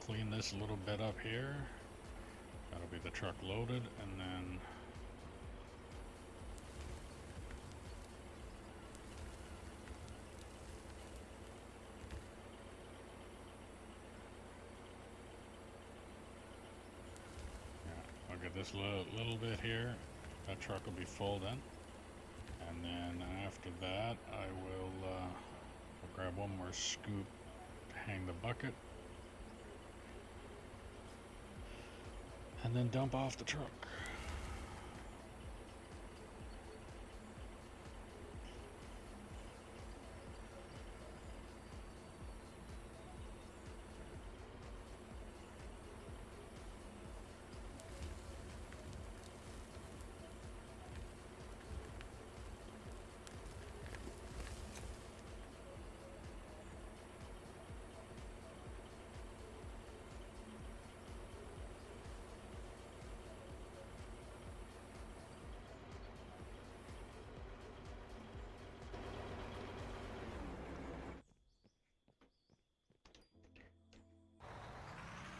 clean this little bit up here. That'll be the truck loaded, and then I'll get this little bit here. That truck will be full then. And then after that, I will I'll grab one more scoop to hang the bucket. And then dump off the truck.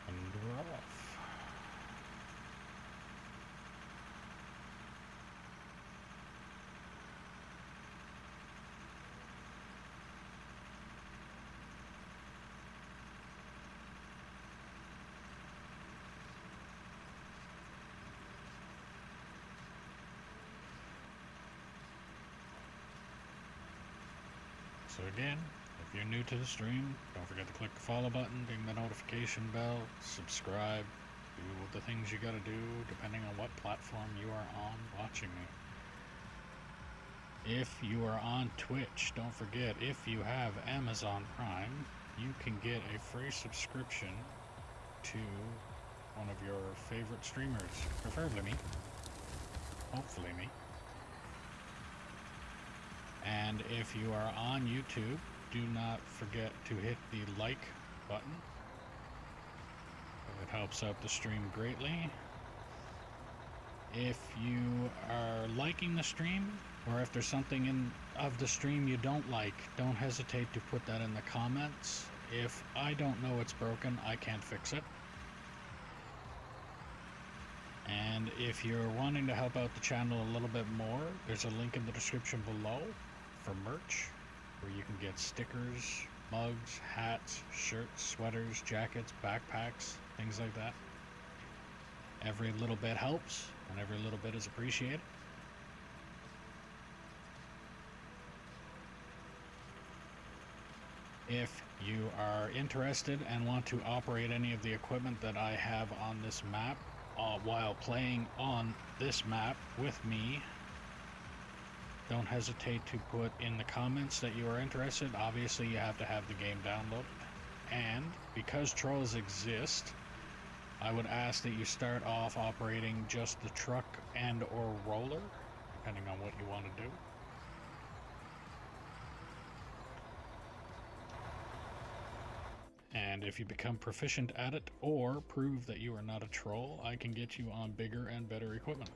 And we're off. So again, if you're new to the stream, don't forget to click the follow button, ding the notification bell, subscribe, do the things you gotta do depending on what platform you are on watching me. If you are on Twitch, don't forget, if you have Amazon Prime, you can get a free subscription to one of your favorite streamers, preferably me, hopefully me. And if you are on YouTube, do not forget to hit the like button. It helps out the stream greatly. If you are liking the stream, or if there's something of the stream you don't like, don't hesitate to put that in the comments. If I don't know it's broken, I can't fix it. And if you're wanting to help out the channel a little bit more, there's a link in the description below for merch, where you can get stickers, mugs, hats, shirts, sweaters, jackets, backpacks, things like that. Every little bit helps, and every little bit is appreciated. If you are interested and want to operate any of the equipment that I have on this map while playing on this map with me, don't hesitate to put in the comments that you are interested. Obviously, you have to have the game downloaded. And because trolls exist, I would ask that you start off operating just the truck and or roller, depending on what you want to do. And if you become proficient at it or prove that you are not a troll, I can get you on bigger and better equipment.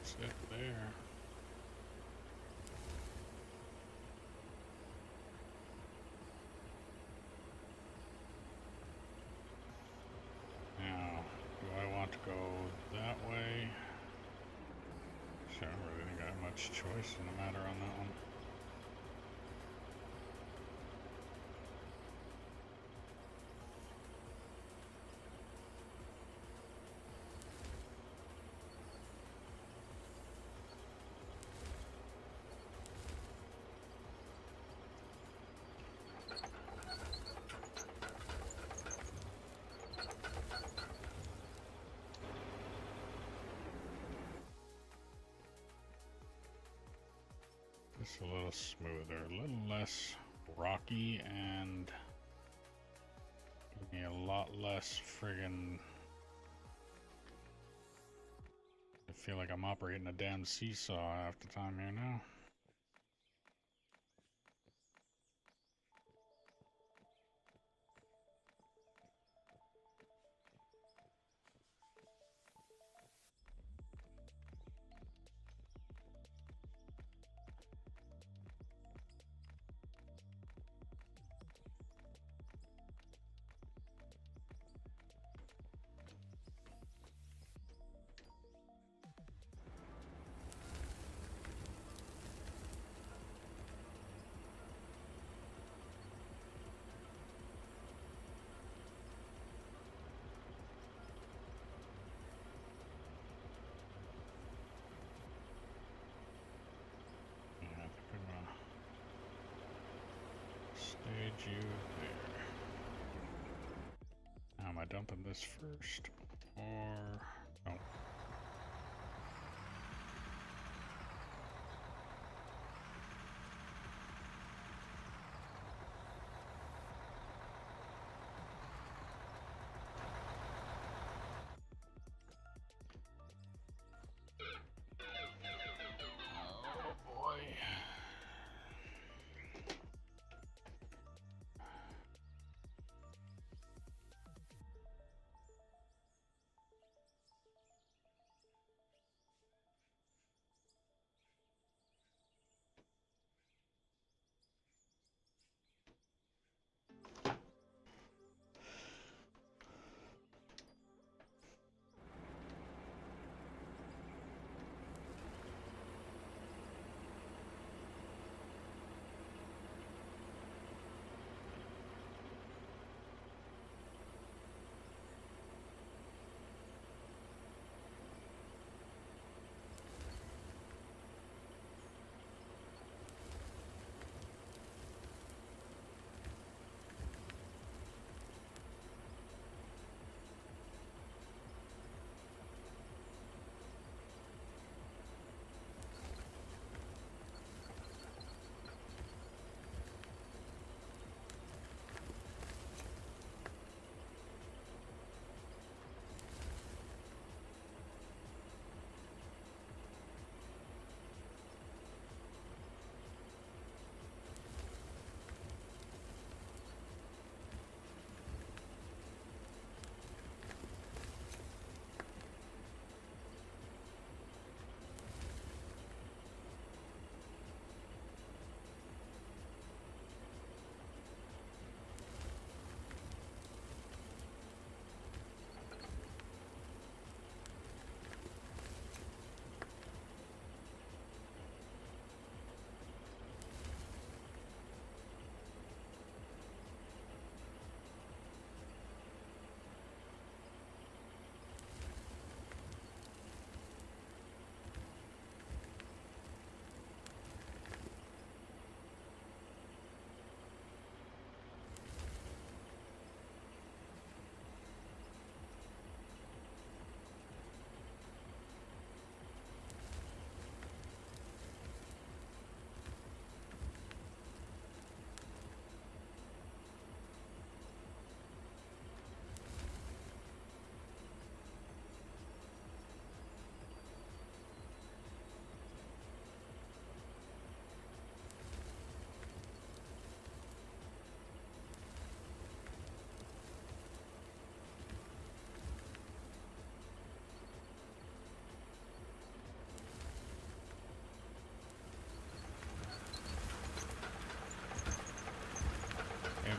That's it there. Now, do I want to go that way? So I really didn't got much choice in the matter on that one. Just a little smoother, a little less rocky, and give me a lot less friggin'. I feel like I'm operating a damn seesaw half the time here now. Stage you there. Now am I dumping this first? Or no. Oh boy.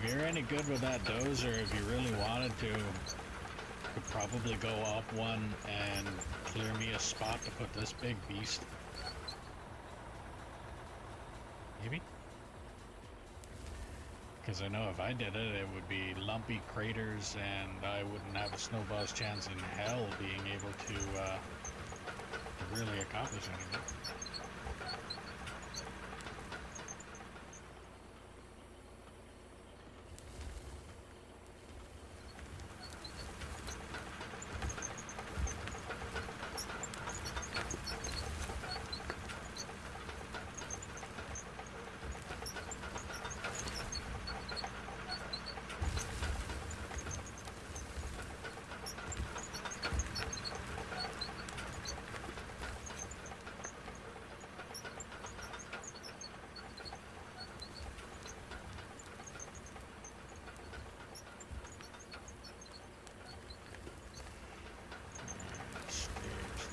you're any good with that dozer, if you really wanted to, could probably go up one and clear me a spot to put this big beast. Maybe? Because I know if I did it, it would be lumpy craters and I wouldn't have a snowball's chance in hell being able to really accomplish anything.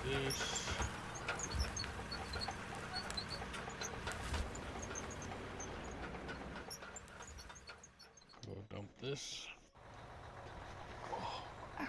This. Go dump this. Oh, ow.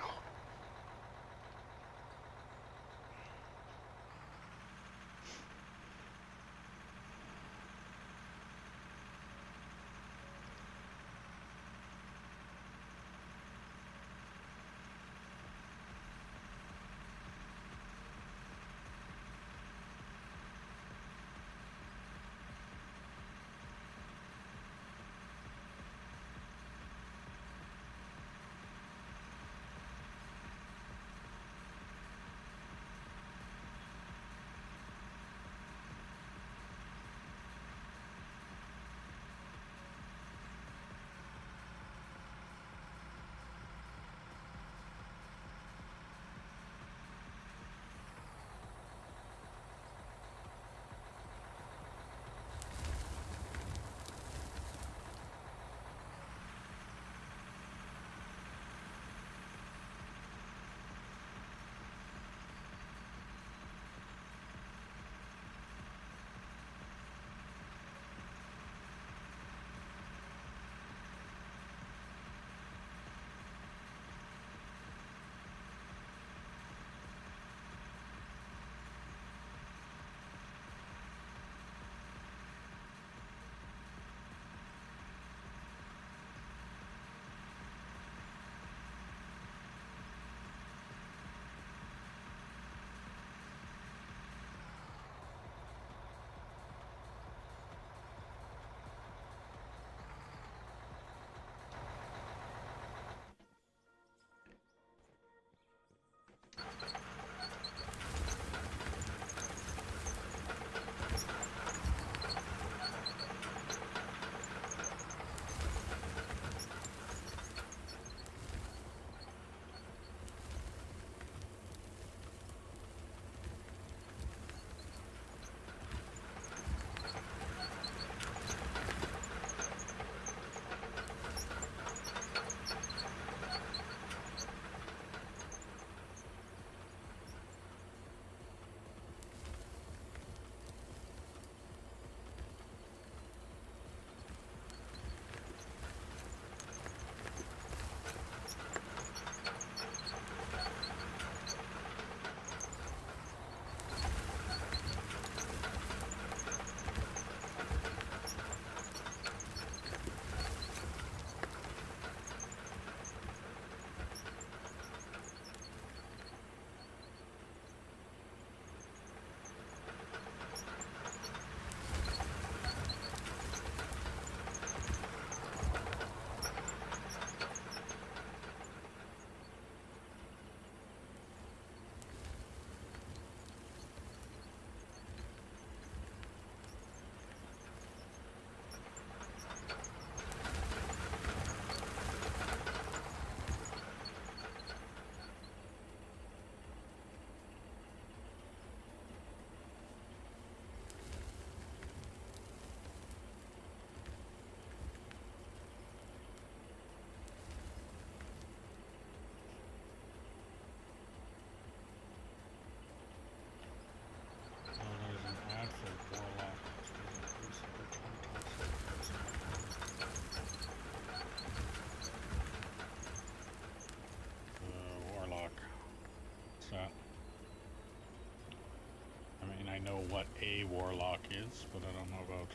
know what a warlock is, but I don't know about...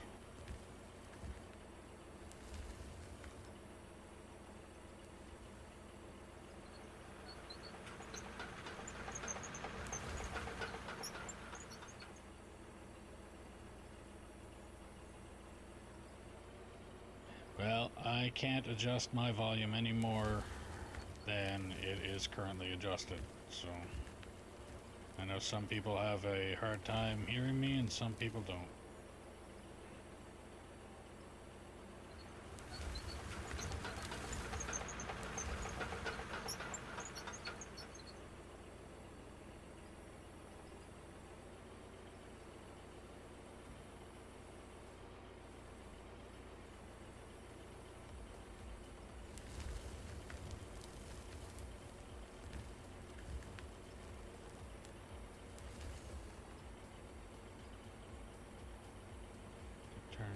Well, I can't adjust my volume any more than it is currently adjusted, so... I know some people have a hard time hearing me and some people don't. Turn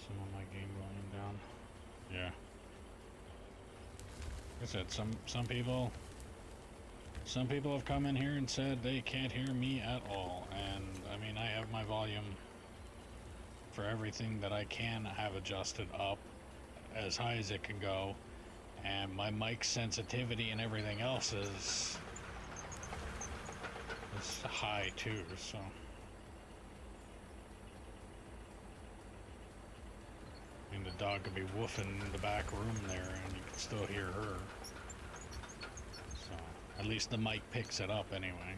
some of my game volume down. Yeah. Like I said, some people have come in here and said they can't hear me at all, and I mean, I have my volume for everything that I can have adjusted up as high as it can go, and my mic sensitivity and everything else is high too, so... I mean, the dog could be woofing in the back room there and you can still hear her. So, at least the mic picks it up anyway.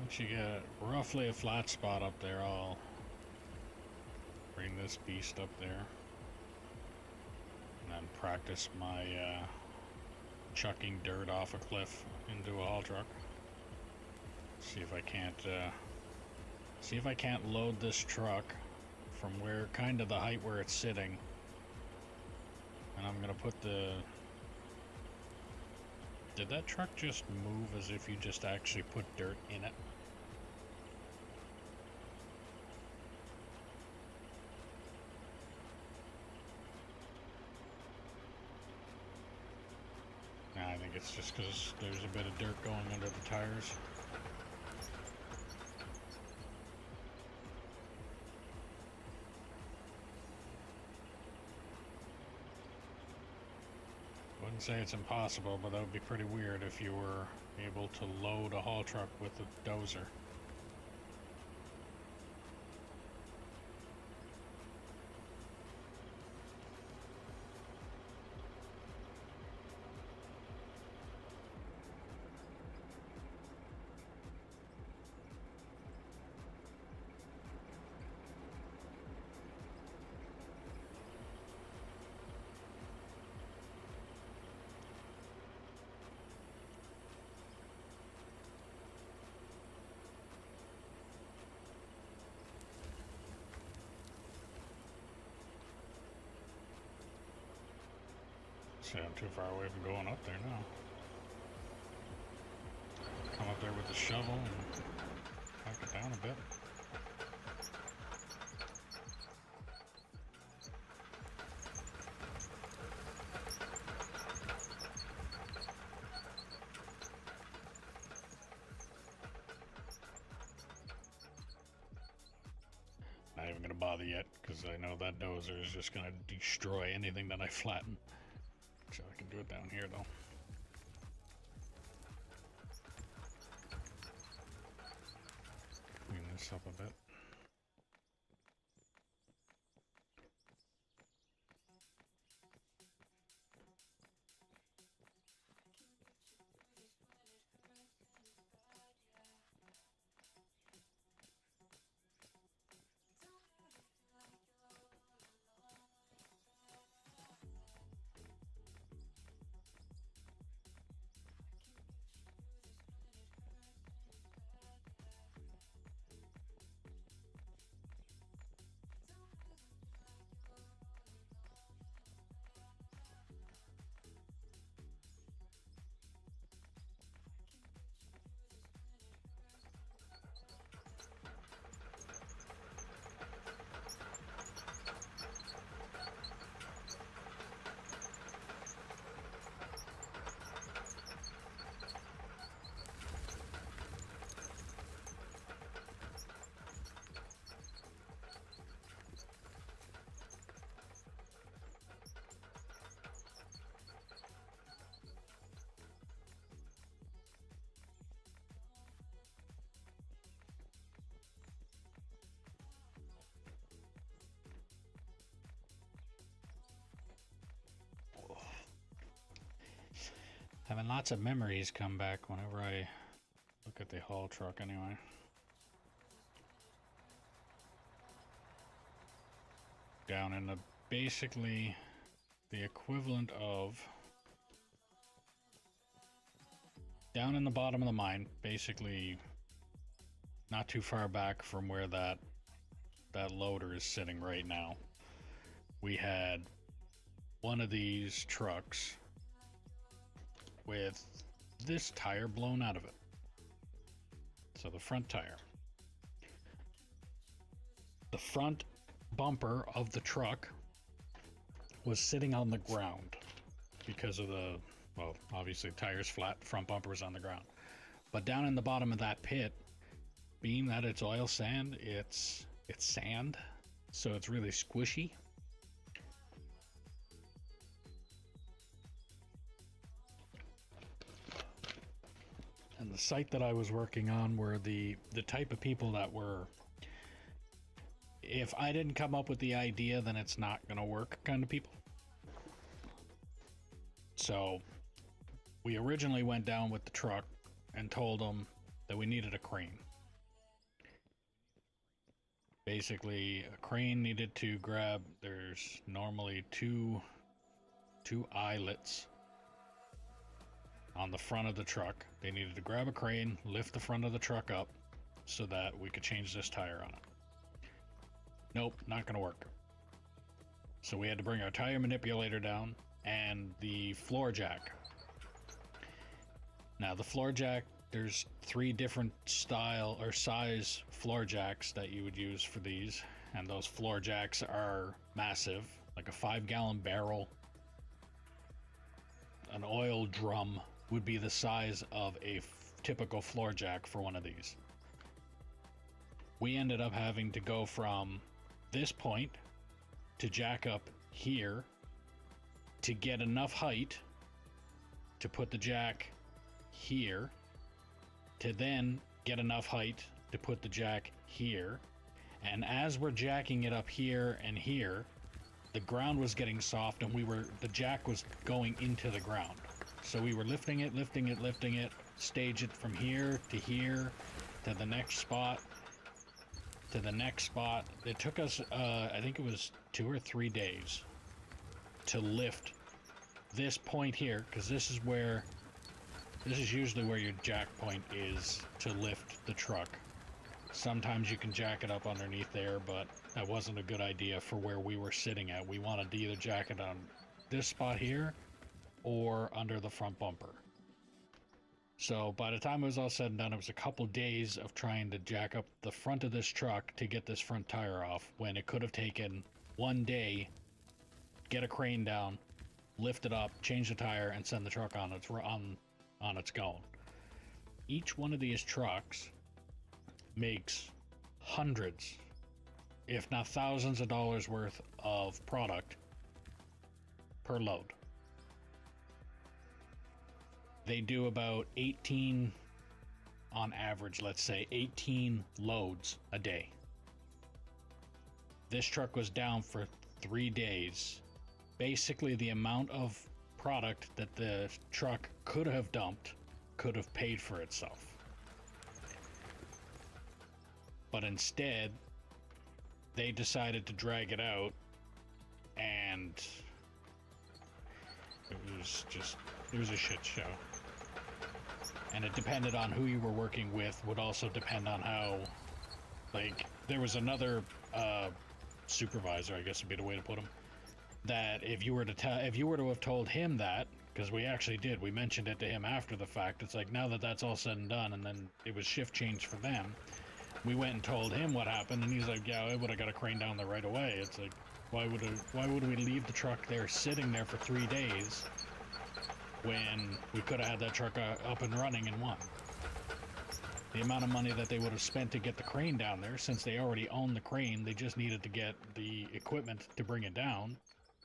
Once you get roughly a flat spot up there, I'll bring this beast up there and then practice my chucking dirt off a cliff into a haul truck. See if I can't load this truck from where kind of the height where it's sitting, and I'm gonna put the... Did that truck just move as if you just actually put dirt in it? Nah, I think it's just because there's a bit of dirt going under the tires. Wouldn't say it's impossible, but that would be pretty weird if you were able to load a haul truck with a dozer. See, I'm too far away from going up there now. Come up there with the shovel and knock it down a bit. Not even gonna bother yet, because I know that dozer is just gonna destroy anything that I flatten. So I can do it down here though. Clean this up a bit. Having lots of memories come back whenever I look at the haul truck anyway. Down in the basically the equivalent of down in the bottom of the mine, basically not too far back from where that loader is sitting right now. We had one of these trucks with this tire blown out of it. So the front tire. The front bumper of the truck was sitting on the ground because of the, well, obviously tire's flat, front bumper was on the ground. But down in the bottom of that pit, being that it's oil sand, it's sand, so it's really squishy. And the site that I was working on were the type of people that were, if I didn't come up with the idea, then it's not gonna work kind of people. So we originally went down with the truck and told them that we needed a crane. Basically, a crane needed to grab, there's normally two eyelets on the front of the truck. They needed to grab a crane, lift the front of the truck up so that we could change this tire on it. Nope, not gonna work. So we had to bring our tire manipulator down and the floor jack. Now the floor jack, there's 3 different style or size floor jacks that you would use for these, and those floor jacks are massive, like a 5-gallon barrel. An oil drum would be the size of a typical floor jack for one of these. We ended up having to go from this point to jack up here to get enough height to put the jack here, to then get enough height to put the jack here. And as we're jacking it up here and here, the ground was getting soft and the jack was going into the ground. So we were lifting it, stage it from here to the next spot, to the next spot. It took us, I think it was 2 or 3 days to lift this point here, because this is usually where your jack point is to lift the truck. Sometimes you can jack it up underneath there, but that wasn't a good idea for where we were sitting at. We wanted to either jack it on this spot here or under the front bumper. So by the time it was all said and done, it was a couple days of trying to jack up the front of this truck to get this front tire off, when it could have taken 1 day, get a crane down, lift it up, change the tire, and send the truck on its going. Each one of these trucks makes hundreds, if not thousands of dollars worth of product per load. They do about 18, on average, let's say 18 loads a day. This truck was down for 3 days. Basically, the amount of product that the truck could have dumped could have paid for itself. But instead, they decided to drag it out, and it was a shit show. And it depended on who you were working with, would also depend on how, like, there was another supervisor, I guess would be the way to put him, that if you were to have told him that, because we actually did, we mentioned it to him after the fact, it's like, now that that's all said and done, and then it was shift change for them, we went and told him what happened, and he's like, yeah, I would have got a crane down there right away. It's like, why would we leave the truck there sitting there for 3 days when we could have had that truck up and running in 1? The amount of money that they would have spent to get the crane down there, since they already own the crane, they just needed to get the equipment to bring it down.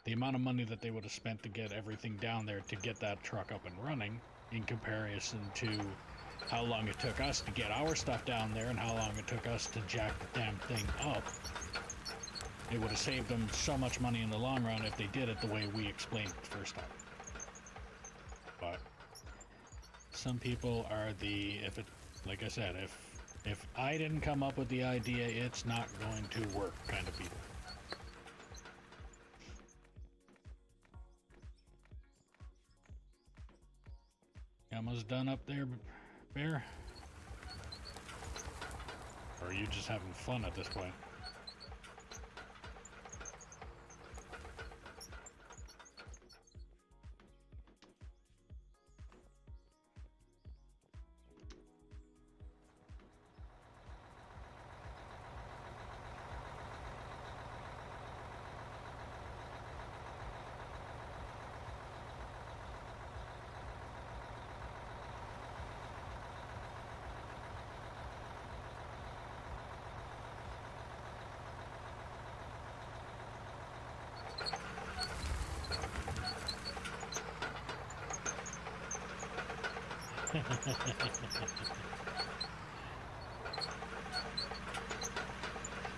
The amount of money that they would have spent to get everything down there to get that truck up and running, in comparison to how long it took us to get our stuff down there and how long it took us to jack the damn thing up, it would have saved them so much money in the long run if they did it the way we explained it the first time. But some people are like I said, if I didn't come up with the idea, it's not going to work kind of people. Almost done up there, Bear? Or are you just having fun at this point?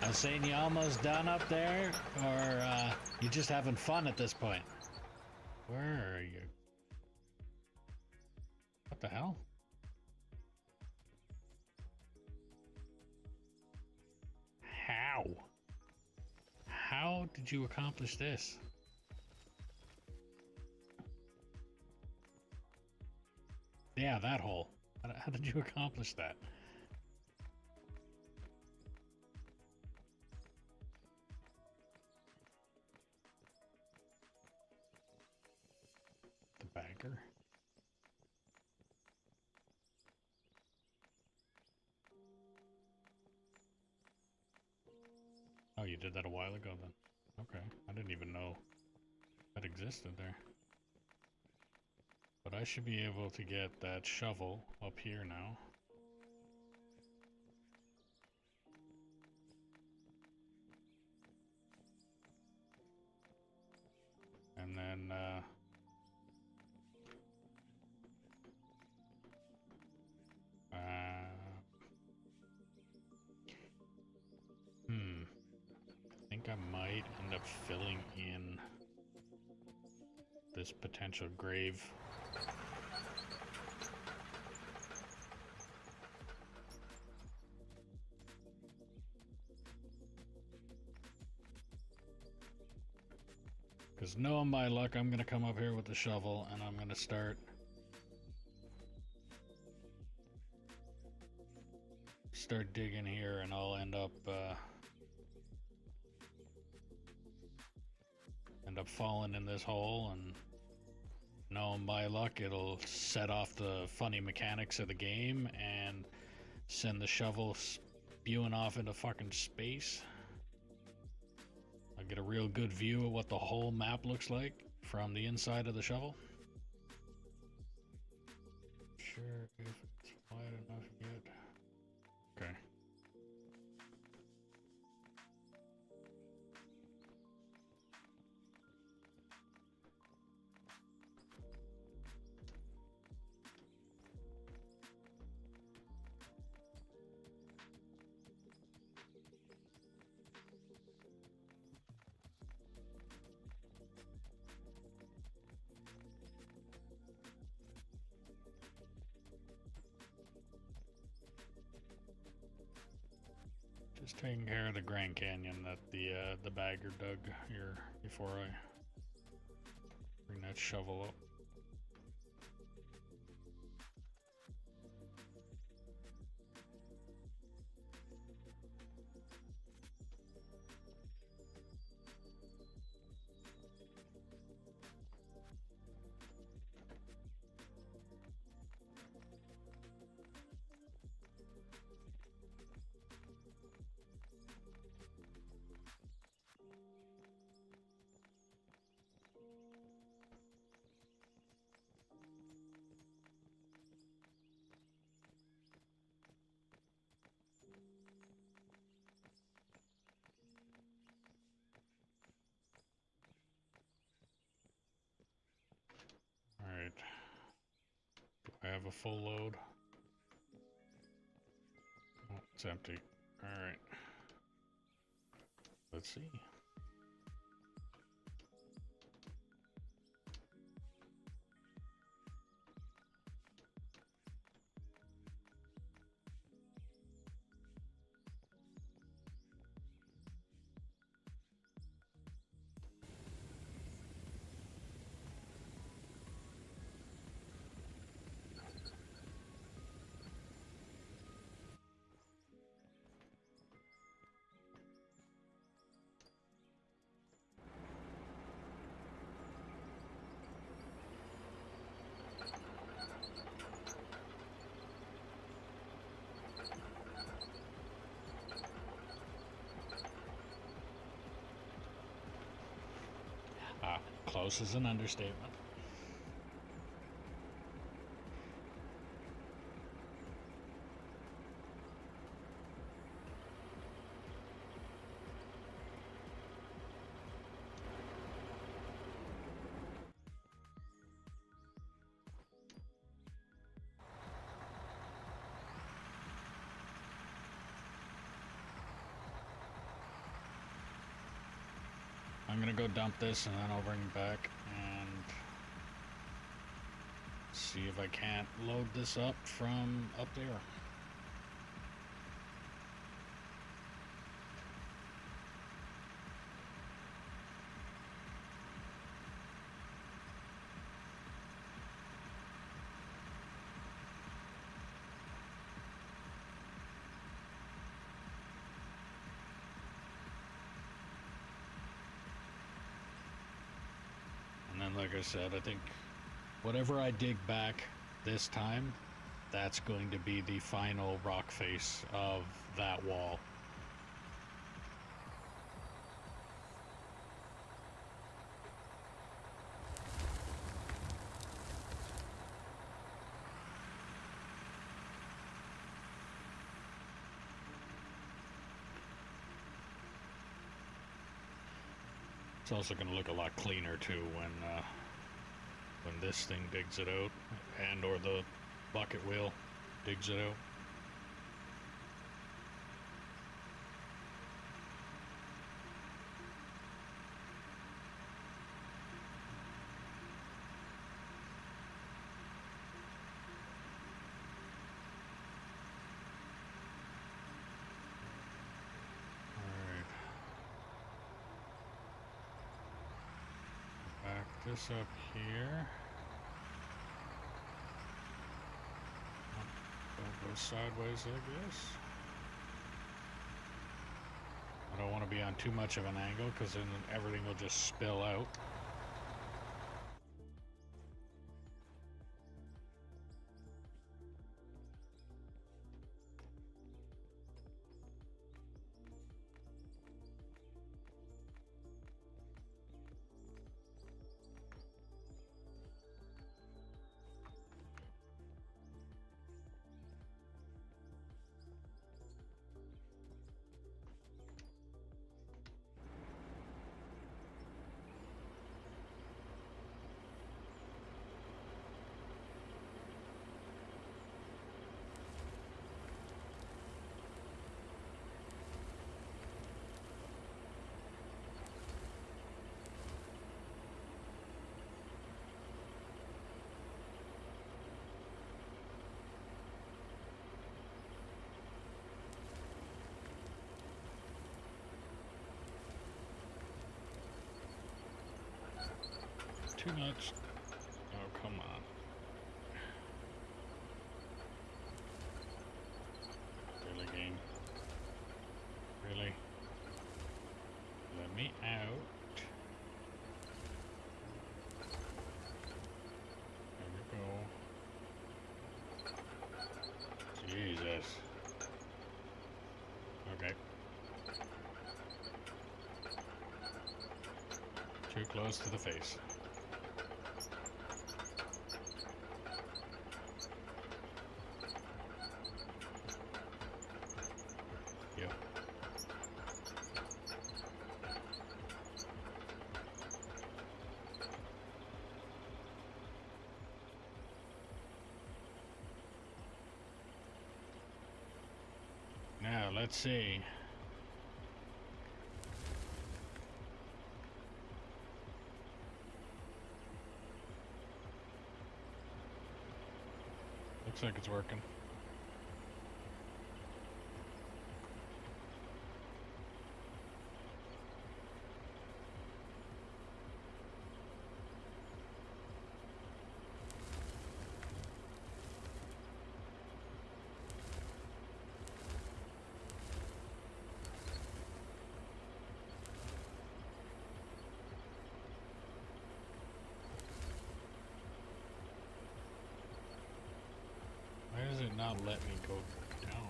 I was saying, you almost done up there, or you just having fun at this point? Where are you? What the hell? How? did you accomplish this? Yeah, that hole. How did you accomplish that? The bagger. Oh, you did that a while ago then. Okay, I didn't even know that existed there. But I should be able to get that shovel up here now. And then, I think I might end up filling in this potential grave. Because knowing my luck, I'm going to come up here with the shovel and I'm going to start digging here, and I'll end up falling in this hole, and knowing my luck, it'll set off the funny mechanics of the game and send the shovel spewing off into fucking space. I'll get a real good view of what the whole map looks like from the inside of the shovel. Sure if it's wide enough yet. Okay. Just taking care of the Grand Canyon that the bagger dug here before I bring that shovel up. Alright. Do I have a full load? Oh, it's empty. Alright. Let's see. Close is an understatement. I'm gonna go dump this and then I'll bring it back and see if I can't load this up from up there. And like I said, I think whatever I dig back this time, that's going to be the final rock face of that wall. It's also going to look a lot cleaner too when this thing digs it out, and or the bucket wheel digs it out. This up here. Don't go sideways like this. I don't want to be on too much of an angle because then everything will just spill out. Too much. Oh, come on. Really, game? Really? Let me out. There we go. Jesus. Okay. Too close to the face. Now, let's see. Looks like it's working. Why does it not let me go down?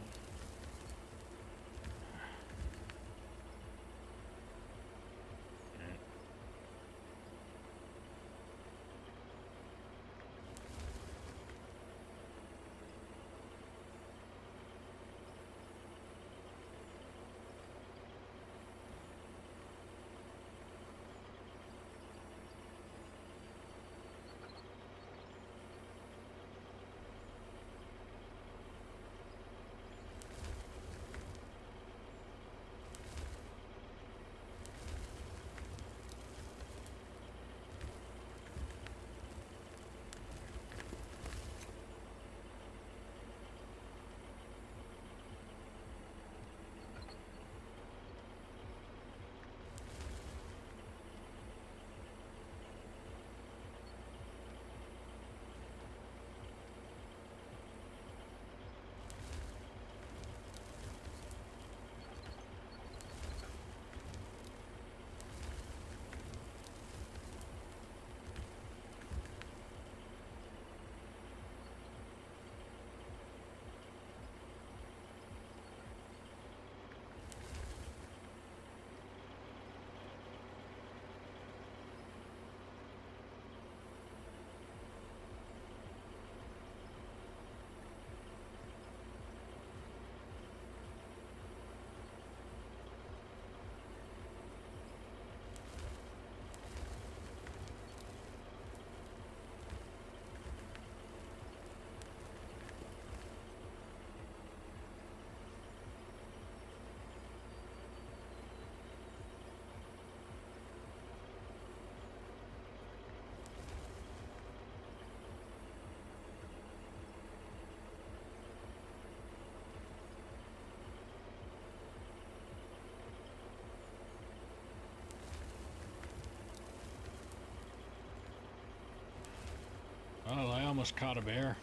Okay. almost caught a bear.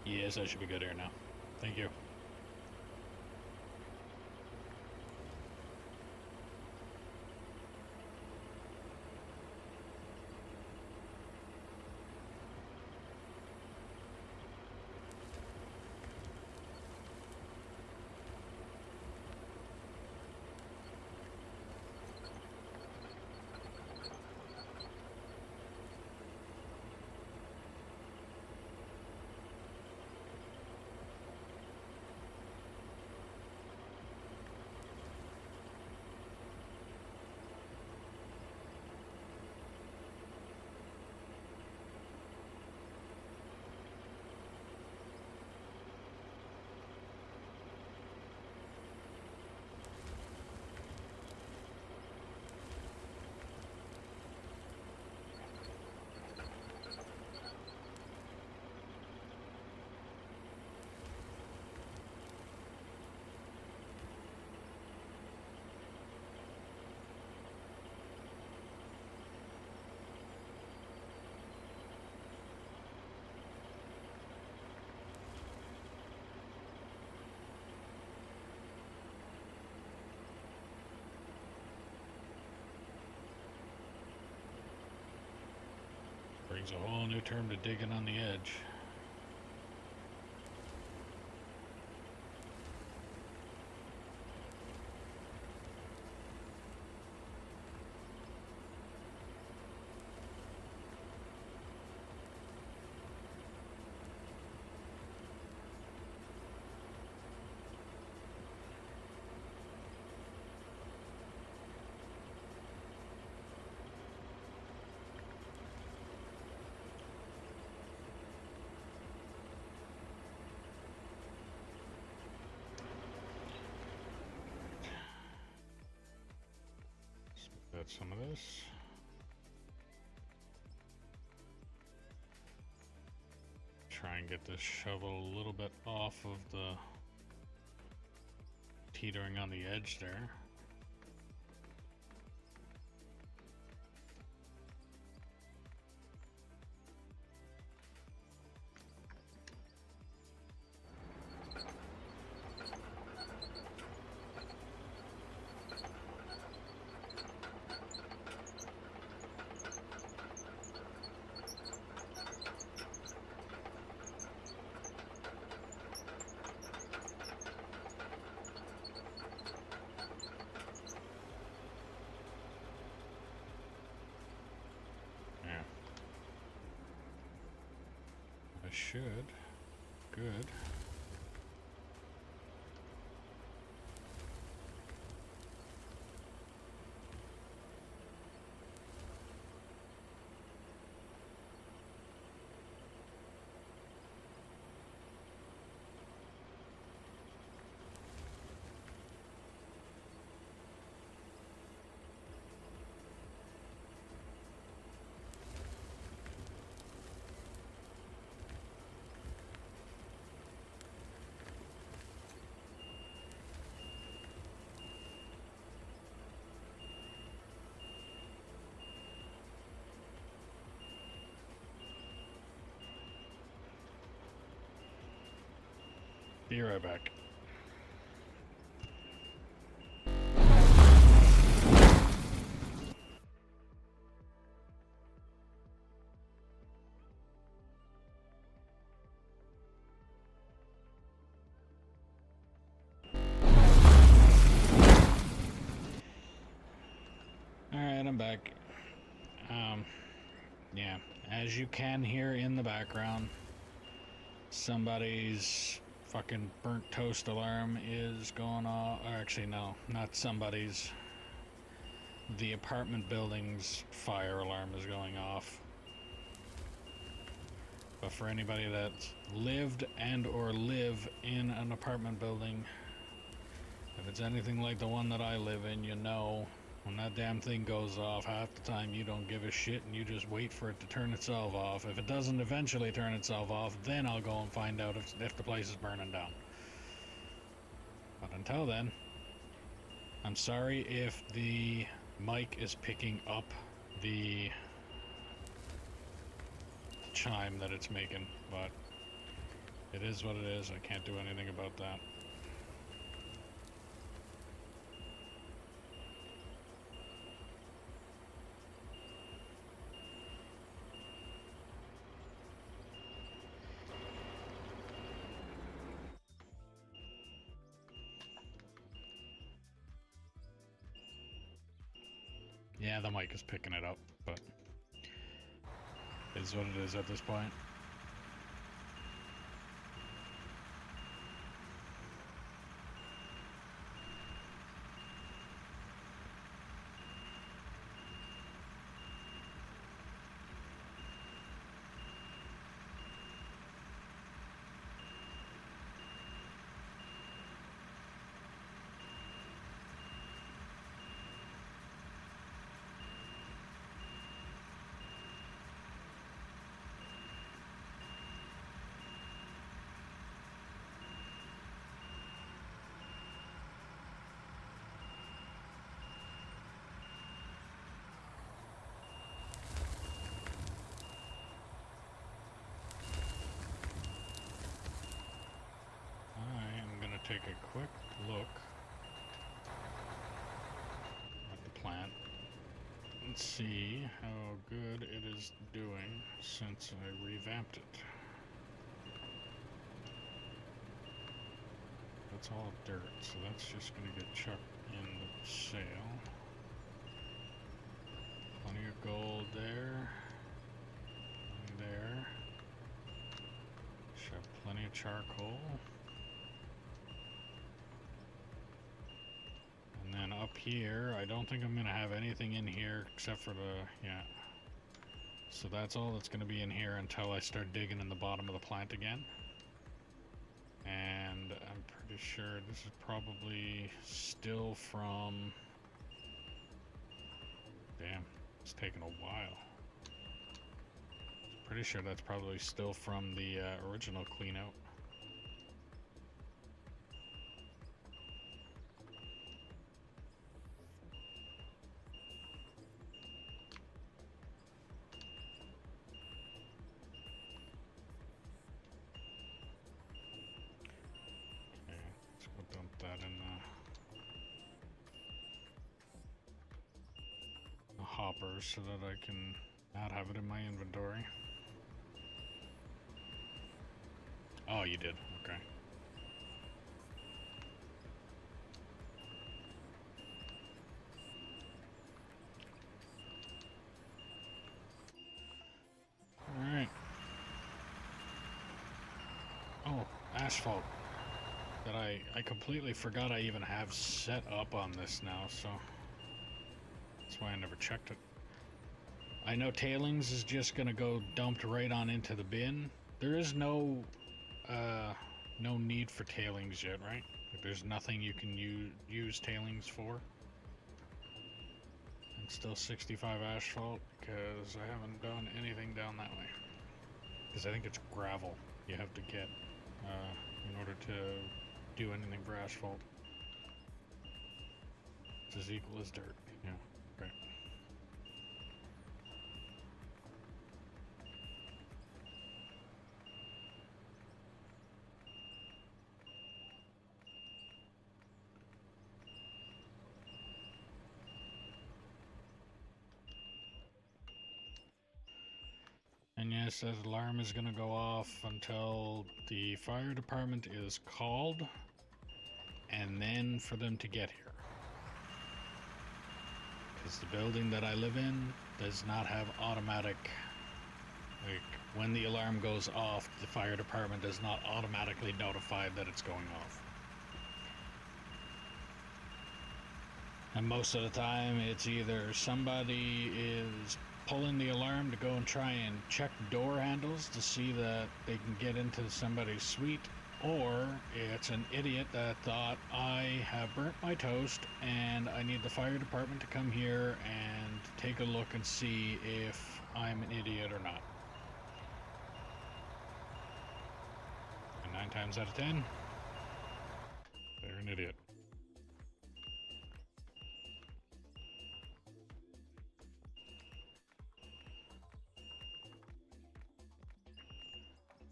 Yes, I should be good here now. Thank you. Brings a whole new term to digging on the edge. Got some of this. Try and get this shovel a little bit off of the teetering on the edge there. Should. Good. Be right back. Alright, I'm back. Yeah, as you can hear in the background, somebody's fucking burnt toast alarm is going off. Or actually, no, not somebody's. The apartment building's fire alarm is going off. But for anybody that's lived and or live in an apartment building, if it's anything like the one that I live in, you know, when that damn thing goes off, half the time you don't give a shit and you just wait for it to turn itself off. If it doesn't eventually turn itself off, then I'll go and find out if the place is burning down. But until then, I'm sorry if the mic is picking up the chime that it's making, but it is what it is. I can't do anything about that. Yeah, the mic is picking it up, but it is what it is at this point. Take a quick look at the plant and see how good it is doing since I revamped it. That's all dirt, so that's just going to get chucked in the sale. Plenty of gold there. There. Should have plenty of charcoal. And then up here, I don't think I'm going to have anything in here except for the, yeah. So that's all that's going to be in here until I start digging in the bottom of the plant again. And I'm pretty sure this is probably still from, damn, it's taken a while. Pretty sure that's probably still from the original clean out. Hoppers so that I can not have it in my inventory. Oh, you did. Okay. All right. Oh, asphalt. That I completely forgot I even have set up on this now, so that's why I never checked it. I know tailings is just gonna go dumped right on into the bin. There is no need for tailings yet, right? Like, there's nothing you can use tailings for. And still 65 asphalt because I haven't done anything down that way. Because I think it's gravel you have to get in order to do anything for asphalt. It's as equal as dirt. Yeah, okay. And yes, that alarm is going to go off until the fire department is called, and then for them to get here. is the building that I live in does not have automatic, like, when the alarm goes off, the fire department does not automatically notify that it's going off. And most of the time, it's either somebody is pulling the alarm to go and try and check door handles to see that they can get into somebody's suite, or it's an idiot that thought, I have burnt my toast and I need the fire department to come here and take a look and see if I'm an idiot or not. And 9 times out of 10, they're an idiot.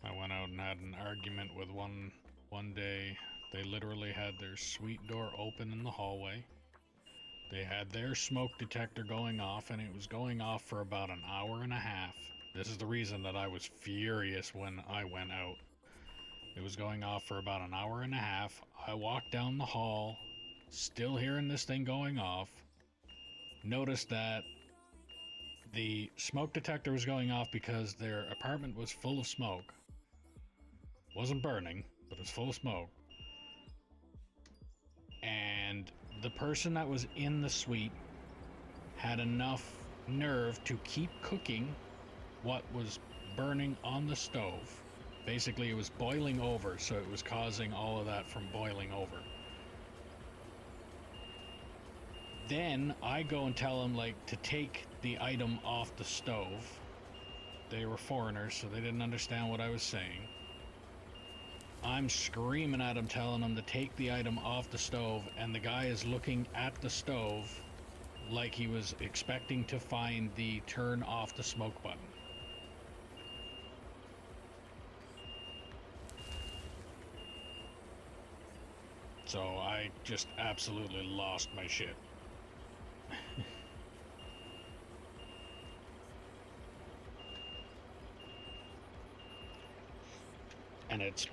I went out and had an argument with one day. They literally had their suite door open in the hallway. They had their smoke detector going off, and it was going off for about an hour and a half. This is the reason that I was furious when I went out. It was going off for about an hour and a half. I walked down the hall, still hearing this thing going off. Noticed that the smoke detector was going off because their apartment was full of smoke. Wasn't burning, but it was full of smoke. And the person that was in the suite had enough nerve to keep cooking what was burning on the stove. Basically, it was boiling over, so it was causing all of that from boiling over. Then I go and tell them, like, to take the item off the stove. They were foreigners, so they didn't understand what I was saying. I'm screaming at him, telling him to take the item off the stove, and the guy is looking at the stove like he was expecting to find the turn off the smoke button. So I just absolutely lost my shit. And it's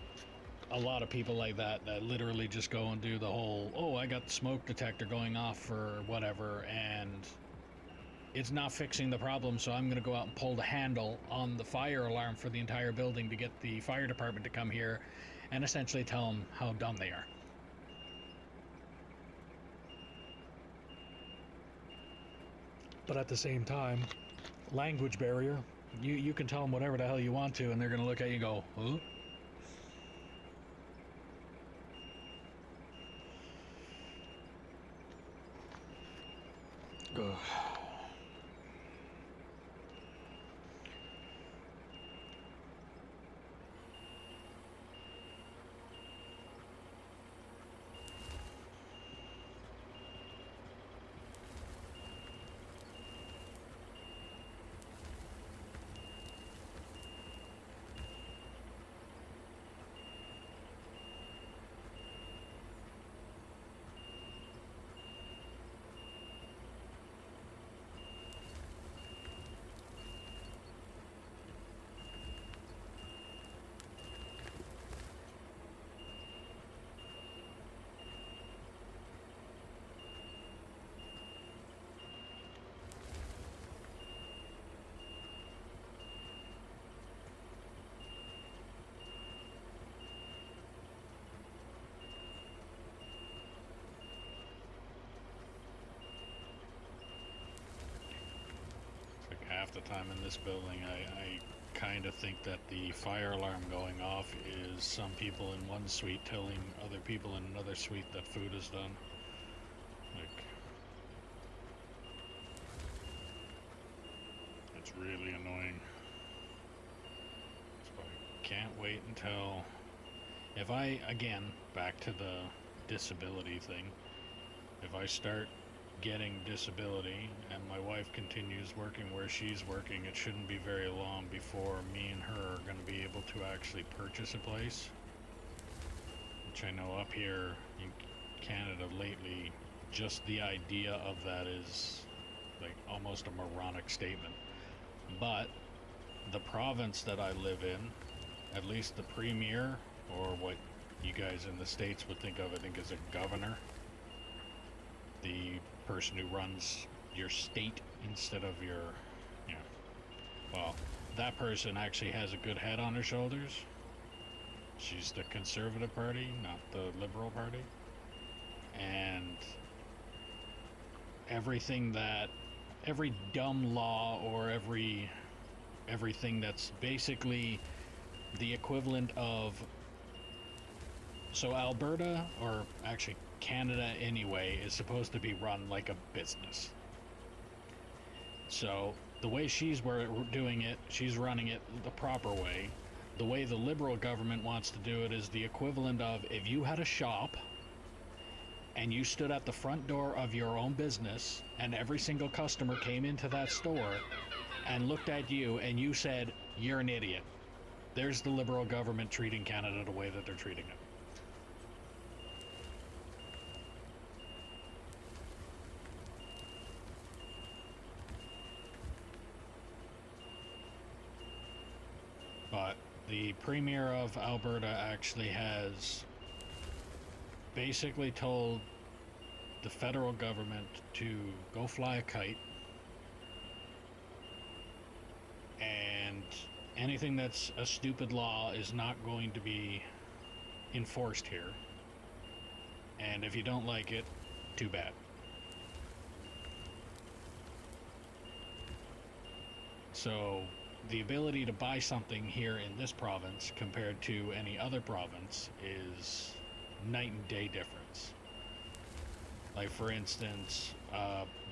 a lot of people like that that literally just go and do the whole, oh, I got the smoke detector going off for whatever, and it's not fixing the problem, so I'm going to go out and pull the handle on the fire alarm for the entire building to get the fire department to come here and essentially tell them how dumb they are. But at the same time, language barrier, you can tell them whatever the hell you want to, and they're going to look at you and go, huh? Ugh. Half the time in this building, I kind of think that the fire alarm going off is some people in one suite telling other people in another suite that food is done. Like, it's really annoying. So I can't wait until, if I, again, back to the disability thing, if I start getting disability and my wife continues working where she's working, it shouldn't be very long before me and her are going to be able to actually purchase a place, which I know up here in Canada lately, just the idea of that is like almost a moronic statement. But the province that I live in, at least the premier, or what you guys in the States would think of, I think, as a governor, the person who runs your state instead of your, you know, well, that person actually has a good head on her shoulders. She's the Conservative Party, not the Liberal Party. And every dumb law or everything that's basically the equivalent of, so Alberta, or actually Canada anyway, is supposed to be run like a business. So the way she's doing it, she's running it the proper way. The way the Liberal government wants to do it is the equivalent of, if you had a shop and you stood at the front door of your own business and every single customer came into that store and looked at you and you said, "You're an idiot." There's the Liberal government treating Canada the way that they're treating it. But the Premier of Alberta actually has basically told the federal government to go fly a kite, and anything that's a stupid law is not going to be enforced here, and if you don't like it, too bad. So the ability to buy something here in this province compared to any other province is night and day difference. Like, for instance,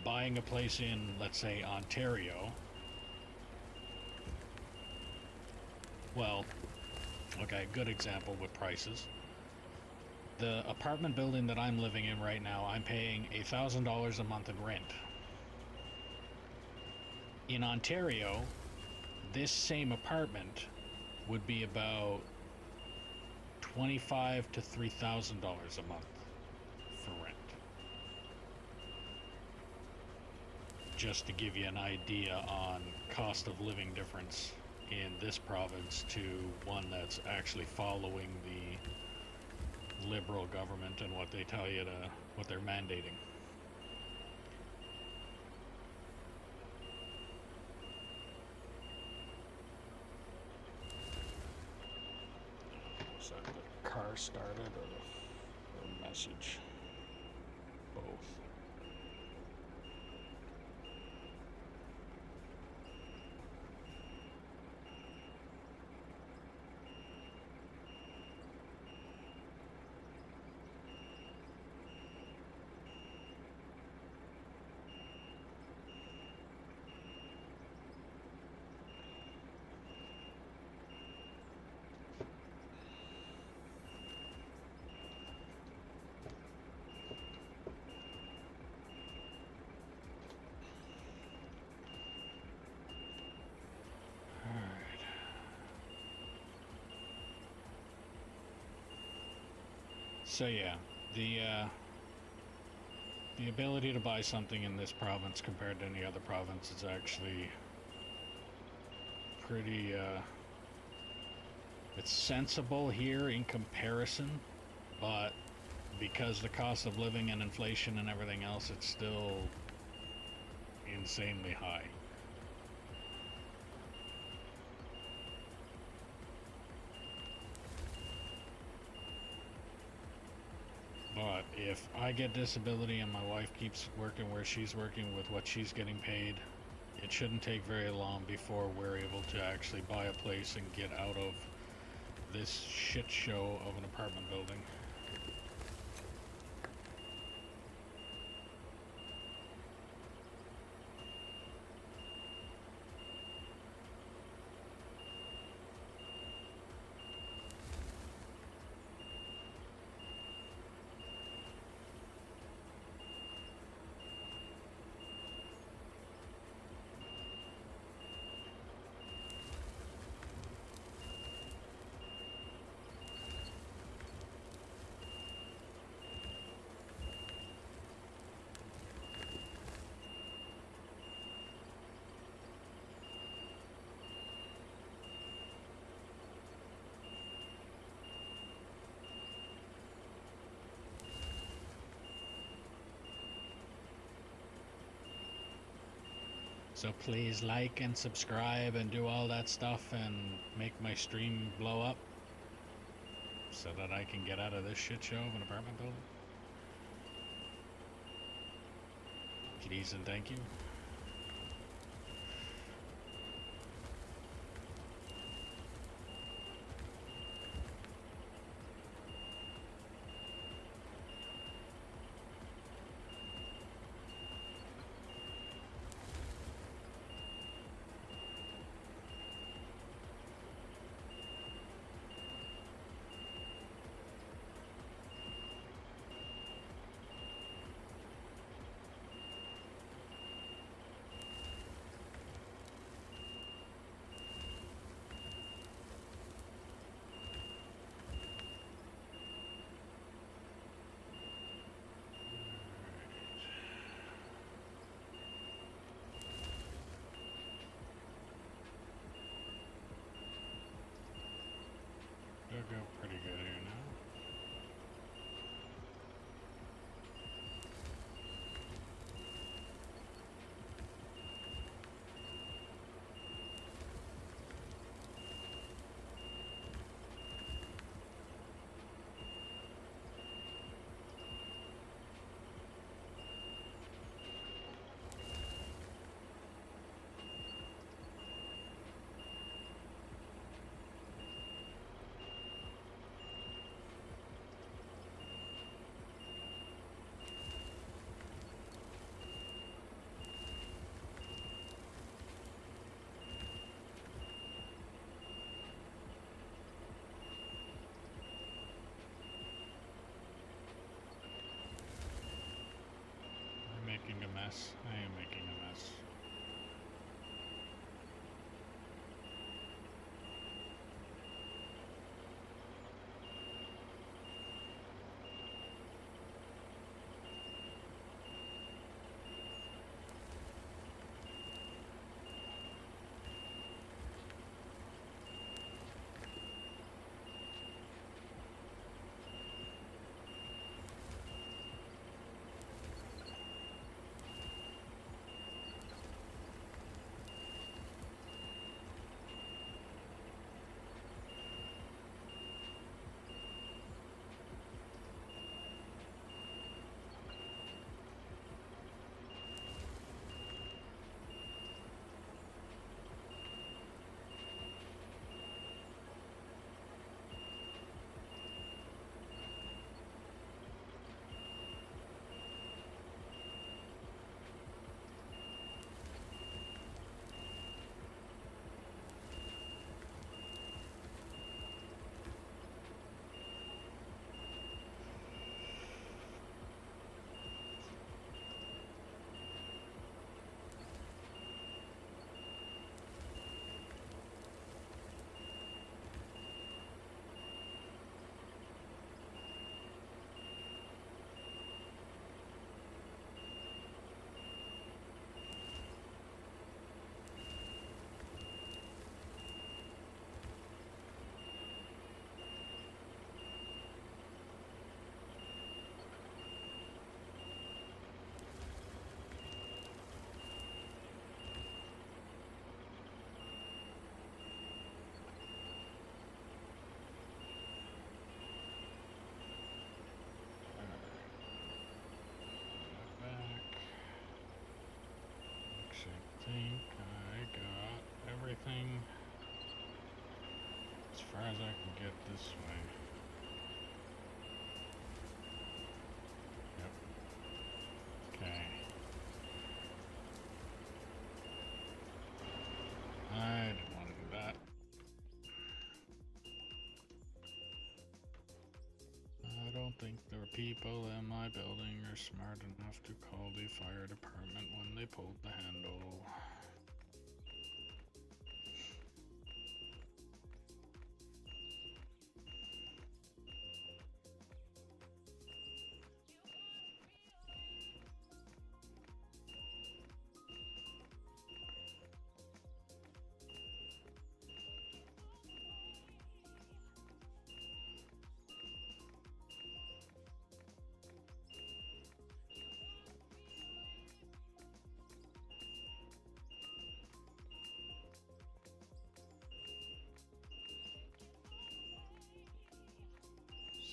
buying a place in, let's say, Ontario. Well, okay, good example with prices. The apartment building that I'm living in right now, I'm paying $1,000 a month in rent. In Ontario, this same apartment would be about $2,500 to $3,000 a month for rent. Just to give you an idea on cost of living difference in this province to one that's actually following the Liberal government and what they tell you to, what they're mandating. So the car started or a message? Both. So yeah, the ability to buy something in this province compared to any other province is actually pretty, it's sensible here in comparison, but because the cost of living and inflation and everything else, it's still insanely high. But if I get disability and my wife keeps working where she's working with what she's getting paid, it shouldn't take very long before we're able to actually buy a place and get out of this shit show of an apartment building. So please like and subscribe and do all that stuff and make my stream blow up so that I can get out of this shit show of an apartment building. Please and thank you. It'll go pretty good here now. I'm making a mess. I am making a mess. I think I got everything as far as I can get this way. Yep. Okay. I didn't want to do that. I don't think the people in my building are smart enough to call the fire department when they pulled the handle.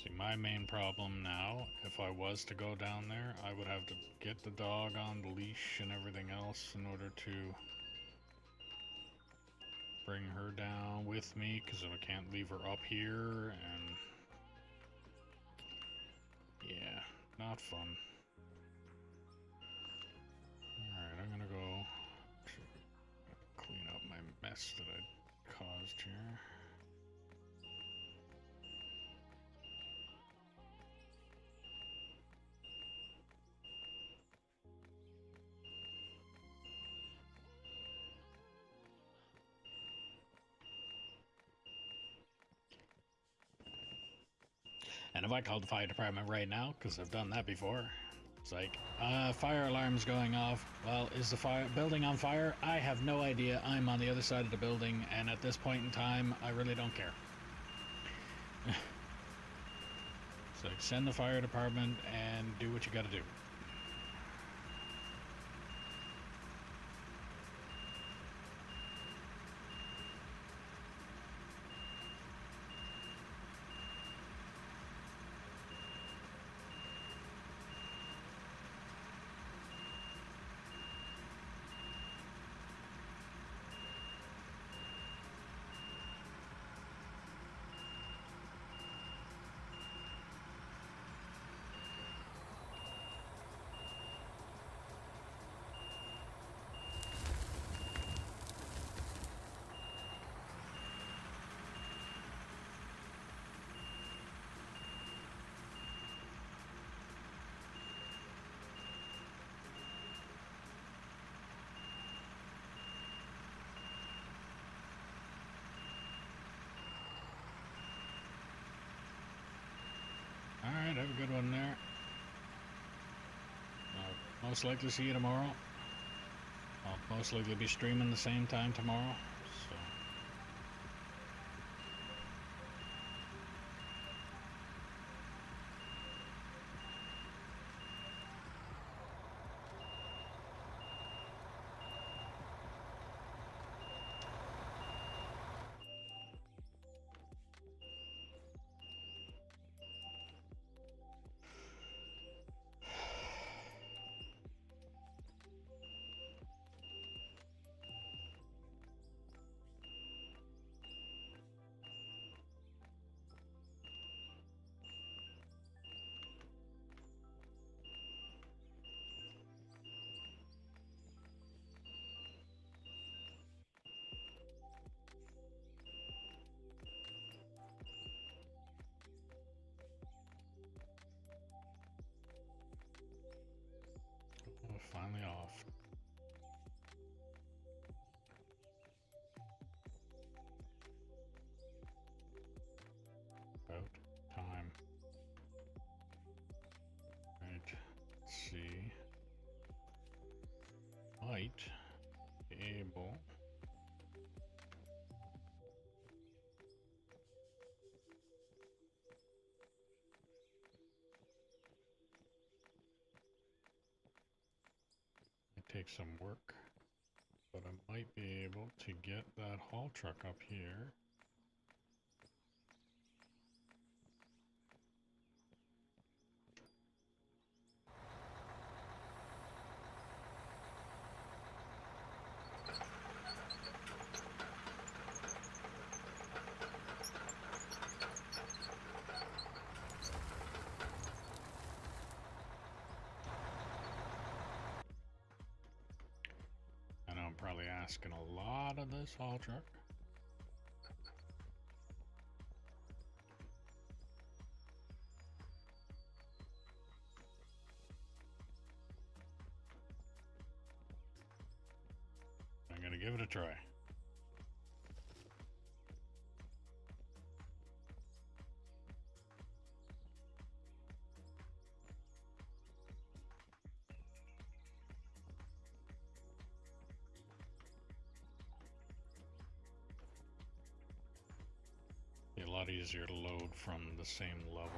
See, my main problem now, if I was to go down there, I would have to get the dog on the leash and everything else in order to bring her down with me, because I can't leave her up here, and yeah, not fun. Alright, I'm gonna go clean up my mess that I caused here. And if I called the fire department right now, because I've done that before, it's like, fire alarm's going off. Well, is the building on fire? I have no idea. I'm on the other side of the building, and at this point in time, I really don't care. It's like, send the fire department and do what you gotta do. Alright, have a good one there. I'll most likely see you tomorrow. I'll most likely be streaming the same time tomorrow, so... We're finally off. About time. Right, let's see. Might be able. It takes some work, but I might be able to get that haul truck up here. I know I'm probably asking a lot of this haul truck. I'm gonna give it a try. Be a lot easier to load from the same level.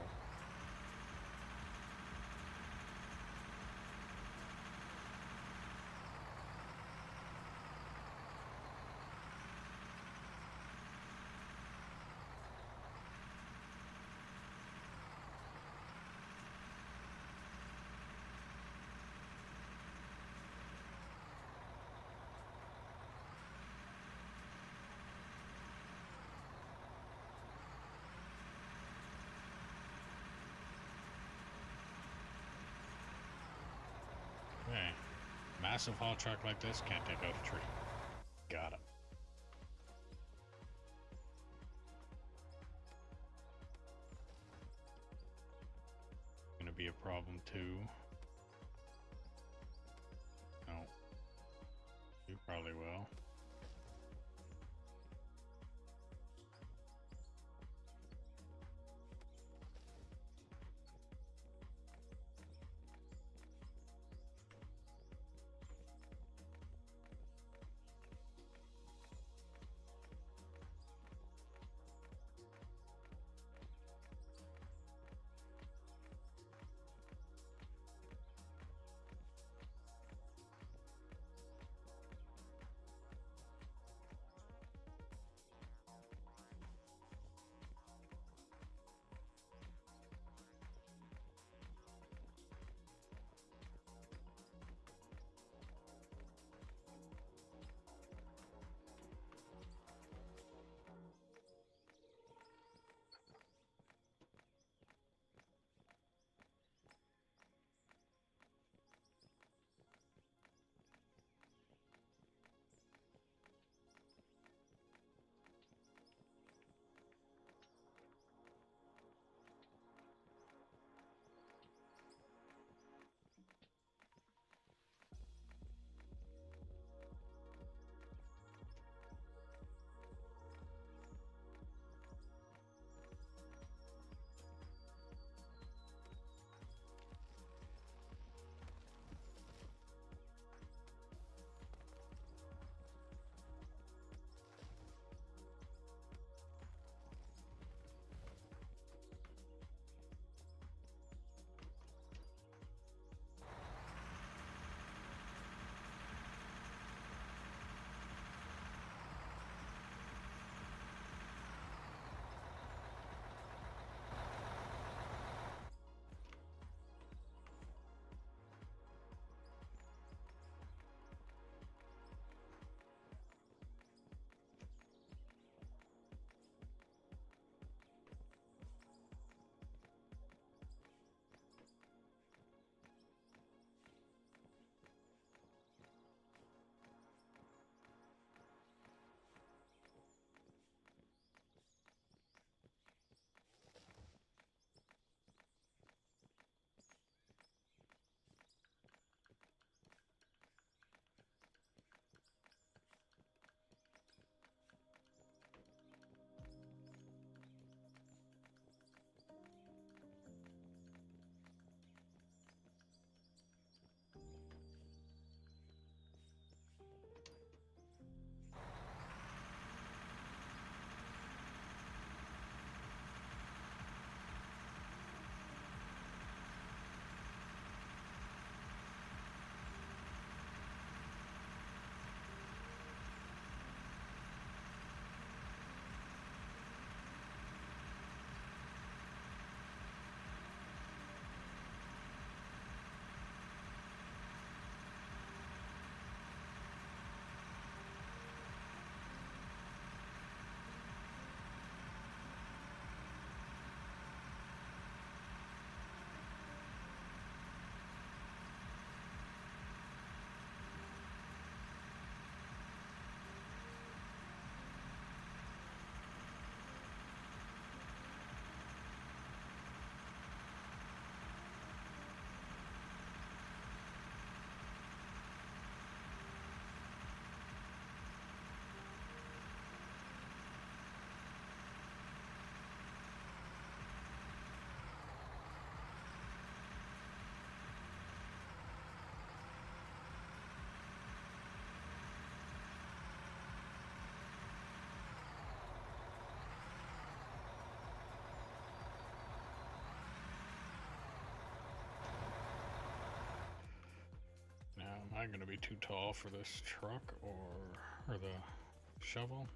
massive haul truck like this can't take out a tree. Got it. Gonna be a problem too. No. You probably will. Am I going to be too tall for this truck or the shovel?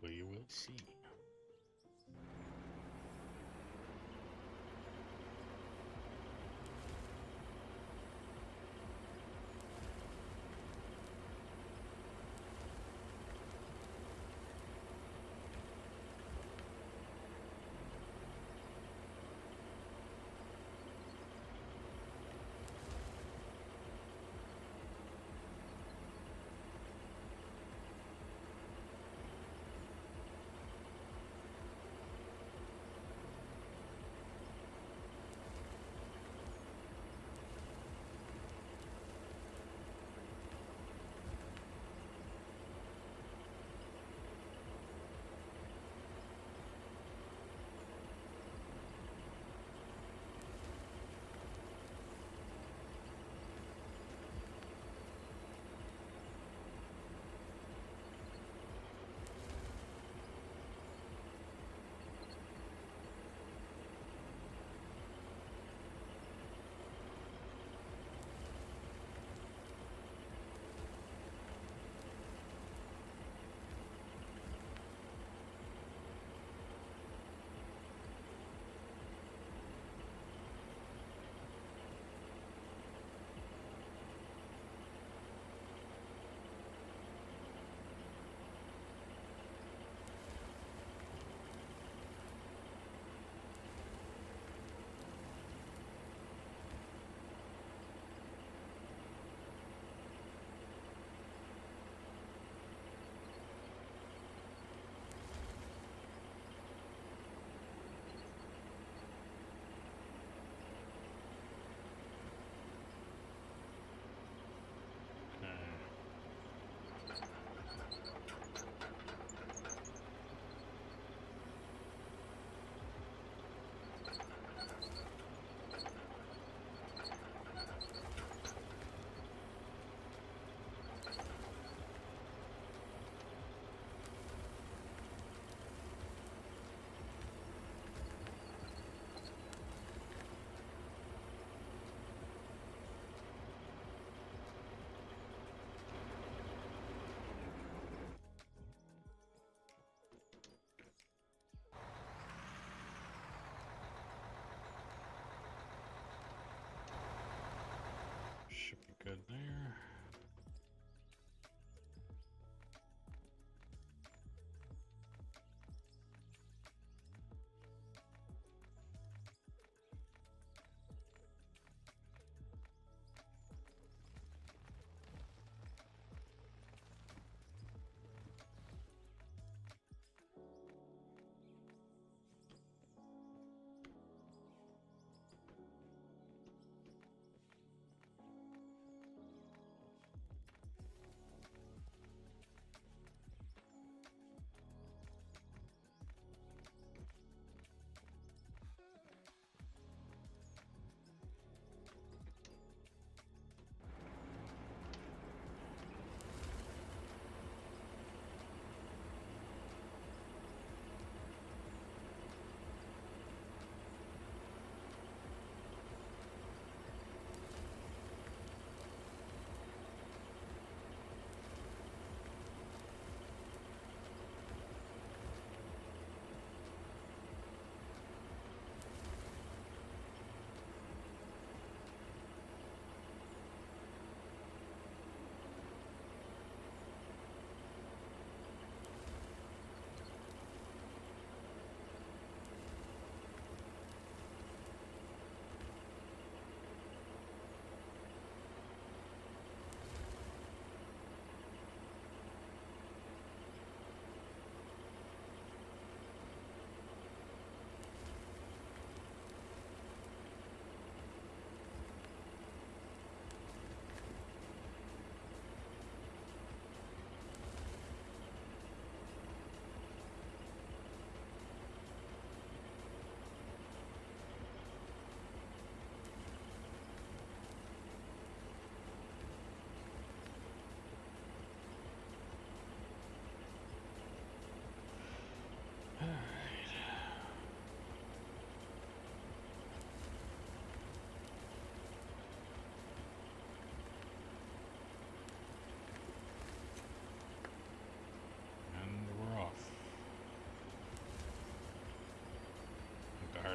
We will see.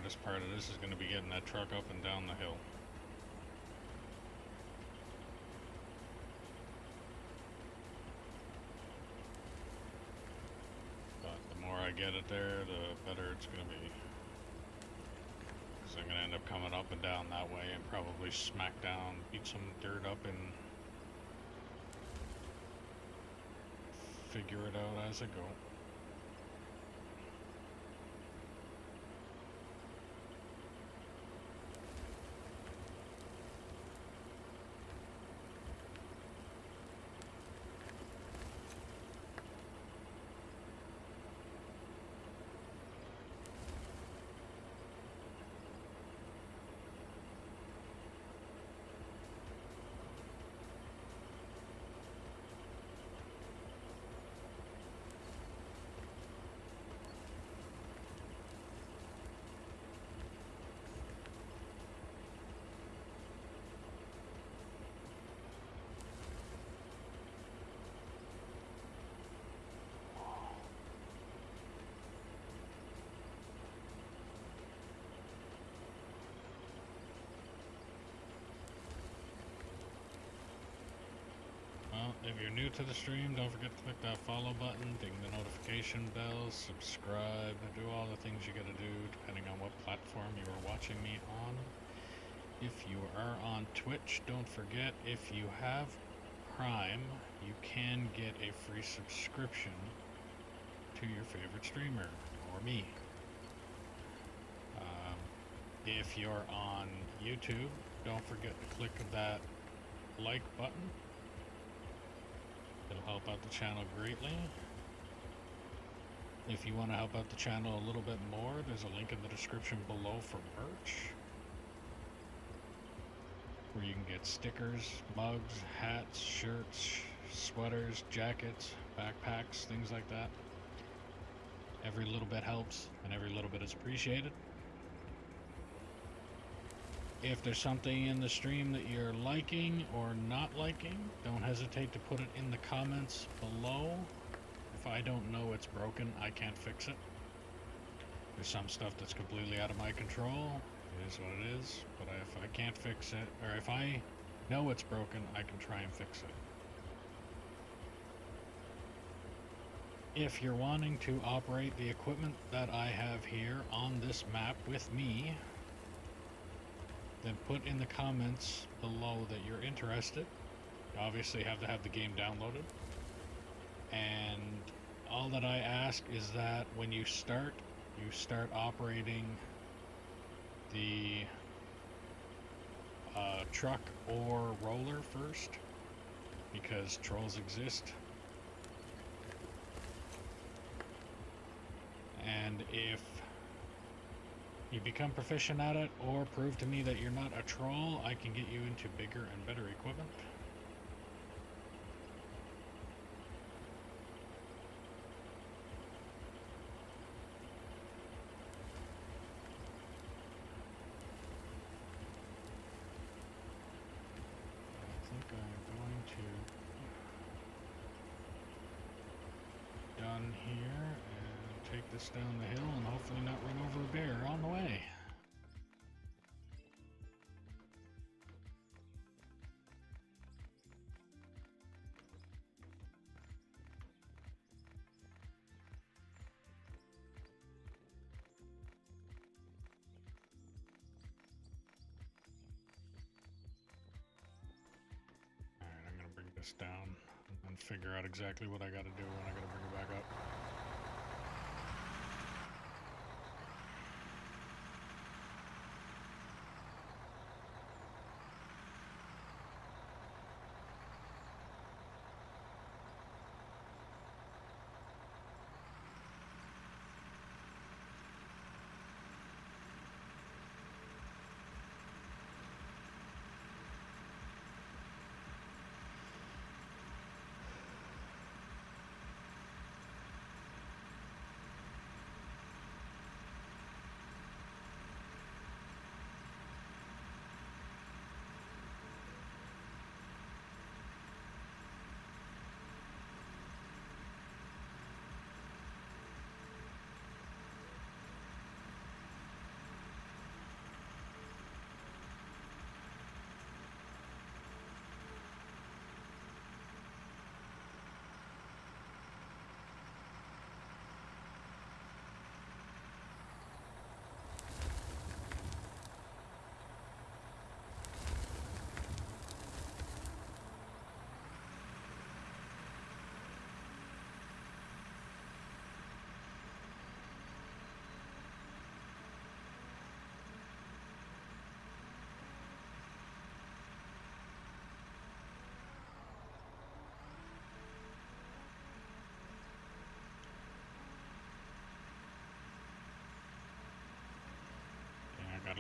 hardest part of this is going to be getting that truck up and down the hill. But the more I get it there, the better it's going to be. Because I'm going to end up coming up and down that way and probably smack down, beat some dirt up and figure it out as I go. Well, if you're new to the stream, don't forget to click that follow button, ding the notification bell, subscribe, do all the things you gotta do depending on what platform you are watching me on. If you are on Twitch, don't forget, if you have Prime, you can get a free subscription to your favorite streamer, or me. If you're on YouTube, don't forget to click that like button. It'll help out the channel greatly. If you want to help out the channel a little bit more, there's a link in the description below for merch, where you can get stickers, mugs, hats, shirts, sweaters, jackets, backpacks, things like that. Every little bit helps, and every little bit is appreciated. If there's something in the stream that you're liking or not liking, don't hesitate to put it in the comments below. If I don't know it's broken, I can't fix it. There's some stuff that's completely out of my control. It is what it is. But if I can't fix it, or if I know it's broken, I can try and fix it. If you're wanting to operate the equipment that I have here on this map with me, then put in the comments below that you're interested. You obviously have to have the game downloaded. And all that I ask is that when you start operating the truck or roller first, because trolls exist. And if you become proficient at it, or prove to me that you're not a troll, I can get you into bigger and better equipment. I think I'm going to done here and take this down the hill and hopefully not run over a bear on the way. Alright, I'm gonna bring this down and figure out exactly what I gotta do when I gotta bring it back up.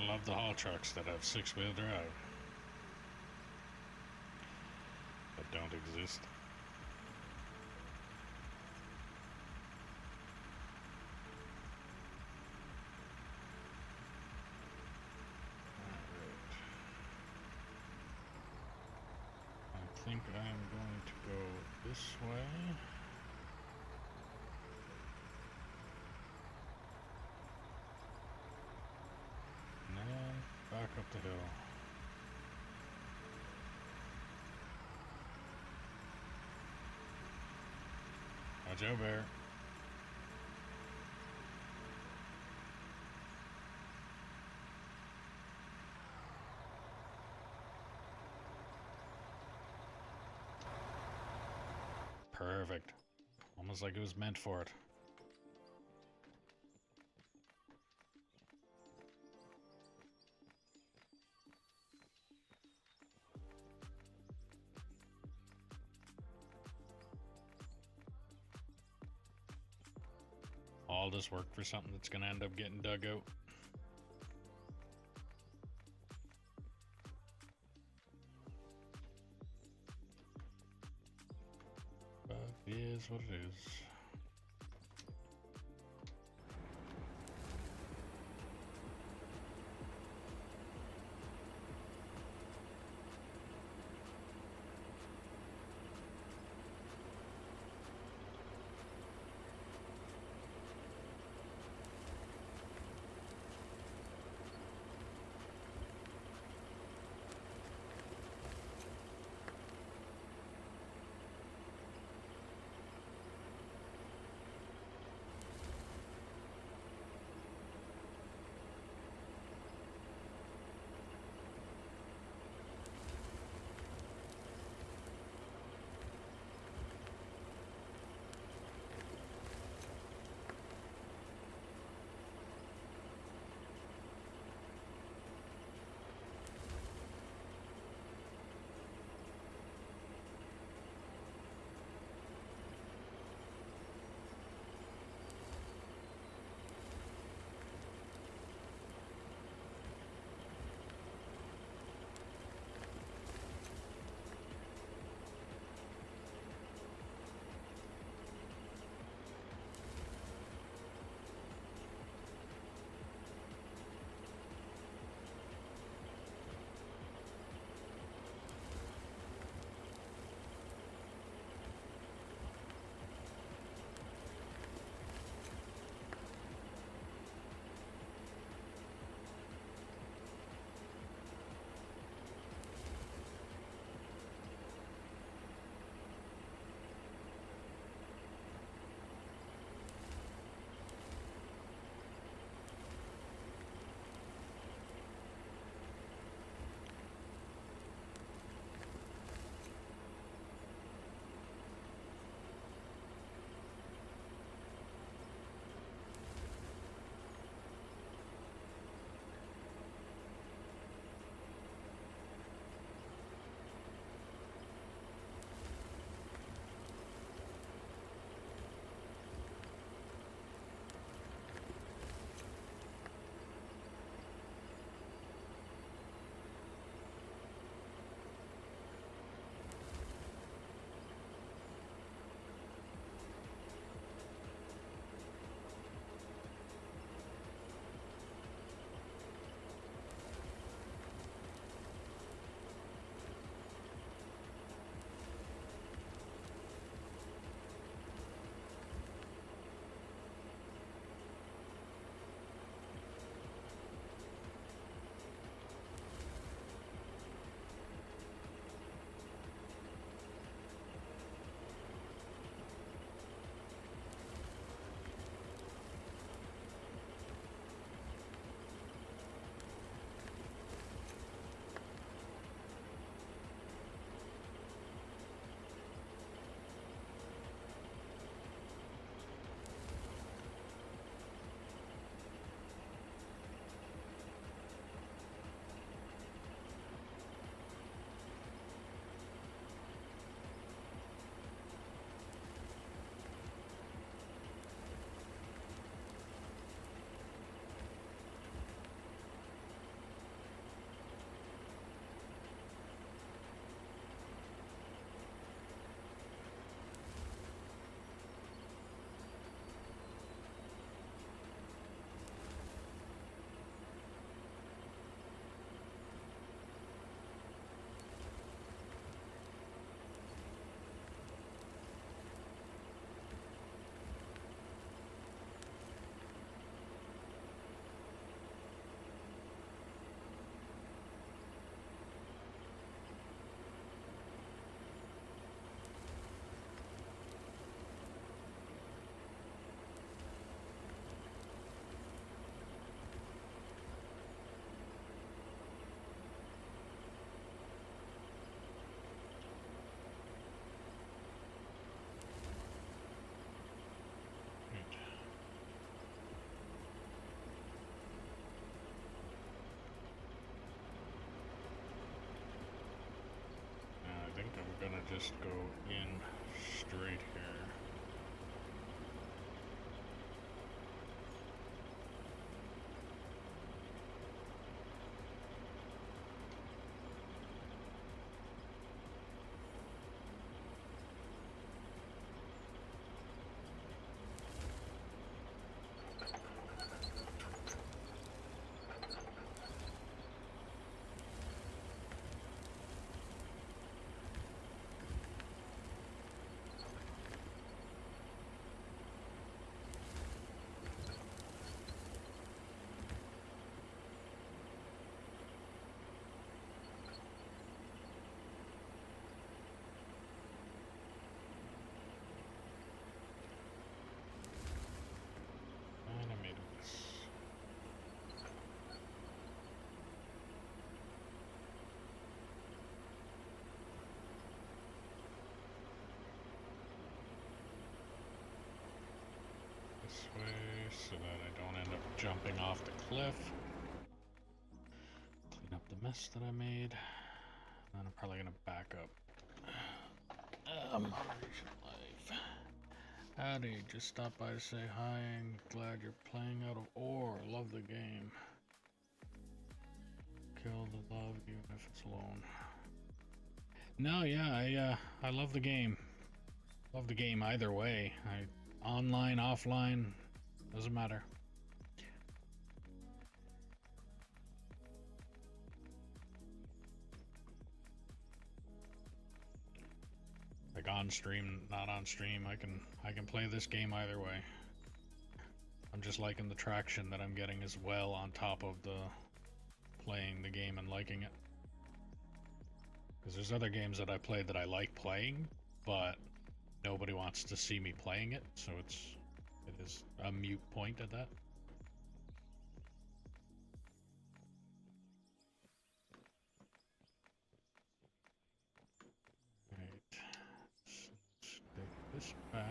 love the haul trucks that have six-wheel drive. That don't exist. I think I am going to go this way. And then back up the hill. Watch out, bear. Perfect. Almost like it was meant for it. All this work for something that's going to end up getting dug out. But it is what it is. just go in straight here. And I made a mess. This way so that I don't end up jumping off the cliff. Clean up the mess that I made. And I'm probably gonna back up. Moderation Life. Howdy, just stopped by to say hi and glad you're playing out of ore. Love the game. Kill the love even if it's alone. No, yeah, I love the game. Love the game either way. Online, offline, doesn't matter. Like on stream, not on stream, I can play this game either way. I'm just liking the traction that I'm getting as well on top of the playing the game and liking it. Because there's other games that I played that I like playing, but nobody wants to see me playing it, so it is a mute point at that. Right. So let's take this back.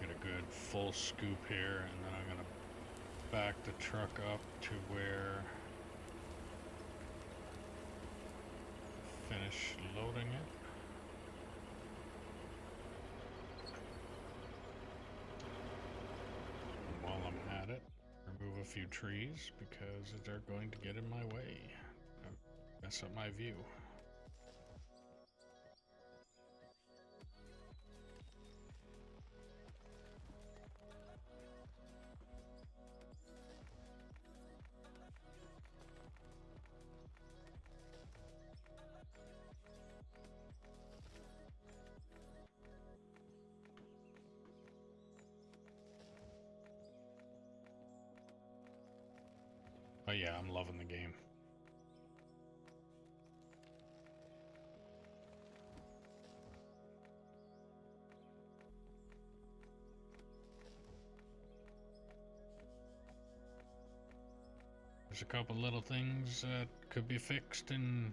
Get a good full scoop here, and then I'm gonna back the truck up to where finish loading it. And while I'm at it, remove a few trees because they're going to get in my way. Mess up my view. But yeah, I'm loving the game. There's a couple little things that could be fixed and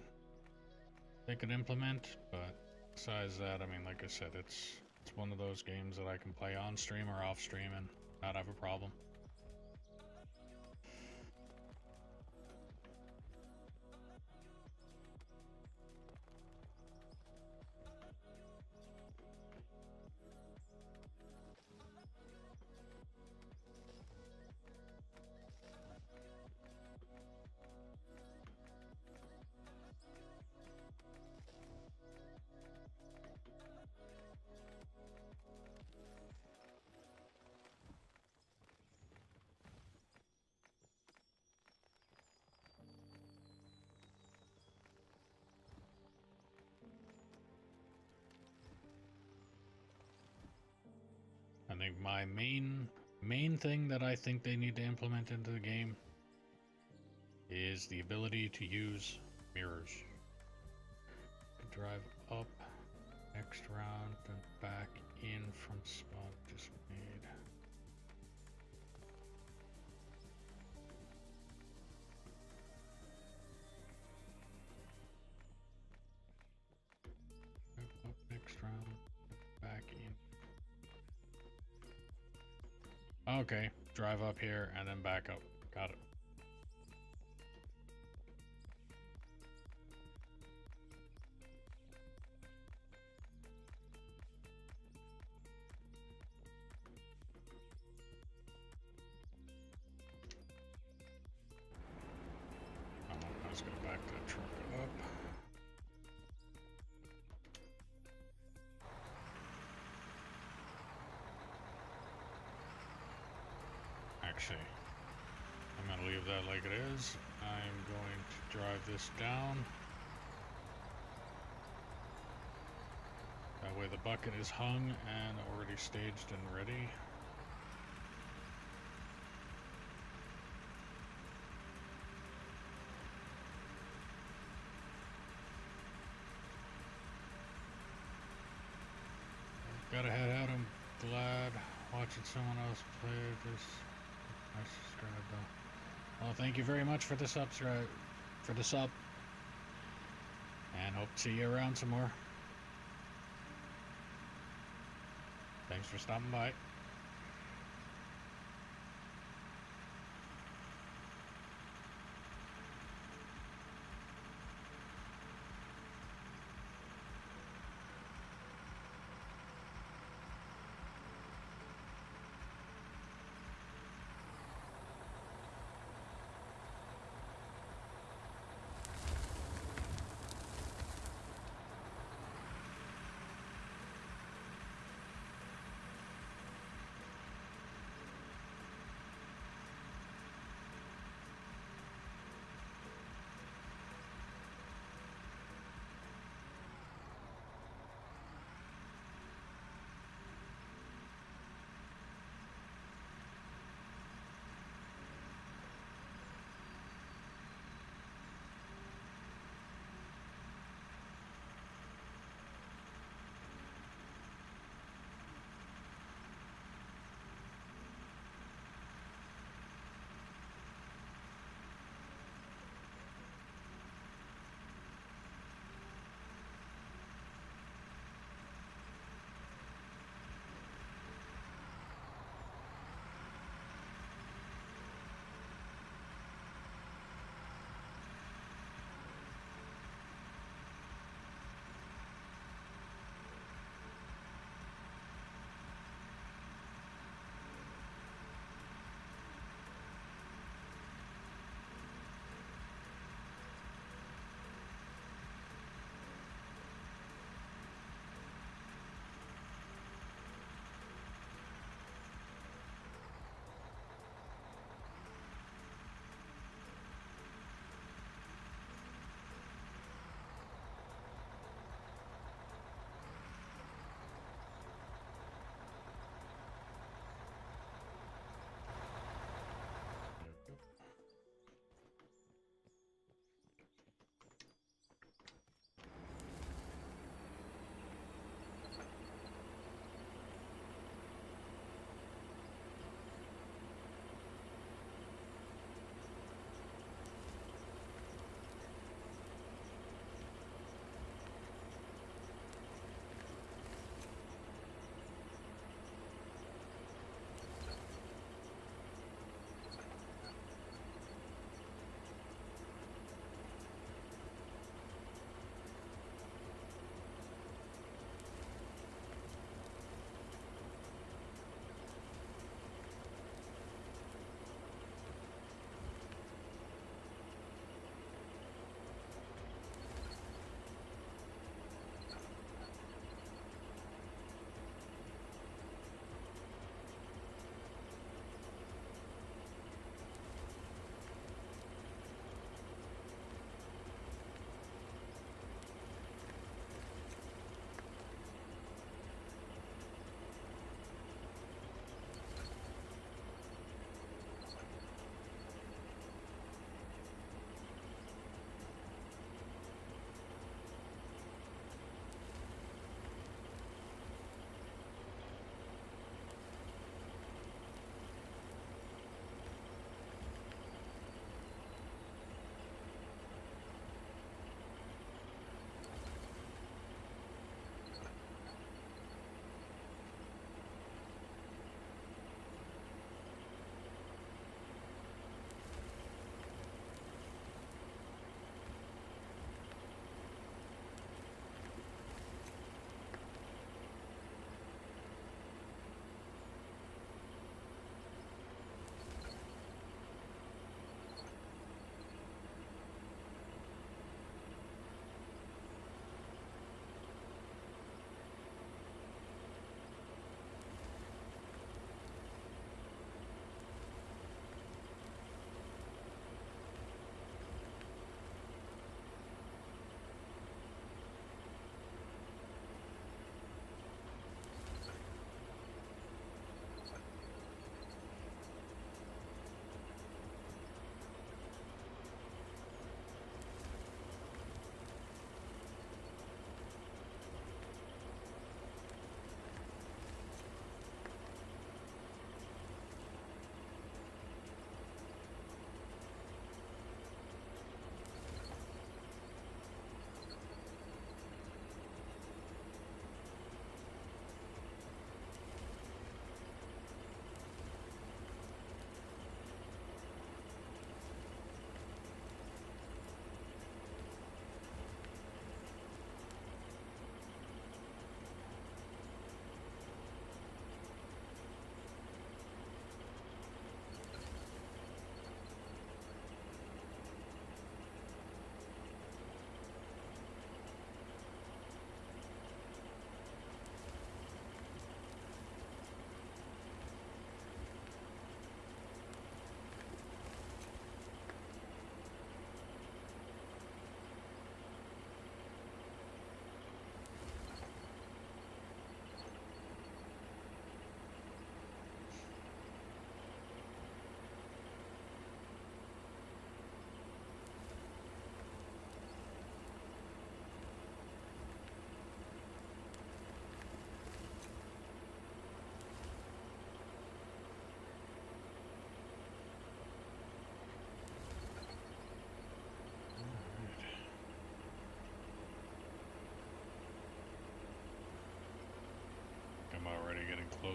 they could implement, but besides that, I mean, like I said, it's one of those games that I can play on stream or off stream and not have a problem. I think my main thing that I think they need to implement into the game is the ability to use mirrors. Drive up next round and back in from spot just made. Okay, drive up here and then back up. Got it. Let's go back the truck up. Actually, I'm going to leave that like it is. I'm going to drive this down. That way the bucket is hung and already staged and ready. Gotta head out. I'm glad watching someone else play this. I subscribed though. Well, thank you very much for the sub, and hope to see you around some more. Thanks for stopping by.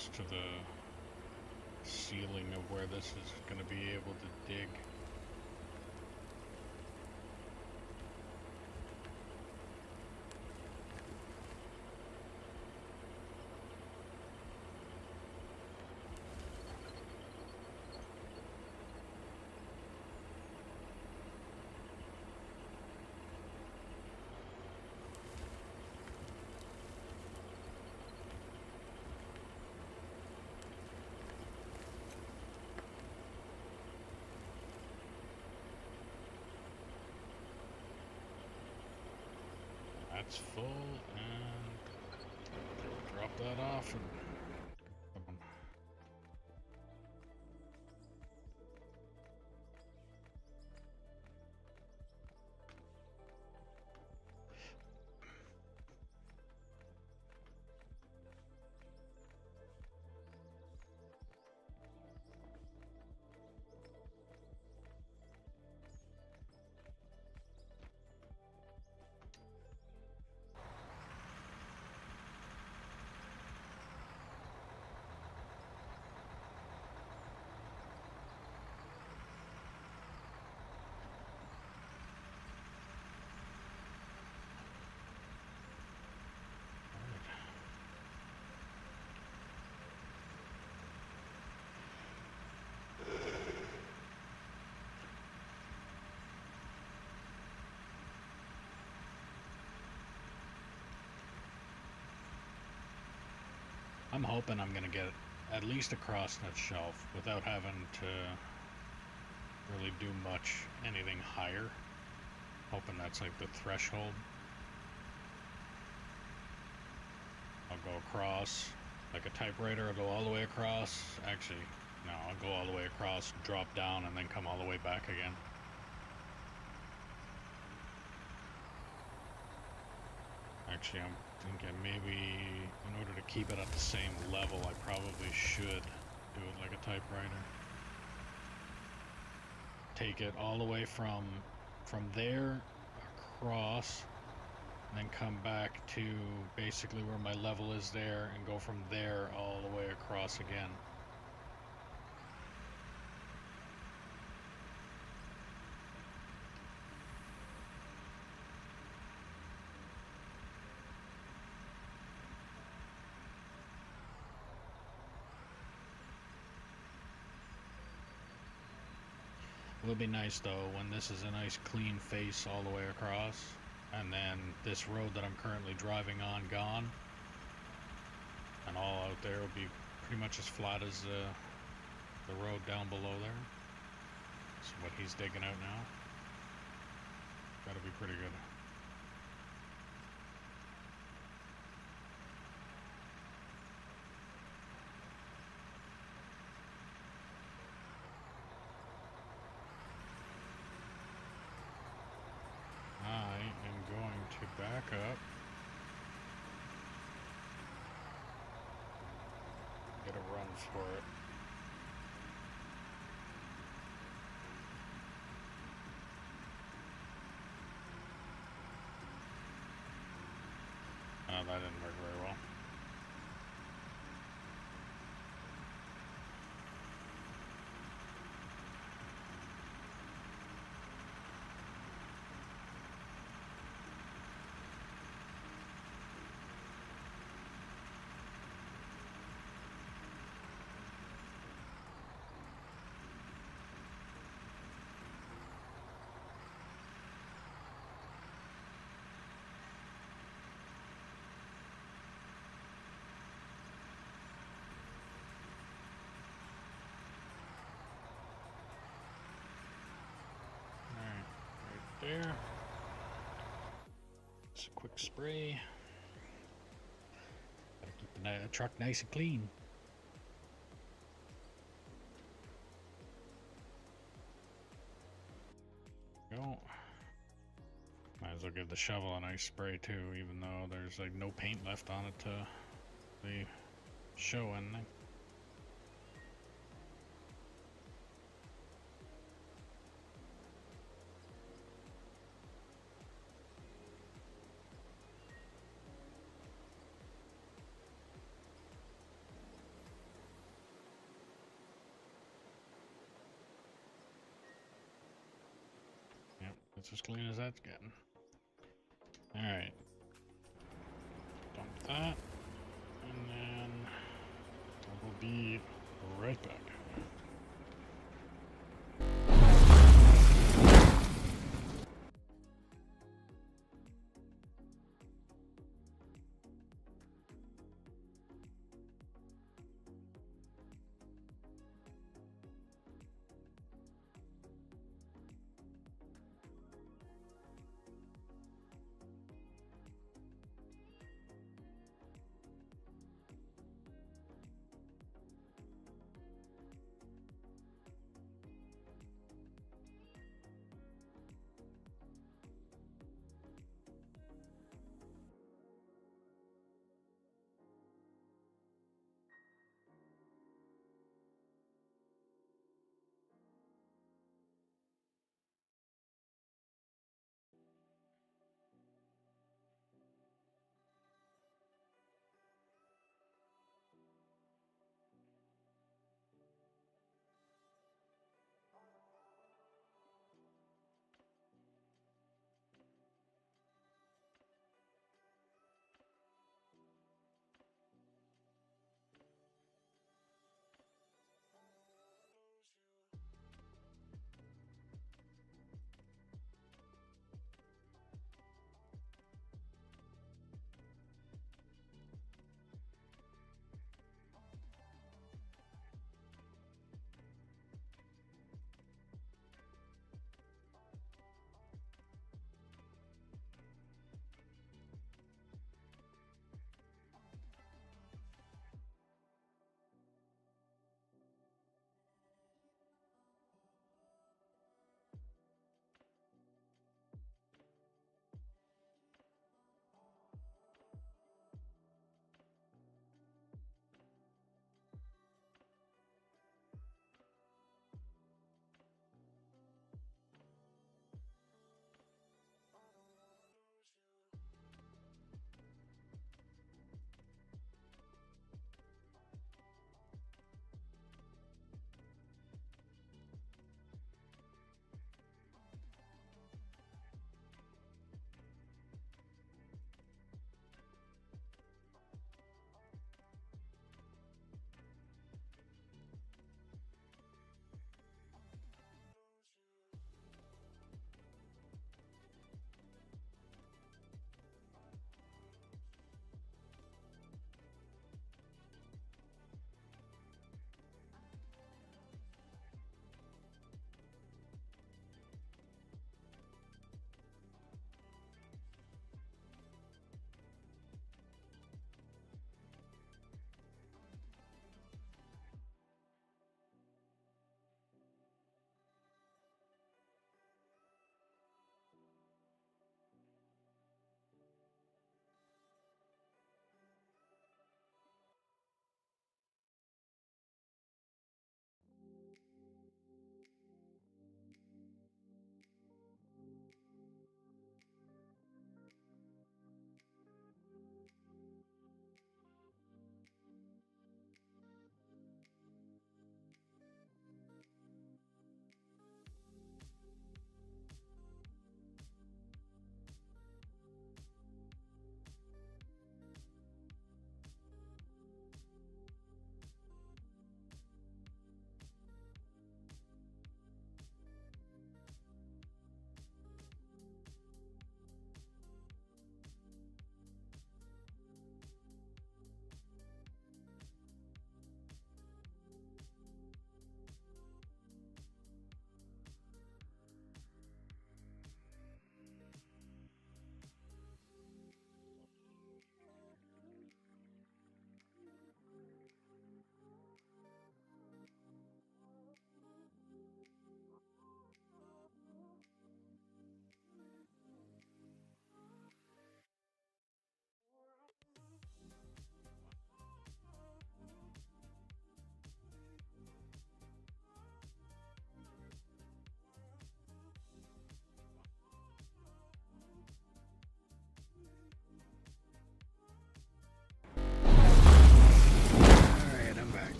close to the ceiling of where this is going to be able to dig. That's full, and drop that off. And come on. I'm hoping I'm gonna get at least across that shelf without having to really do much anything higher. Hoping that's like the threshold. I'll go across like a typewriter. I'll go all the way across. Actually, no, I'll go all the way across, drop down, and then come all the way back again. Actually, I'm thinking maybe in order to keep it at the same level, I probably should do it like a typewriter. Take it all the way from there across, and then come back to basically where my level is there, and go from there all the way across again. It would be nice though when this is a nice clean face all the way across, and then this road that I'm currently driving on gone, and all out there will be pretty much as flat as the road down below there. That's what he's digging out now. That'll be pretty good. I am going to back up. Get a run for it. Oh, that didn't work very well. There. It's a quick spray. Gotta keep the truck nice and clean. Go. Might as well give the shovel a nice spray too, even though there's like no paint left on it to be showing. That's as clean as that's getting. Alright. Dump that. And then we'll be right back.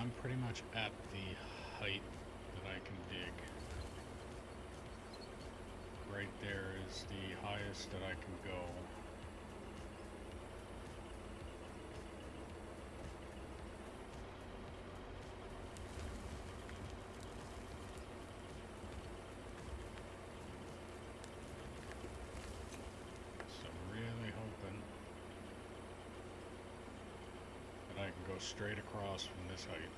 I'm pretty much at the height that I can dig. Right there is the highest that I can go. So I'm really hoping that I can go straight across from this height.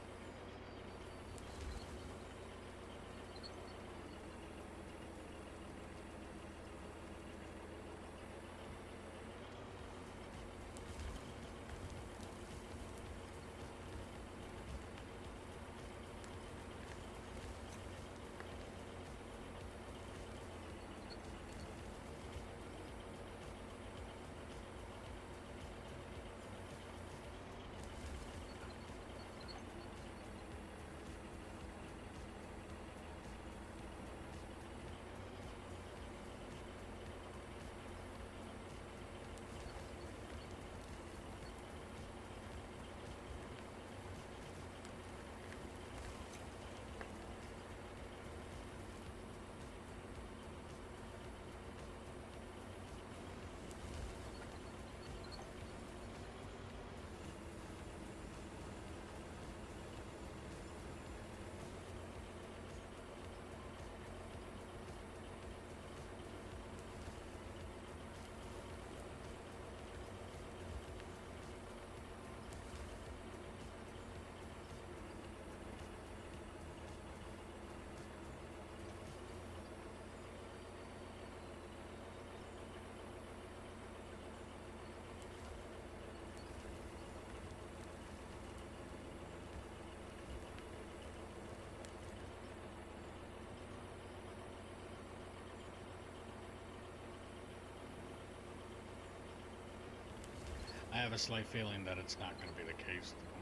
I have a slight feeling that it's not going to be the case, though.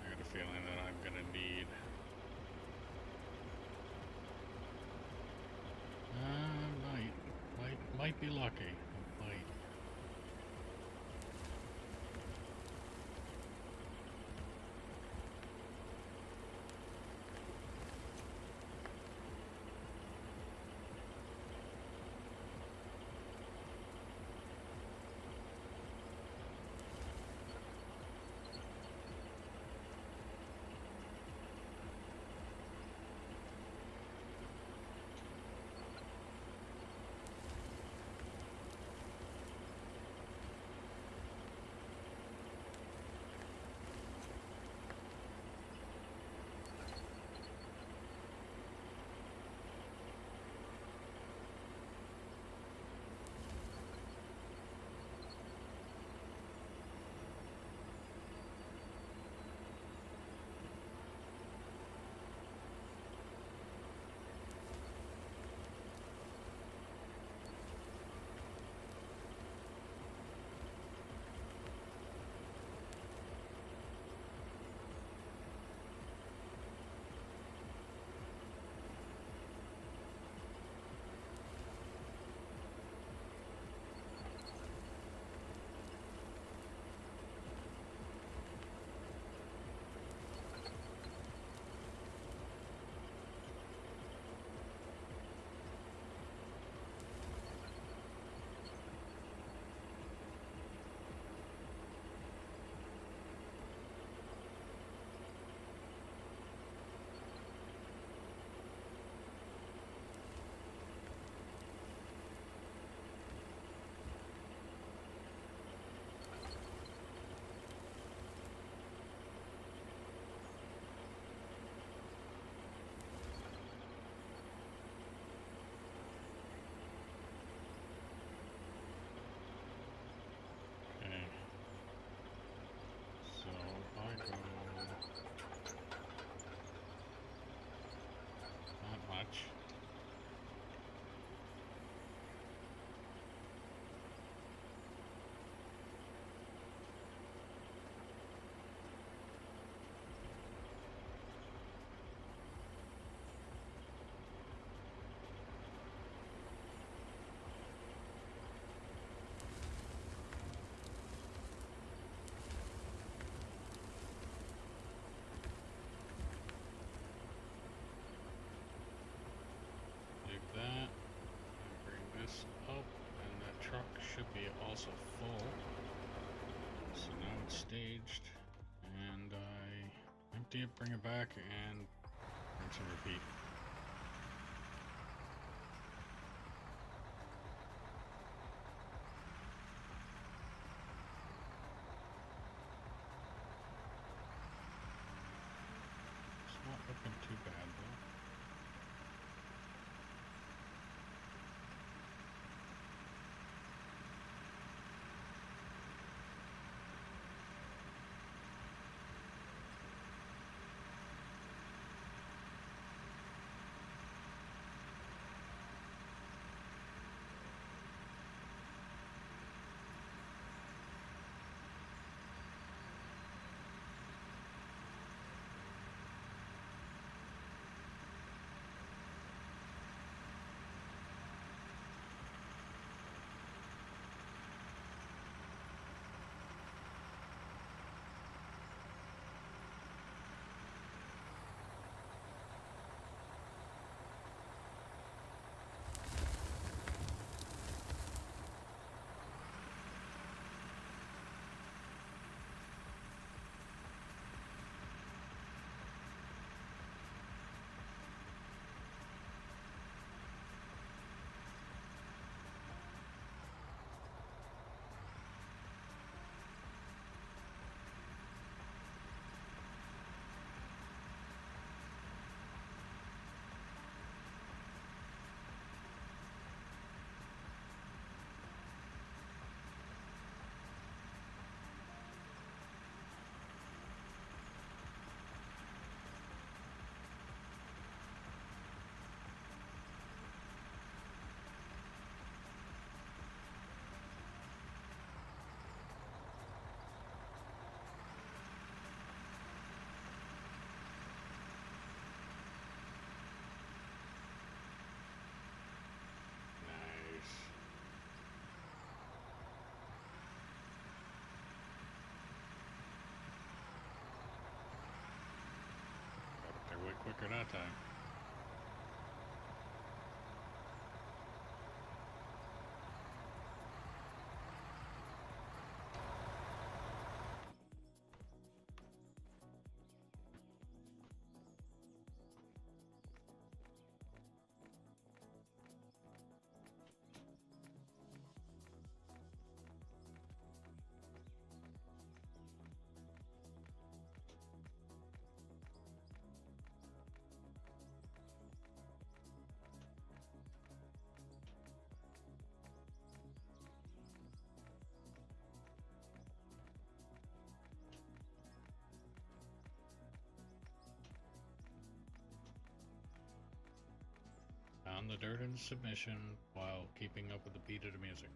I got a feeling that I'm going to need... might be lucky. Might. up, and that truck should be also full. So now it's staged, and I empty it, bring it back, and rinse and repeat. It's not looking too bad though. Way quicker that time. Found the dirt in submission while keeping up with the beat of the music.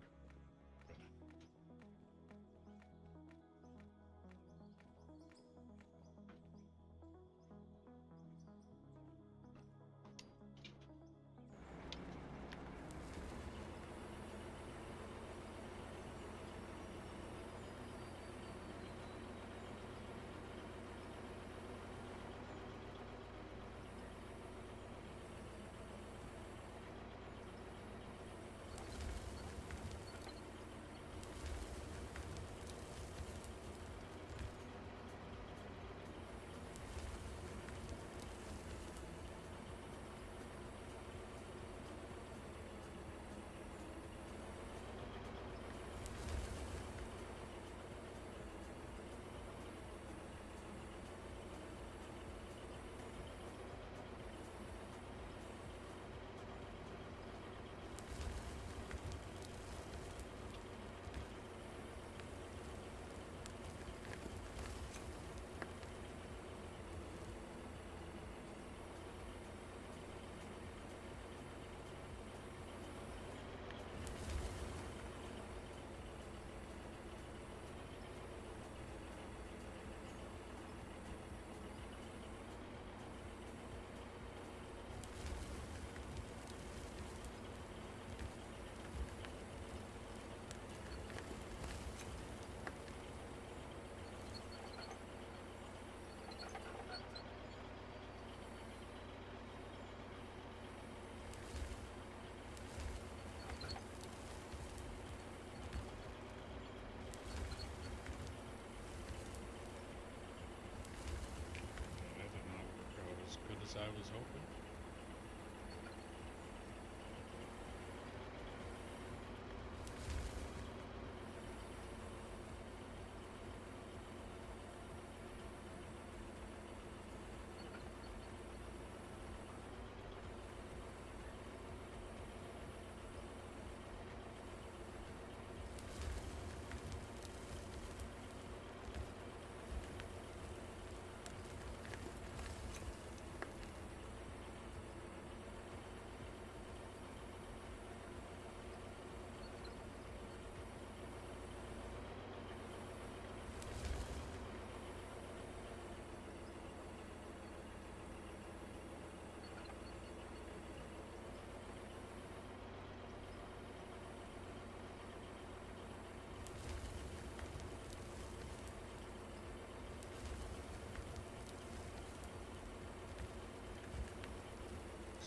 as I was hoping.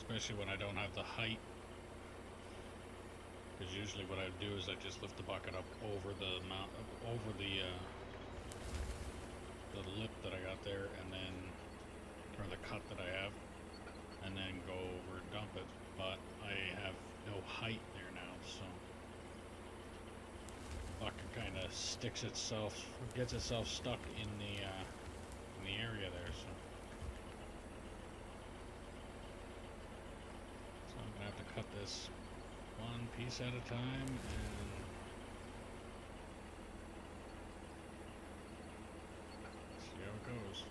Especially when I don't have the height. Because usually what I do is I just lift the bucket up over the lip that I got there, and then, or the cut that I have, and then go over and dump it. But I have no height there now, so the bucket kind of sticks itself, gets itself stuck in the area there. So I'm gonna have to cut this one piece at a time and see how it goes.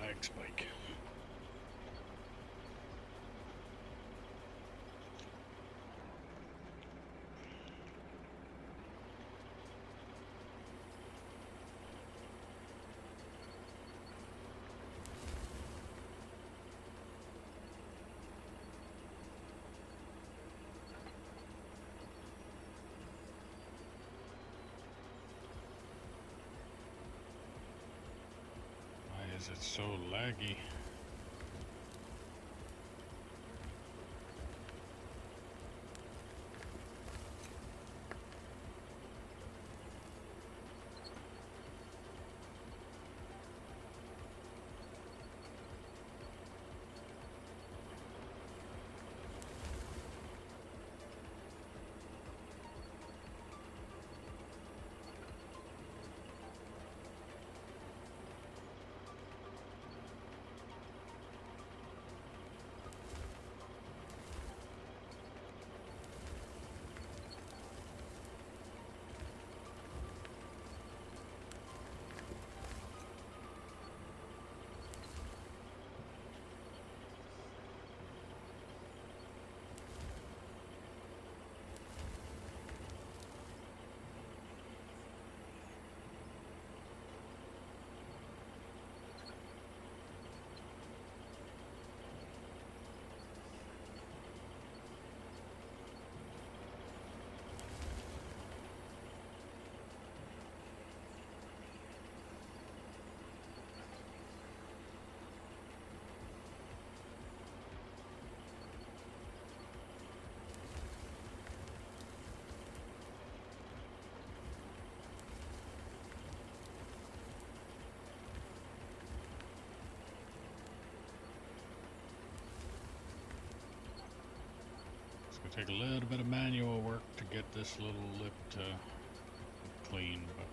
Lag spike. Why is it so laggy? It's going to take a little bit of manual work to get this little lip clean, but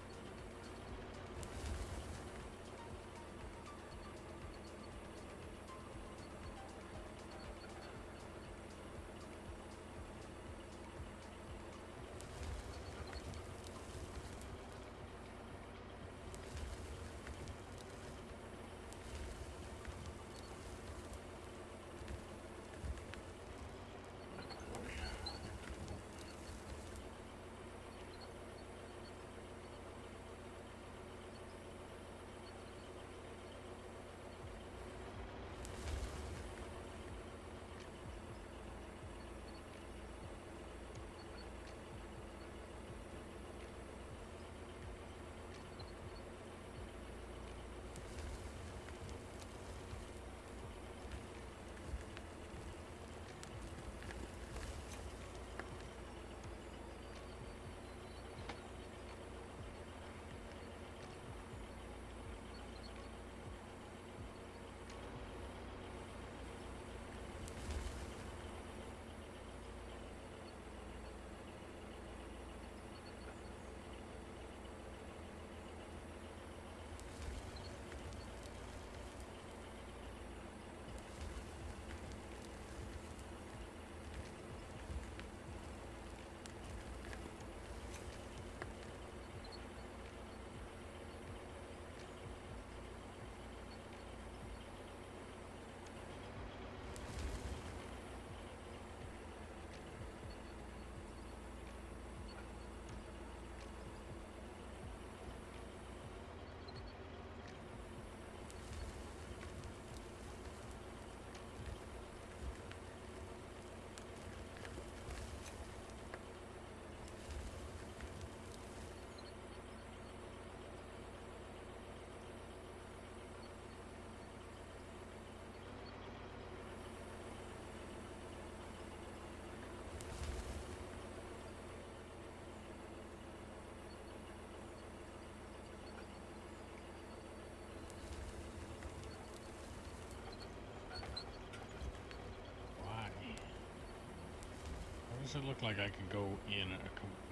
does it look like I could go in a...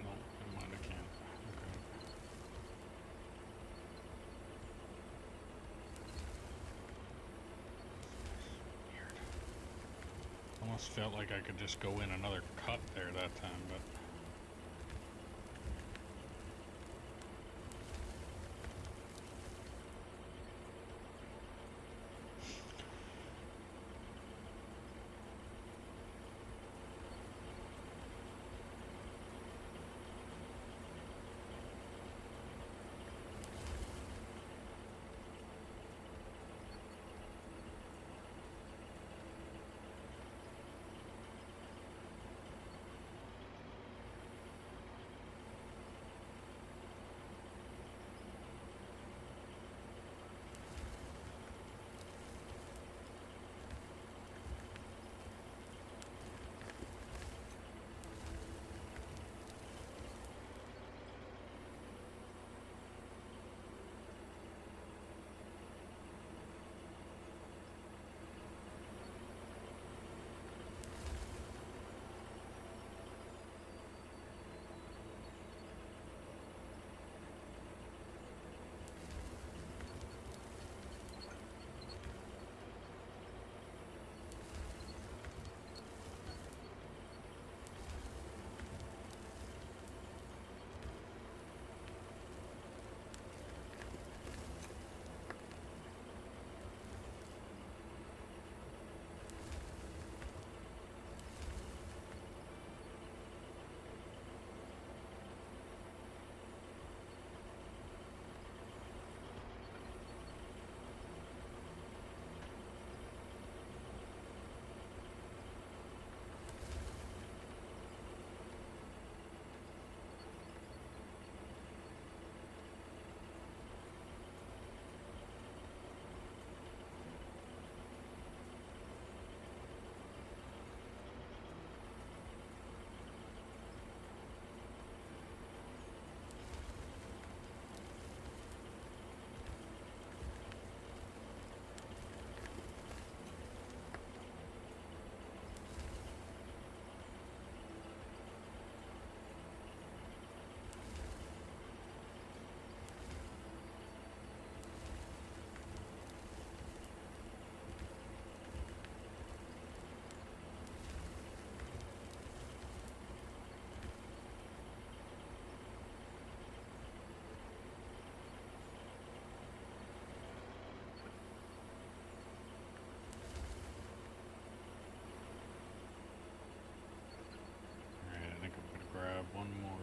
No, never mind, I can't. Okay. Weird. Almost felt like I could just go in another cut there that time, but...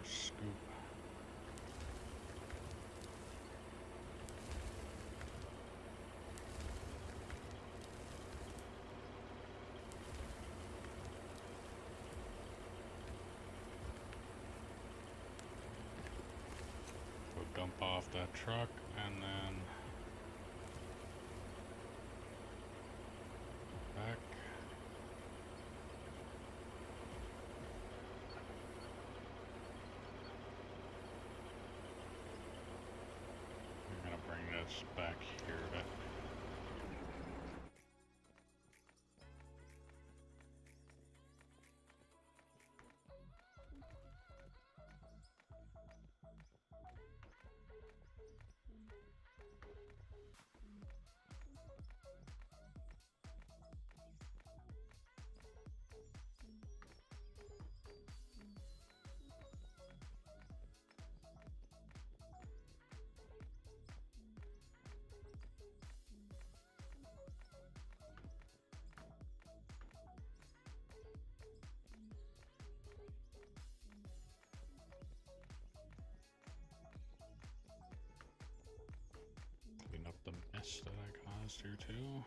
or scoop. We'll dump off that truck and then back. I'm gonna bring this back here a bit. Clean up the mess that I caused here too.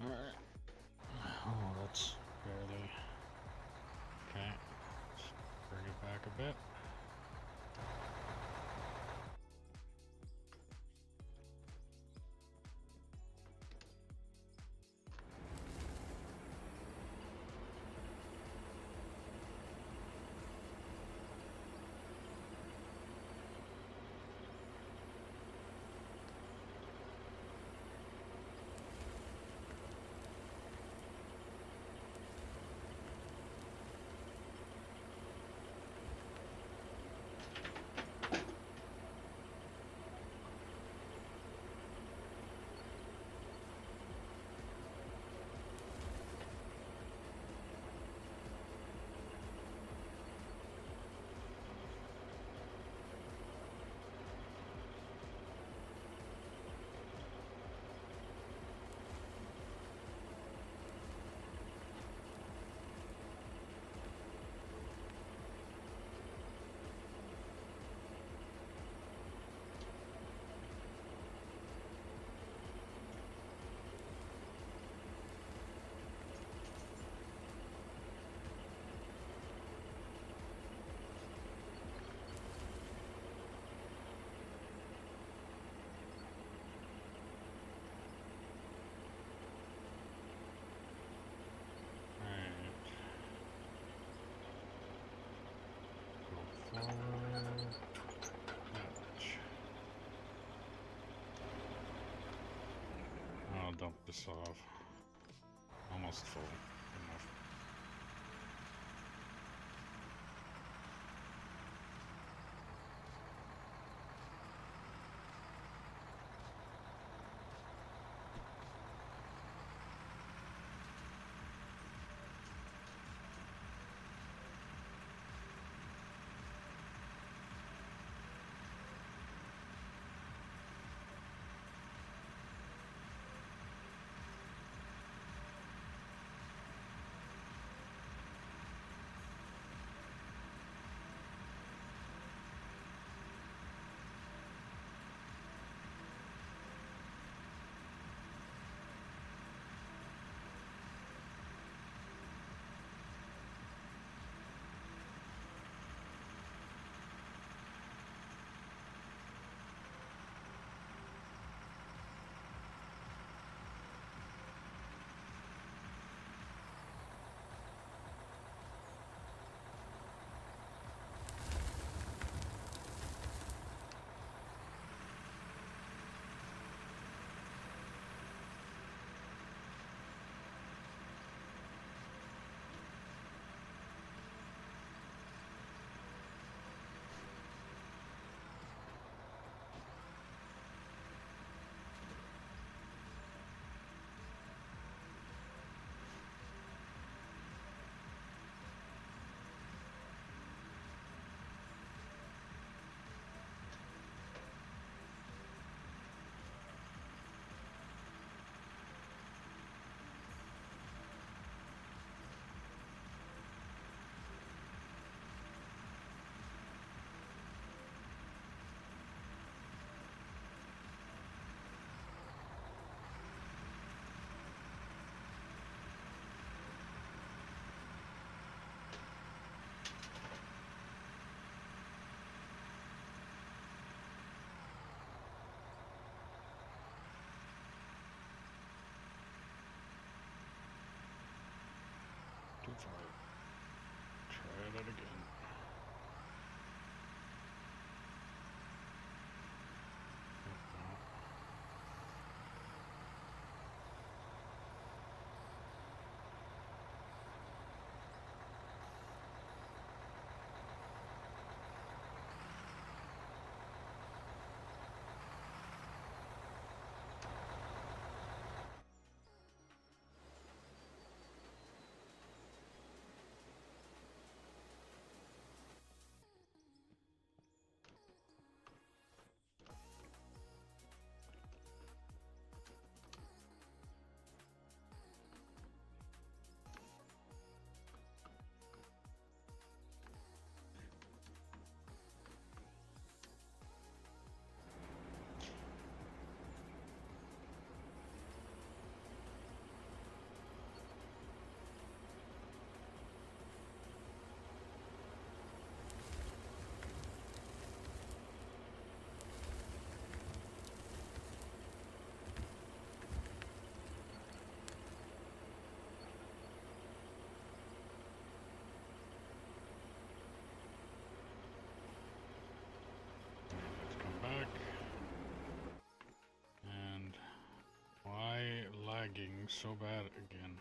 Alright. Oh, that's barely. Okay. Let's bring it back a bit. I'll dump this off. Almost full. Enough. lagging so bad again.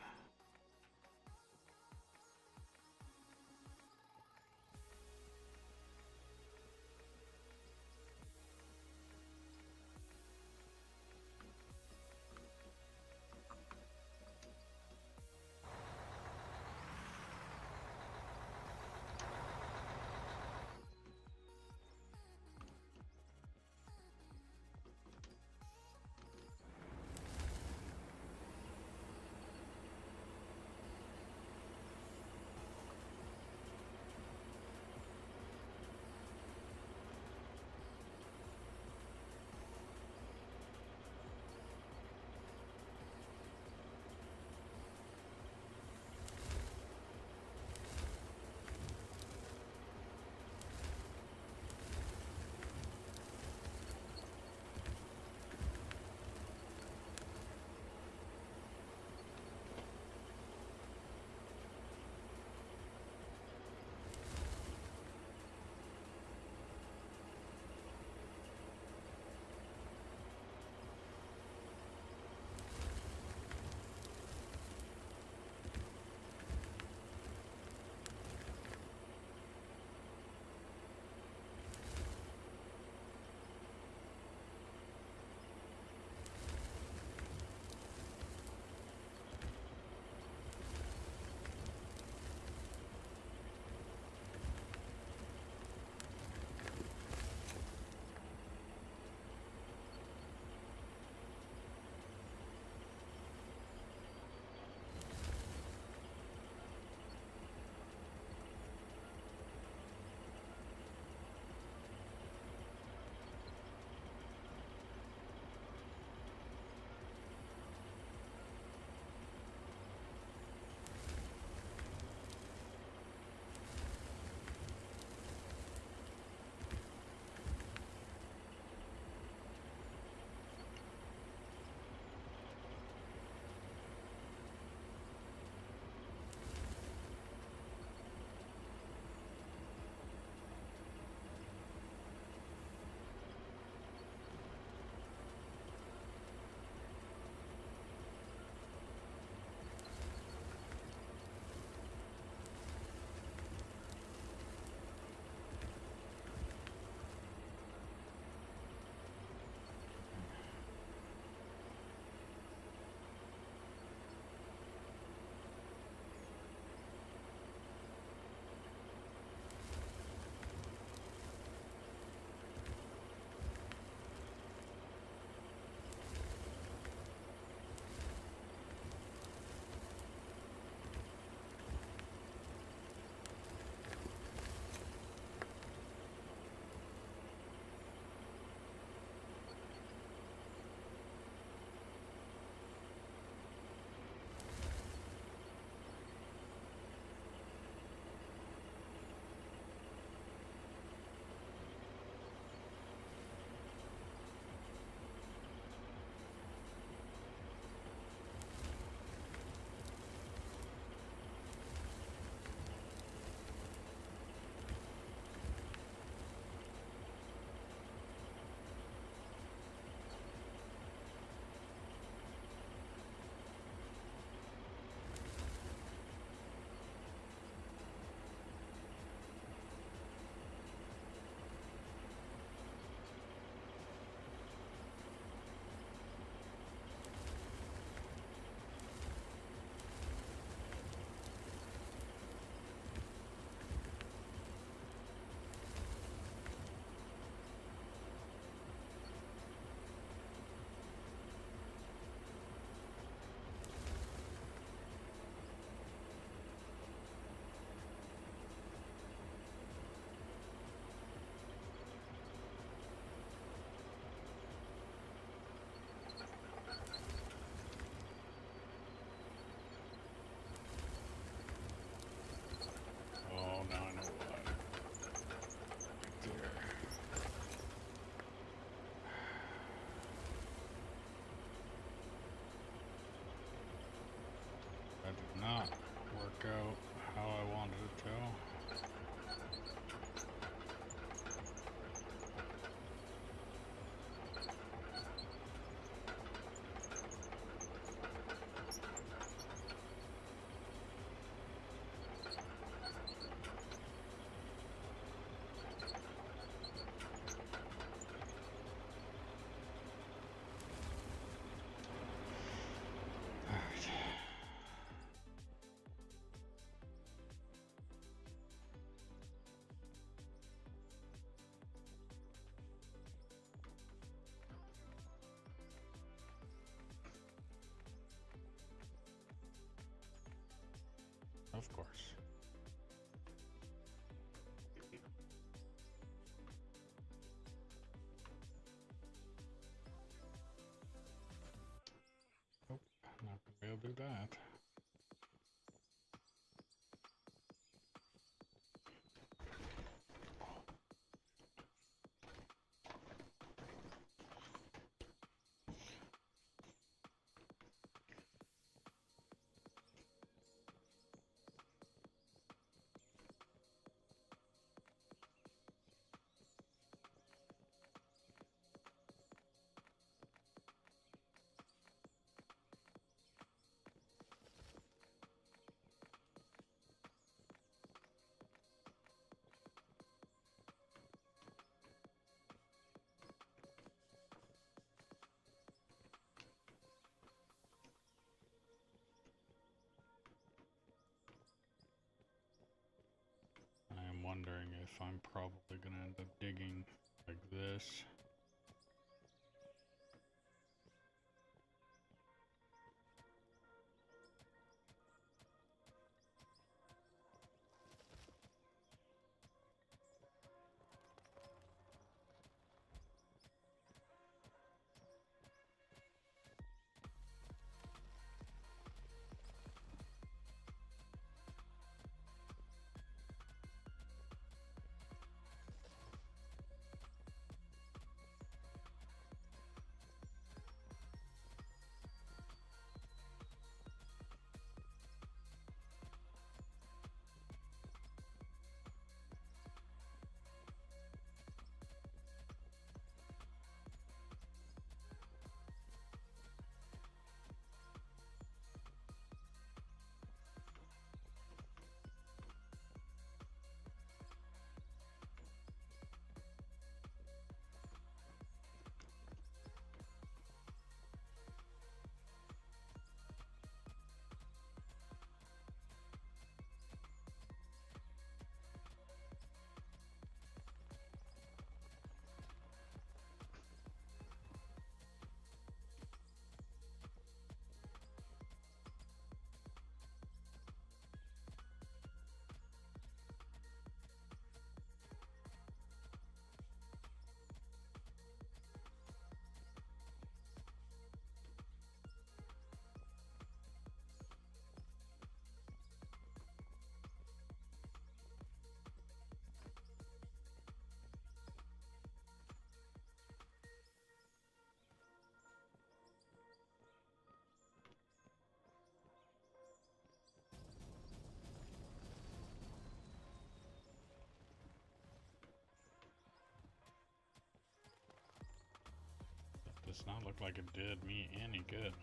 Of course. Nope, not gonna be able to do that. I'm wondering if I'm probably gonna end up digging like this. Does not look like it did me any good.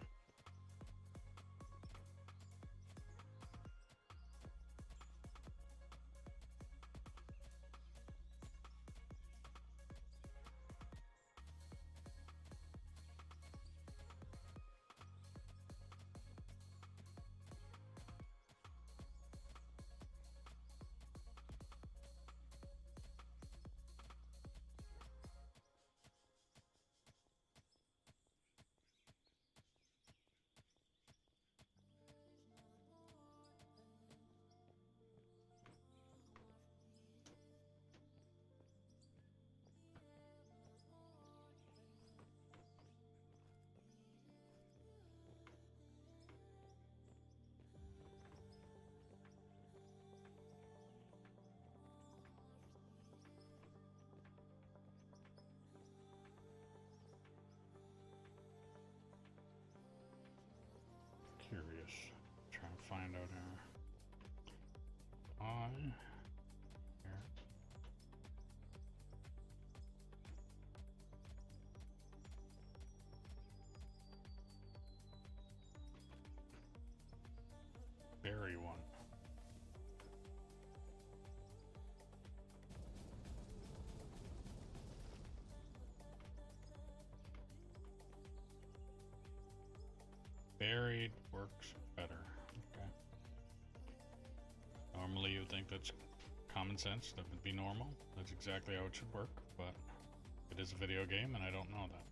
Curious. Try and find out here. Here. Berry one. Buried works better. Okay. Normally you would think that's common sense. That would be normal. That's exactly how it should work, but it is a video game and I don't know that.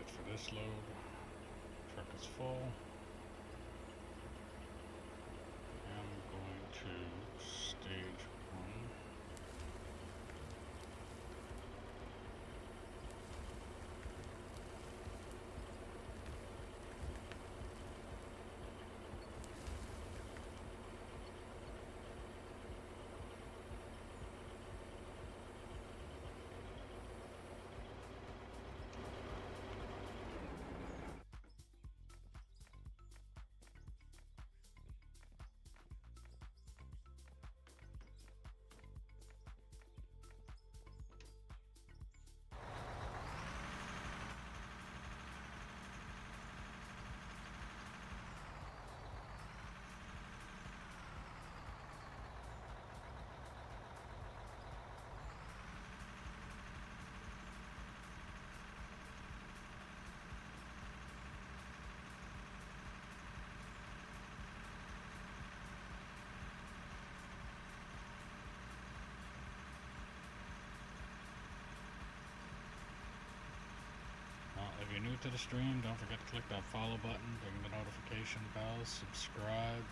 it for this load. Truck is full. I'm going to stage 1. If you're new to the stream, don't forget to click that follow button, ring the notification bell, subscribe,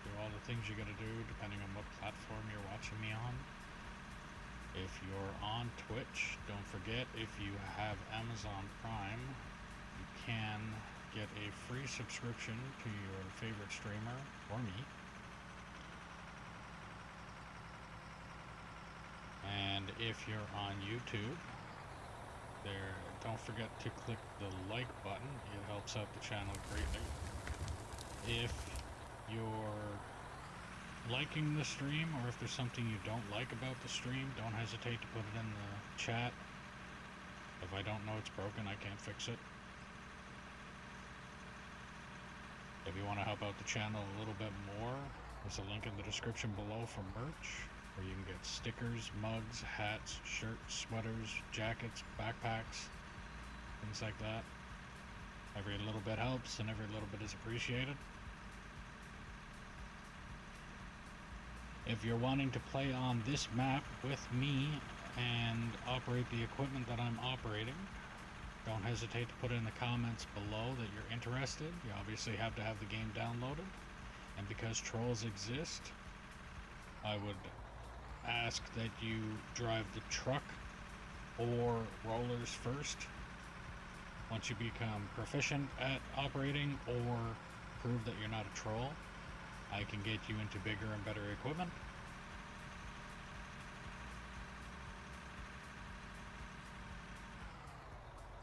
do all the things you gotta do depending on what platform you're watching me on. If you're on Twitch, don't forget, if you have Amazon Prime, you can get a free subscription to your favorite streamer, or me. And if you're on YouTube, don't forget to click the like button. It helps out the channel greatly. If you're liking the stream, or if there's something you don't like about the stream, don't hesitate to put it in the chat. If I don't know it's broken, I can't fix it. If you want to help out the channel a little bit more, there's a link in the description below for merch, where you can get stickers, mugs, hats, shirts, sweaters, jackets, backpacks, things like that. Every little bit helps and every little bit is appreciated. If you're wanting to play on this map with me and operate the equipment that I'm operating, don't hesitate to put in the comments below that you're interested. You obviously have to have the game downloaded, and because trolls exist, I would ask that you drive the truck or rollers first. Once you become proficient at operating or prove that you're not a troll, I can get you into bigger and better equipment.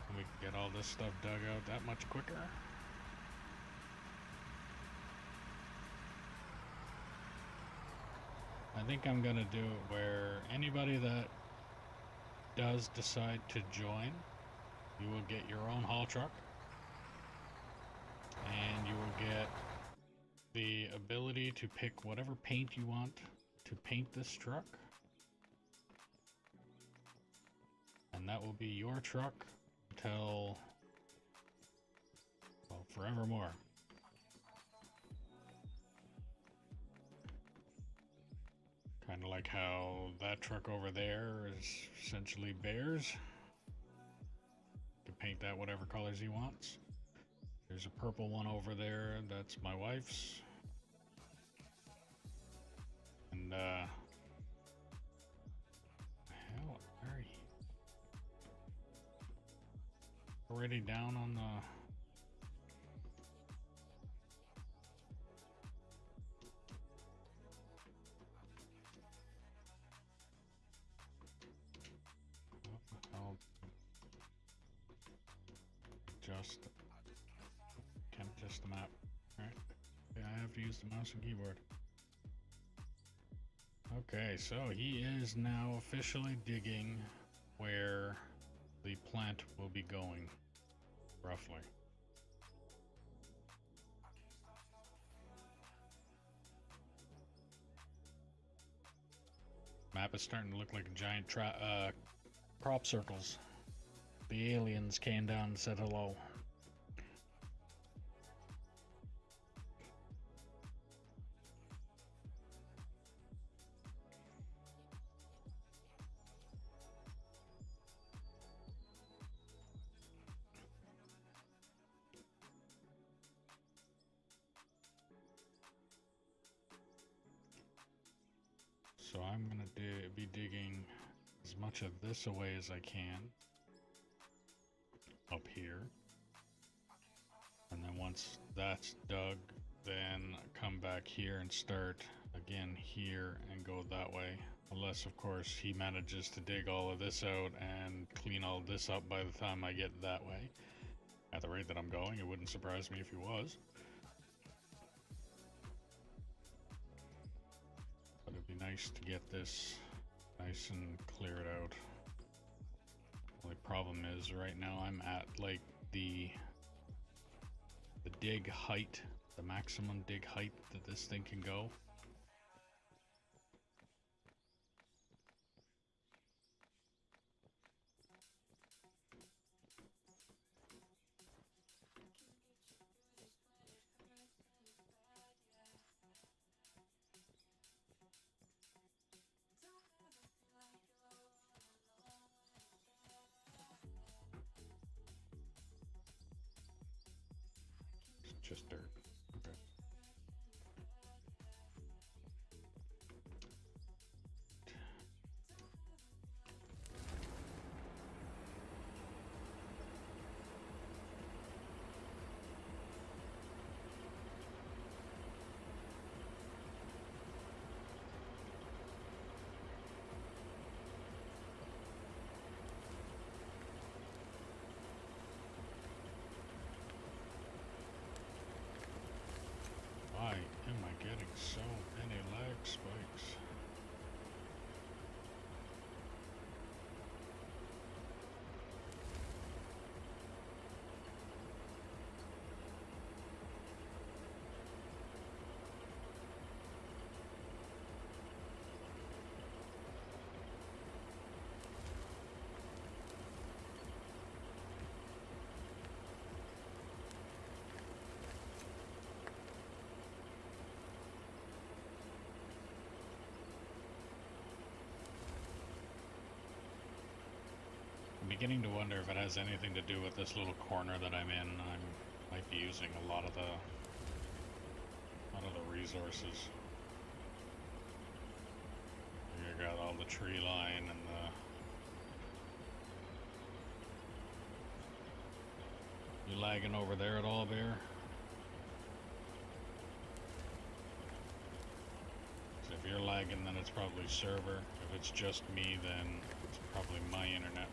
And we can get all this stuff dug out that much quicker. I think I'm gonna do it where anybody that does decide to join, you will get your own haul truck, and you will get the ability to pick whatever paint you want to paint this truck, and that will be your truck until, well, forevermore. Kind of like how that truck over there is essentially Bear's. You can paint that whatever colors he wants. There's a purple one over there, that's my wife's. And hell, where are you? Already down on the... I'll can't adjust the map. Alright. Yeah, I have to use the mouse and keyboard. Okay, so he is now officially digging where the plant will be going, roughly. Map is starting to look like a giant crop circles. The aliens came down and said hello. So I'm gonna be digging as much of this away as I can up here. And then once that's dug, then come back here and start again here and go that way. Unless, of course, he manages to dig all of this out and clean all this up by the time I get that way. At the rate that I'm going, it wouldn't surprise me if he was. But it'd be nice to get this nice and cleared out. Only problem is right now I'm at like the dig height, the maximum dig height that this thing can go. It's just dirt. Okay. Why am I getting so many lag spikes? I'm beginning to wonder if it has anything to do with this little corner that I'm in. I might be using a lot of the resources. You got all the tree line and the... You lagging over there at all, Bear? So if you're lagging, then it's probably server. If it's just me, then it's probably my internet.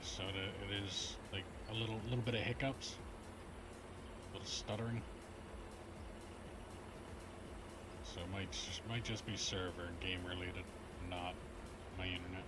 So it is like a little bit of hiccups, a little stuttering. So it might just be server and game related, not my internet.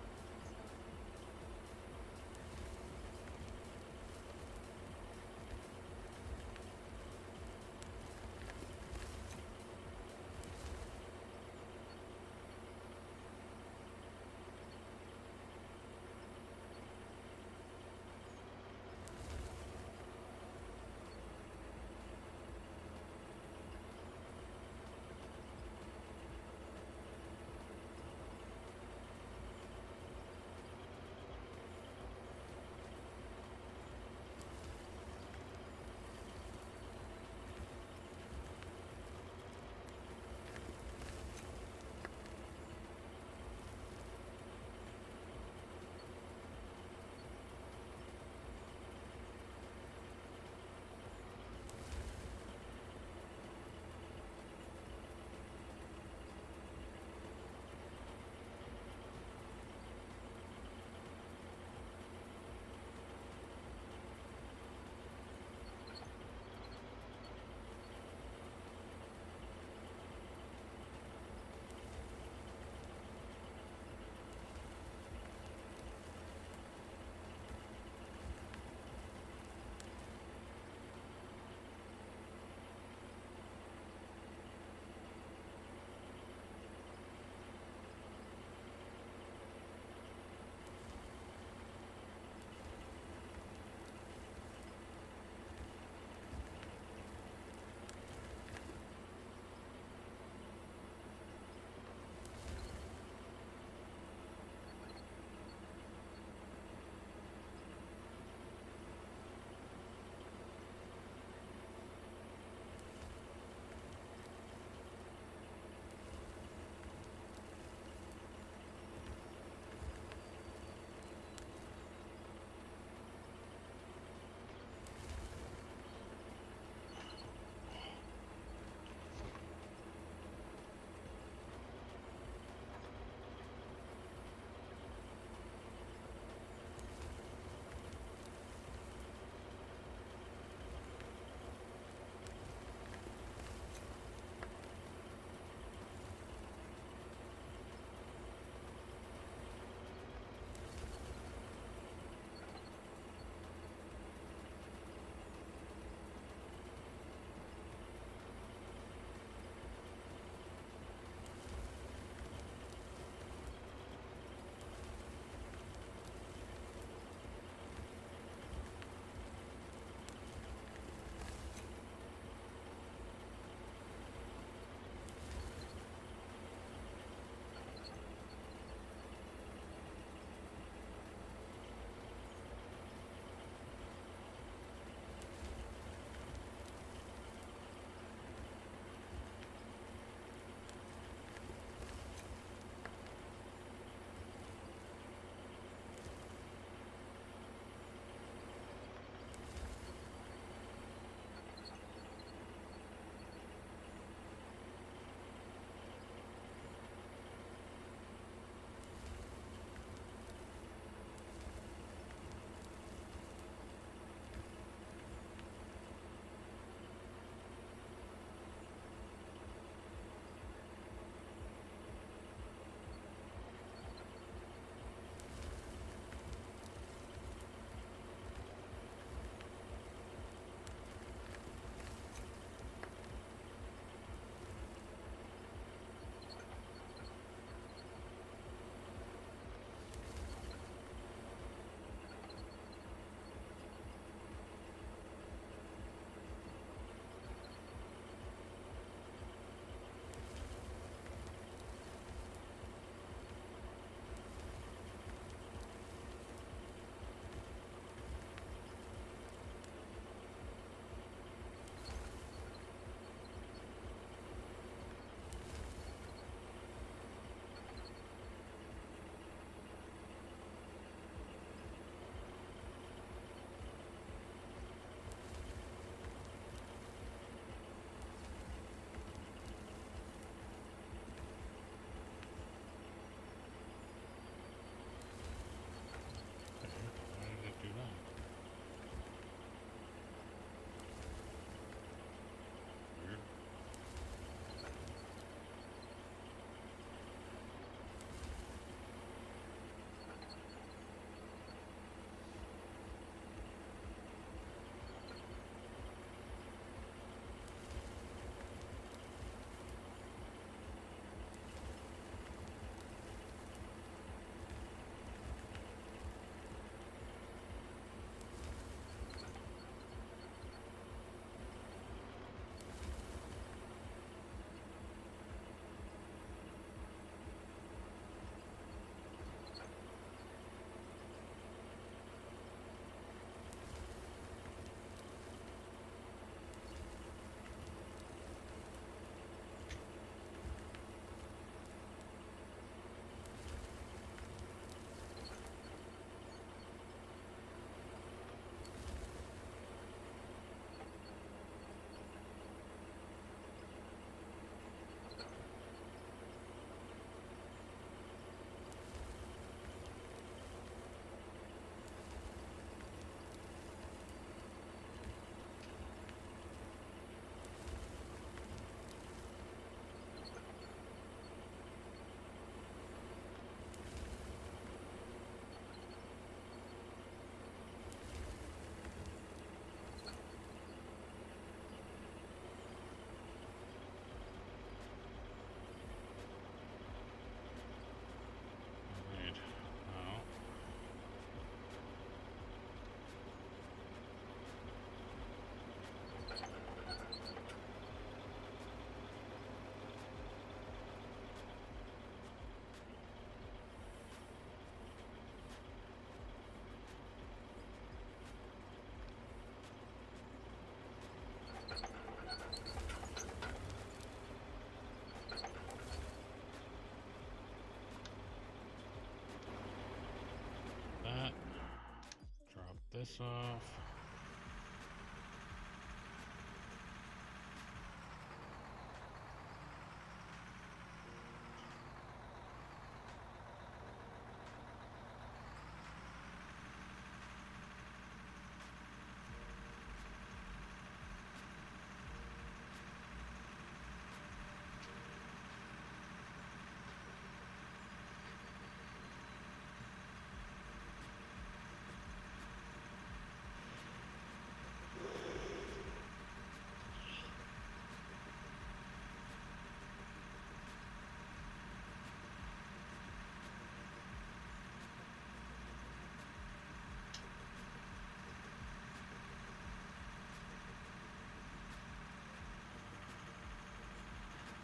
this off.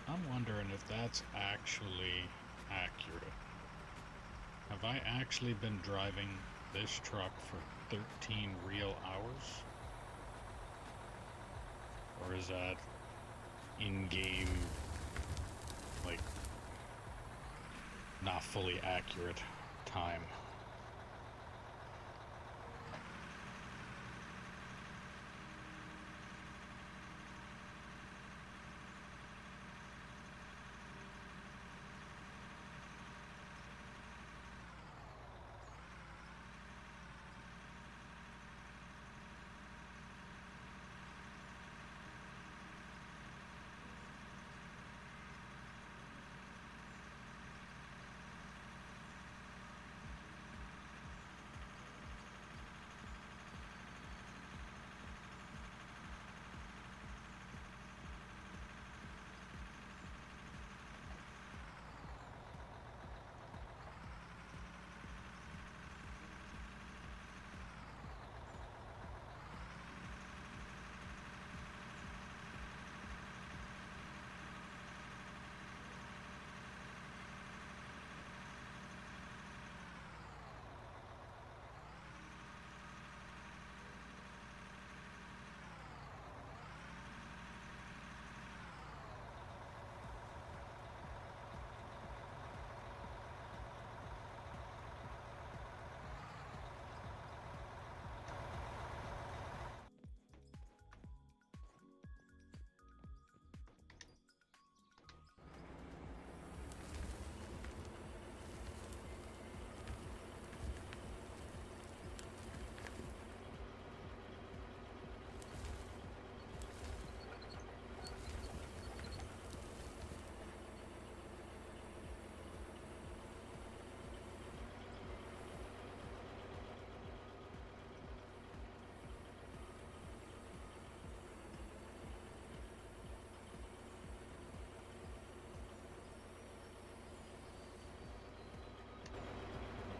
I'm wondering if that's actually accurate. Have I actually been driving this truck for 13 real hours? Or is that in-game, like, not fully accurate time?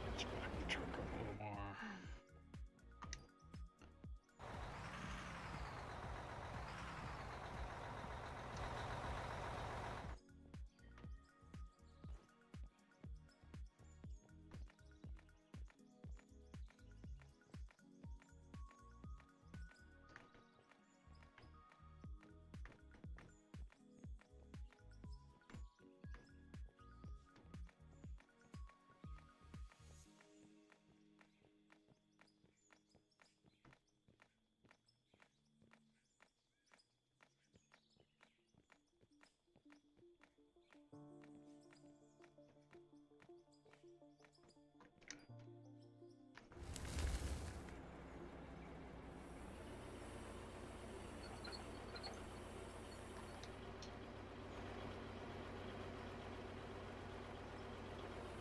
Let's back the truck up a little more.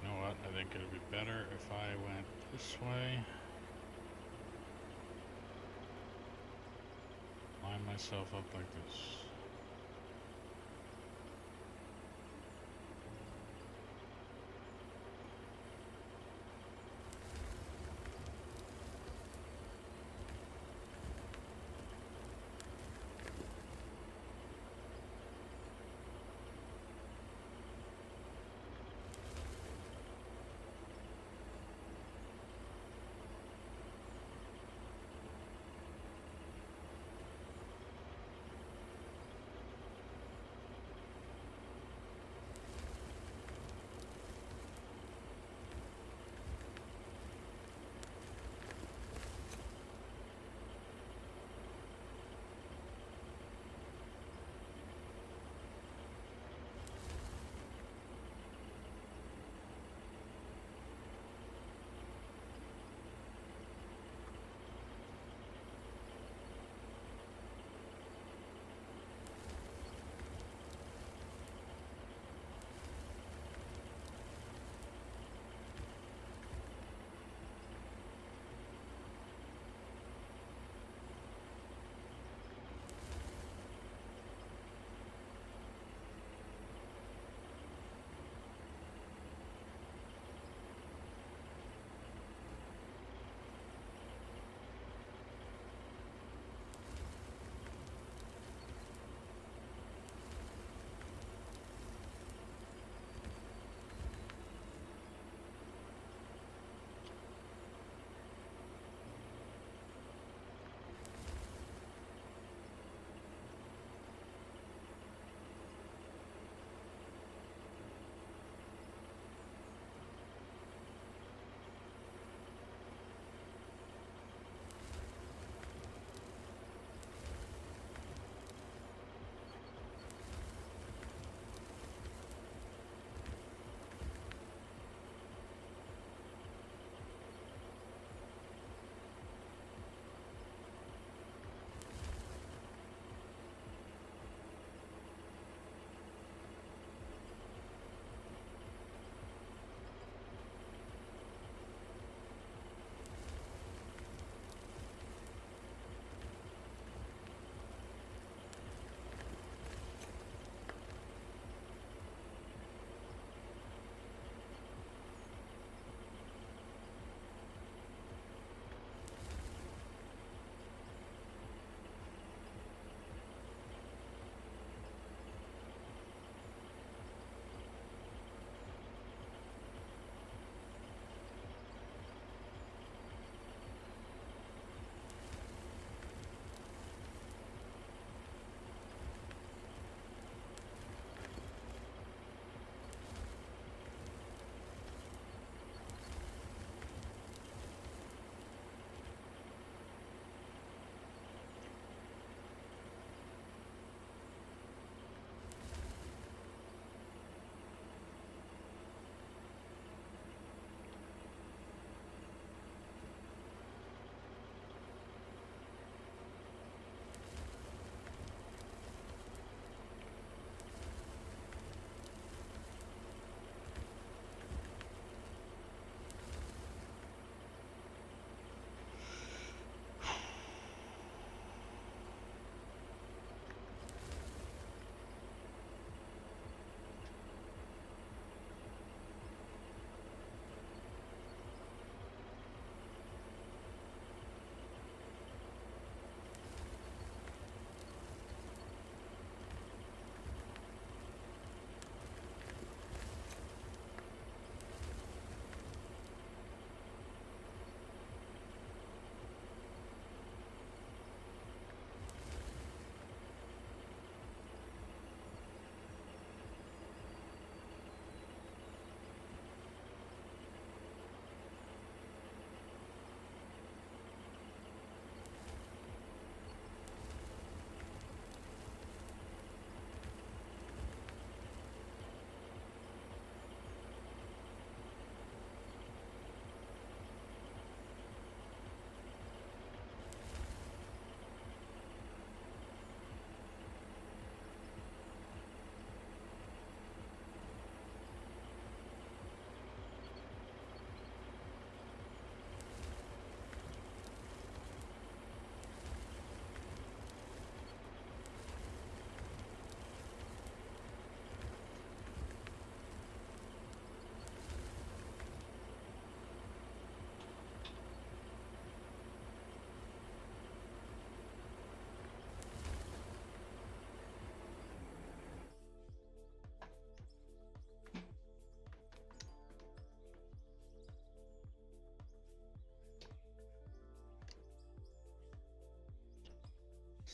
You know what? I think it would be better if I went this way. Line myself up like this.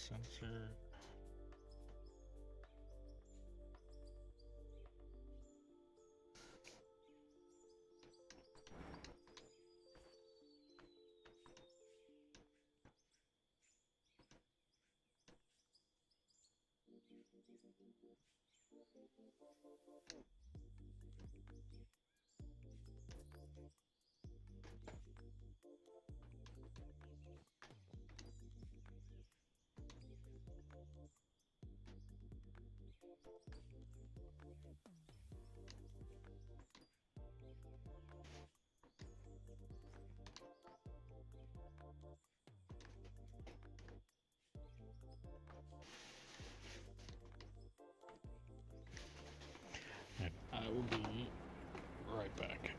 Sensor. And I will be right back.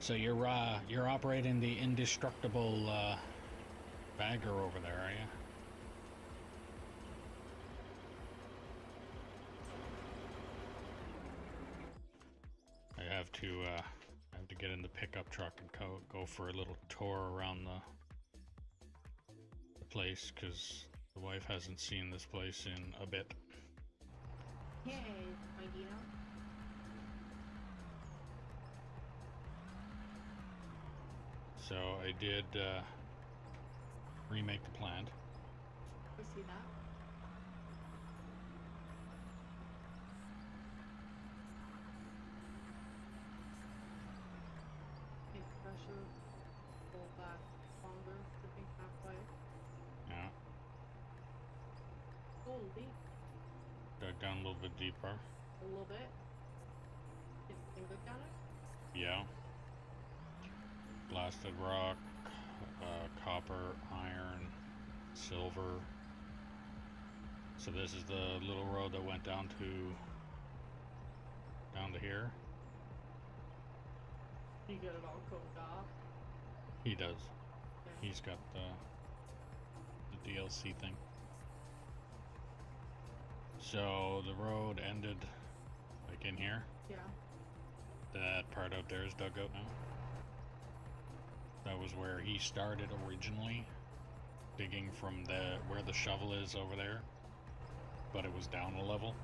So you're operating the indestructible bagger over there, are you? I have to get in the pickup truck and go for a little tour around the place, because the wife hasn't seen this place in a bit. Hey, my Dino. So I did remake the plant. I see that. Make pressure pull back longer to be halfway. Yeah. Holy. Dug down a little bit deeper. A little bit. Did finger down it? Yeah. Blasted rock, copper, iron, silver. So this is the little road that went down to here. You get it all cooked off. He does. Yeah. He's got the DLC thing. So the road ended like in here. Yeah. That part out there is dug out now. That was where he started originally, digging from where the shovel is over there, but it was down a level,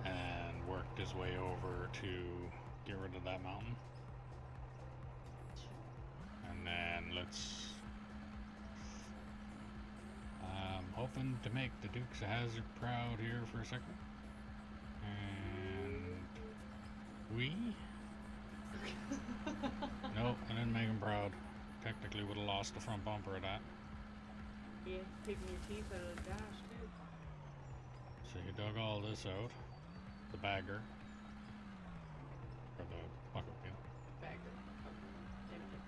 and worked his way over to get rid of that mountain. And then I'm hoping to make the Dukes of Hazzard proud here for a second. And Nope, I didn't make him proud. Technically would have lost the front bumper of that. Yeah, taking your teeth out of the dash, too. So you dug all this out. The bagger. Or the bucket wheel. Bagger. Damn it.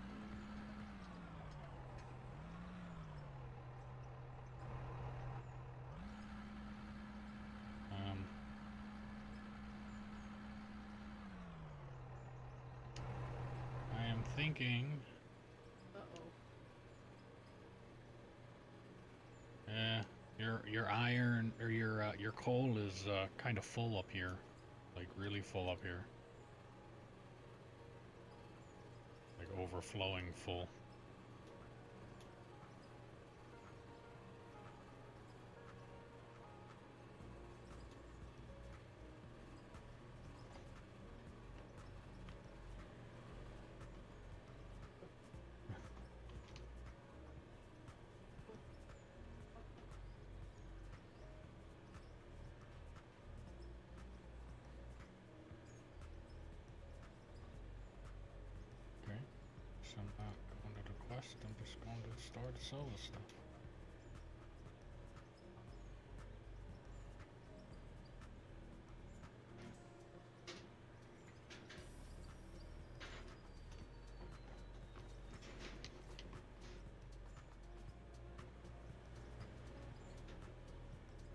I am thinking... your iron or your coal is kind of full up here, like really full up here, like overflowing full. I'm not going to the quest, I'm just going to the store to sell this stuff.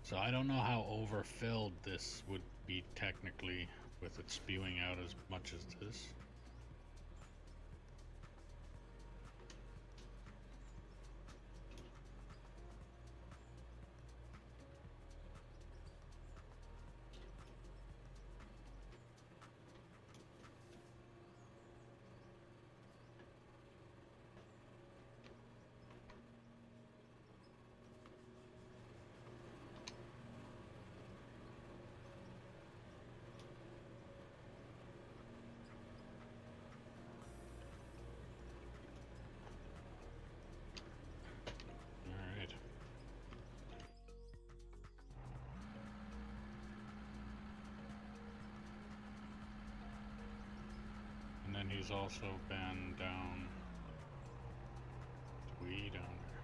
So I don't know how overfilled this would be technically with it spewing out as much as this. And then he's also been down, way down there.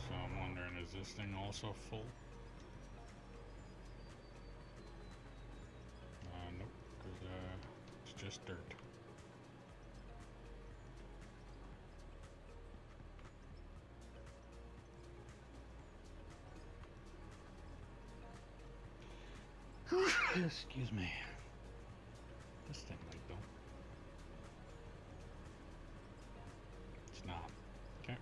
So I'm wondering, is this thing also full? Nope, because it's just dirt. Excuse me. This thing might go. It's not. Okay.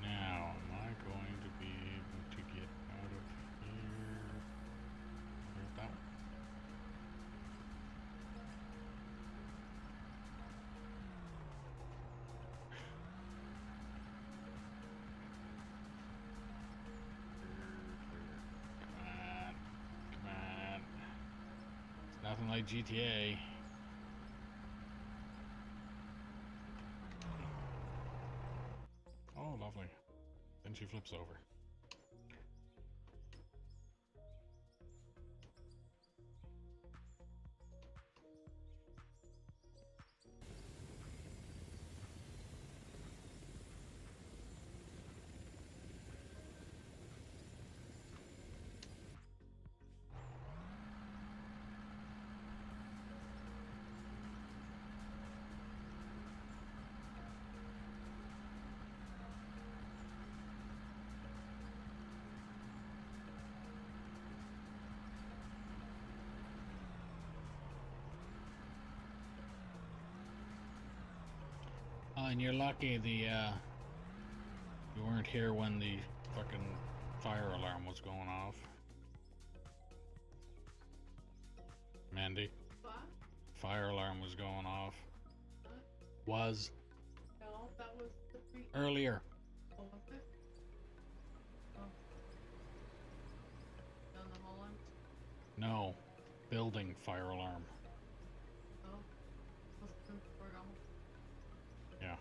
Now, am I going to be able to get out of here? There's that one. Come on. Come on. It's nothing like GTA. Oh, lovely. Then she flips over. Oh, and you're lucky you weren't here when the fucking fire alarm was going off. Mandy, What? fire alarm was going off. What? Was No, that was the pre. earlier. Oh, was it? Oh. Down the Holland? No, building fire alarm. Oh. Was it before it almost? Yeah.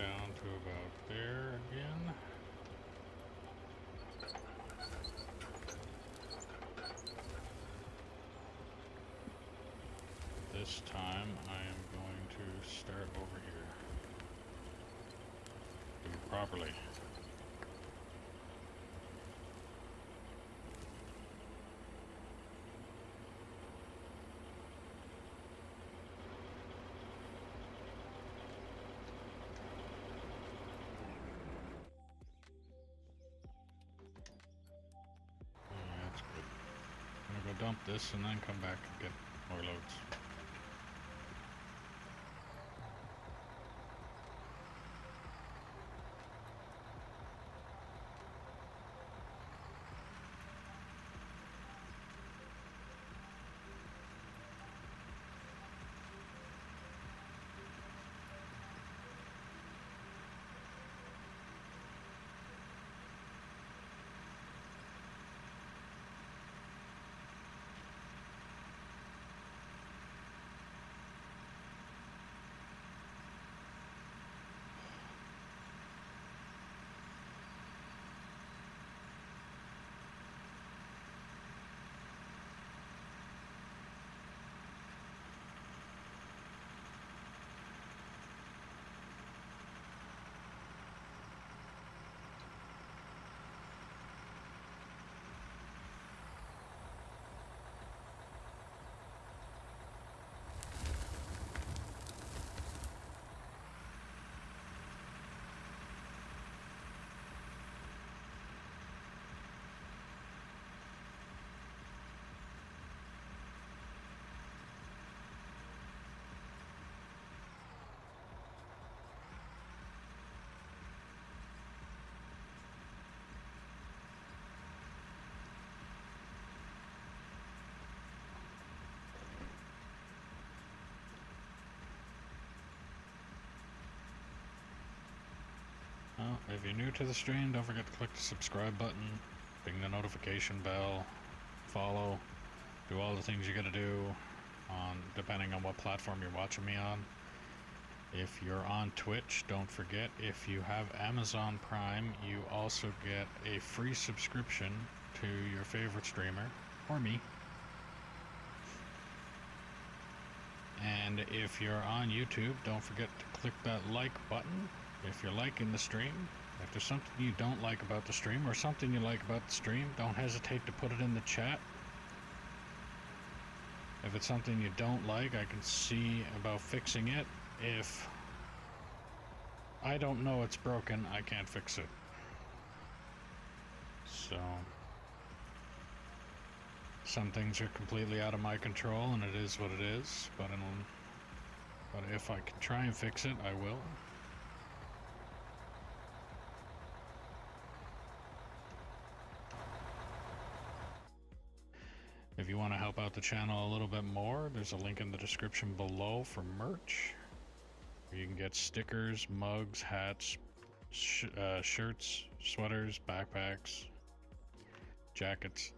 down to about there again. This time I am going to start over here. Do it properly. Yeah, that's good. I'm gonna go dump this and then come back and get more loads. Well, if you're new to the stream, don't forget to click the subscribe button, ding the notification bell, follow, do all the things you gotta do on depending on what platform you're watching me on. If you're on Twitch, don't forget, if you have Amazon Prime, you also get a free subscription to your favorite streamer, or me. And if you're on YouTube, don't forget to click that like button if you're liking the stream. If there's something you don't like about the stream or something you like about the stream, don't hesitate to put it in the chat. If it's something you don't like, I can see about fixing it. If I don't know it's broken, I can't fix it. So some things are completely out of my control, and it is what it is. But if I can try and fix it, I will. If you want to help out the channel a little bit more, there's a link in the description below for merch. You can get stickers, mugs, hats, shirts, sweaters, backpacks, jackets,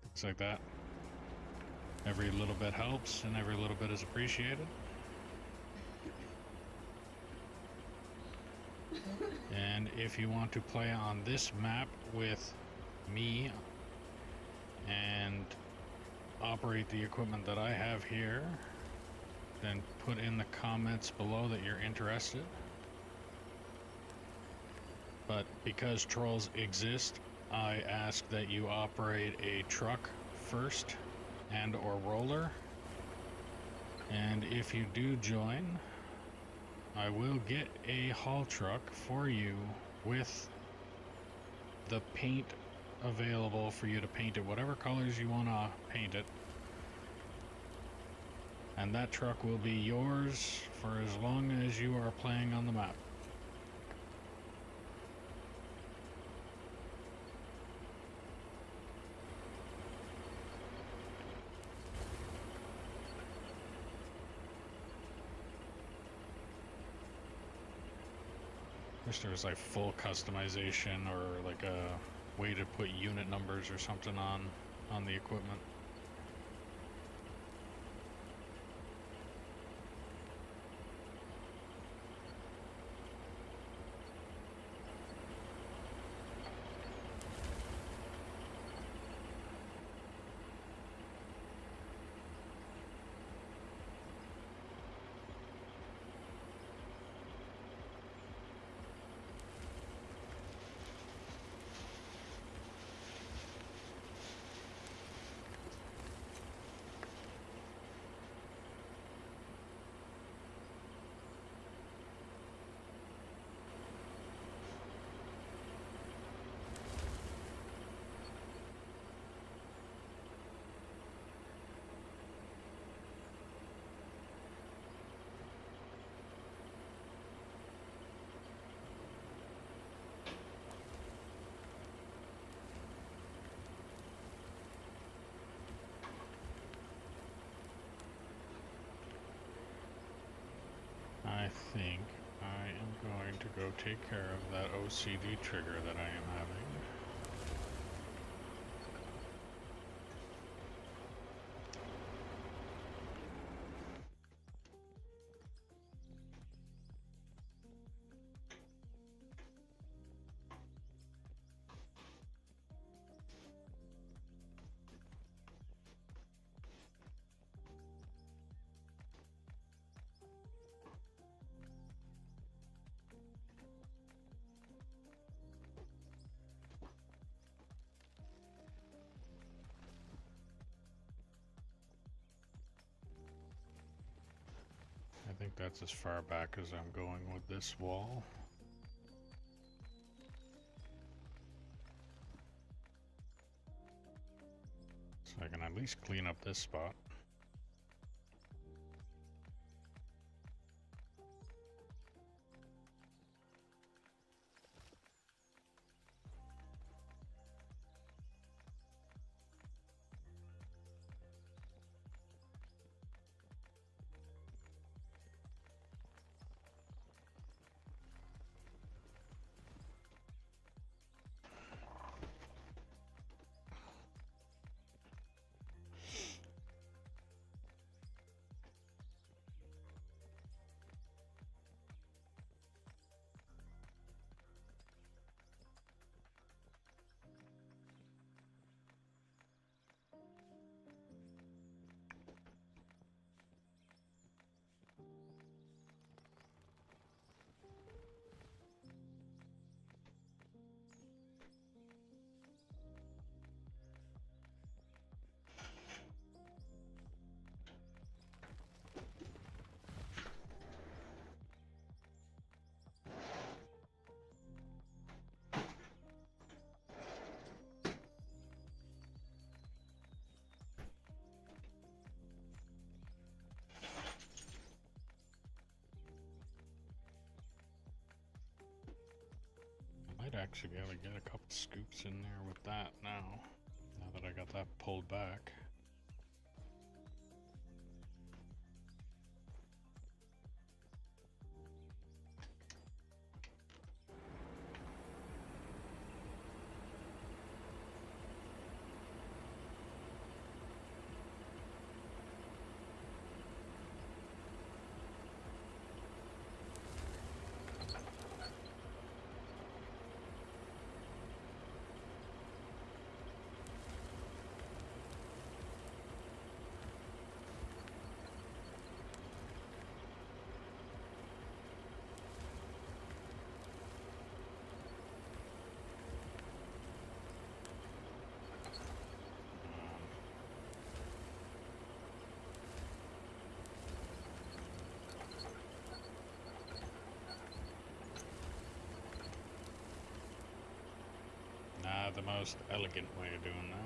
things like that. Every little bit helps and every little bit is appreciated. And if you want to play on this map with me and operate the equipment that I have here, then put in the comments below that you're interested. But because trolls exist, I ask that you operate a truck first and or roller. And if you do join, I will get a haul truck for you with the paint available for you to paint it whatever colors you want to paint it, and that truck will be yours for as long as you are playing on the map. Wish there was like full customization or like a way to put unit numbers or something on the equipment. think I am going to go take care of that OCD trigger that I am having. I think that's as far back as I'm going with this wall. So I can at least clean up this spot. Might actually be able to get a couple scoops in there with that now that I got that pulled back. Not the most elegant way of doing that.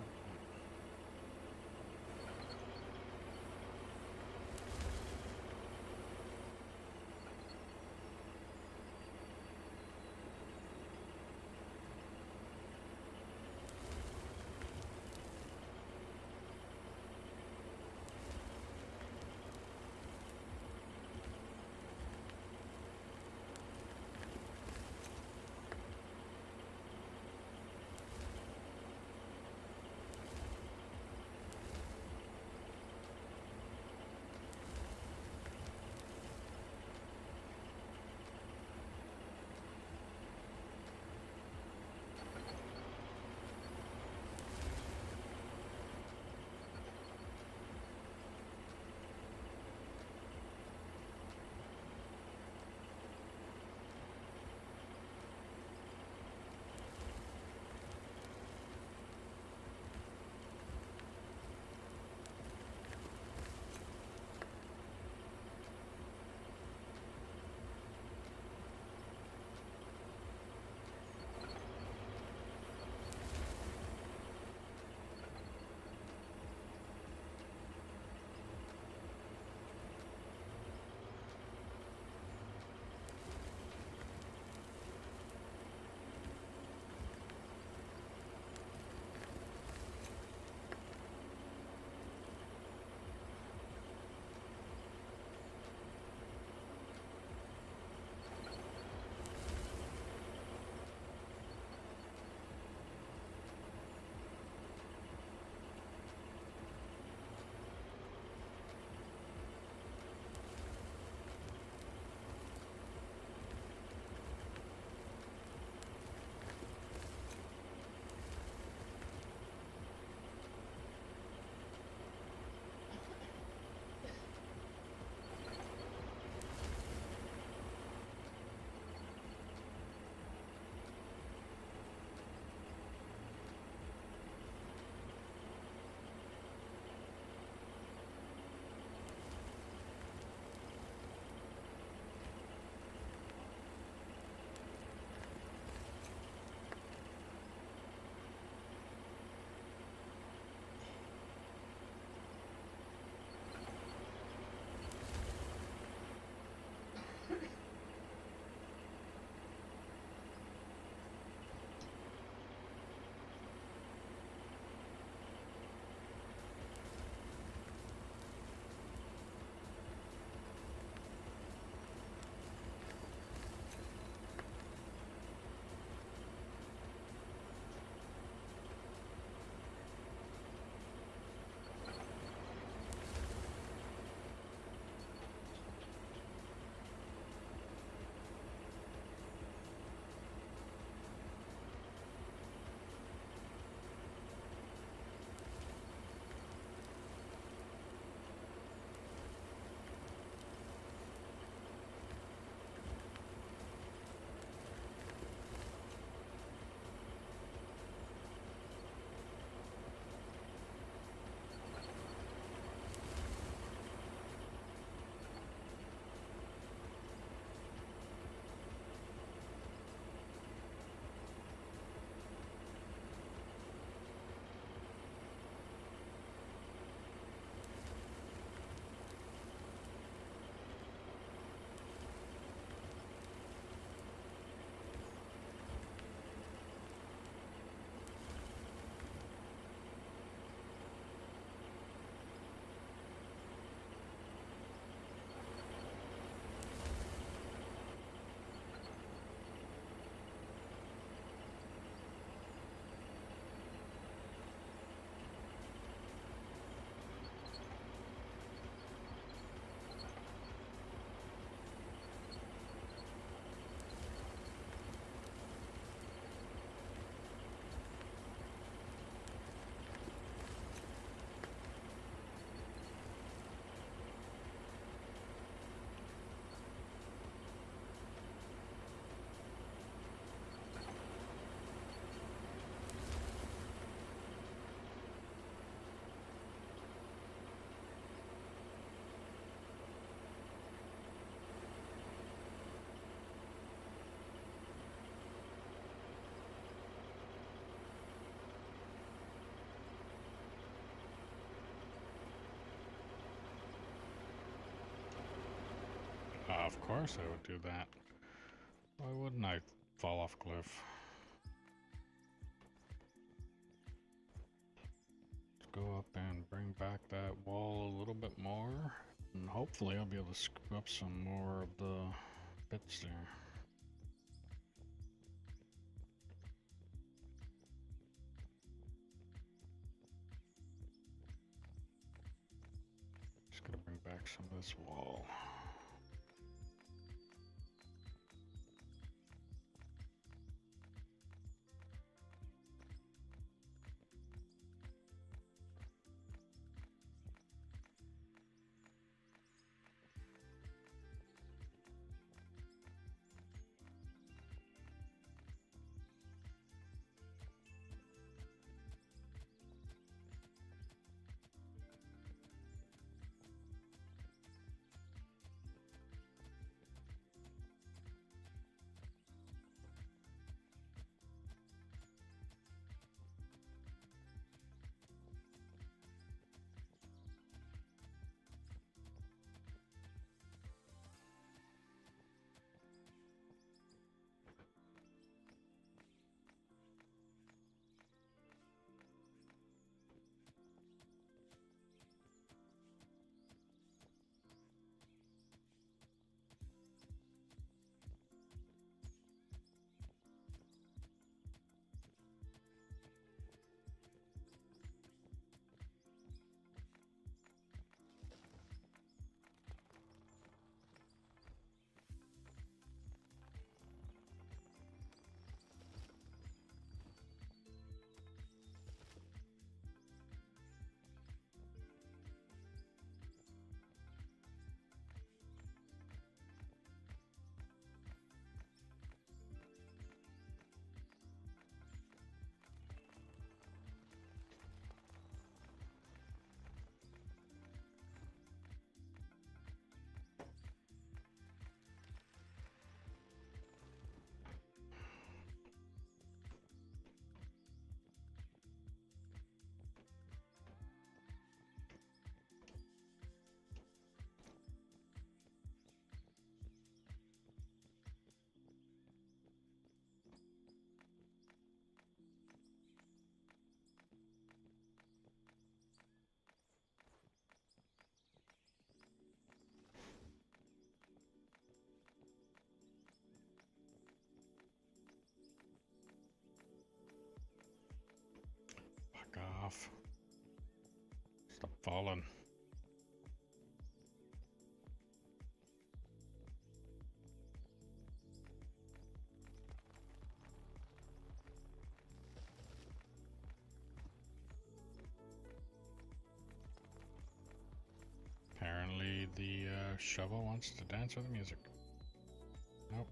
course I would do that. Why wouldn't I fall off a cliff? Let's go up and bring back that wall a little bit more. And hopefully I'll be able to scoop up some more of the bits there. Just gotta bring back some of this wall. Back off. Stop falling. Apparently the shovel wants to dance with the music. Nope.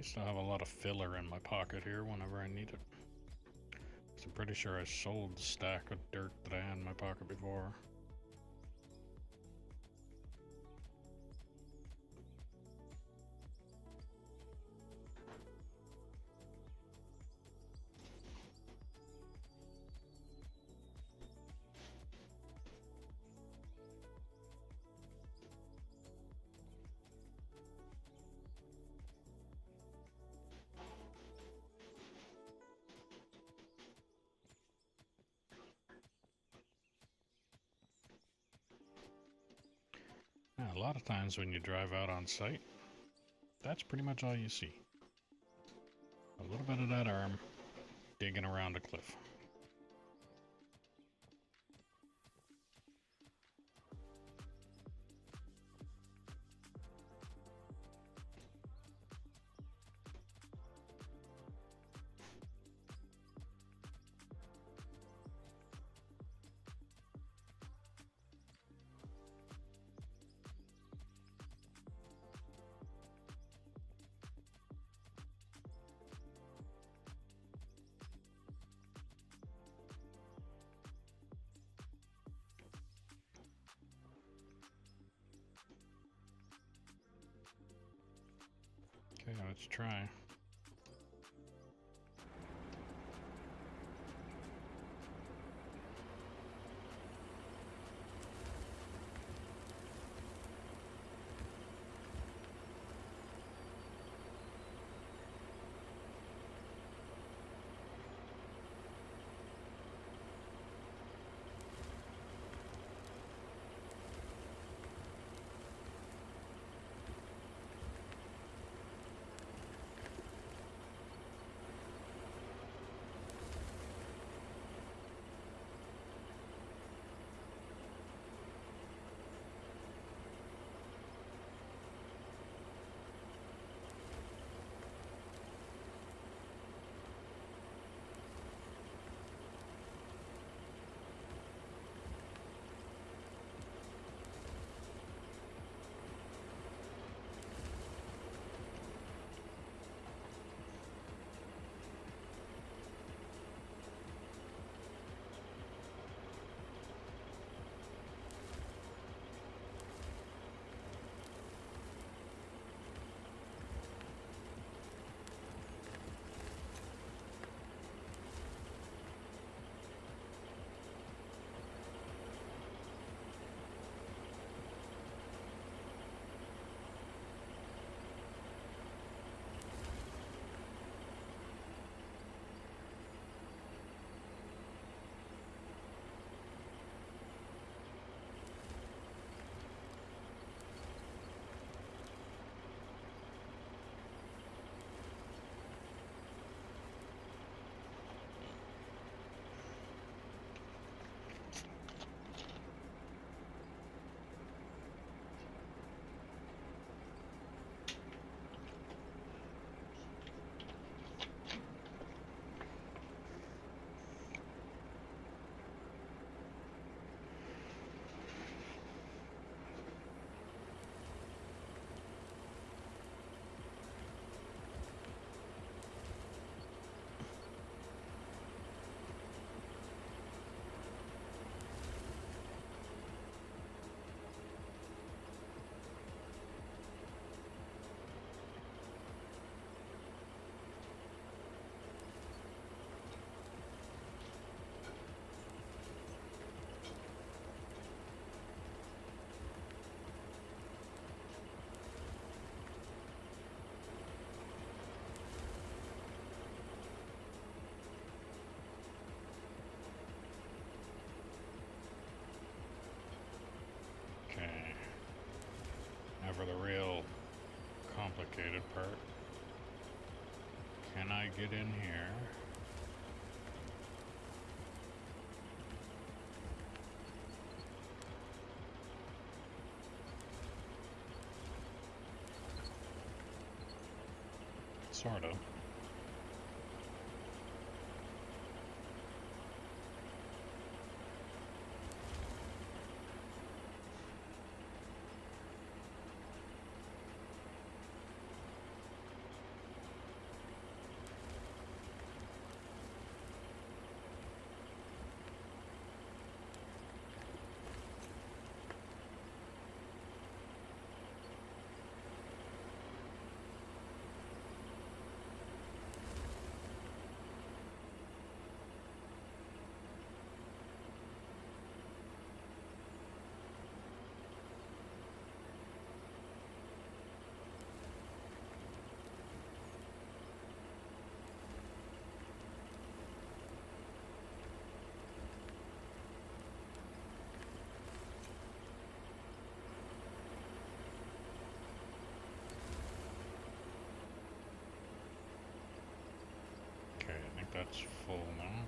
I still have a lot of filler in my pocket here whenever I need it. So I'm pretty sure I sold the stack of dirt that I had in my pocket before. Yeah, a lot of times when you drive out on site, that's pretty much all you see. A little bit of that arm digging around a cliff. Okay, let's try. Okay. Now for the real complicated part. Can I get in here? Sort of. that's full now.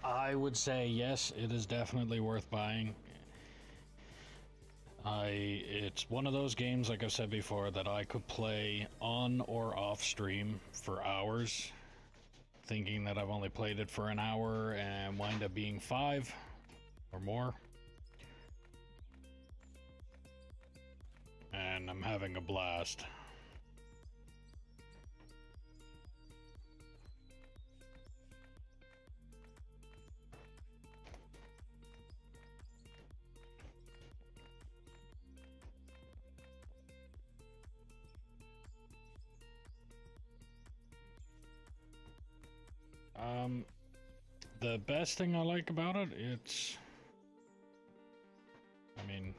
I would say yes, it is definitely worth buying. It's one of those games, like I've said before, that I could play on or off stream for hours, thinking that I've only played it for an hour and wind up being 5 or more. And I'm having a blast. The best thing I like about it, I mean,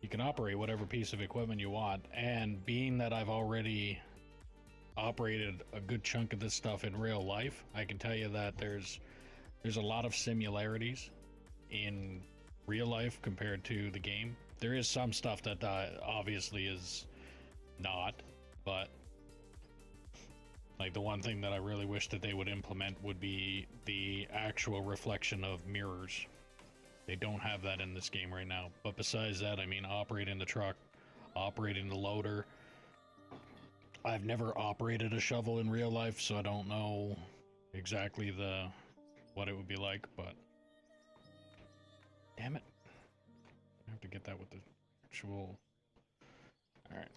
you can operate whatever piece of equipment you want, and being that I've already operated a good chunk of this stuff in real life, I can tell you that there's a lot of similarities in real life compared to the game. There is some stuff that obviously is not, but like the one thing that I really wish that they would implement would be the actual reflection of mirrors. They don't have that in this game right now. But besides that, I mean, operating the truck, operating the loader. I've never operated a shovel in real life, so I don't know exactly what it would be like, but damn it. I have to get that with the actual. All right.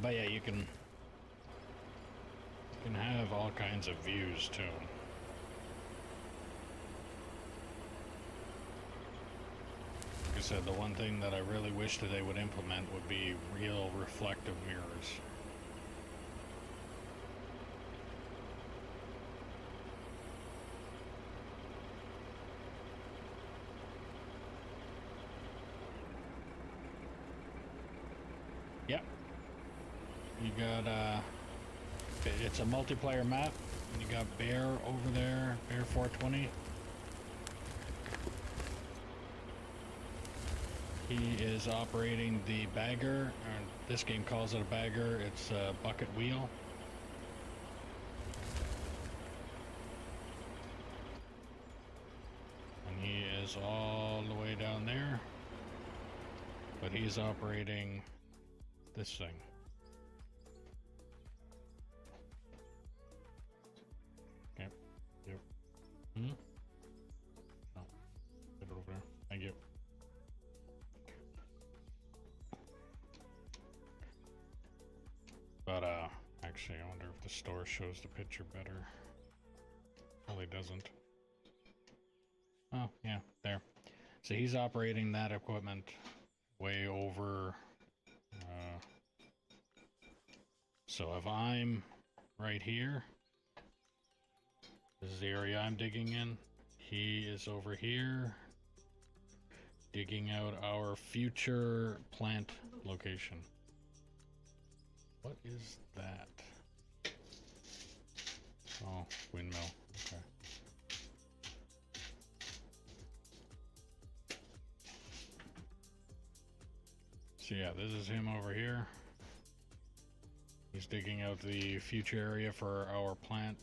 But yeah, you can have all kinds of views too. Like I said, the one thing that I really wish that they would implement would be real reflective mirrors. Yep. You got it's a multiplayer map. You got Bear over there, Bear 420. He is operating the bagger, or this game calls it a bagger. It's a bucket wheel. And he is all the way down there. But he's operating this thing. Hmm? No. Get it over there. Thank you. But, actually, I wonder if the store shows the picture better. Probably doesn't. Oh, yeah, there. So he's operating that equipment way over. So if I'm right here, this is the area I'm digging in. He is over here, digging out our future plant location. What is that? Oh, windmill. Okay. So yeah, this is him over here. He's digging out the future area for our plant.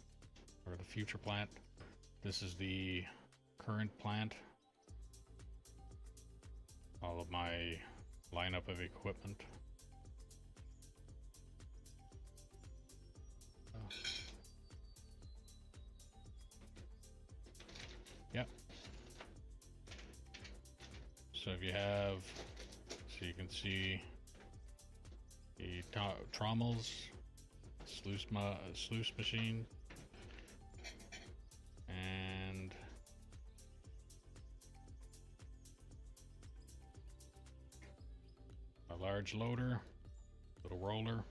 Or the future plant. This is the current plant. All of my lineup of equipment. Oh. Yep. So if you have, so you can see the trommels, sluice machine. And a large large loader, little roller.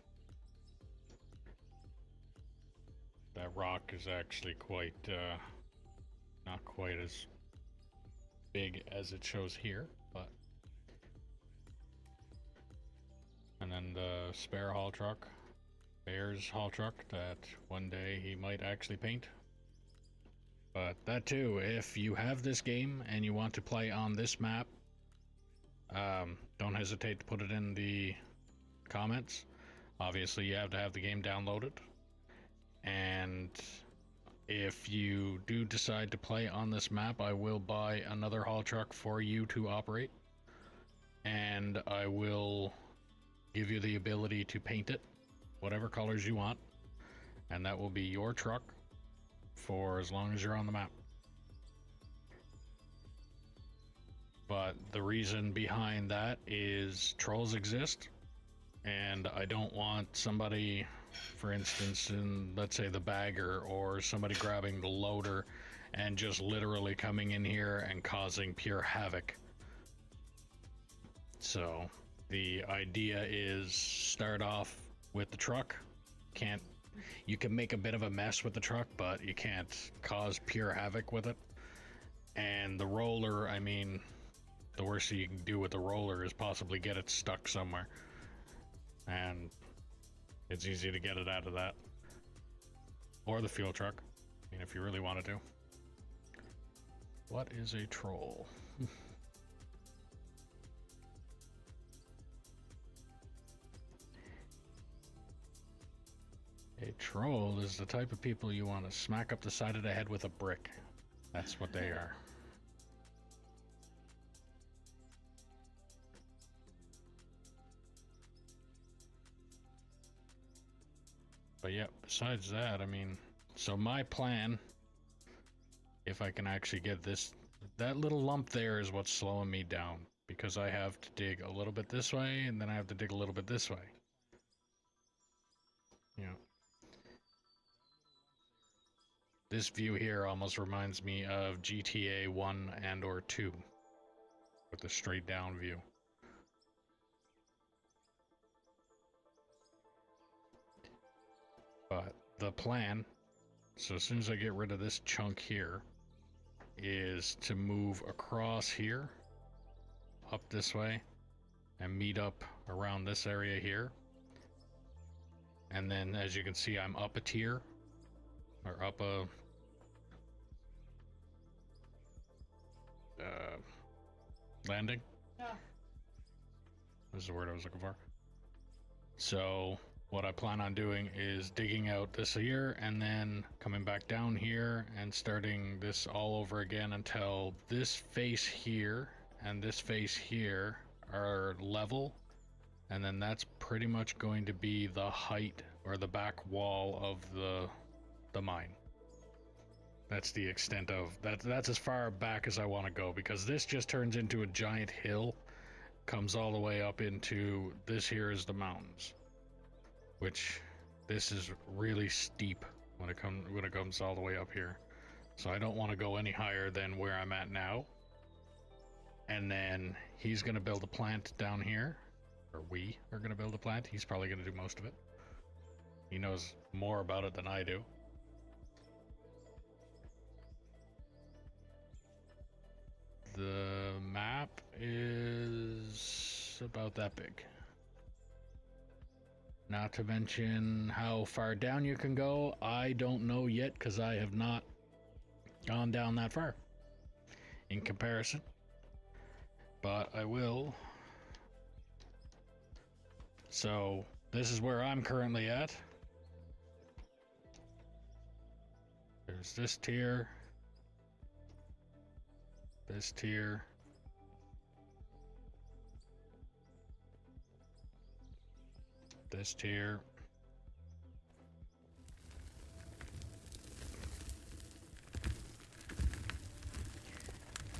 That rock is actually quite, not quite as big as it shows here, but. And then the spare haul truck, Bear's haul truck, that one day he might actually paint. But that too, if you have this game and you want to play on this map, don't hesitate to put it in the comments. Obviously, you have to have the game downloaded. And if you do decide to play on this map, I will buy another haul truck for you to operate. And I will give you the ability to paint it whatever colors you want. And that will be your truck for as long as you're on the map. But the reason behind that is trolls exist, and I don't want somebody, for instance, in, let's say, the bagger, or somebody grabbing the loader and just literally coming in here and causing pure havoc. So the idea is start off with the truck. You can make a bit of a mess with the truck, but you can't cause pure havoc with it. And the roller, I mean, the worst thing you can do with the roller is possibly get it stuck somewhere. And it's easy to get it out of that. Or the fuel truck, I mean, if you really wanted to. What is a troll? A troll is the type of people you want to smack up the side of the head with a brick. That's what they are. But yeah, besides that, I mean, so my plan, if I can actually get this, that little lump there is what's slowing me down, because I have to dig a little bit this way, and then I have to dig a little bit this way. Yeah. This view here almost reminds me of GTA 1 and or 2, with the straight down view. But the plan, so as soon as I get rid of this chunk here, is to move across here, up this way, and meet up around this area here. And then, as you can see, I'm up a tier, or up a landing. Yeah. This is the word I was looking for. So what I plan on doing is digging out this here and then coming back down here and starting this all over again until this face here and this face here are level, and then that's pretty much going to be the height or the back wall of the mine. That's the extent of that. That's as far back as I want to go, because this just turns into a giant hill, comes all the way up into this here is the mountains, which this is really steep when it comes all the way up here. So I don't want to go any higher than where I'm at now. And then he's going to build a plant down here, or we are going to build a plant. He's probably going to do most of it. He knows more about it than I do. The map is about that big. Not to mention how far down you can go. I don't know yet, because I have not gone down that far in comparison. But I will. So this is where I'm currently at. There's this tier. This tier. This tier.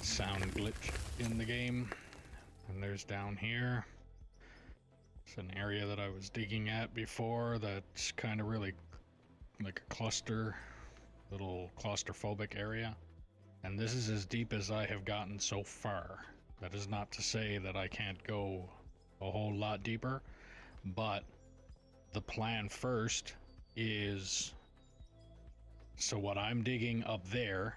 Sound glitch in the game. And there's down here. It's an area that I was digging at before that's kind of really like a cluster, little claustrophobic area. And this is as deep as I have gotten so far. That is not to say that I can't go a whole lot deeper, but the plan first is, so what I'm digging up there,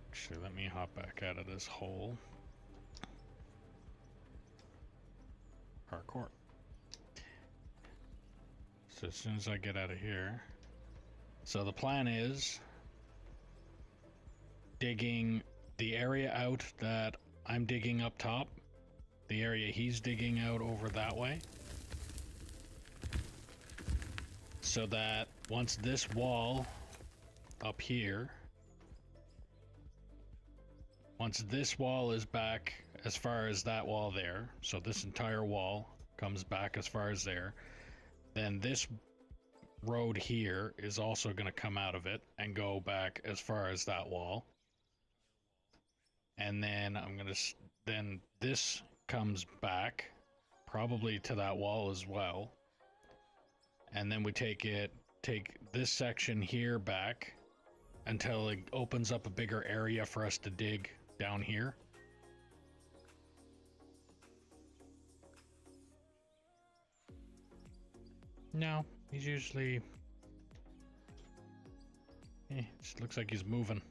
actually let me hop back out of this hole. Parkour. So as soon as I get out of here, so the plan is digging the area out that I'm digging up top, the area he's digging out over that way, so that once this wall up here, once this wall is back as far as that wall there, so this entire wall comes back as far as there, then this road here is also going to come out of it and go back as far as that wall. And then I'm going to, then this comes back probably to that wall as well. And then we take this section here back until it opens up a bigger area for us to dig down here. No, he's usually, just looks like he's moving.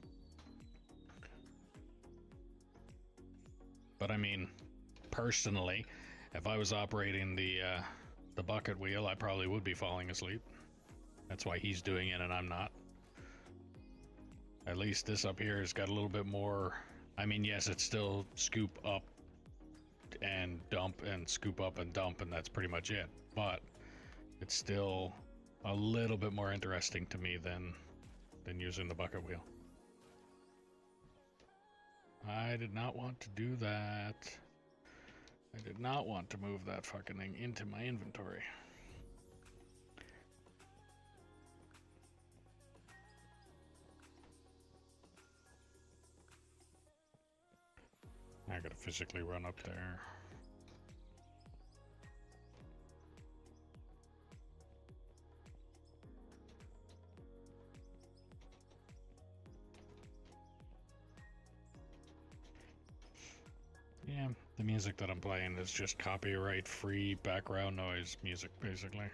But I mean, personally, if I was operating the bucket wheel, I probably would be falling asleep. That's why he's doing it and I'm not. At least this up here has got a little bit more. I mean, yes, it's still scoop up and dump and scoop up and dump, and that's pretty much it. But it's still a little bit more interesting to me than using the bucket wheel. I did not want to do that. I did not want to move that fucking thing into my inventory. I gotta physically run up there. Yeah, the music that I'm playing is just copyright-free background noise music, basically.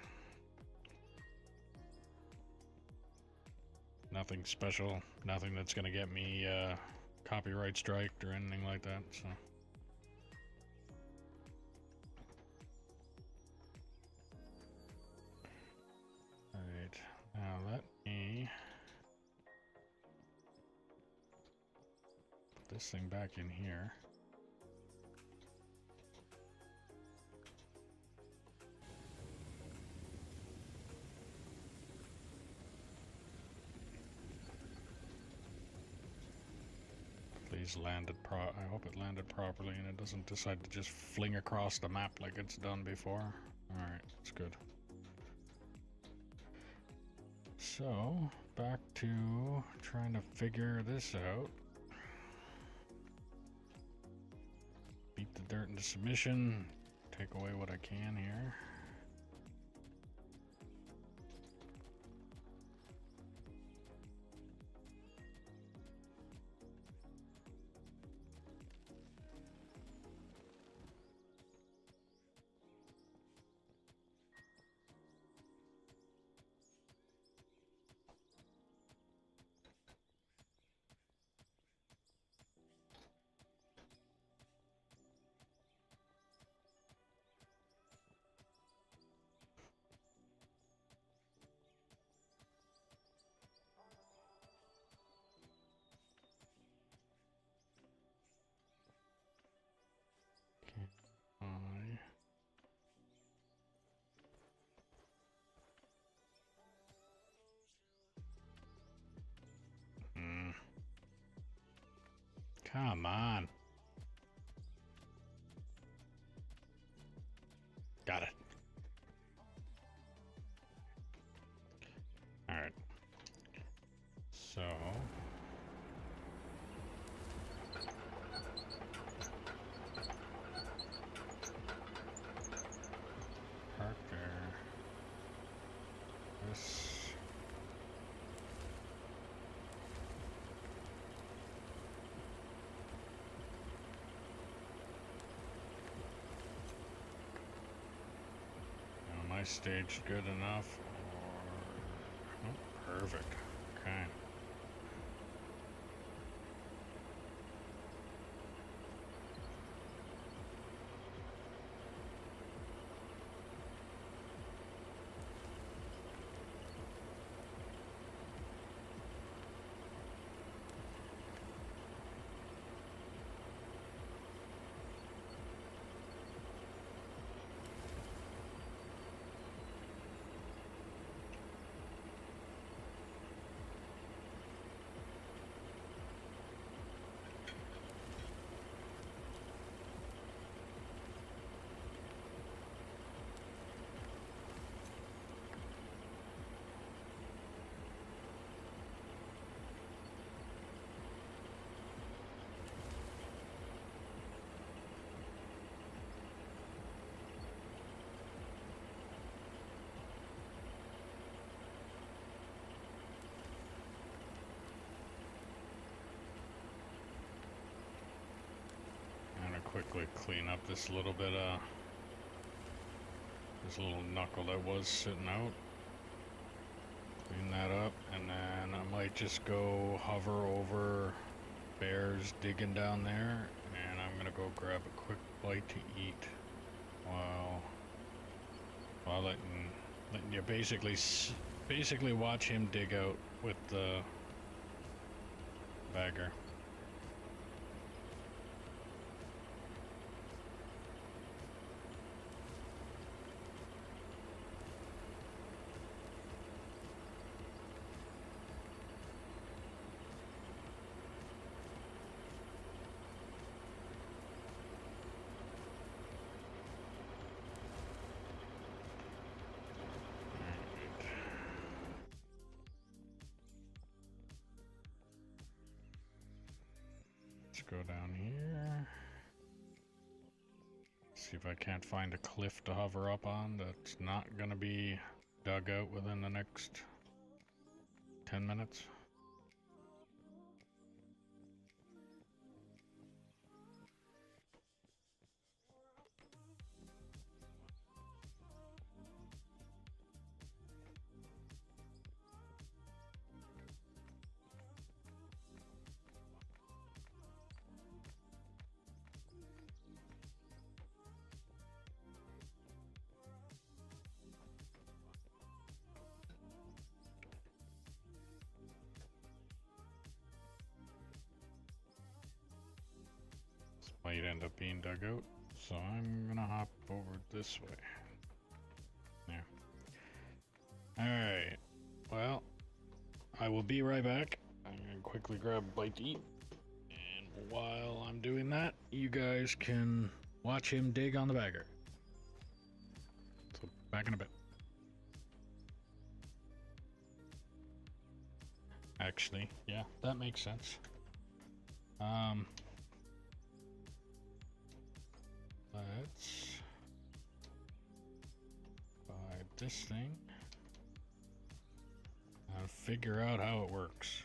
Nothing special, nothing that's gonna get me copyright striked or anything like that, so. Alright, now let me put this thing back in here. Landed I hope it landed properly and it doesn't decide to just fling across the map like it's done before. Alright, that's good. So, back to trying to figure this out. Beat the dirt into submission. Take away what I can here. Come on. Got it. All right. So. Park there. This. I staged good enough? Or... Oh, perfect. Okay. Quickly clean up this little bit of this little knuckle that was sitting out. Clean that up, and then I might just go hover over bears digging down there, and I'm gonna go grab a quick bite to eat while letting you basically watch him dig out with the bagger. Go down here. See if I can't find a cliff to hover up on that's not gonna be dug out within the next 10 minutes. Might end up being dug out, so I'm gonna hop over this way. There. Alright, well, I will be right back. I'm gonna quickly grab a bite to eat, and while I'm doing that, you guys can watch him dig on the bagger. So, back in a bit. Actually, yeah, that makes sense. Let's buy this thing and figure out how it works.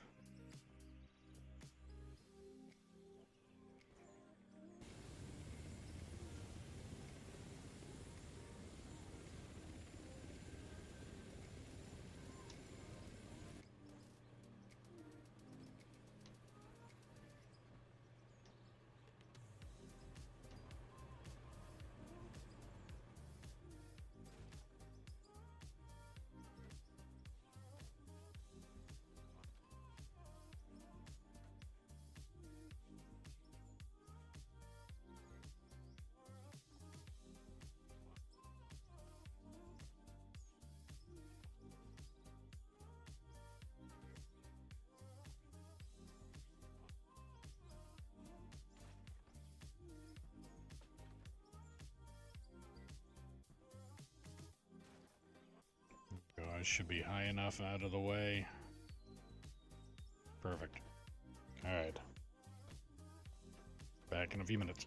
I should be high enough out of the way. Perfect. Alright. Back in a few minutes.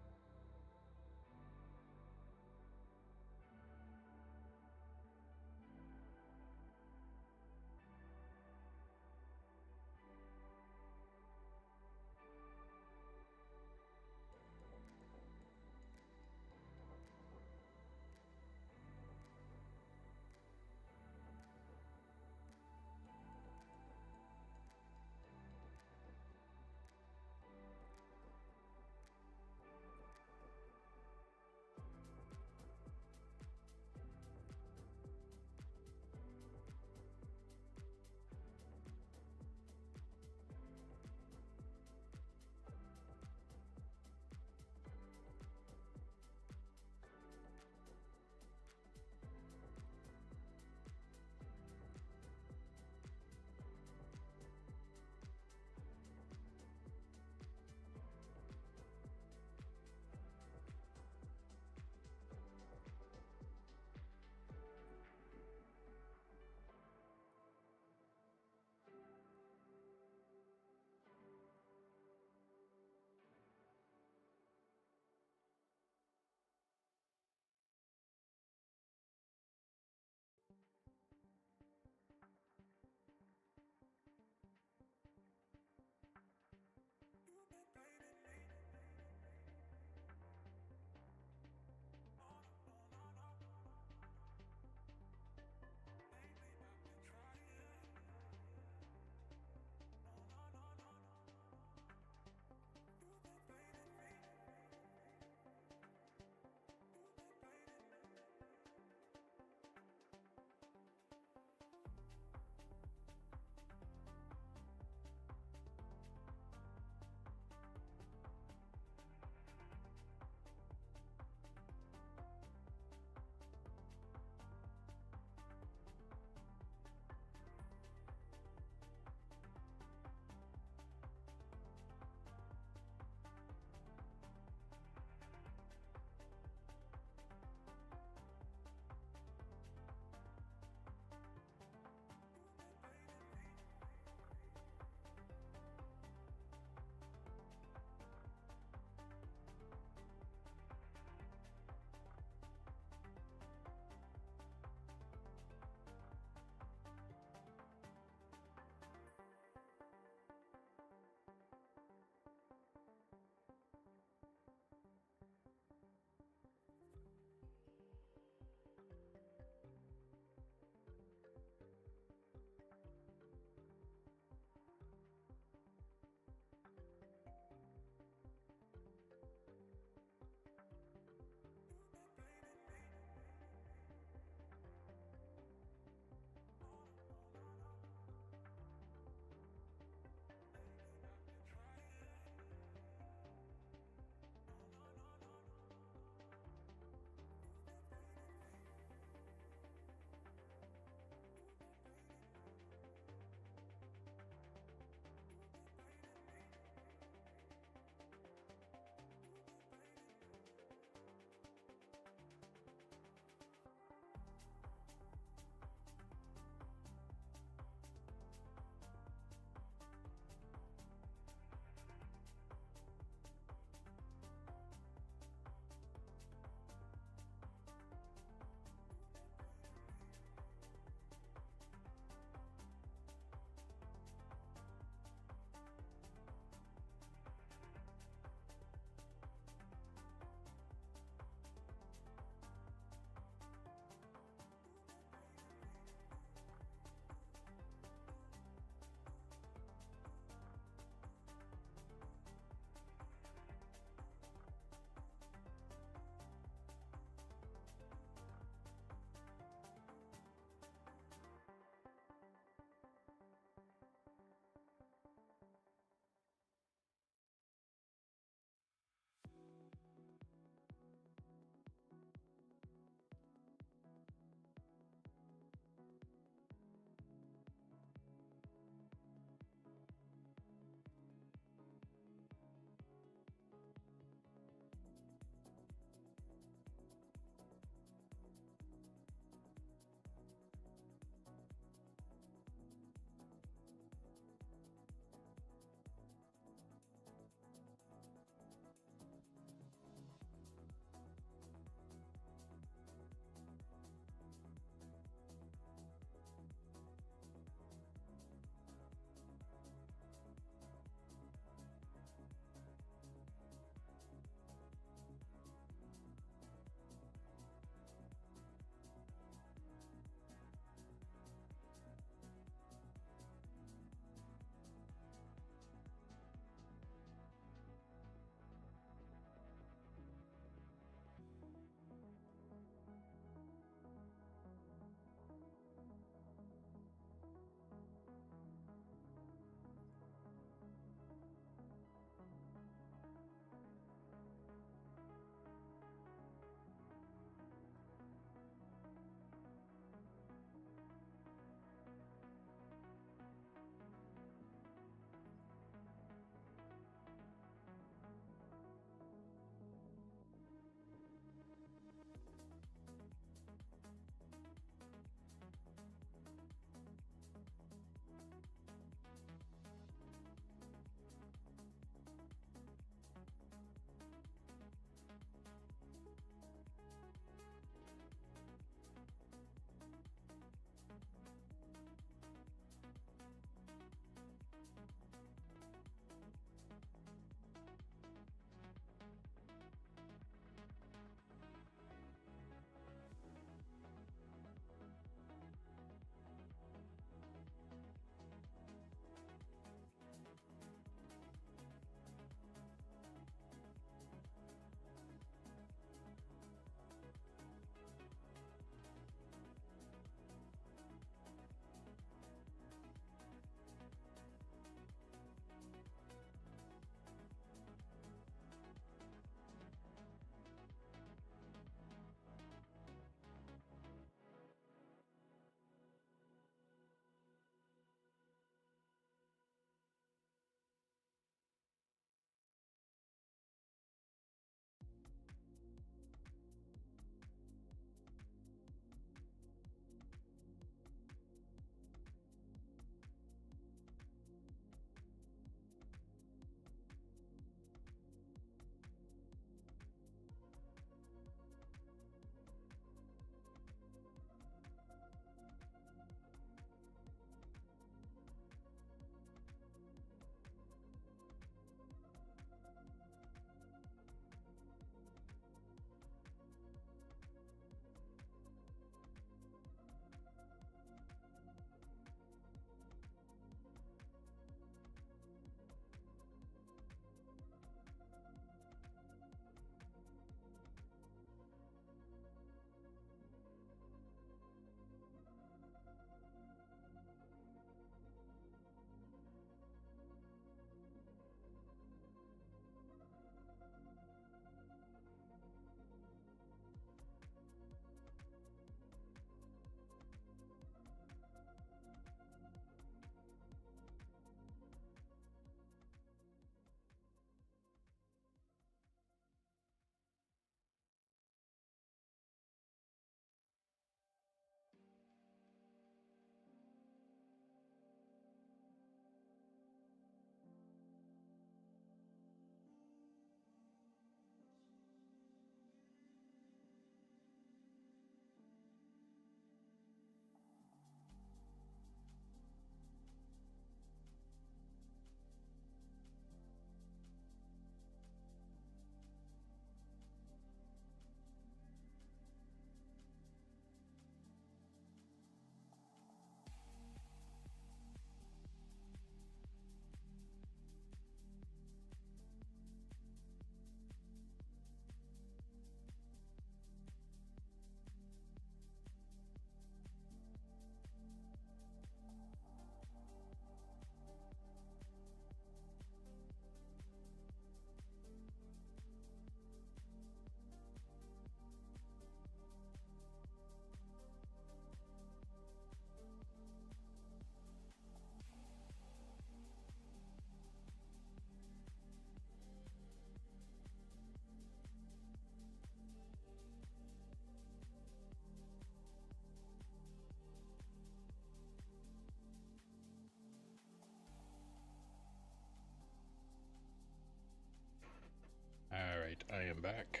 I'm back.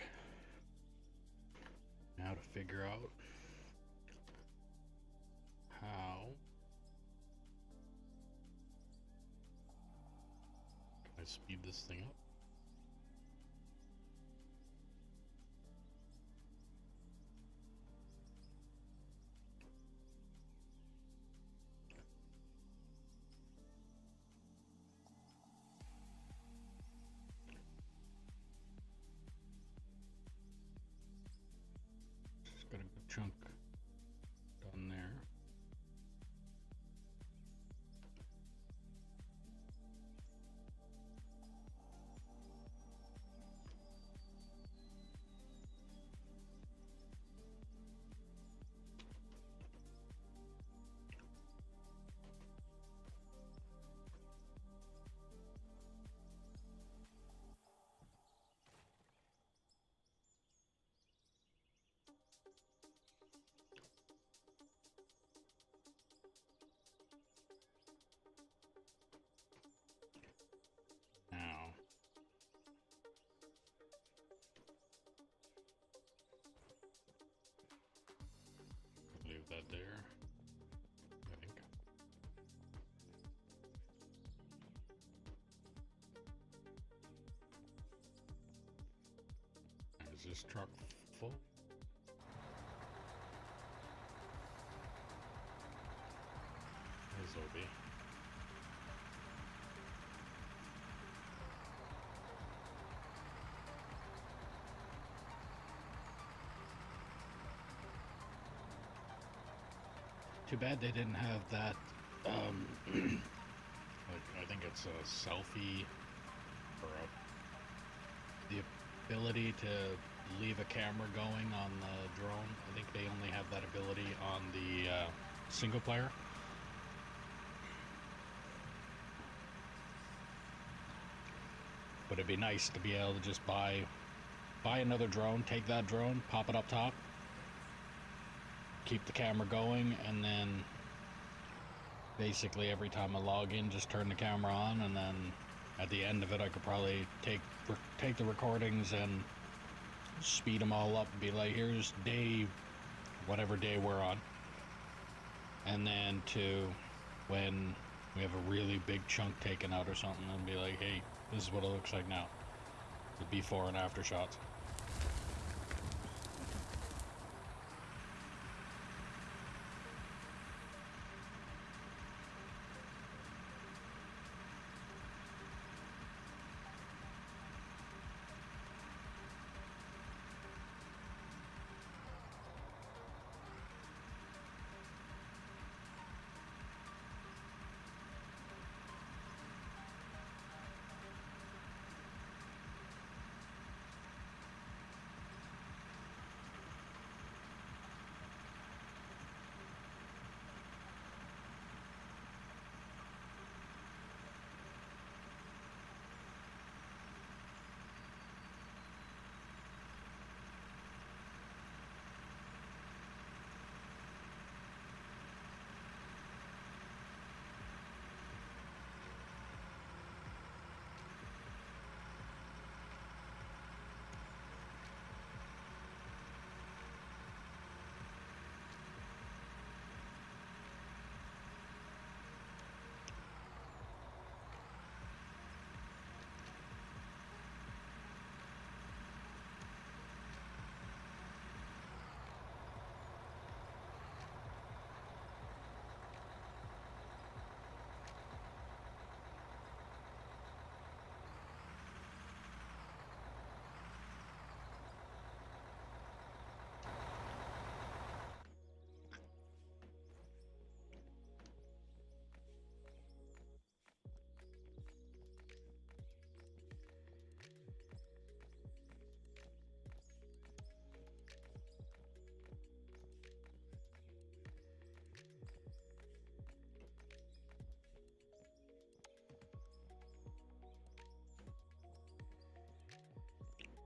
Now to figure out how can I speed this thing up. Just got a good chunk done there. Now, leave that there, I think. Is this truck full? This will be. Too bad they didn't have that, like, I think it's a selfie, or the ability to leave a camera going on the drone. I think they only have that ability on the single player. But it'd be nice to be able to just buy another drone, take that drone, pop it up top, keep the camera going, and then basically every time I log in, just turn the camera on, and then at the end of it, I could probably take the recordings and speed them all up and be like, here's day, whatever day we're on, and then to when we have a really big chunk taken out or something, and be like, hey, this is what it looks like now, the before and after shots.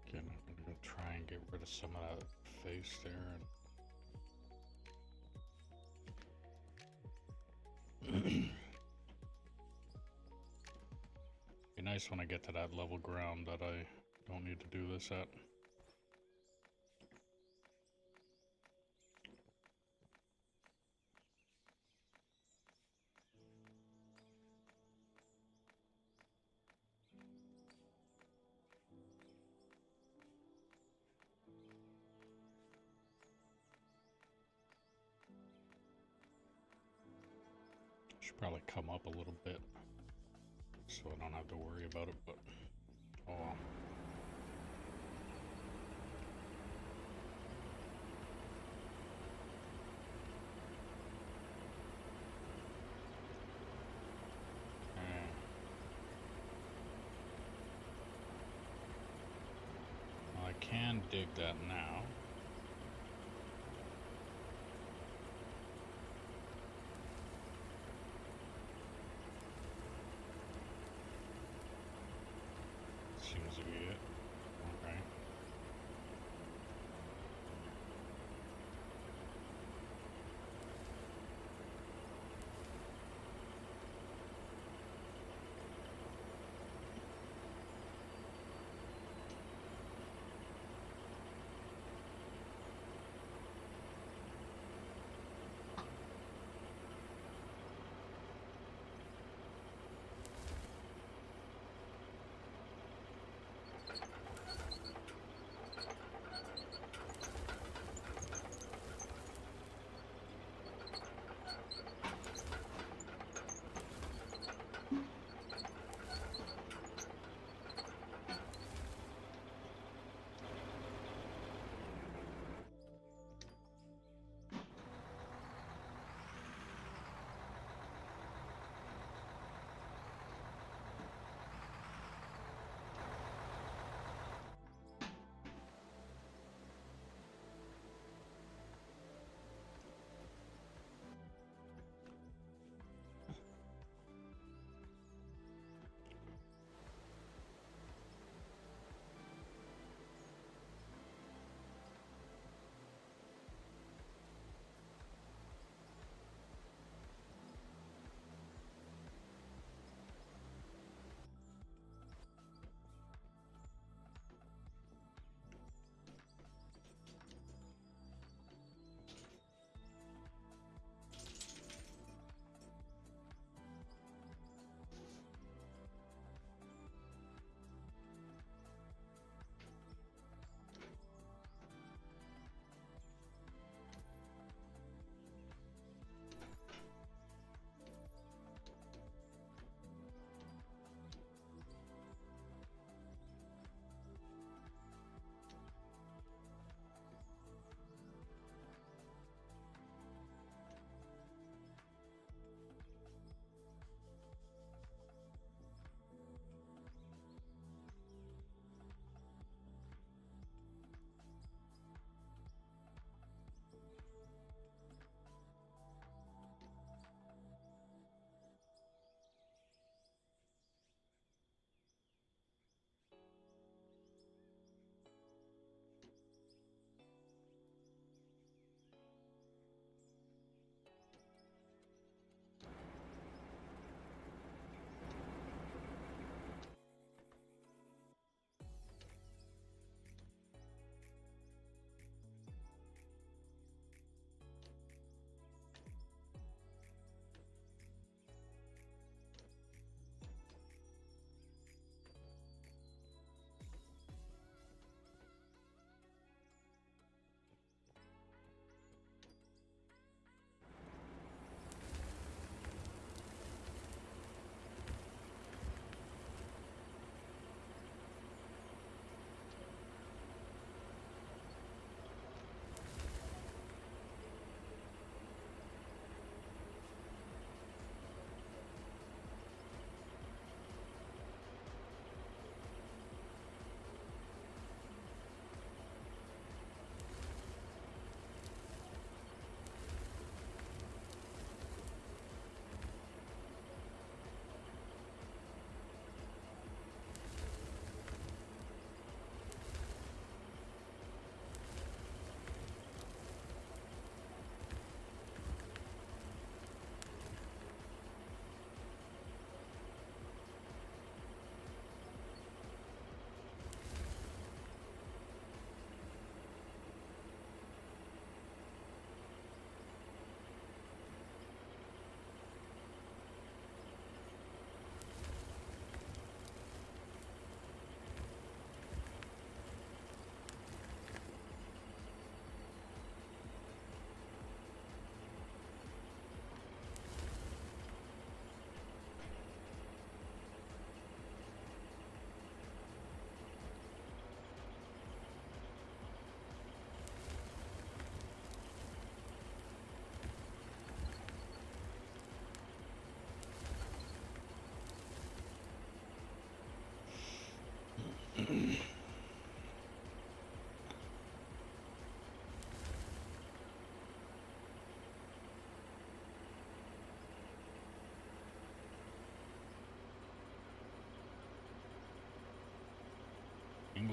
Again, I'm gonna try and get rid of some of that face there. Be nice when I get to that level ground that I don't need to do this at. Should probably come up a little bit so I don't have to worry about it, but oh well. I can dig that now. Seems to be it. Okay.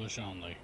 English only.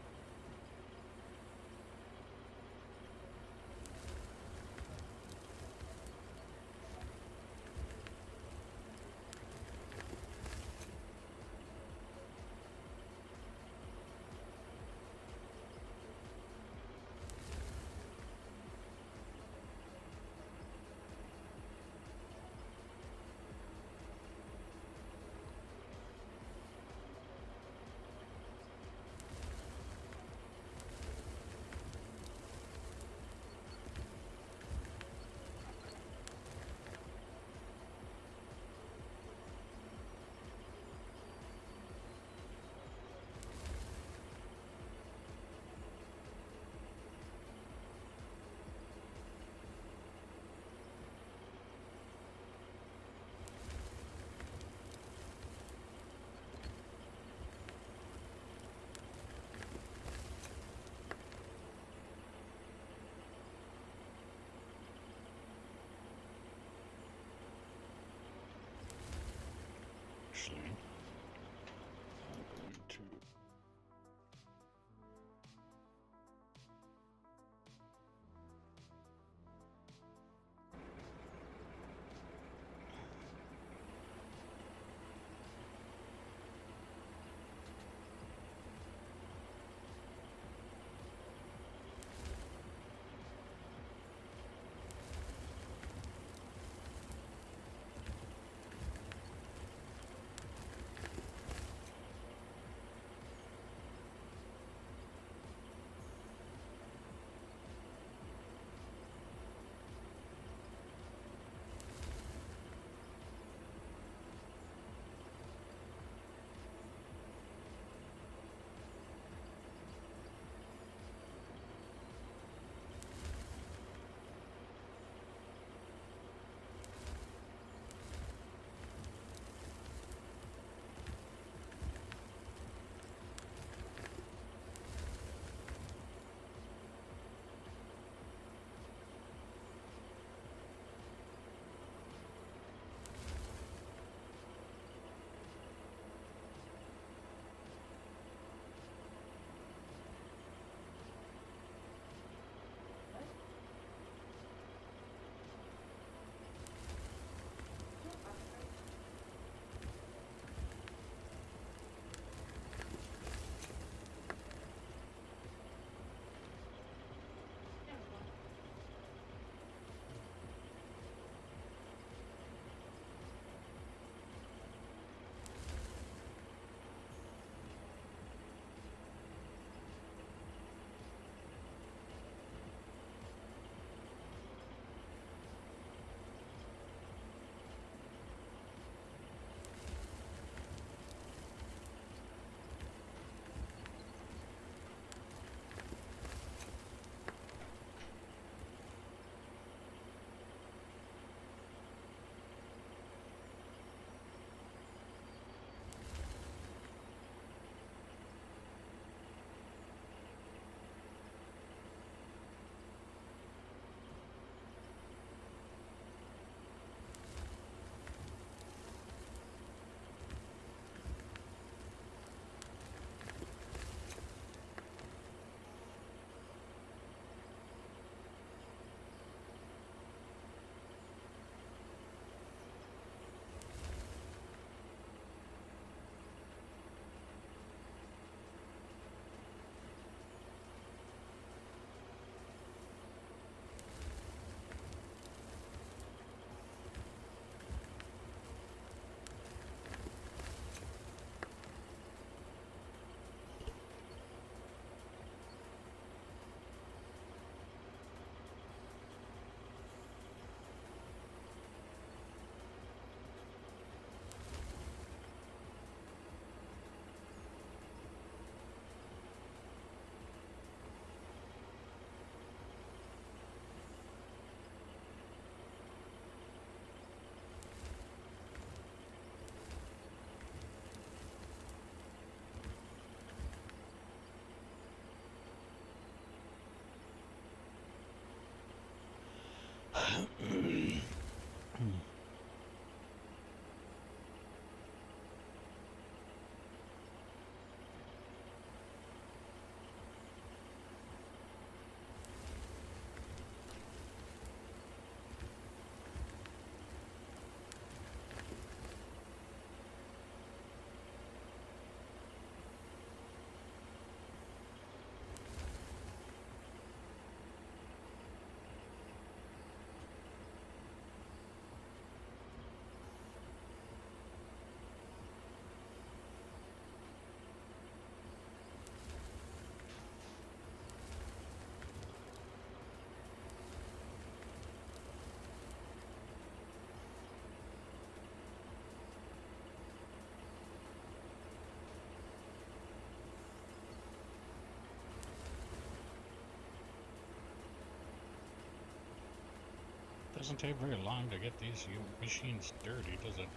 Doesn't take very long to get these machines dirty, does it?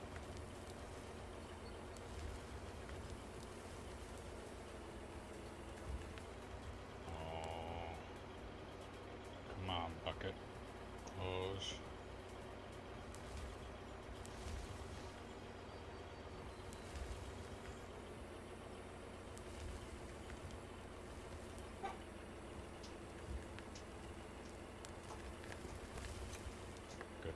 Oh, come on, bucket. Close. Good.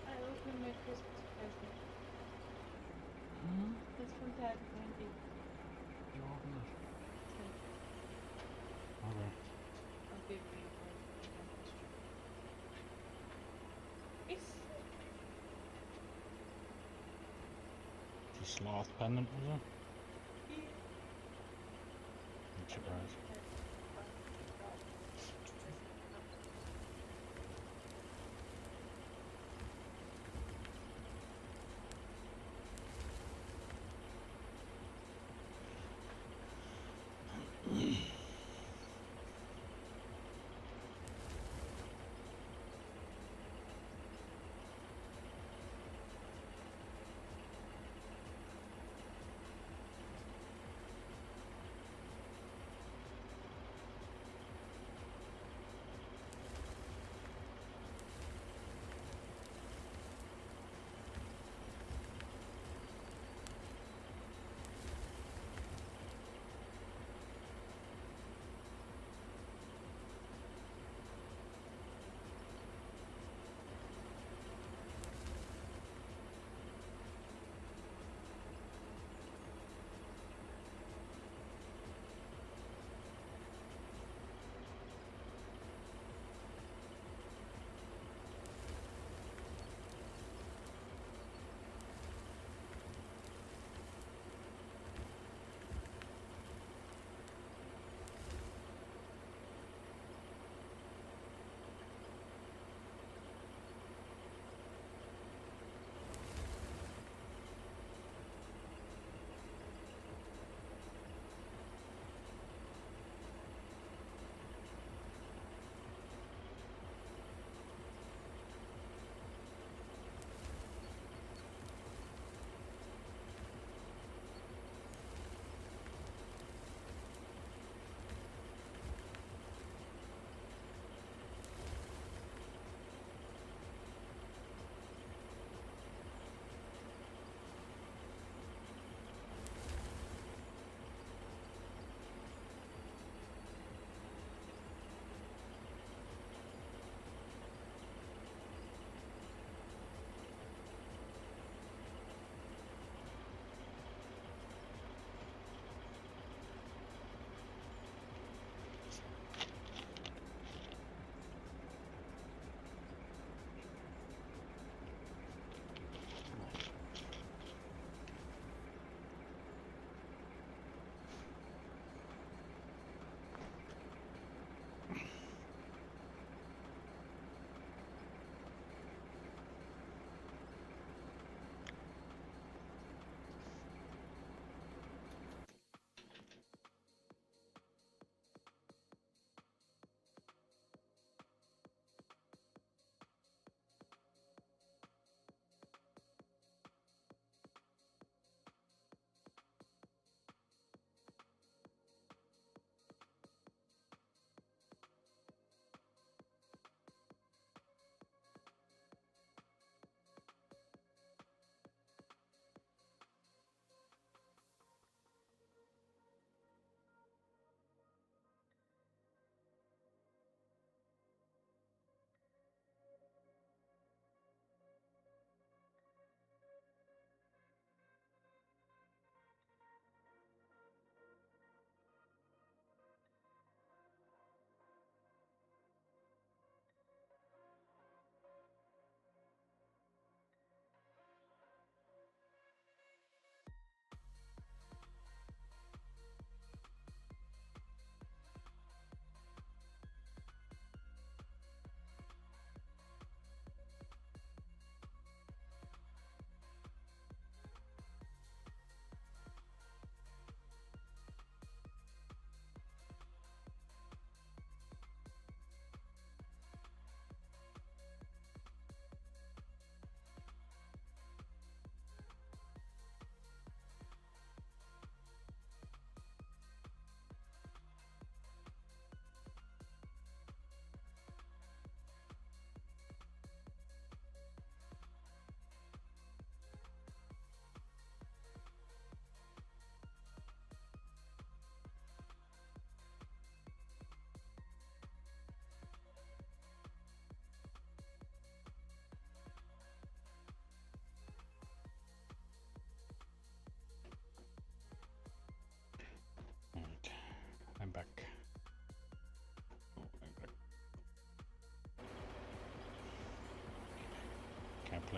I opened my Christmas present. Hmm? It's from Dad, Wendy. You open it. Okay. Okay. I'll give you one. It's The sloth pendant, was it? yeah. I'm surprised.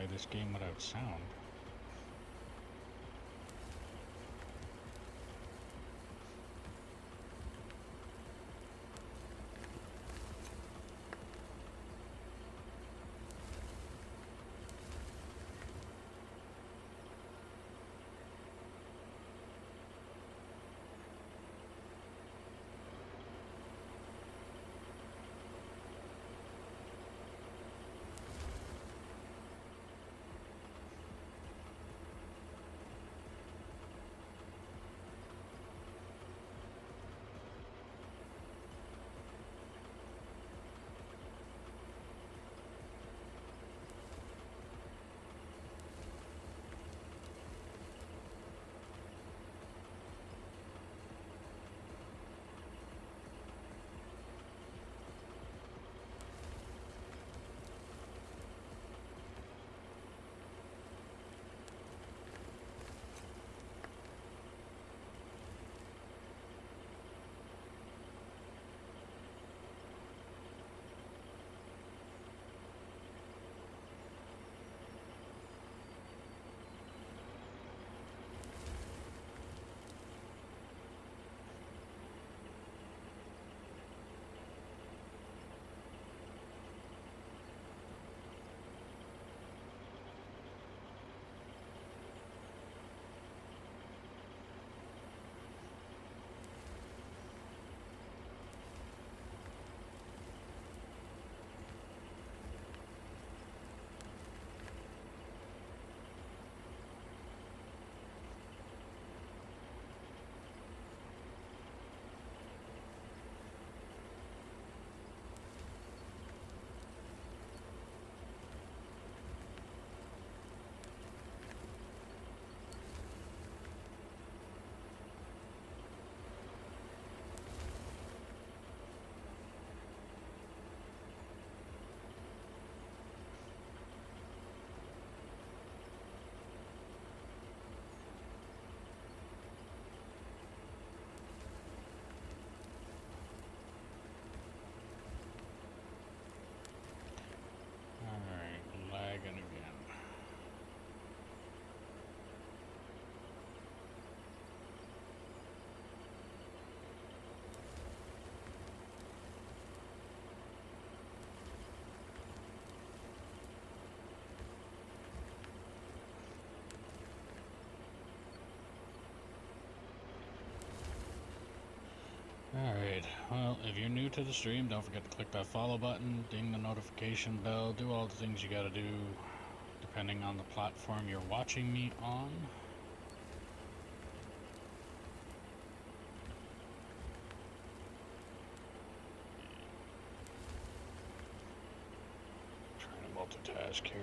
play this game without sound. Alright, lagging again. Alright, well, if you're new to the stream, don't forget to click that follow button, ding the notification bell, do all the things you gotta do depending on the platform you're watching me on. Trying to multitask here.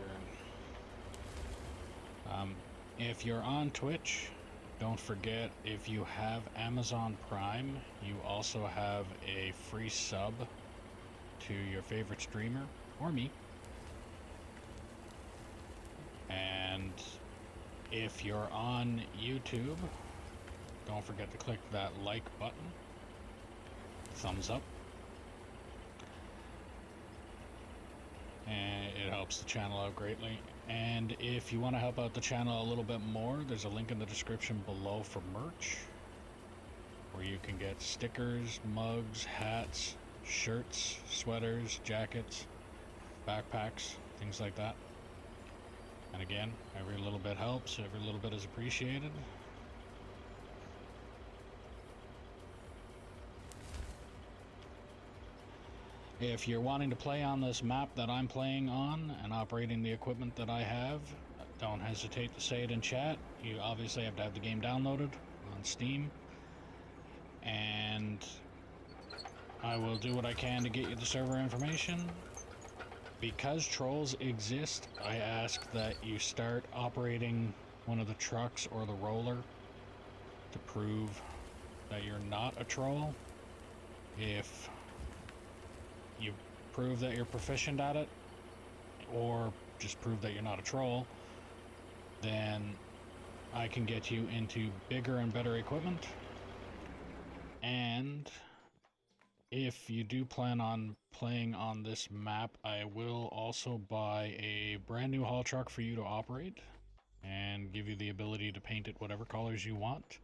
If you're on Twitch, don't forget, if you have Amazon Prime, you also have a free sub to your favorite streamer, or me. And if you're on YouTube, don't forget to click that like button, thumbs up, and it helps the channel out greatly. And if you want to help out the channel a little bit more, there's a link in the description below for merch, where you can get stickers, mugs, hats, shirts, sweaters, jackets, backpacks, things like that. And again, every little bit helps, every little bit is appreciated. If you're wanting to play on this map that I'm playing on and operating the equipment that I have, don't hesitate to say it in chat. You obviously have to have the game downloaded on Steam, and I will do what I can to get you the server information. Because trolls exist, I ask that you start operating one of the trucks or the roller to prove that you're not a troll. If you prove that you're proficient at it, or just prove that you're not a troll, then I can get you into bigger and better equipment, and if you do plan on playing on this map, I will also buy a brand new haul truck for you to operate and give you the ability to paint it whatever colors you want.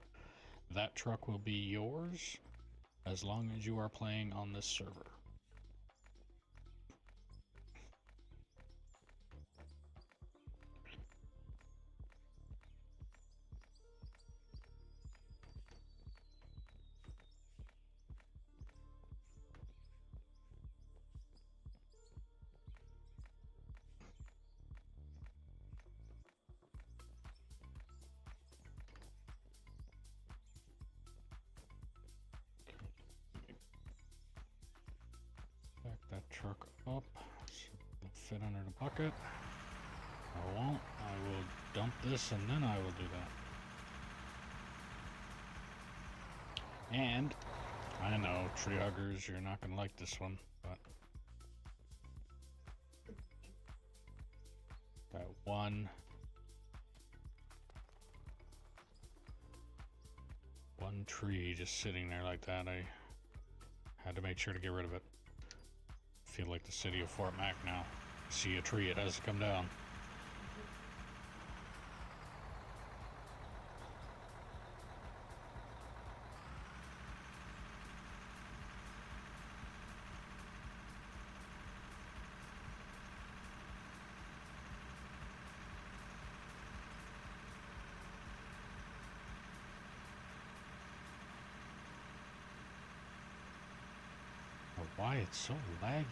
That truck will be yours as long as you are playing on this server. Back that truck up so it'll fit under the bucket. I won't. I will dump this and then I will do that. And I know, tree huggers, you're not gonna like this one, but that one tree just sitting there like that, I had to make sure to get rid of it. Feel like the city of Fort Mac now. See a tree, it has to come down. Why it's so laggy.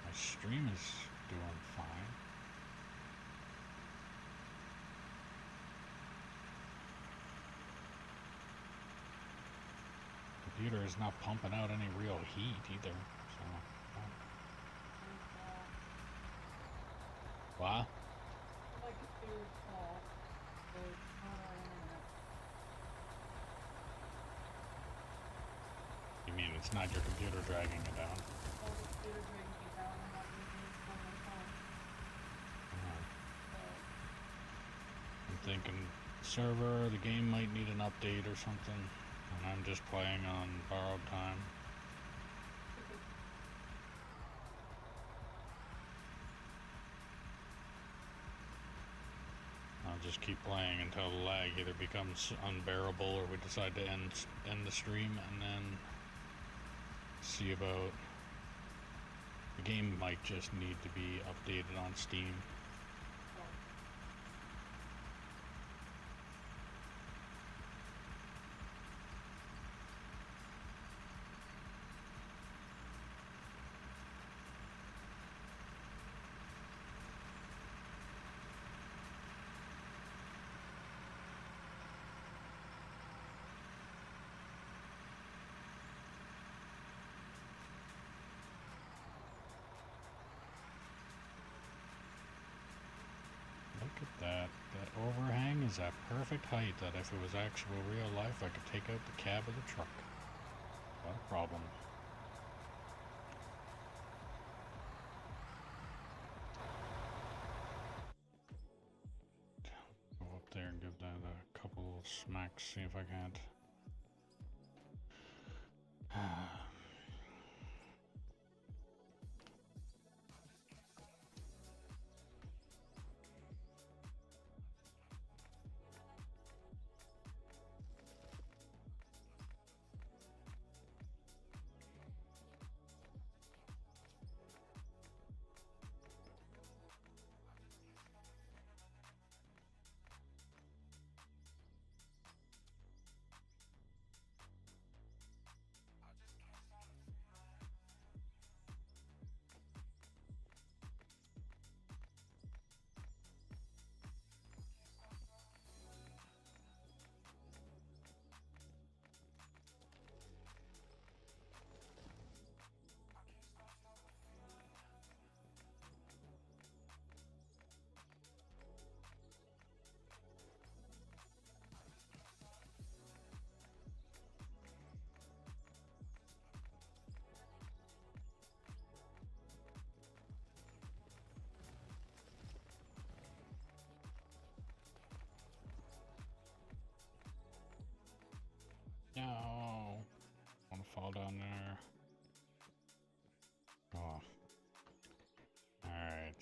My stream is doing fine. Computer is not pumping out any real heat either, so. Wow. My computer's off, so it's not our internet. You mean it's not your computer dragging it down? Well, the computer's dragging me down, I'm not using it on my phone. So, I'm thinking server, the game might need an update or something, and I'm just playing on borrowed time. I'll just keep playing until the lag either becomes unbearable or we decide to end the stream and then see about. The game might just need to be updated on Steam. Look at that. That overhang is at perfect height that if it was actual real life, I could take out the cab of the truck. Not a problem. Go up there and give that a couple smacks, see if I can't.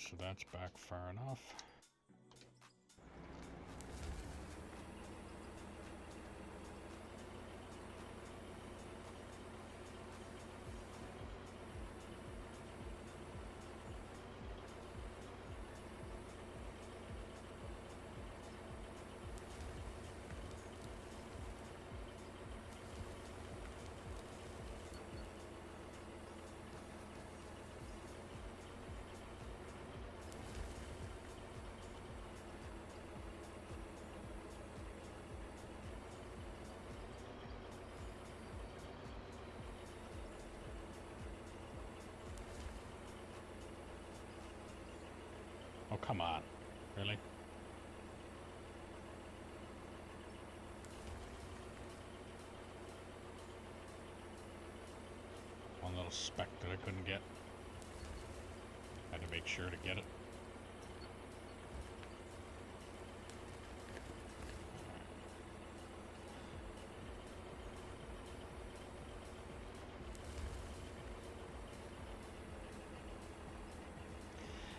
so that's back far enough. Oh, come on. Really? One little speck that I couldn't get. Had to make sure to get it.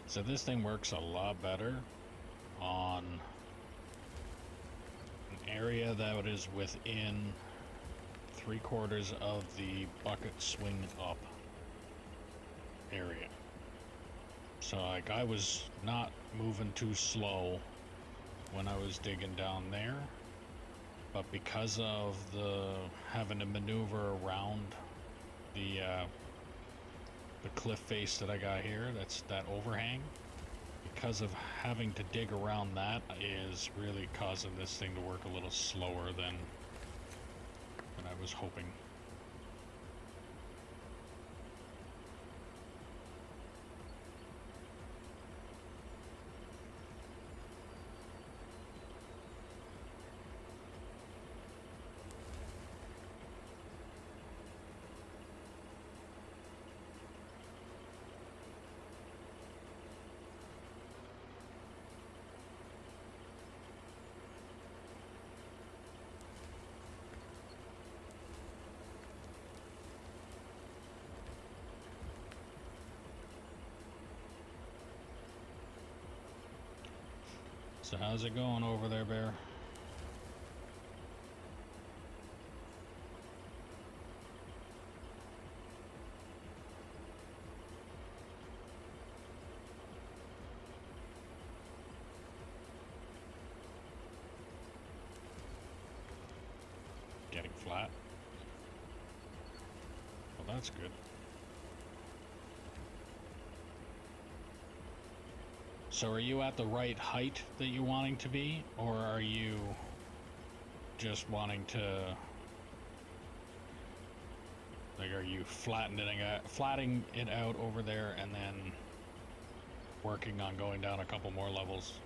So this thing works a lot better on an area that is within 3/4 of the bucket swing up area. So like I was not moving too slow when I was digging down there, but because of the having to maneuver around the cliff face that I got here, that's that overhang, because of having to dig around that is really causing this thing to work a little slower than I was hoping. So how's it going over there, Bear? Getting flat? Well, that's good. So are you at the right height that you're wanting to be, or are you just wanting to, like, are you flattening it out over there and then working on going down a couple more levels?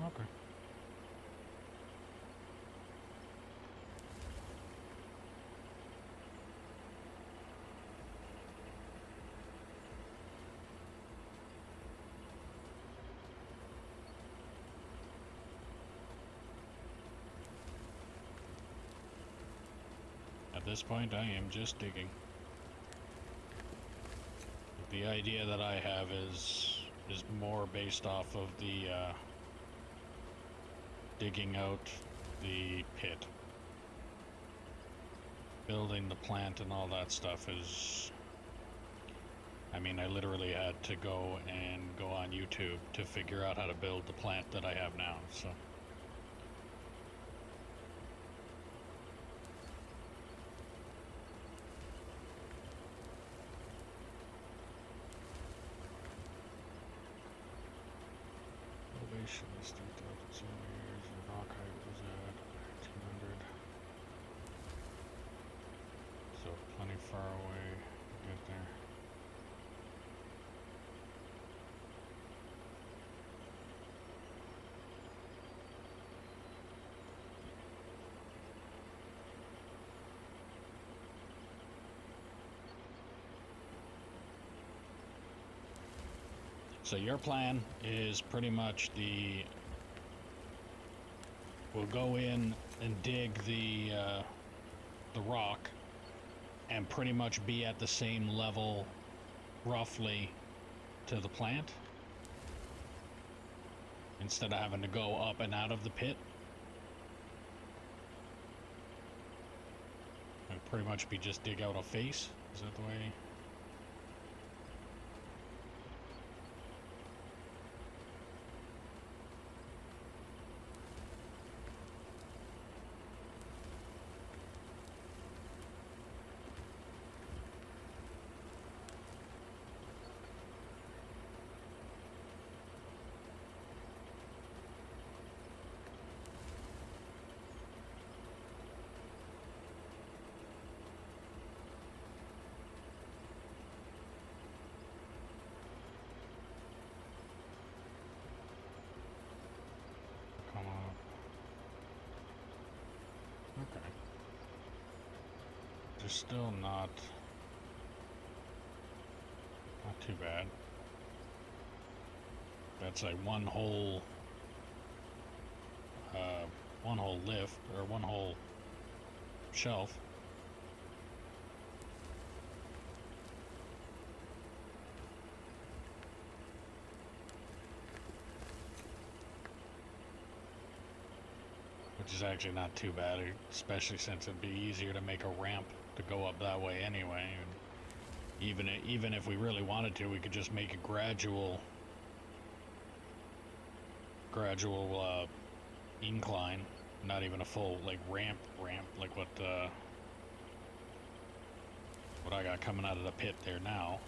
Okay. At this point, I am just digging. The idea that I have is more based off of the digging out the pit. Building the plant and all that stuff is, I mean, I literally had to go on YouTube to figure out how to build the plant that I have now, so. Elevation is 3,000 meters, and rock height was at 1,900. So plenty far away to get there. So your plan is pretty much we'll go in and dig the rock and pretty much be at the same level roughly to the plant instead of having to go up and out of the pit. It'd pretty much be just dig out a face. Is that the way? Come on. Okay. They're still not too bad. That's like one whole lift or one whole shelf. Which is actually not too bad, especially since it'd be easier to make a ramp to go up that way anyway. And even if we really wanted to, we could just make a gradual incline, not even a full like ramp like what I got coming out of the pit there now.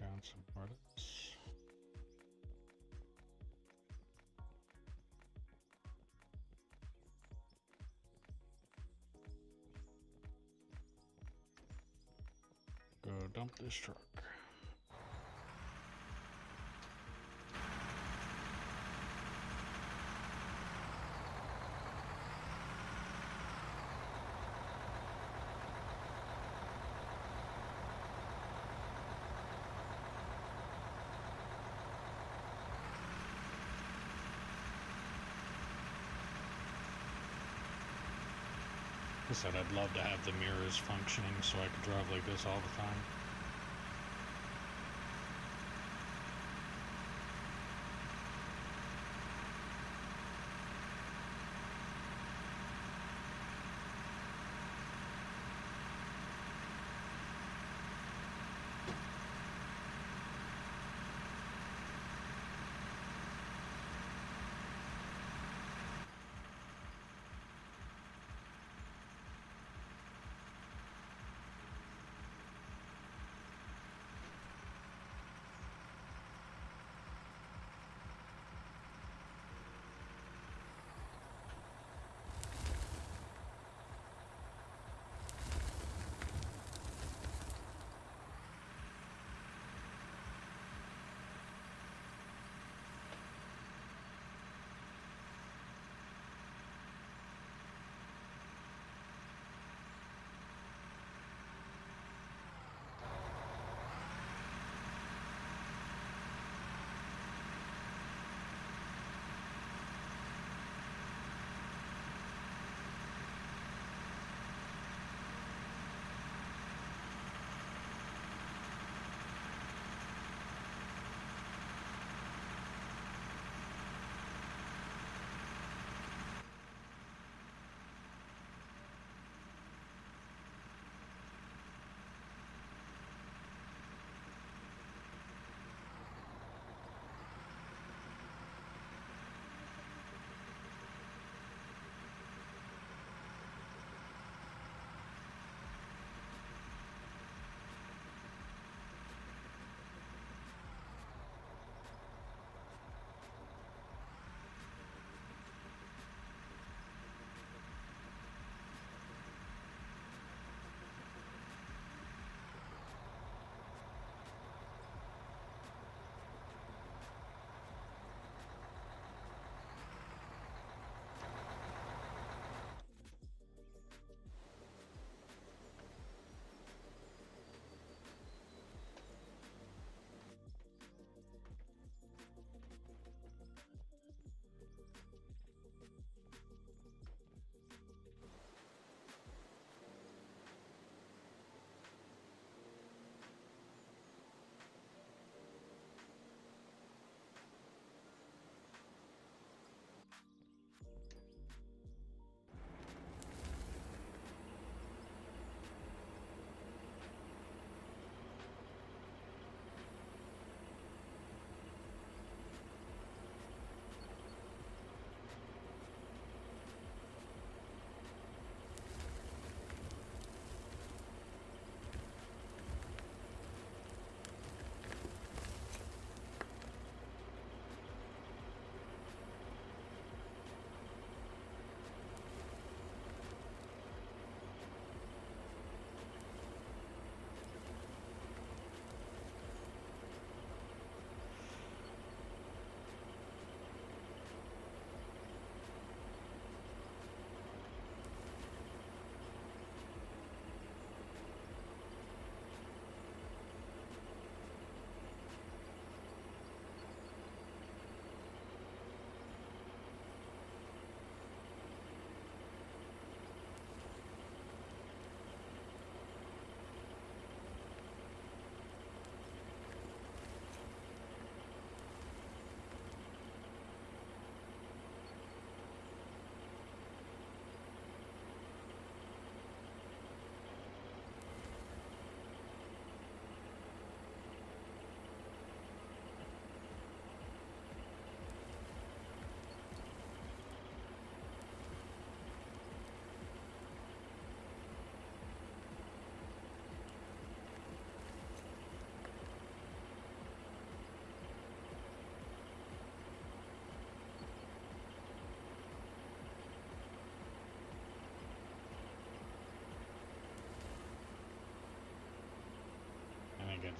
Down some more of this. Go dump this truck. I said I'd love to have the mirrors functioning so I could drive like this all the time.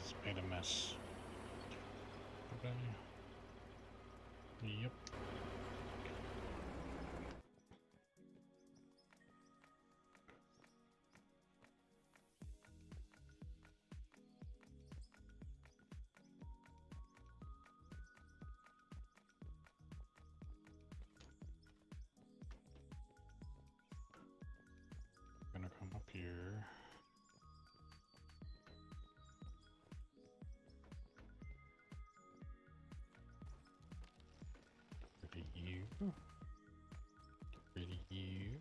It's made a mess. Okay. Yep. Gonna come up here. Get rid of you. Get rid of you.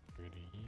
Get rid of you.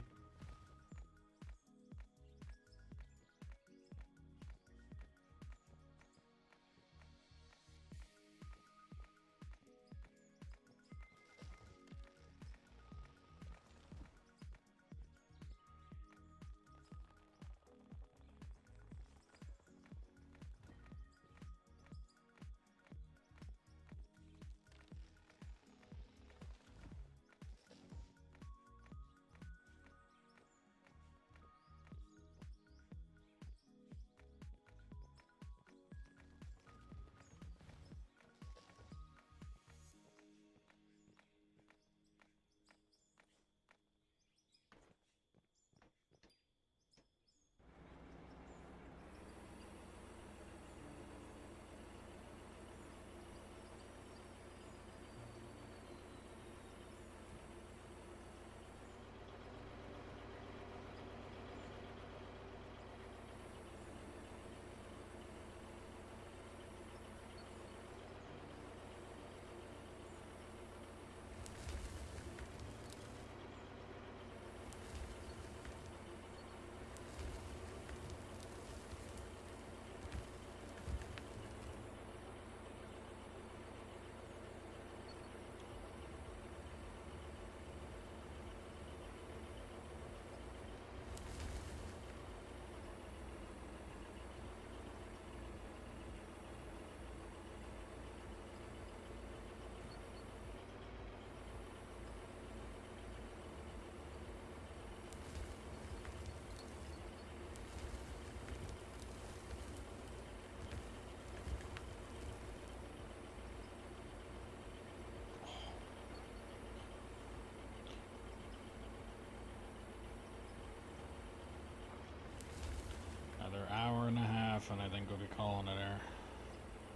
Another hour and a half, and I think we'll be calling it there.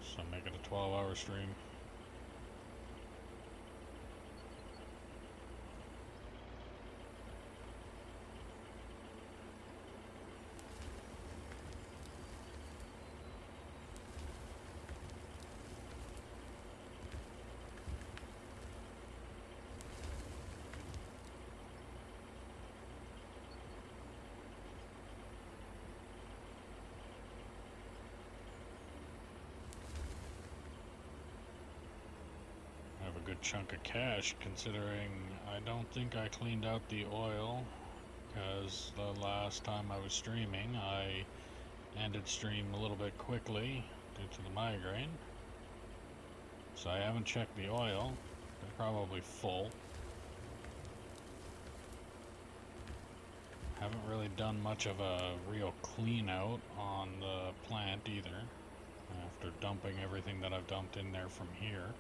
So make it a 12-hour stream. I have a good chunk of cash, considering I don't think I cleaned out the oil, because the last time I was streaming, I ended stream a little bit quickly due to the migraine. So I haven't checked the oil. They're probably full. Haven't really done much of a real clean out on the plant either, after dumping everything that I've dumped in there from here.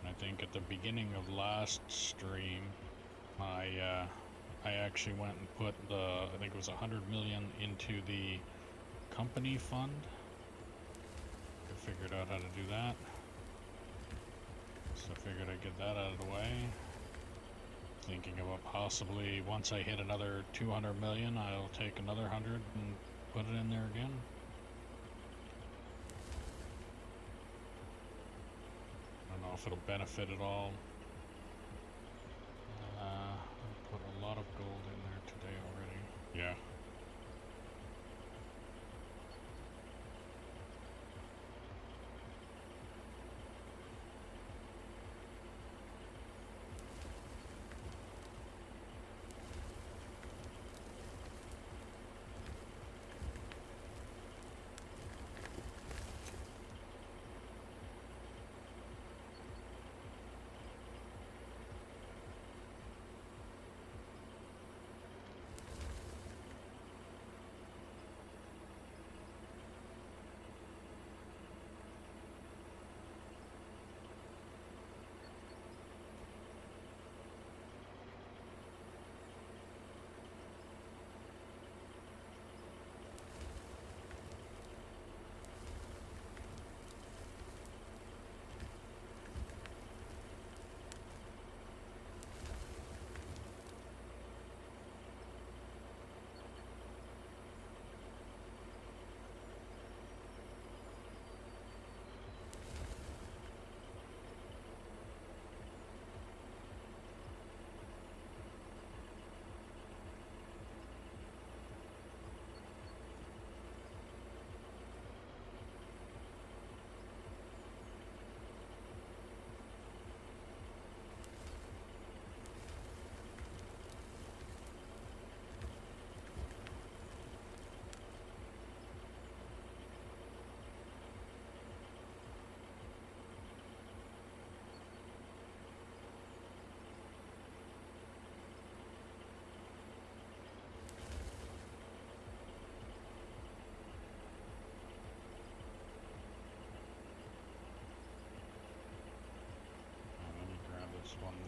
I think at the beginning of last stream, I actually went and put I think it was 100 million into the company fund. I figured out how to do that. So I figured I'd get that out of the way. Thinking about possibly, once I hit another 200 million, I'll take another 100 and put it in there again. I don't know if it'll benefit at all. I put a lot of gold in there today already. Yeah.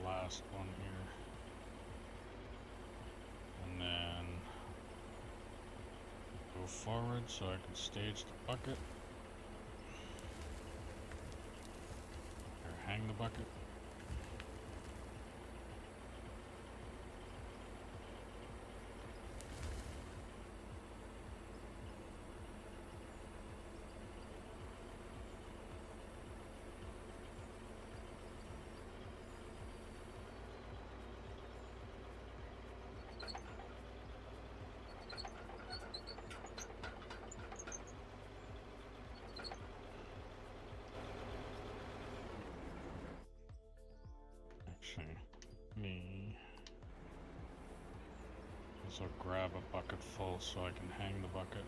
last one here. And then go forward so I can stage the bucket. Or hang the bucket. So grab a bucket full so I can hang the bucket.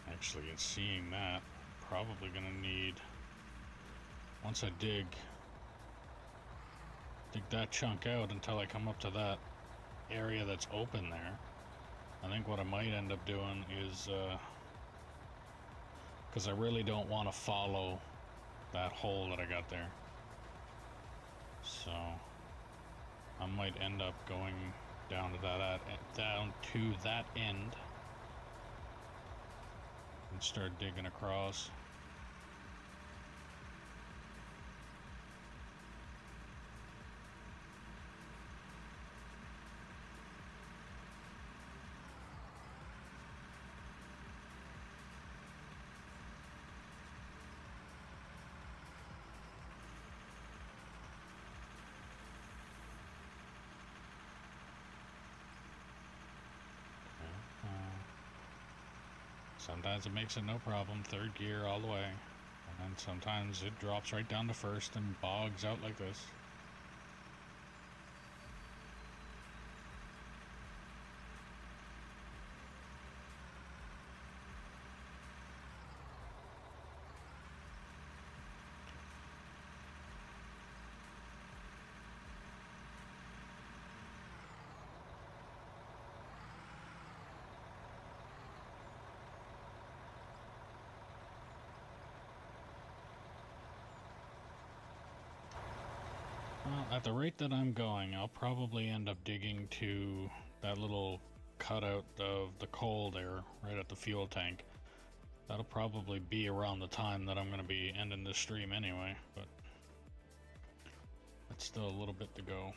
Actually, in seeing that, probably gonna need, once I dig that chunk out until I come up to that area that's open there, I think what I might end up doing is, because I really don't want to follow that hole that I got there, so I might end up going down to that end and start digging across. Sometimes it makes it no problem, third gear all the way, and then sometimes it drops right down to first and bogs out like this. Well, at the rate that I'm going, I'll probably end up digging to that little cutout of the coal there, right at the fuel tank. That'll probably be around the time that I'm going to be ending this stream anyway, but it's still a little bit to go.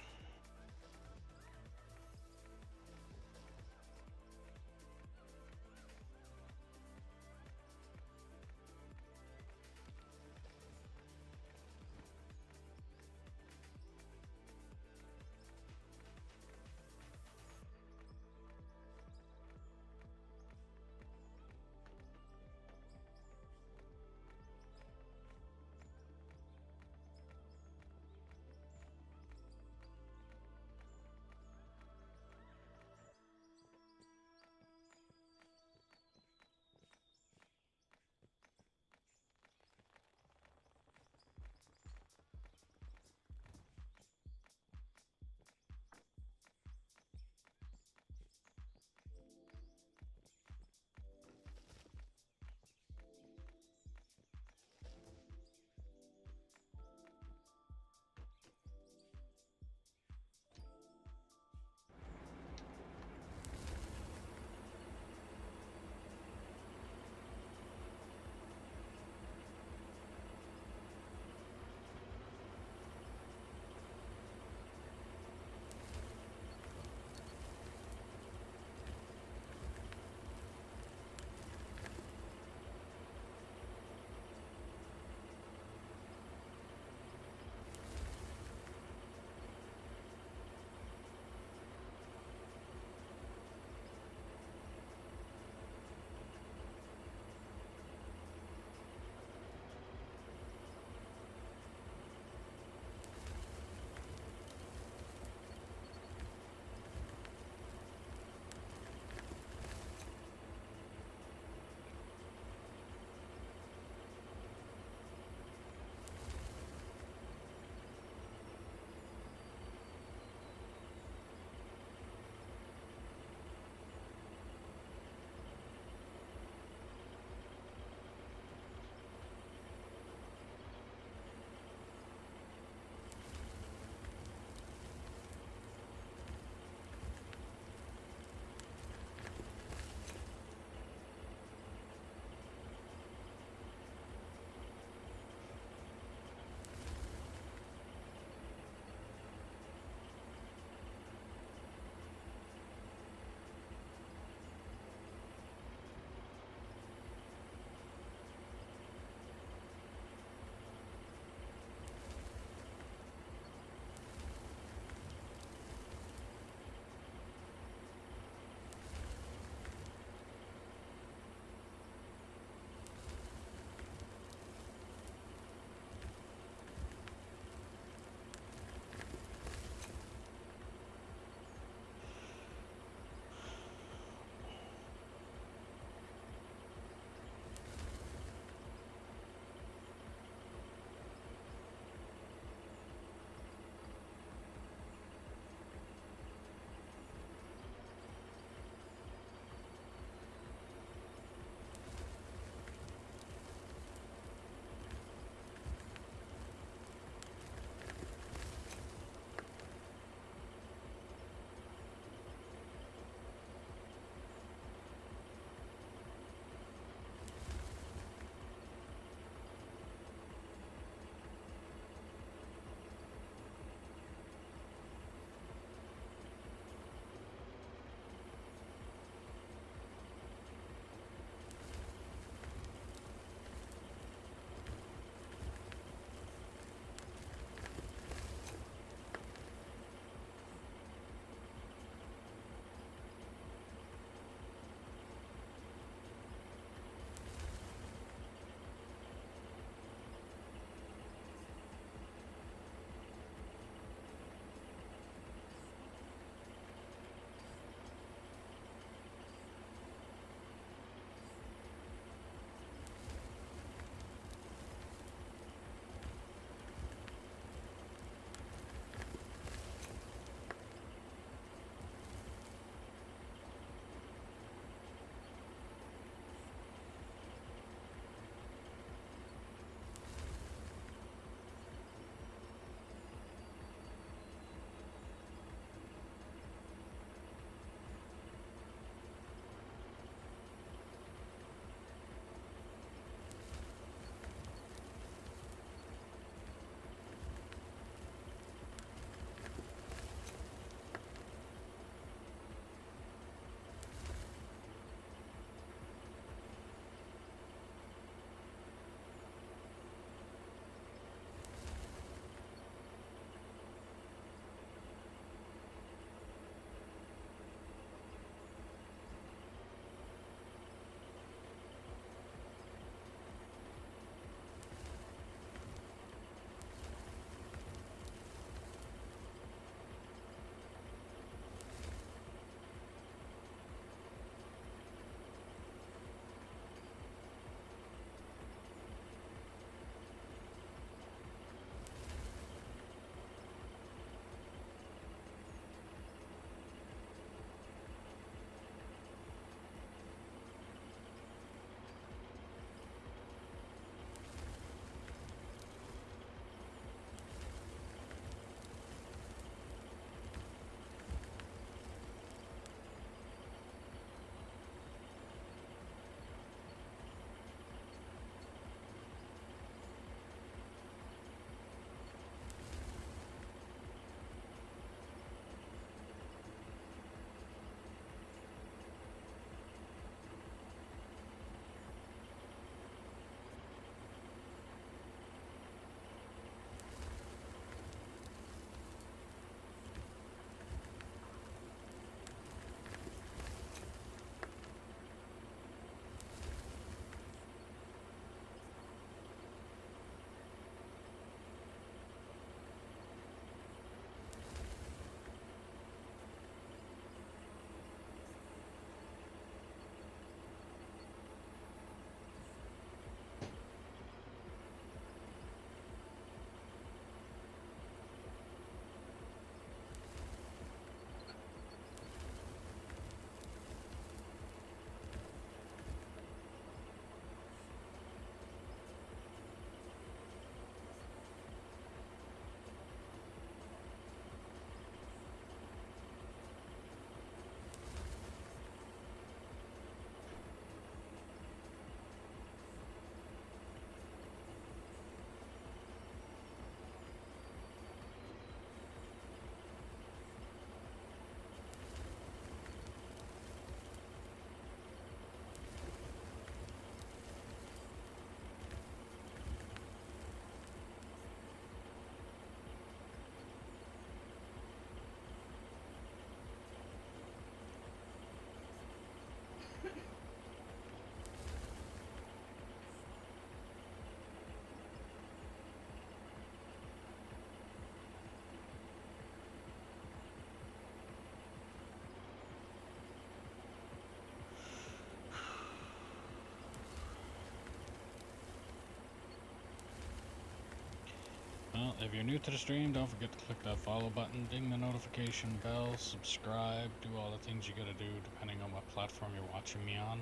if you're new to the stream, don't forget to click that follow button, ding the notification bell, subscribe, do all the things you gotta do depending on what platform you're watching me on.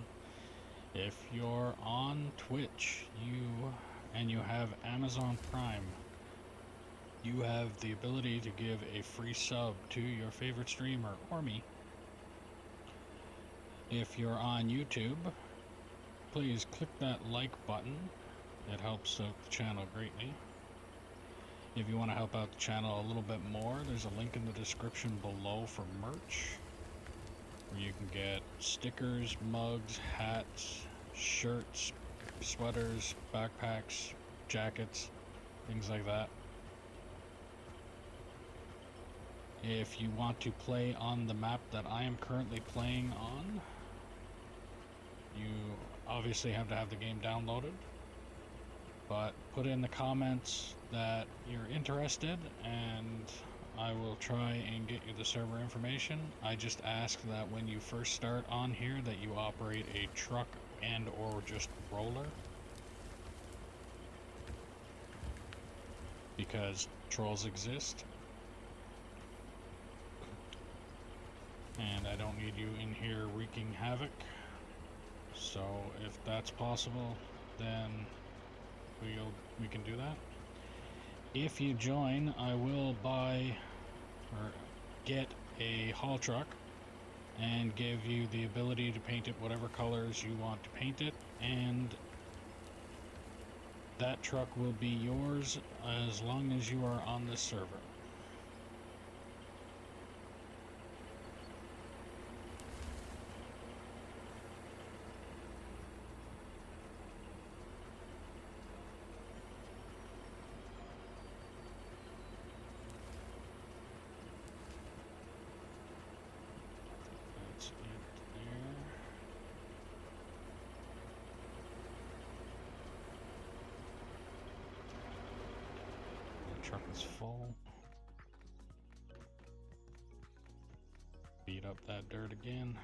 If you're on Twitch, you have Amazon Prime, you have the ability to give a free sub to your favorite streamer or me. If you're on YouTube, please click that like button. It helps out the channel greatly. If you want to help out the channel a little bit more, there's a link in the description below for merch, where you can get stickers, mugs, hats, shirts, sweaters, backpacks, jackets, things like that. If you want to play on the map that I am currently playing on, you obviously have to have the game downloaded, but put in the comments that you're interested and I will try and get you the server information. I just ask that when you first start on here that you operate a truck and or just roller, because trolls exist and I don't need you in here wreaking havoc. So if that's possible, then we can do that. If you join, I will buy or get a haul truck and give you the ability to paint it whatever colors you want to paint it, and that truck will be yours as long as you are on this server. That's it there. The truck is full. Beat up that dirt again.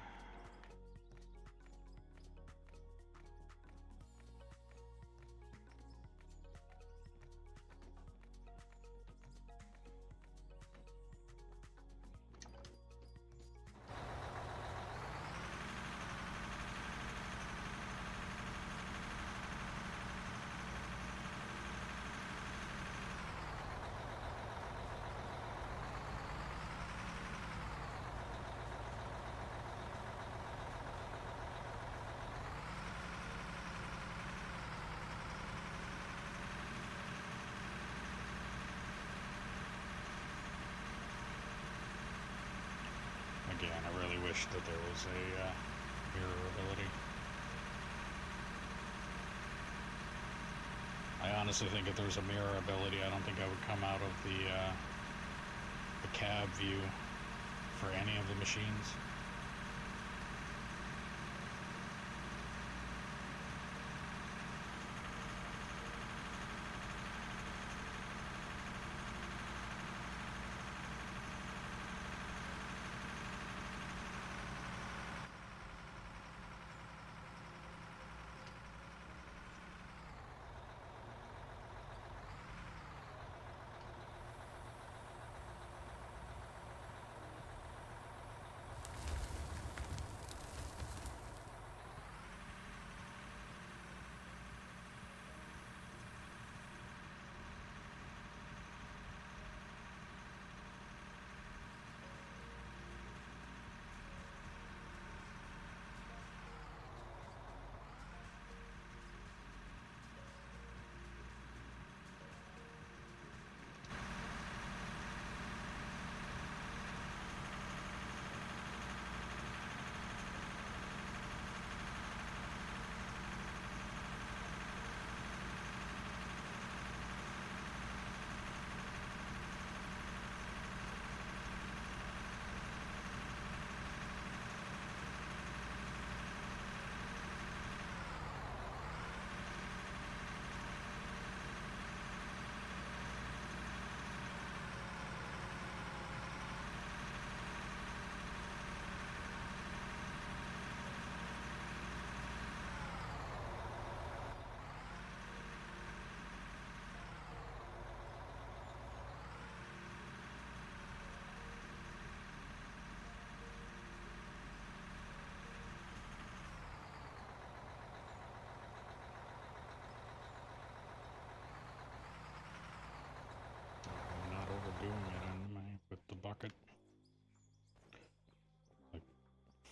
Again, I really wish that there was a mirror ability. I honestly think if there was a mirror ability, I don't think I would come out of the cab view for any of the machines.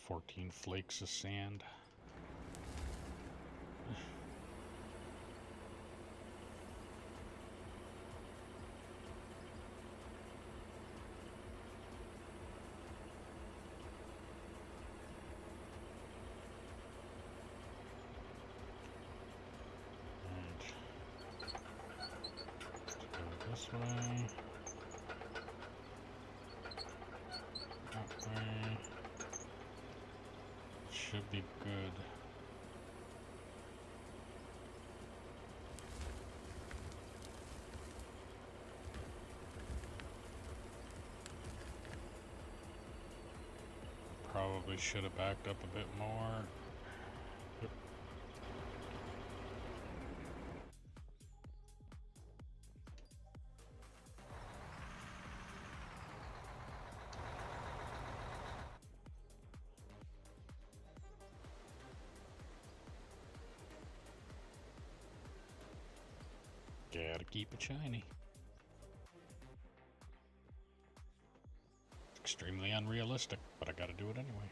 14 flakes of sand. This way. That way. Should be good. Probably should have backed up a bit more. Yep. Gotta keep it shiny. It's extremely unrealistic, but I gotta do it anyway.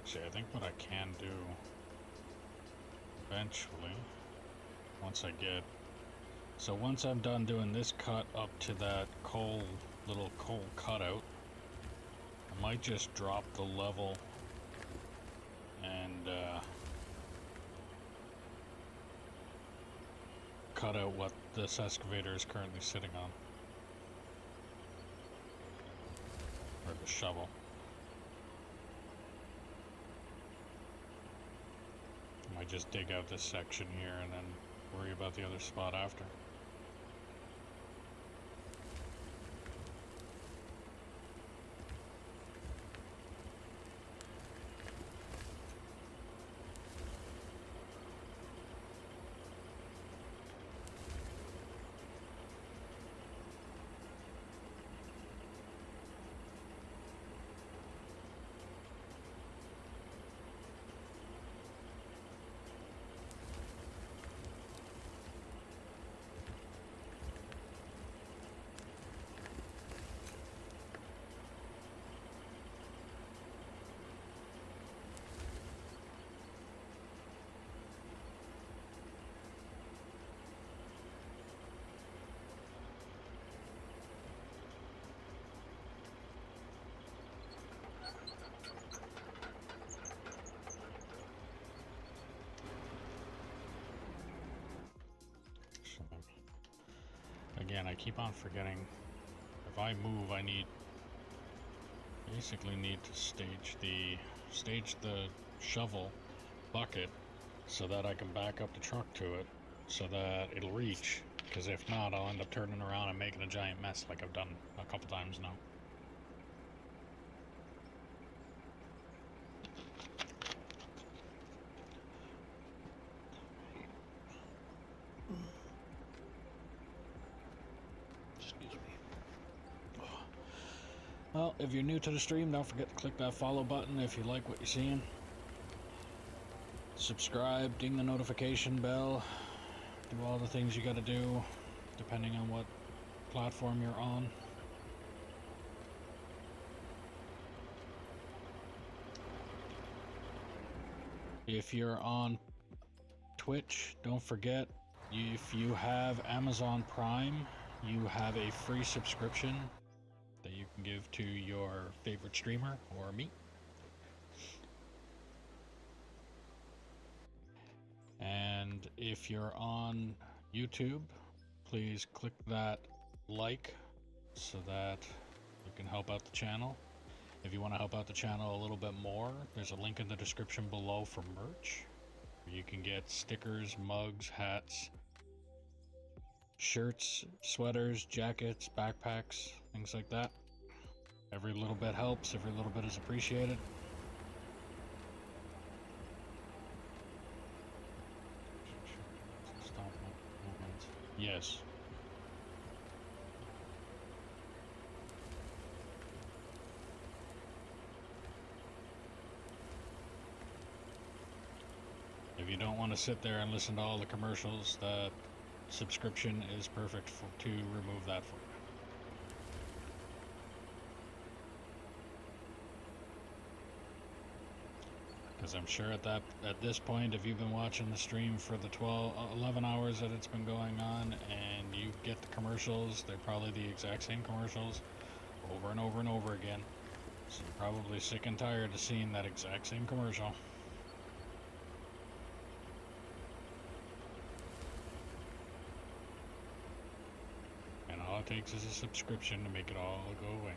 See, I think what I can do eventually, once I'm done doing this cut up to that little coal cutout, I might just drop the level and cut out what this excavator is currently sitting on. Or the shovel. I might just dig out this section here and then worry about the other spot after. Again, I keep on forgetting, if I move, I basically need to stage the shovel bucket so that I can back up the truck to it so that it'll reach, because if not, I'll end up turning around and making a giant mess like I've done a couple times now. Well, if you're new to the stream, don't forget to click that follow button if you like what you're seeing. Subscribe, ding the notification bell, do all the things you gotta do, depending on what platform you're on. If you're on Twitch, don't forget, if you have Amazon Prime, you have a free subscription that you can give to your favorite streamer or me. And if you're on YouTube, please click that like so that you can help out the channel. If you want to help out the channel a little bit more, there's a link in the description below for merch. You can get stickers, mugs, hats, shirts, sweaters, jackets, backpacks, things like that. Every little bit helps, every little bit is appreciated. Stop movement. Yes. If you don't want to sit there and listen to all the commercials, that subscription is perfect to remove that for you. Because I'm sure at this point, if you've been watching the stream for the 11 hours that it's been going on, and you get the commercials, they're probably the exact same commercials over and over and over again. So you're probably sick and tired of seeing that exact same commercial. And all it takes is a subscription to make it all go away.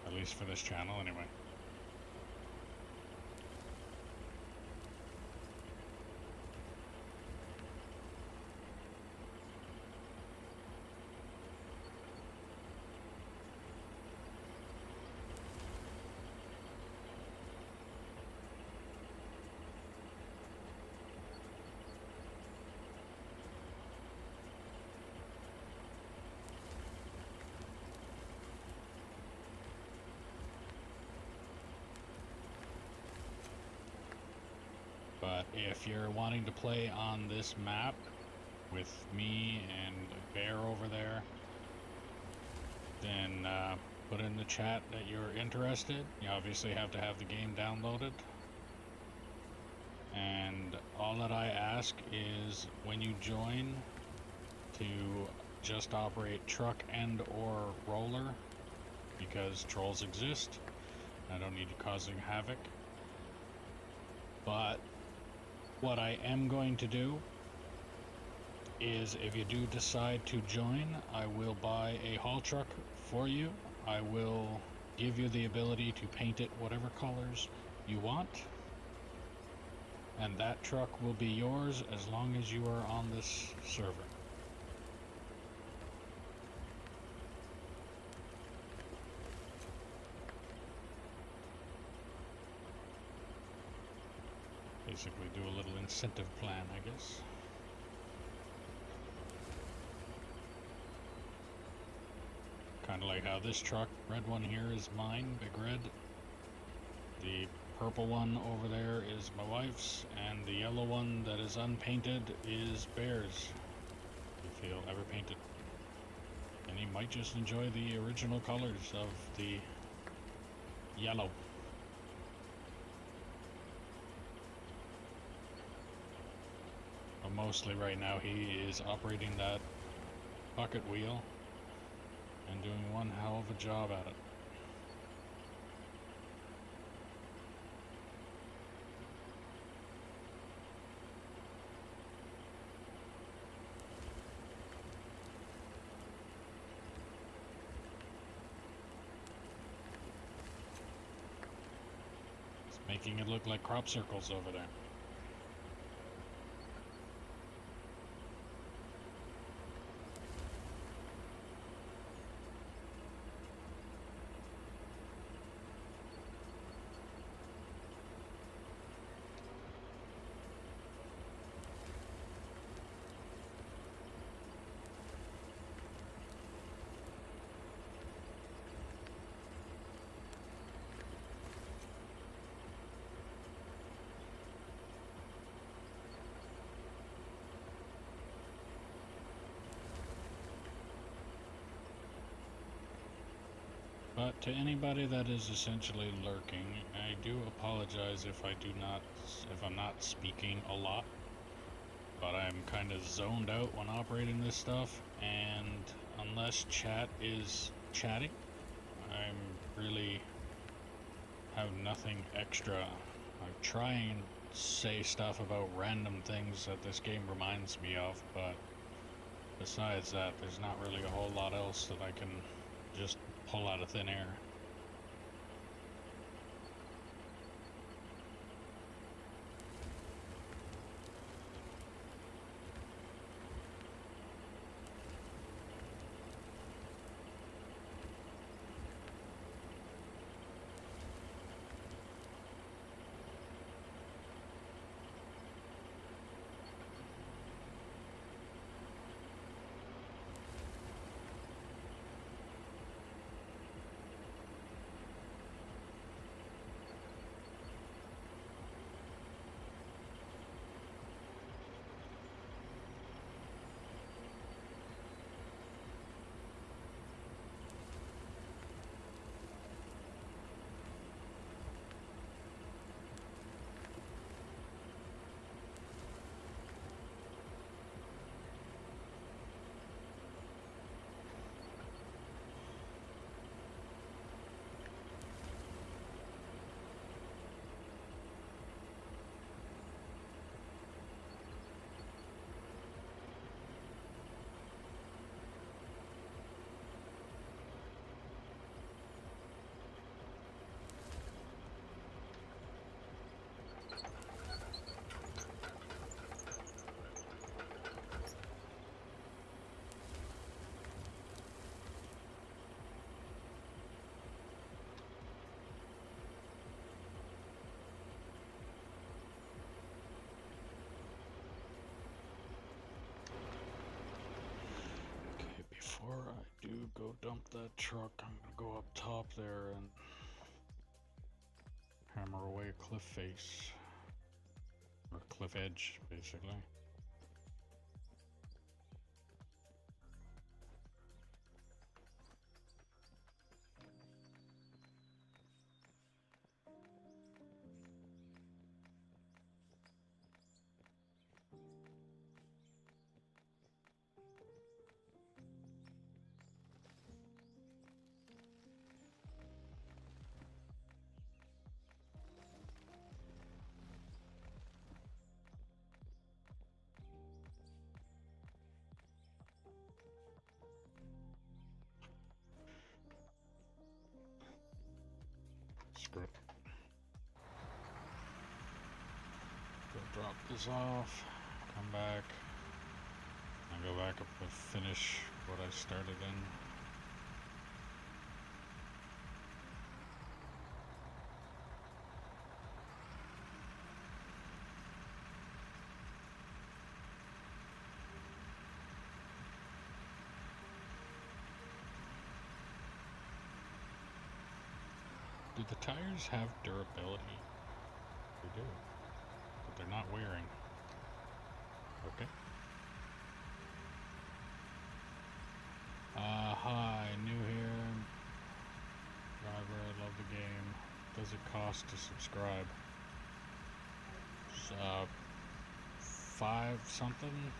At least for this channel, anyway. But if you're wanting to play on this map with me and Bear over there, then put in the chat that you're interested. You obviously have to have the game downloaded. And all that I ask is when you join to just operate truck and or roller, because trolls exist. I don't need you causing havoc. But what I am going to do is if you do decide to join, I will buy a haul truck for you. I will give you the ability to paint it whatever colors you want. And that truck will be yours as long as you are on this server. Basically do a little incentive plan, I guess. Kind of like how this truck, red one here, is mine, Big Red. The purple one over there is my wife's, and the yellow one that is unpainted is Bear's, if he'll ever paint it. And he might just enjoy the original colors of the yellow. But mostly right now he is operating that bucket wheel and doing one hell of a job at it. It's making it look like crop circles over there. But to anybody that is essentially lurking, I do apologize if I'm not speaking a lot. But I'm kind of zoned out when operating this stuff, and unless chat is chatting, I'm really have nothing extra. I try and say stuff about random things that this game reminds me of, but besides that, there's not really a whole lot else that I can just pull out of thin air. Before I do go dump that truck, I'm gonna go up top there and hammer away a cliff face. Or cliff edge, basically. drop this off, come back, and go back up and finish what I started in. Do the tires have durability? They do, but they're not wearing. Okay. Hi, new here. Driver, I love the game. Does it cost to subscribe? It's, 5 something.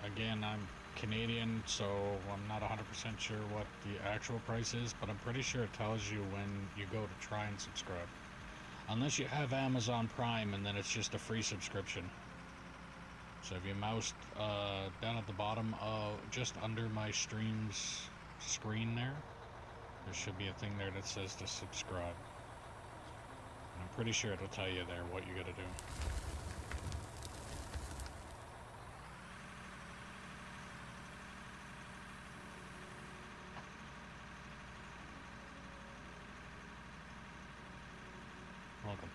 Again, I'm Canadian, so I'm not 100% sure what the actual price is, but I'm pretty sure it tells you when you go to try and subscribe. Unless you have Amazon Prime, and then it's just a free subscription. So if you mouse down at the bottom of just under my stream's screen there should be a thing there that says to subscribe. And I'm pretty sure it'll tell you there what you gotta do. Welcome.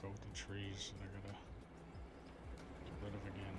Go with the trees that I gotta get rid of again.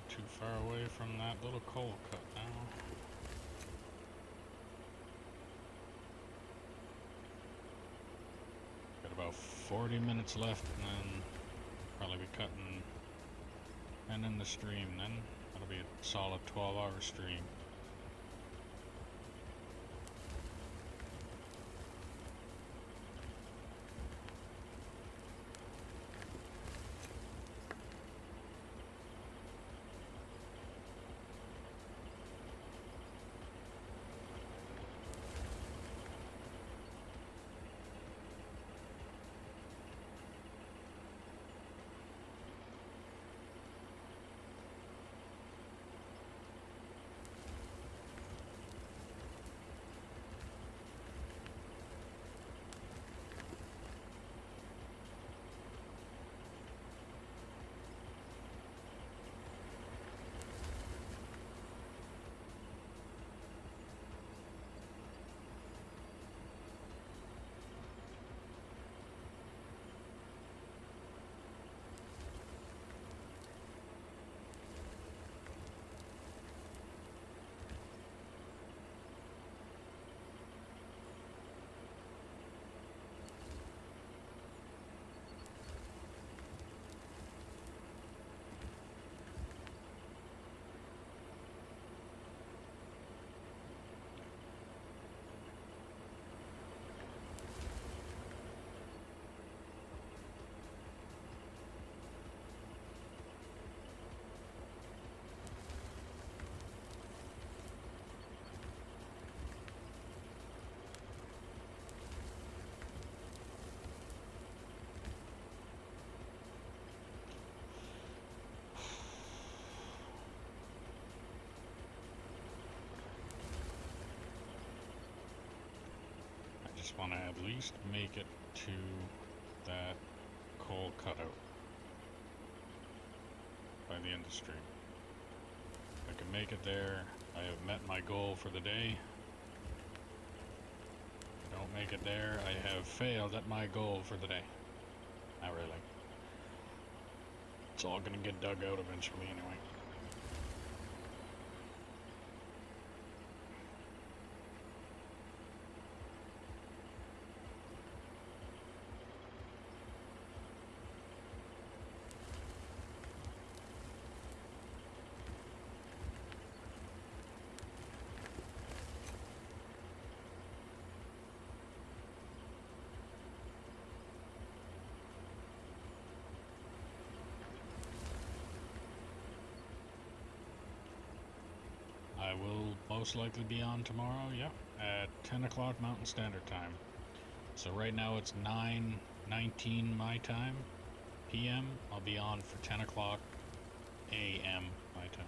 Too far away from that little coal cut now. Got about 40 minutes left, and then probably be cutting and in the stream. Then that'll be a solid 12-hour stream. just want to at least make it to that coal cutout by the end of the stream. If I can make it there, I have met my goal for the day. If I don't make it there, I have failed at my goal for the day. Not really. It's all gonna get dug out eventually anyway. I will most likely be on tomorrow, yeah, at 10 o'clock Mountain Standard Time. So right now it's 9:19 my time, PM. I'll be on for 10 o'clock AM my time.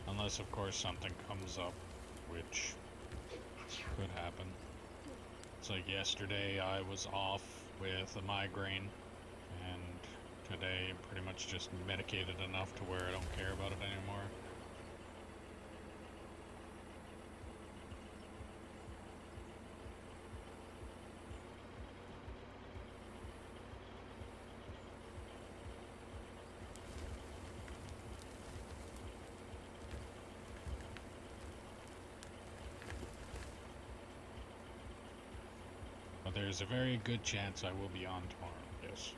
Unless, of course, something comes up, which could happen. It's like yesterday I was off with a migraine, and today I'm pretty much just medicated enough to where I don't care about it anymore. But there's a very good chance I will be on tomorrow, yes.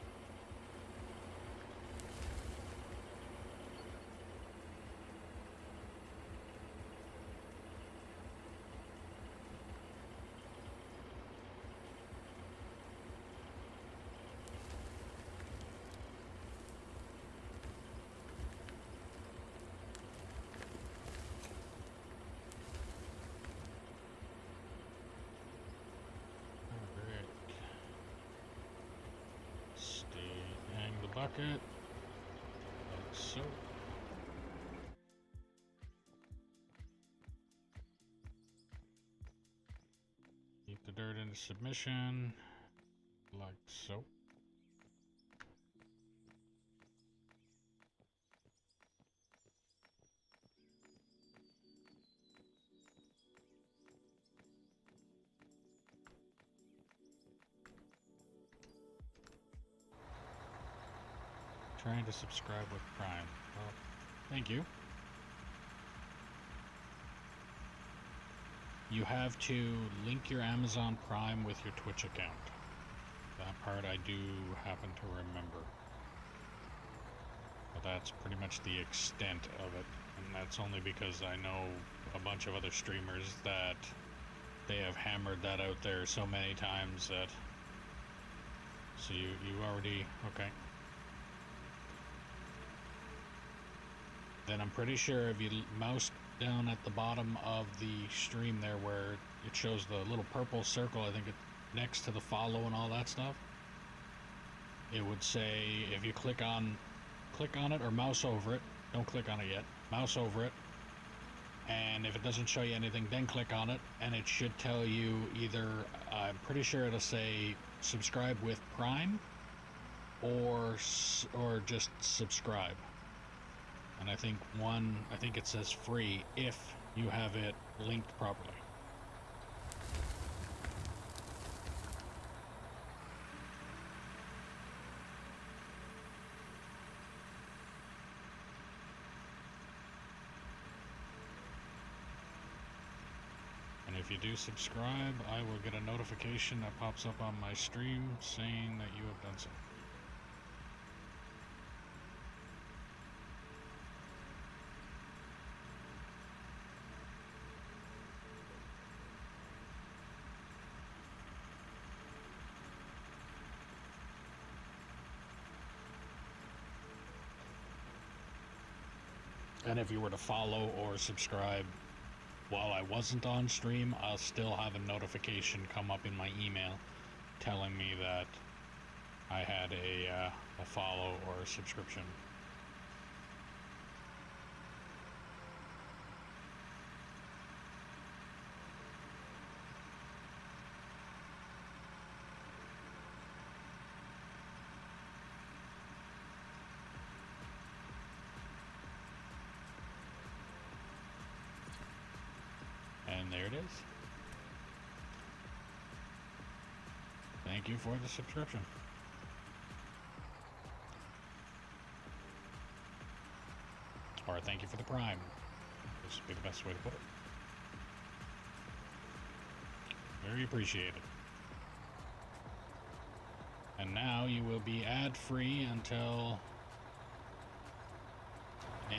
Bucket, like so. Keep the dirt into submission, like so. Trying to subscribe with Prime. Well, thank you. You have to link your Amazon Prime with your Twitch account. That part I do happen to remember. But that's pretty much the extent of it. And that's only because I know a bunch of other streamers that they have hammered that out there so many times that... So you already... Okay. Then I'm pretty sure if you mouse down at the bottom of the stream there where it shows the little purple circle, I think it's next to the follow and all that stuff, it would say, if you click on it or mouse over it, don't click on it yet, mouse over it, and if it doesn't show you anything, then click on it, and it should tell you either, I'm pretty sure it'll say subscribe with Prime or just subscribe. And I think it says free if you have it linked properly. And if you do subscribe, I will get a notification that pops up on my stream saying that you have done so. And if you were to follow or subscribe while I wasn't on stream, I'll still have a notification come up in my email telling me that I had a follow or a subscription. And there it is. Thank you for the subscription. Or thank you for the Prime. This would be the best way to put it. Very appreciated. And now you will be ad-free until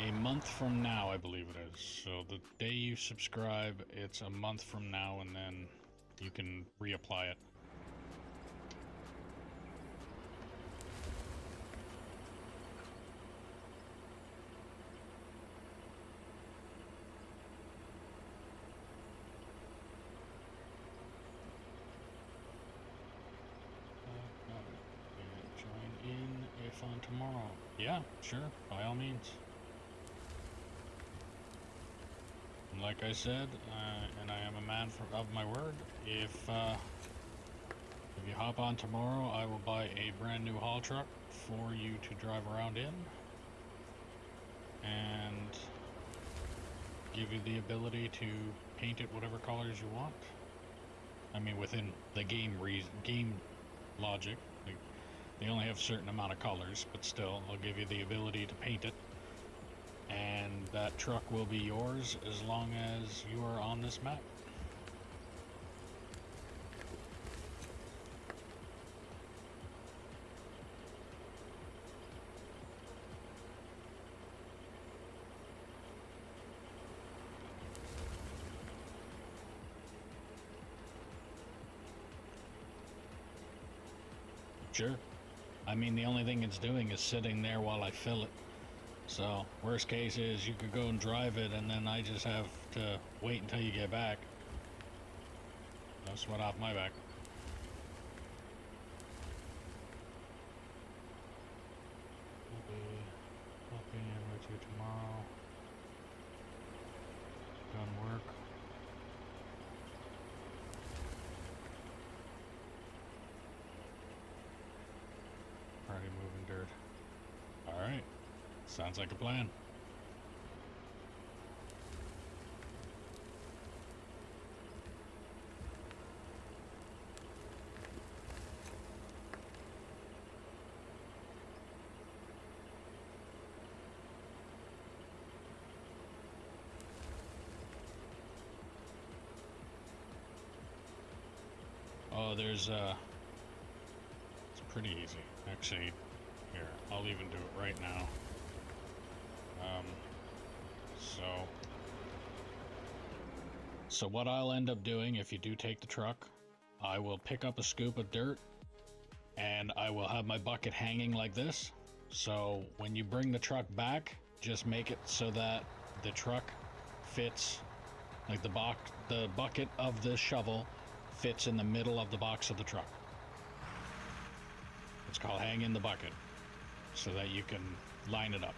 a month from now, I believe it is. So the day you subscribe, it's a month from now, and then you can reapply it. Join in if on tomorrow. Yeah, sure, by all means. And like I said, and I am a man of my word, if you hop on tomorrow, I will buy a brand new haul truck for you to drive around in, and give you the ability to paint it whatever colors you want. I mean, within the game logic. They only have a certain amount of colors, but still, I'll give you the ability to paint it. And that truck will be yours as long as you are on this map. Sure. I mean, the only thing it's doing is sitting there while I fill it. So, worst case is you could go and drive it, and then I just have to wait until you get back. No sweat off my back. I'll be in with you tomorrow. Done work. Already moving dirt. Alright. Sounds like a plan. Oh, there's it's pretty easy. Actually, here, I'll even do it right now. So what I'll end up doing, if you do take the truck, I will pick up a scoop of dirt, and I will have my bucket hanging like this. So when you bring the truck back, just make it so that the truck fits, like the bucket of the shovel fits in the middle of the box of the truck. It's called hanging the bucket, so that you can line it up.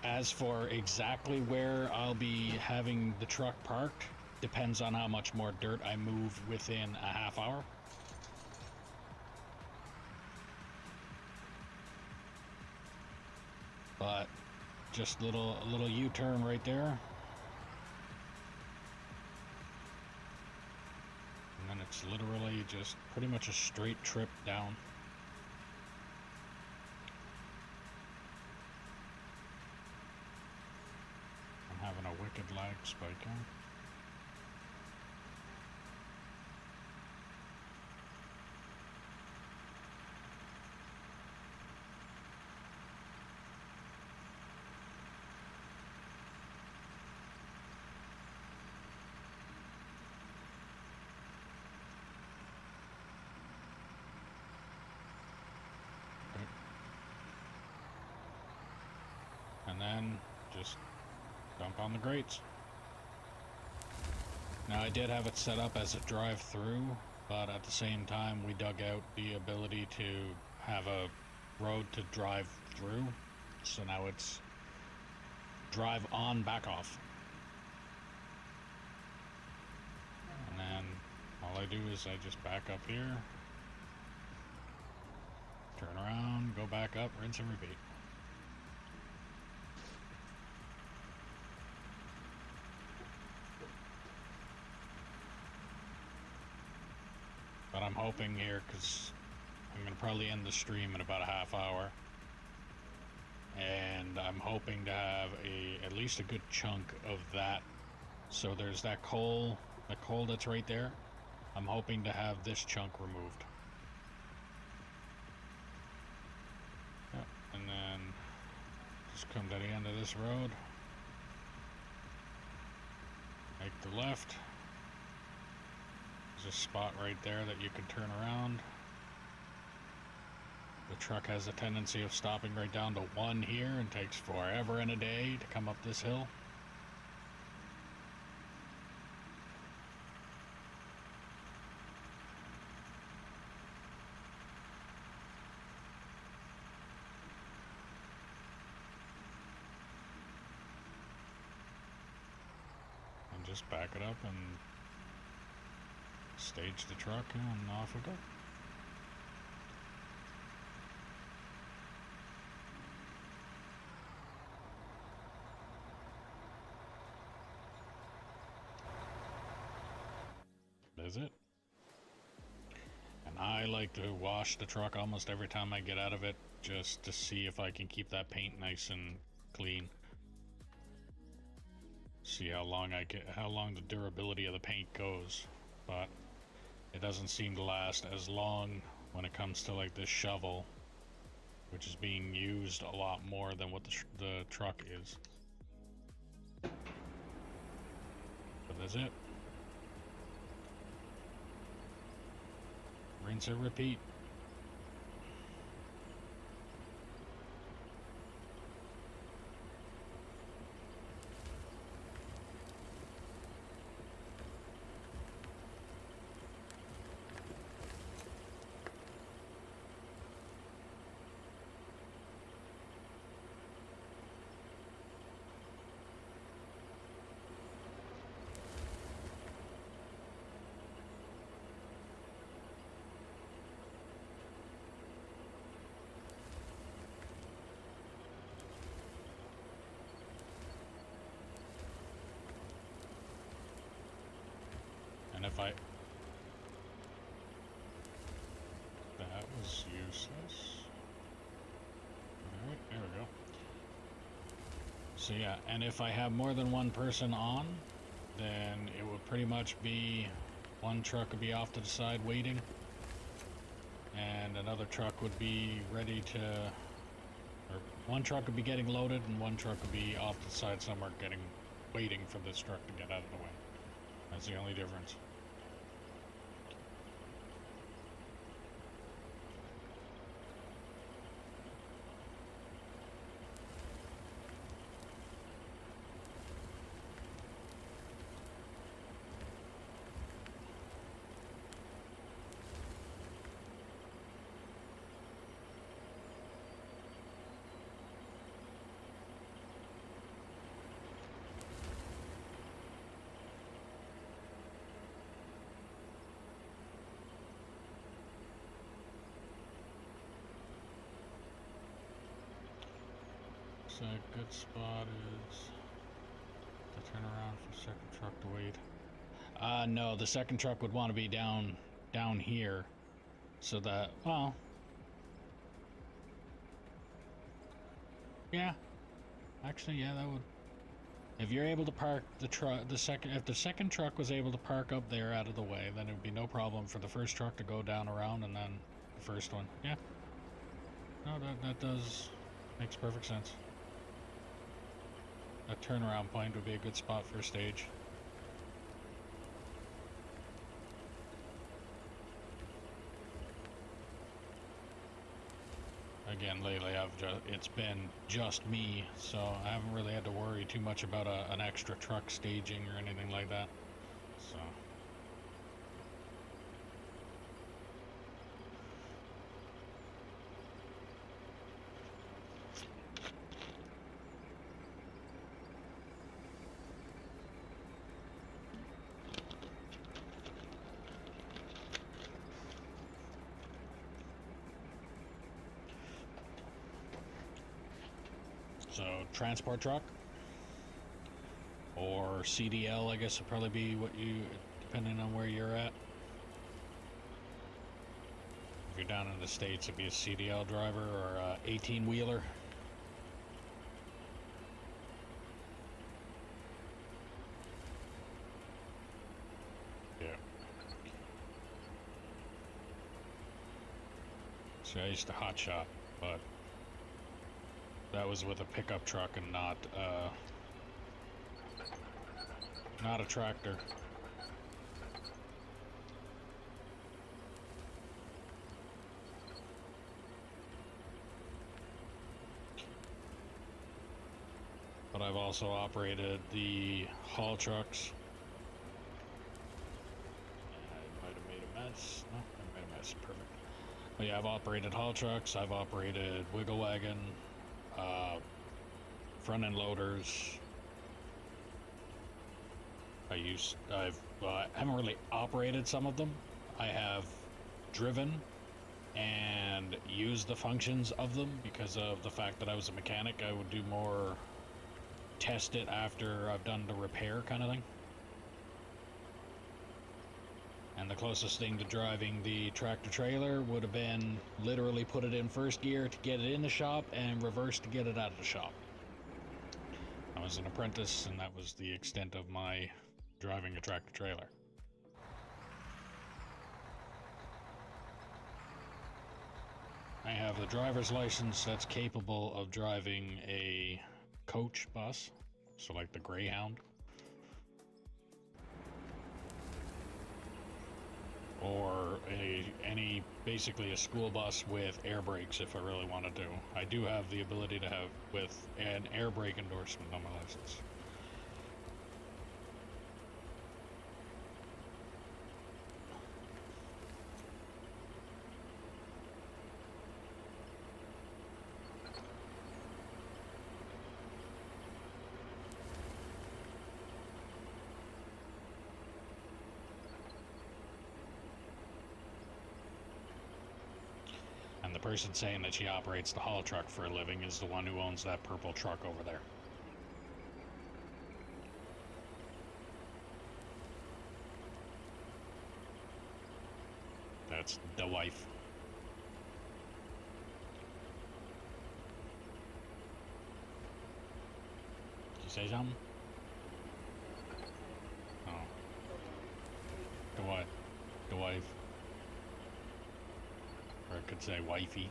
As for exactly where I'll be having the truck parked, depends on how much more dirt I move within a half hour. But just a little U-turn right there. And then it's literally just pretty much a straight trip down. Having a wicked lag spiking. and then just dump on the grates. Now I did have it set up as a drive-through, but at the same time we dug out the ability to have a road to drive through, so now it's drive on, back off. And then all I do is I just back up here, turn around, go back up, rinse and repeat. But I'm hoping here, because I'm going to probably end the stream in about a half hour, and I'm hoping to have at least a good chunk of that. So there's that coal that's right there. I'm hoping to have this chunk removed. Yep, and then just come to the end of this road, make the left. There's a spot right there that you can turn around. The truck has a tendency of stopping right down to 1 here and takes forever and a day to come up this hill. And just back it up and stage the truck and off we go. Is it? And I like to wash the truck almost every time I get out of it, just to see if I can keep that paint nice and clean. See how long the durability of the paint goes, but it doesn't seem to last as long when it comes to like this shovel, which is being used a lot more than what the truck is. But that's it. Rinse and repeat. If that was useless. Alright, there we go. So yeah, and if I have more than one person on, then it would pretty much be one truck would be off to the side waiting, and another truck would be ready to, or one truck would be getting loaded and one truck would be off to the side somewhere waiting for this truck to get out of the way. That's the only difference. So a good spot is to turn around for second truck to wait. No, the second truck would want to be down here, so that, well, yeah, actually, yeah, that would. If you're able to park the truck, if the second truck was able to park up there out of the way, then it would be no problem for the first truck to go down around and then the first one. Yeah. No, that makes perfect sense. A turnaround point would be a good spot for a stage. again, lately it's been just me, so I haven't really had to worry too much about an extra truck staging or anything like that. So. So, transport truck or CDL, I guess would probably be what you, depending on where you're at. If you're down in the States, it'd be a CDL driver or a 18-wheeler. Yeah. So I used to hot shot, but that was with a pickup truck and not a tractor. But I've also operated the haul trucks. I might have made a mess. No, I made a mess. Perfect. But yeah, I've operated haul trucks. I've operated wiggle wagon, front end loaders. I haven't really operated some of them. I have driven and used the functions of them because of the fact that I was a mechanic. I would do more test it after I've done the repair kind of thing. And the closest thing to driving the tractor trailer would have been literally put it in first gear to get it in the shop and reverse to get it out of the shop. I was an apprentice, and that was the extent of my driving a tractor trailer. I have the driver's license that's capable of driving a coach bus, so like the Greyhound, or basically a school bus with air brakes if I really want to do. I do have the ability to have with an air brake endorsement on my license. And the person saying that she operates the haul truck for a living is the one who owns that purple truck over there. That's the wife. Did you say something? Oh. The what? The wife. Or I could say wifey.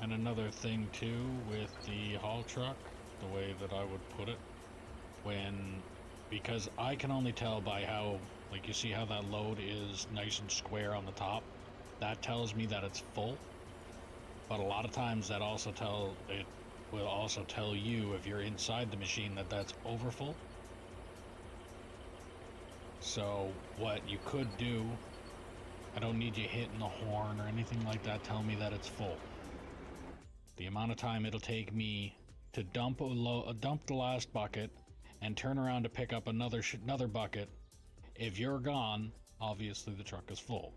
And another thing too with the haul truck, the way that I would put it, because I can only tell by how, like you see how that load is nice and square on the top, that tells me that it's full. But a lot of times it will also tell you if you're inside the machine that that's overfull. So what you could do, I don't need you hitting the horn or anything like that. Tell me that it's full. The amount of time it'll take me to dump the last bucket and turn around to pick up another bucket. If you're gone, obviously the truck is full.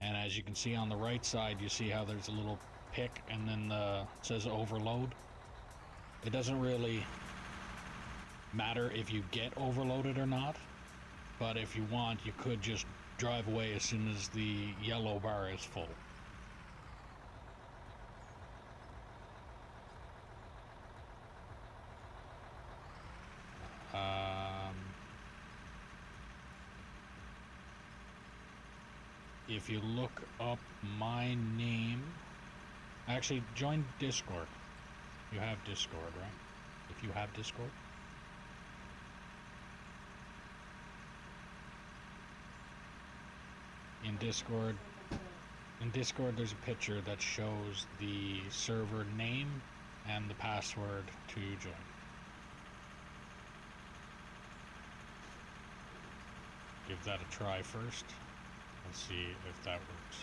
And as you can see on the right side, you see how there's a little pick and then it says overload. It doesn't really matter if you get overloaded or not, but if you want, you could just drive away as soon as the yellow bar is full. If you look up my name, actually join Discord. You have Discord, right? If you have Discord. In Discord, there's a picture that shows the server name and the password to join. Give that a try first. Let's see if that works.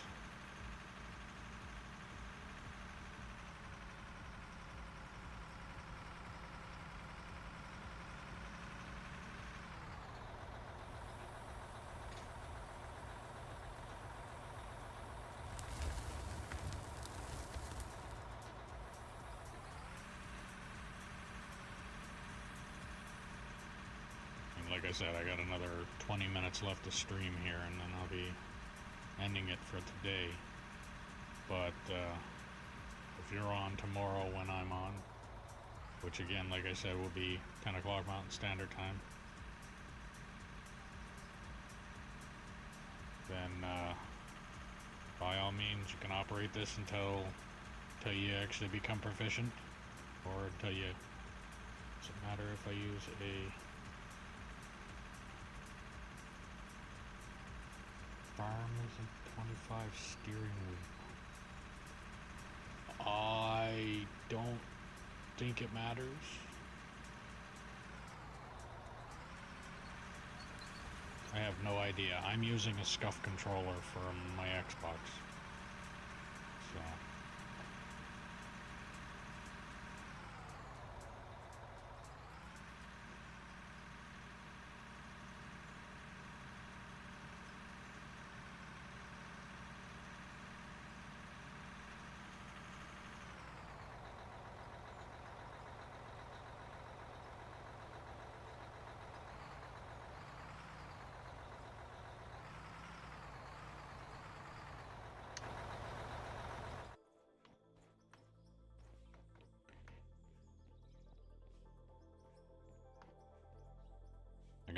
And like I said, I got another 20 minutes left to stream here, and then I'll be ending it for today. But if you're on tomorrow when I'm on, which again, like I said, will be 10 o'clock Mountain Standard Time, then by all means you can operate this until you actually become proficient, or until you, doesn't matter if I use a Farmers and 25 steering wheel. I don't think it matters. I have no idea. I'm using a SCUF controller from my Xbox. So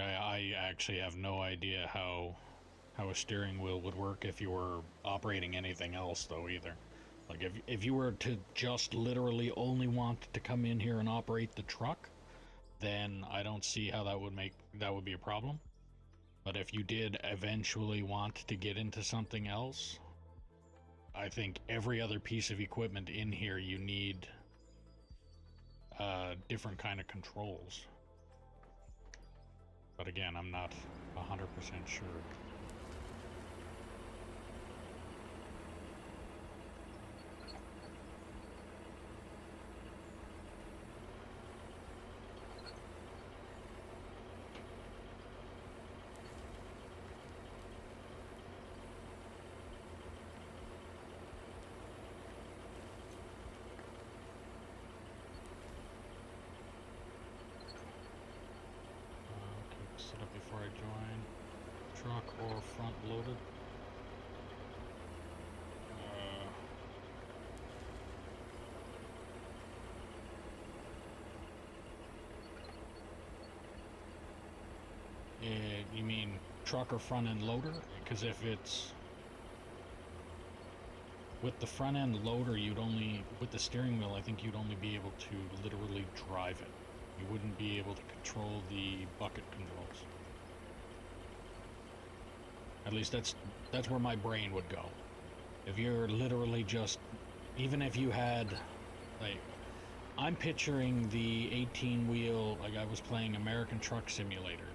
I actually have no idea how a steering wheel would work if you were operating anything else, though, either. Like, if you were to just literally only want to come in here and operate the truck, then I don't see how that would be a problem. But if you did eventually want to get into something else, I think every other piece of equipment in here, you need different kind of controls. But again, I'm not 100% sure. Set up before I join. Truck or front loaded. You mean truck or front end loader? Because if it's with the front end loader, with the steering wheel, I think you'd only be able to literally drive it. You wouldn't be able to control the bucket controls. At least that's where my brain would go. If you're literally just, even if you had, like, I'm picturing the 18-wheel, like I was playing American Truck Simulator.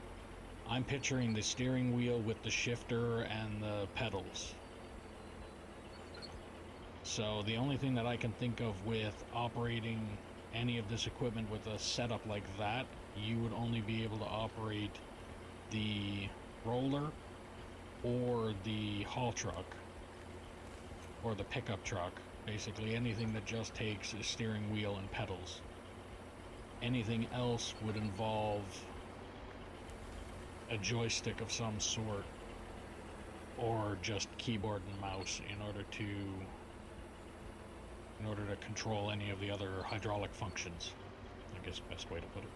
I'm picturing the steering wheel with the shifter and the pedals. So the only thing that I can think of with operating any of this equipment with a setup like that, you would only be able to operate the roller or the haul truck or the pickup truck. Basically anything that just takes a steering wheel and pedals. Anything else would involve a joystick of some sort or just keyboard and mouse in order to control any of the other hydraulic functions. I guess best way to put it.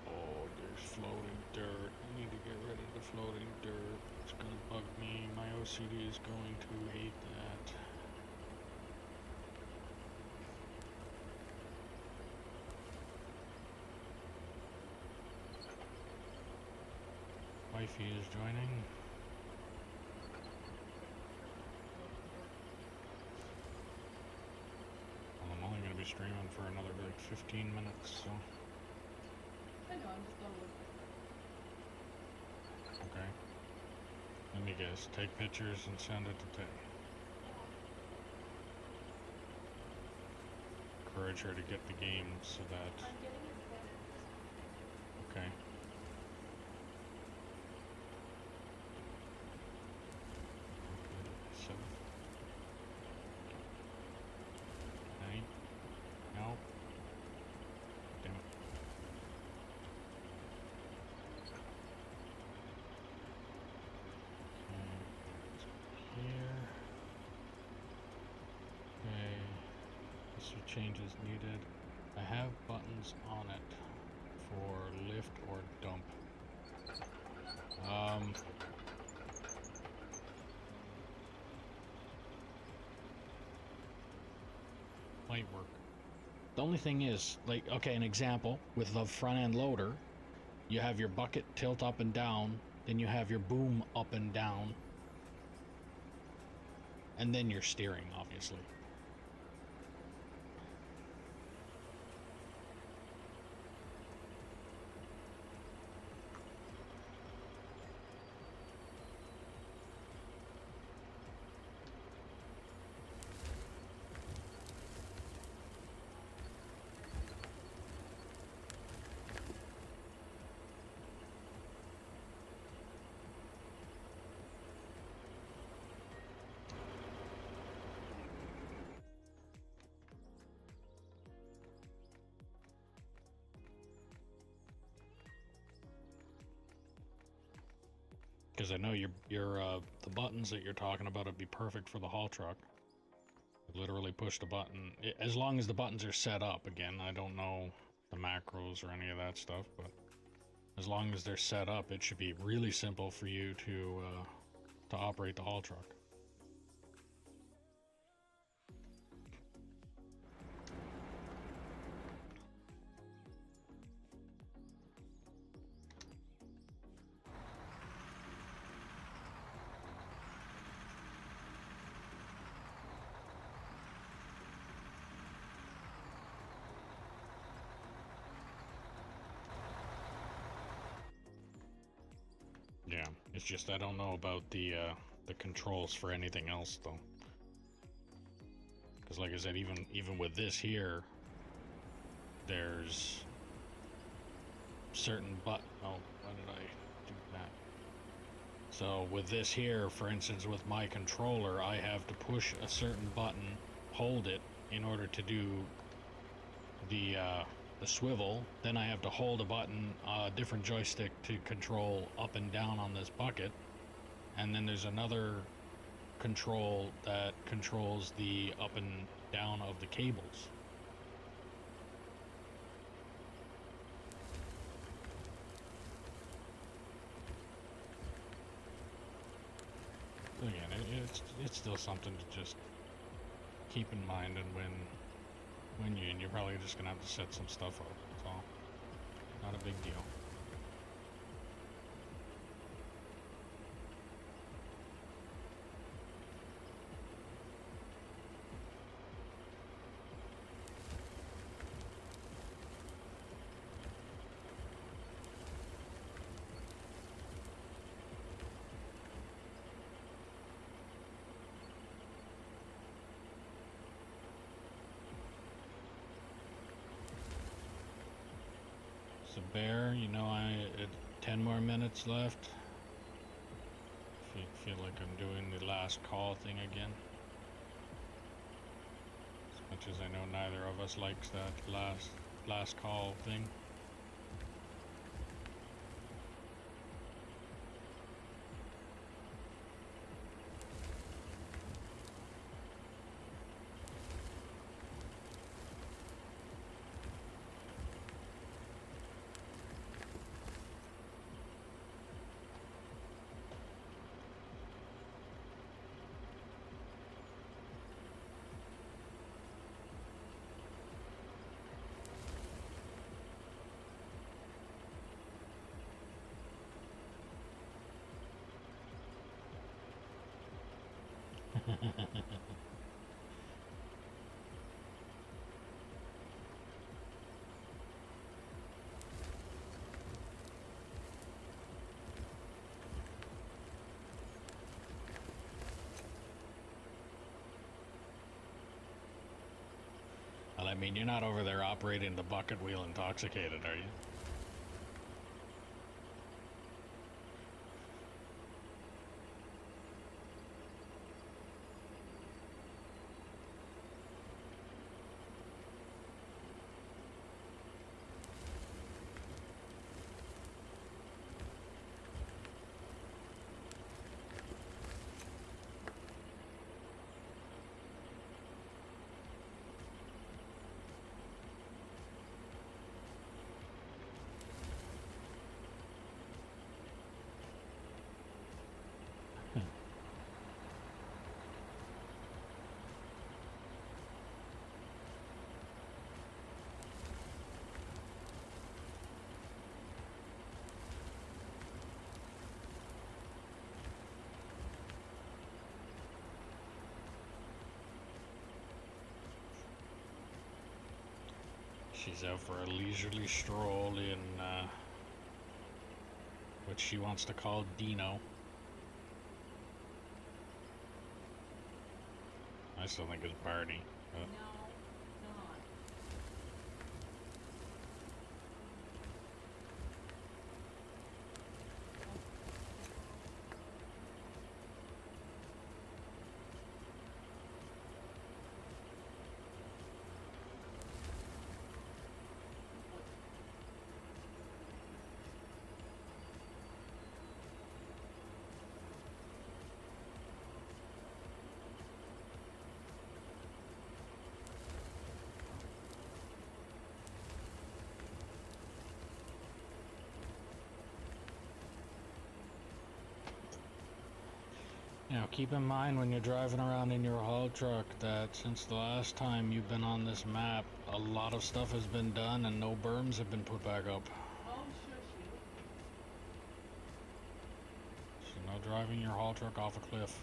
Oh, there's floating dirt. I need to get rid of the floating dirt. It's gonna bug me. My OCD is going to hate that. Wifey is joining. Well, I'm only going to be streaming for another like 15 minutes, so. I know, I'm just going with Okay. Let me guess. Take pictures and send it to Tay. Encourage her to get the game so that. I'm getting it. Okay. So. Hey. No. Damn it. Here. Okay. This changes needed. I have buttons on it for lift or dump. Might work. The only thing is, like, okay, an example with the front end loader, you have your bucket tilt up and down, then you have your boom up and down, and then your steering, obviously. Because I know the buttons that you're talking about would be perfect for the haul truck. You literally push the button, as long as the buttons are set up. Again, I don't know the macros or any of that stuff, but as long as they're set up, it should be really simple for you to operate the haul truck. Yeah, it's just I don't know about the controls for anything else though. Because like I said, even with this here, there's certain oh, why did I do that? So with this here, for instance, with my controller, I have to push a certain button, hold it in order to do the swivel. Then I have to hold a button, different joystick to control up and down on this bucket. And then there's another control that controls the up and down of the cables. Again, it's still something to just keep in mind, and when you're probably just gonna have to set some stuff up. That's all. Not a big deal. So Bear, you know, 10 more minutes left. Feel like I'm doing the last call thing again. As much as I know neither of us likes that last call thing. Well, I mean, you're not over there operating the bucket wheel intoxicated, are you? She's out for a leisurely stroll in what she wants to call Dino. I still think it's Barney. No, not. Now keep in mind when you're driving around in your haul truck that since the last time you've been on this map, a lot of stuff has been done and no berms have been put back up. Oh, shush you. So no driving your haul truck off a cliff.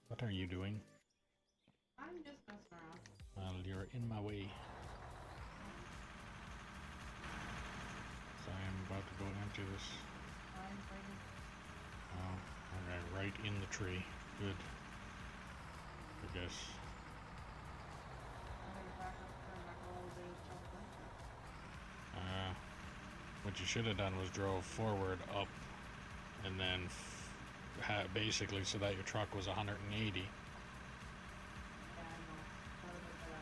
What are you doing? I'm just messing around. Well, you're in my way. So I am about to go empty this. I'm waiting. Oh, okay, right in the tree. Good. I guess. I'm gonna back up, turn back all the way to chocolate. What you should have done was drove forward up and then basically so that your truck was 180. Yeah, I know. What about that?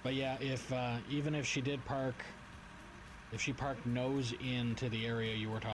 But yeah, if even if she did park, if she parked nose into the area you were talking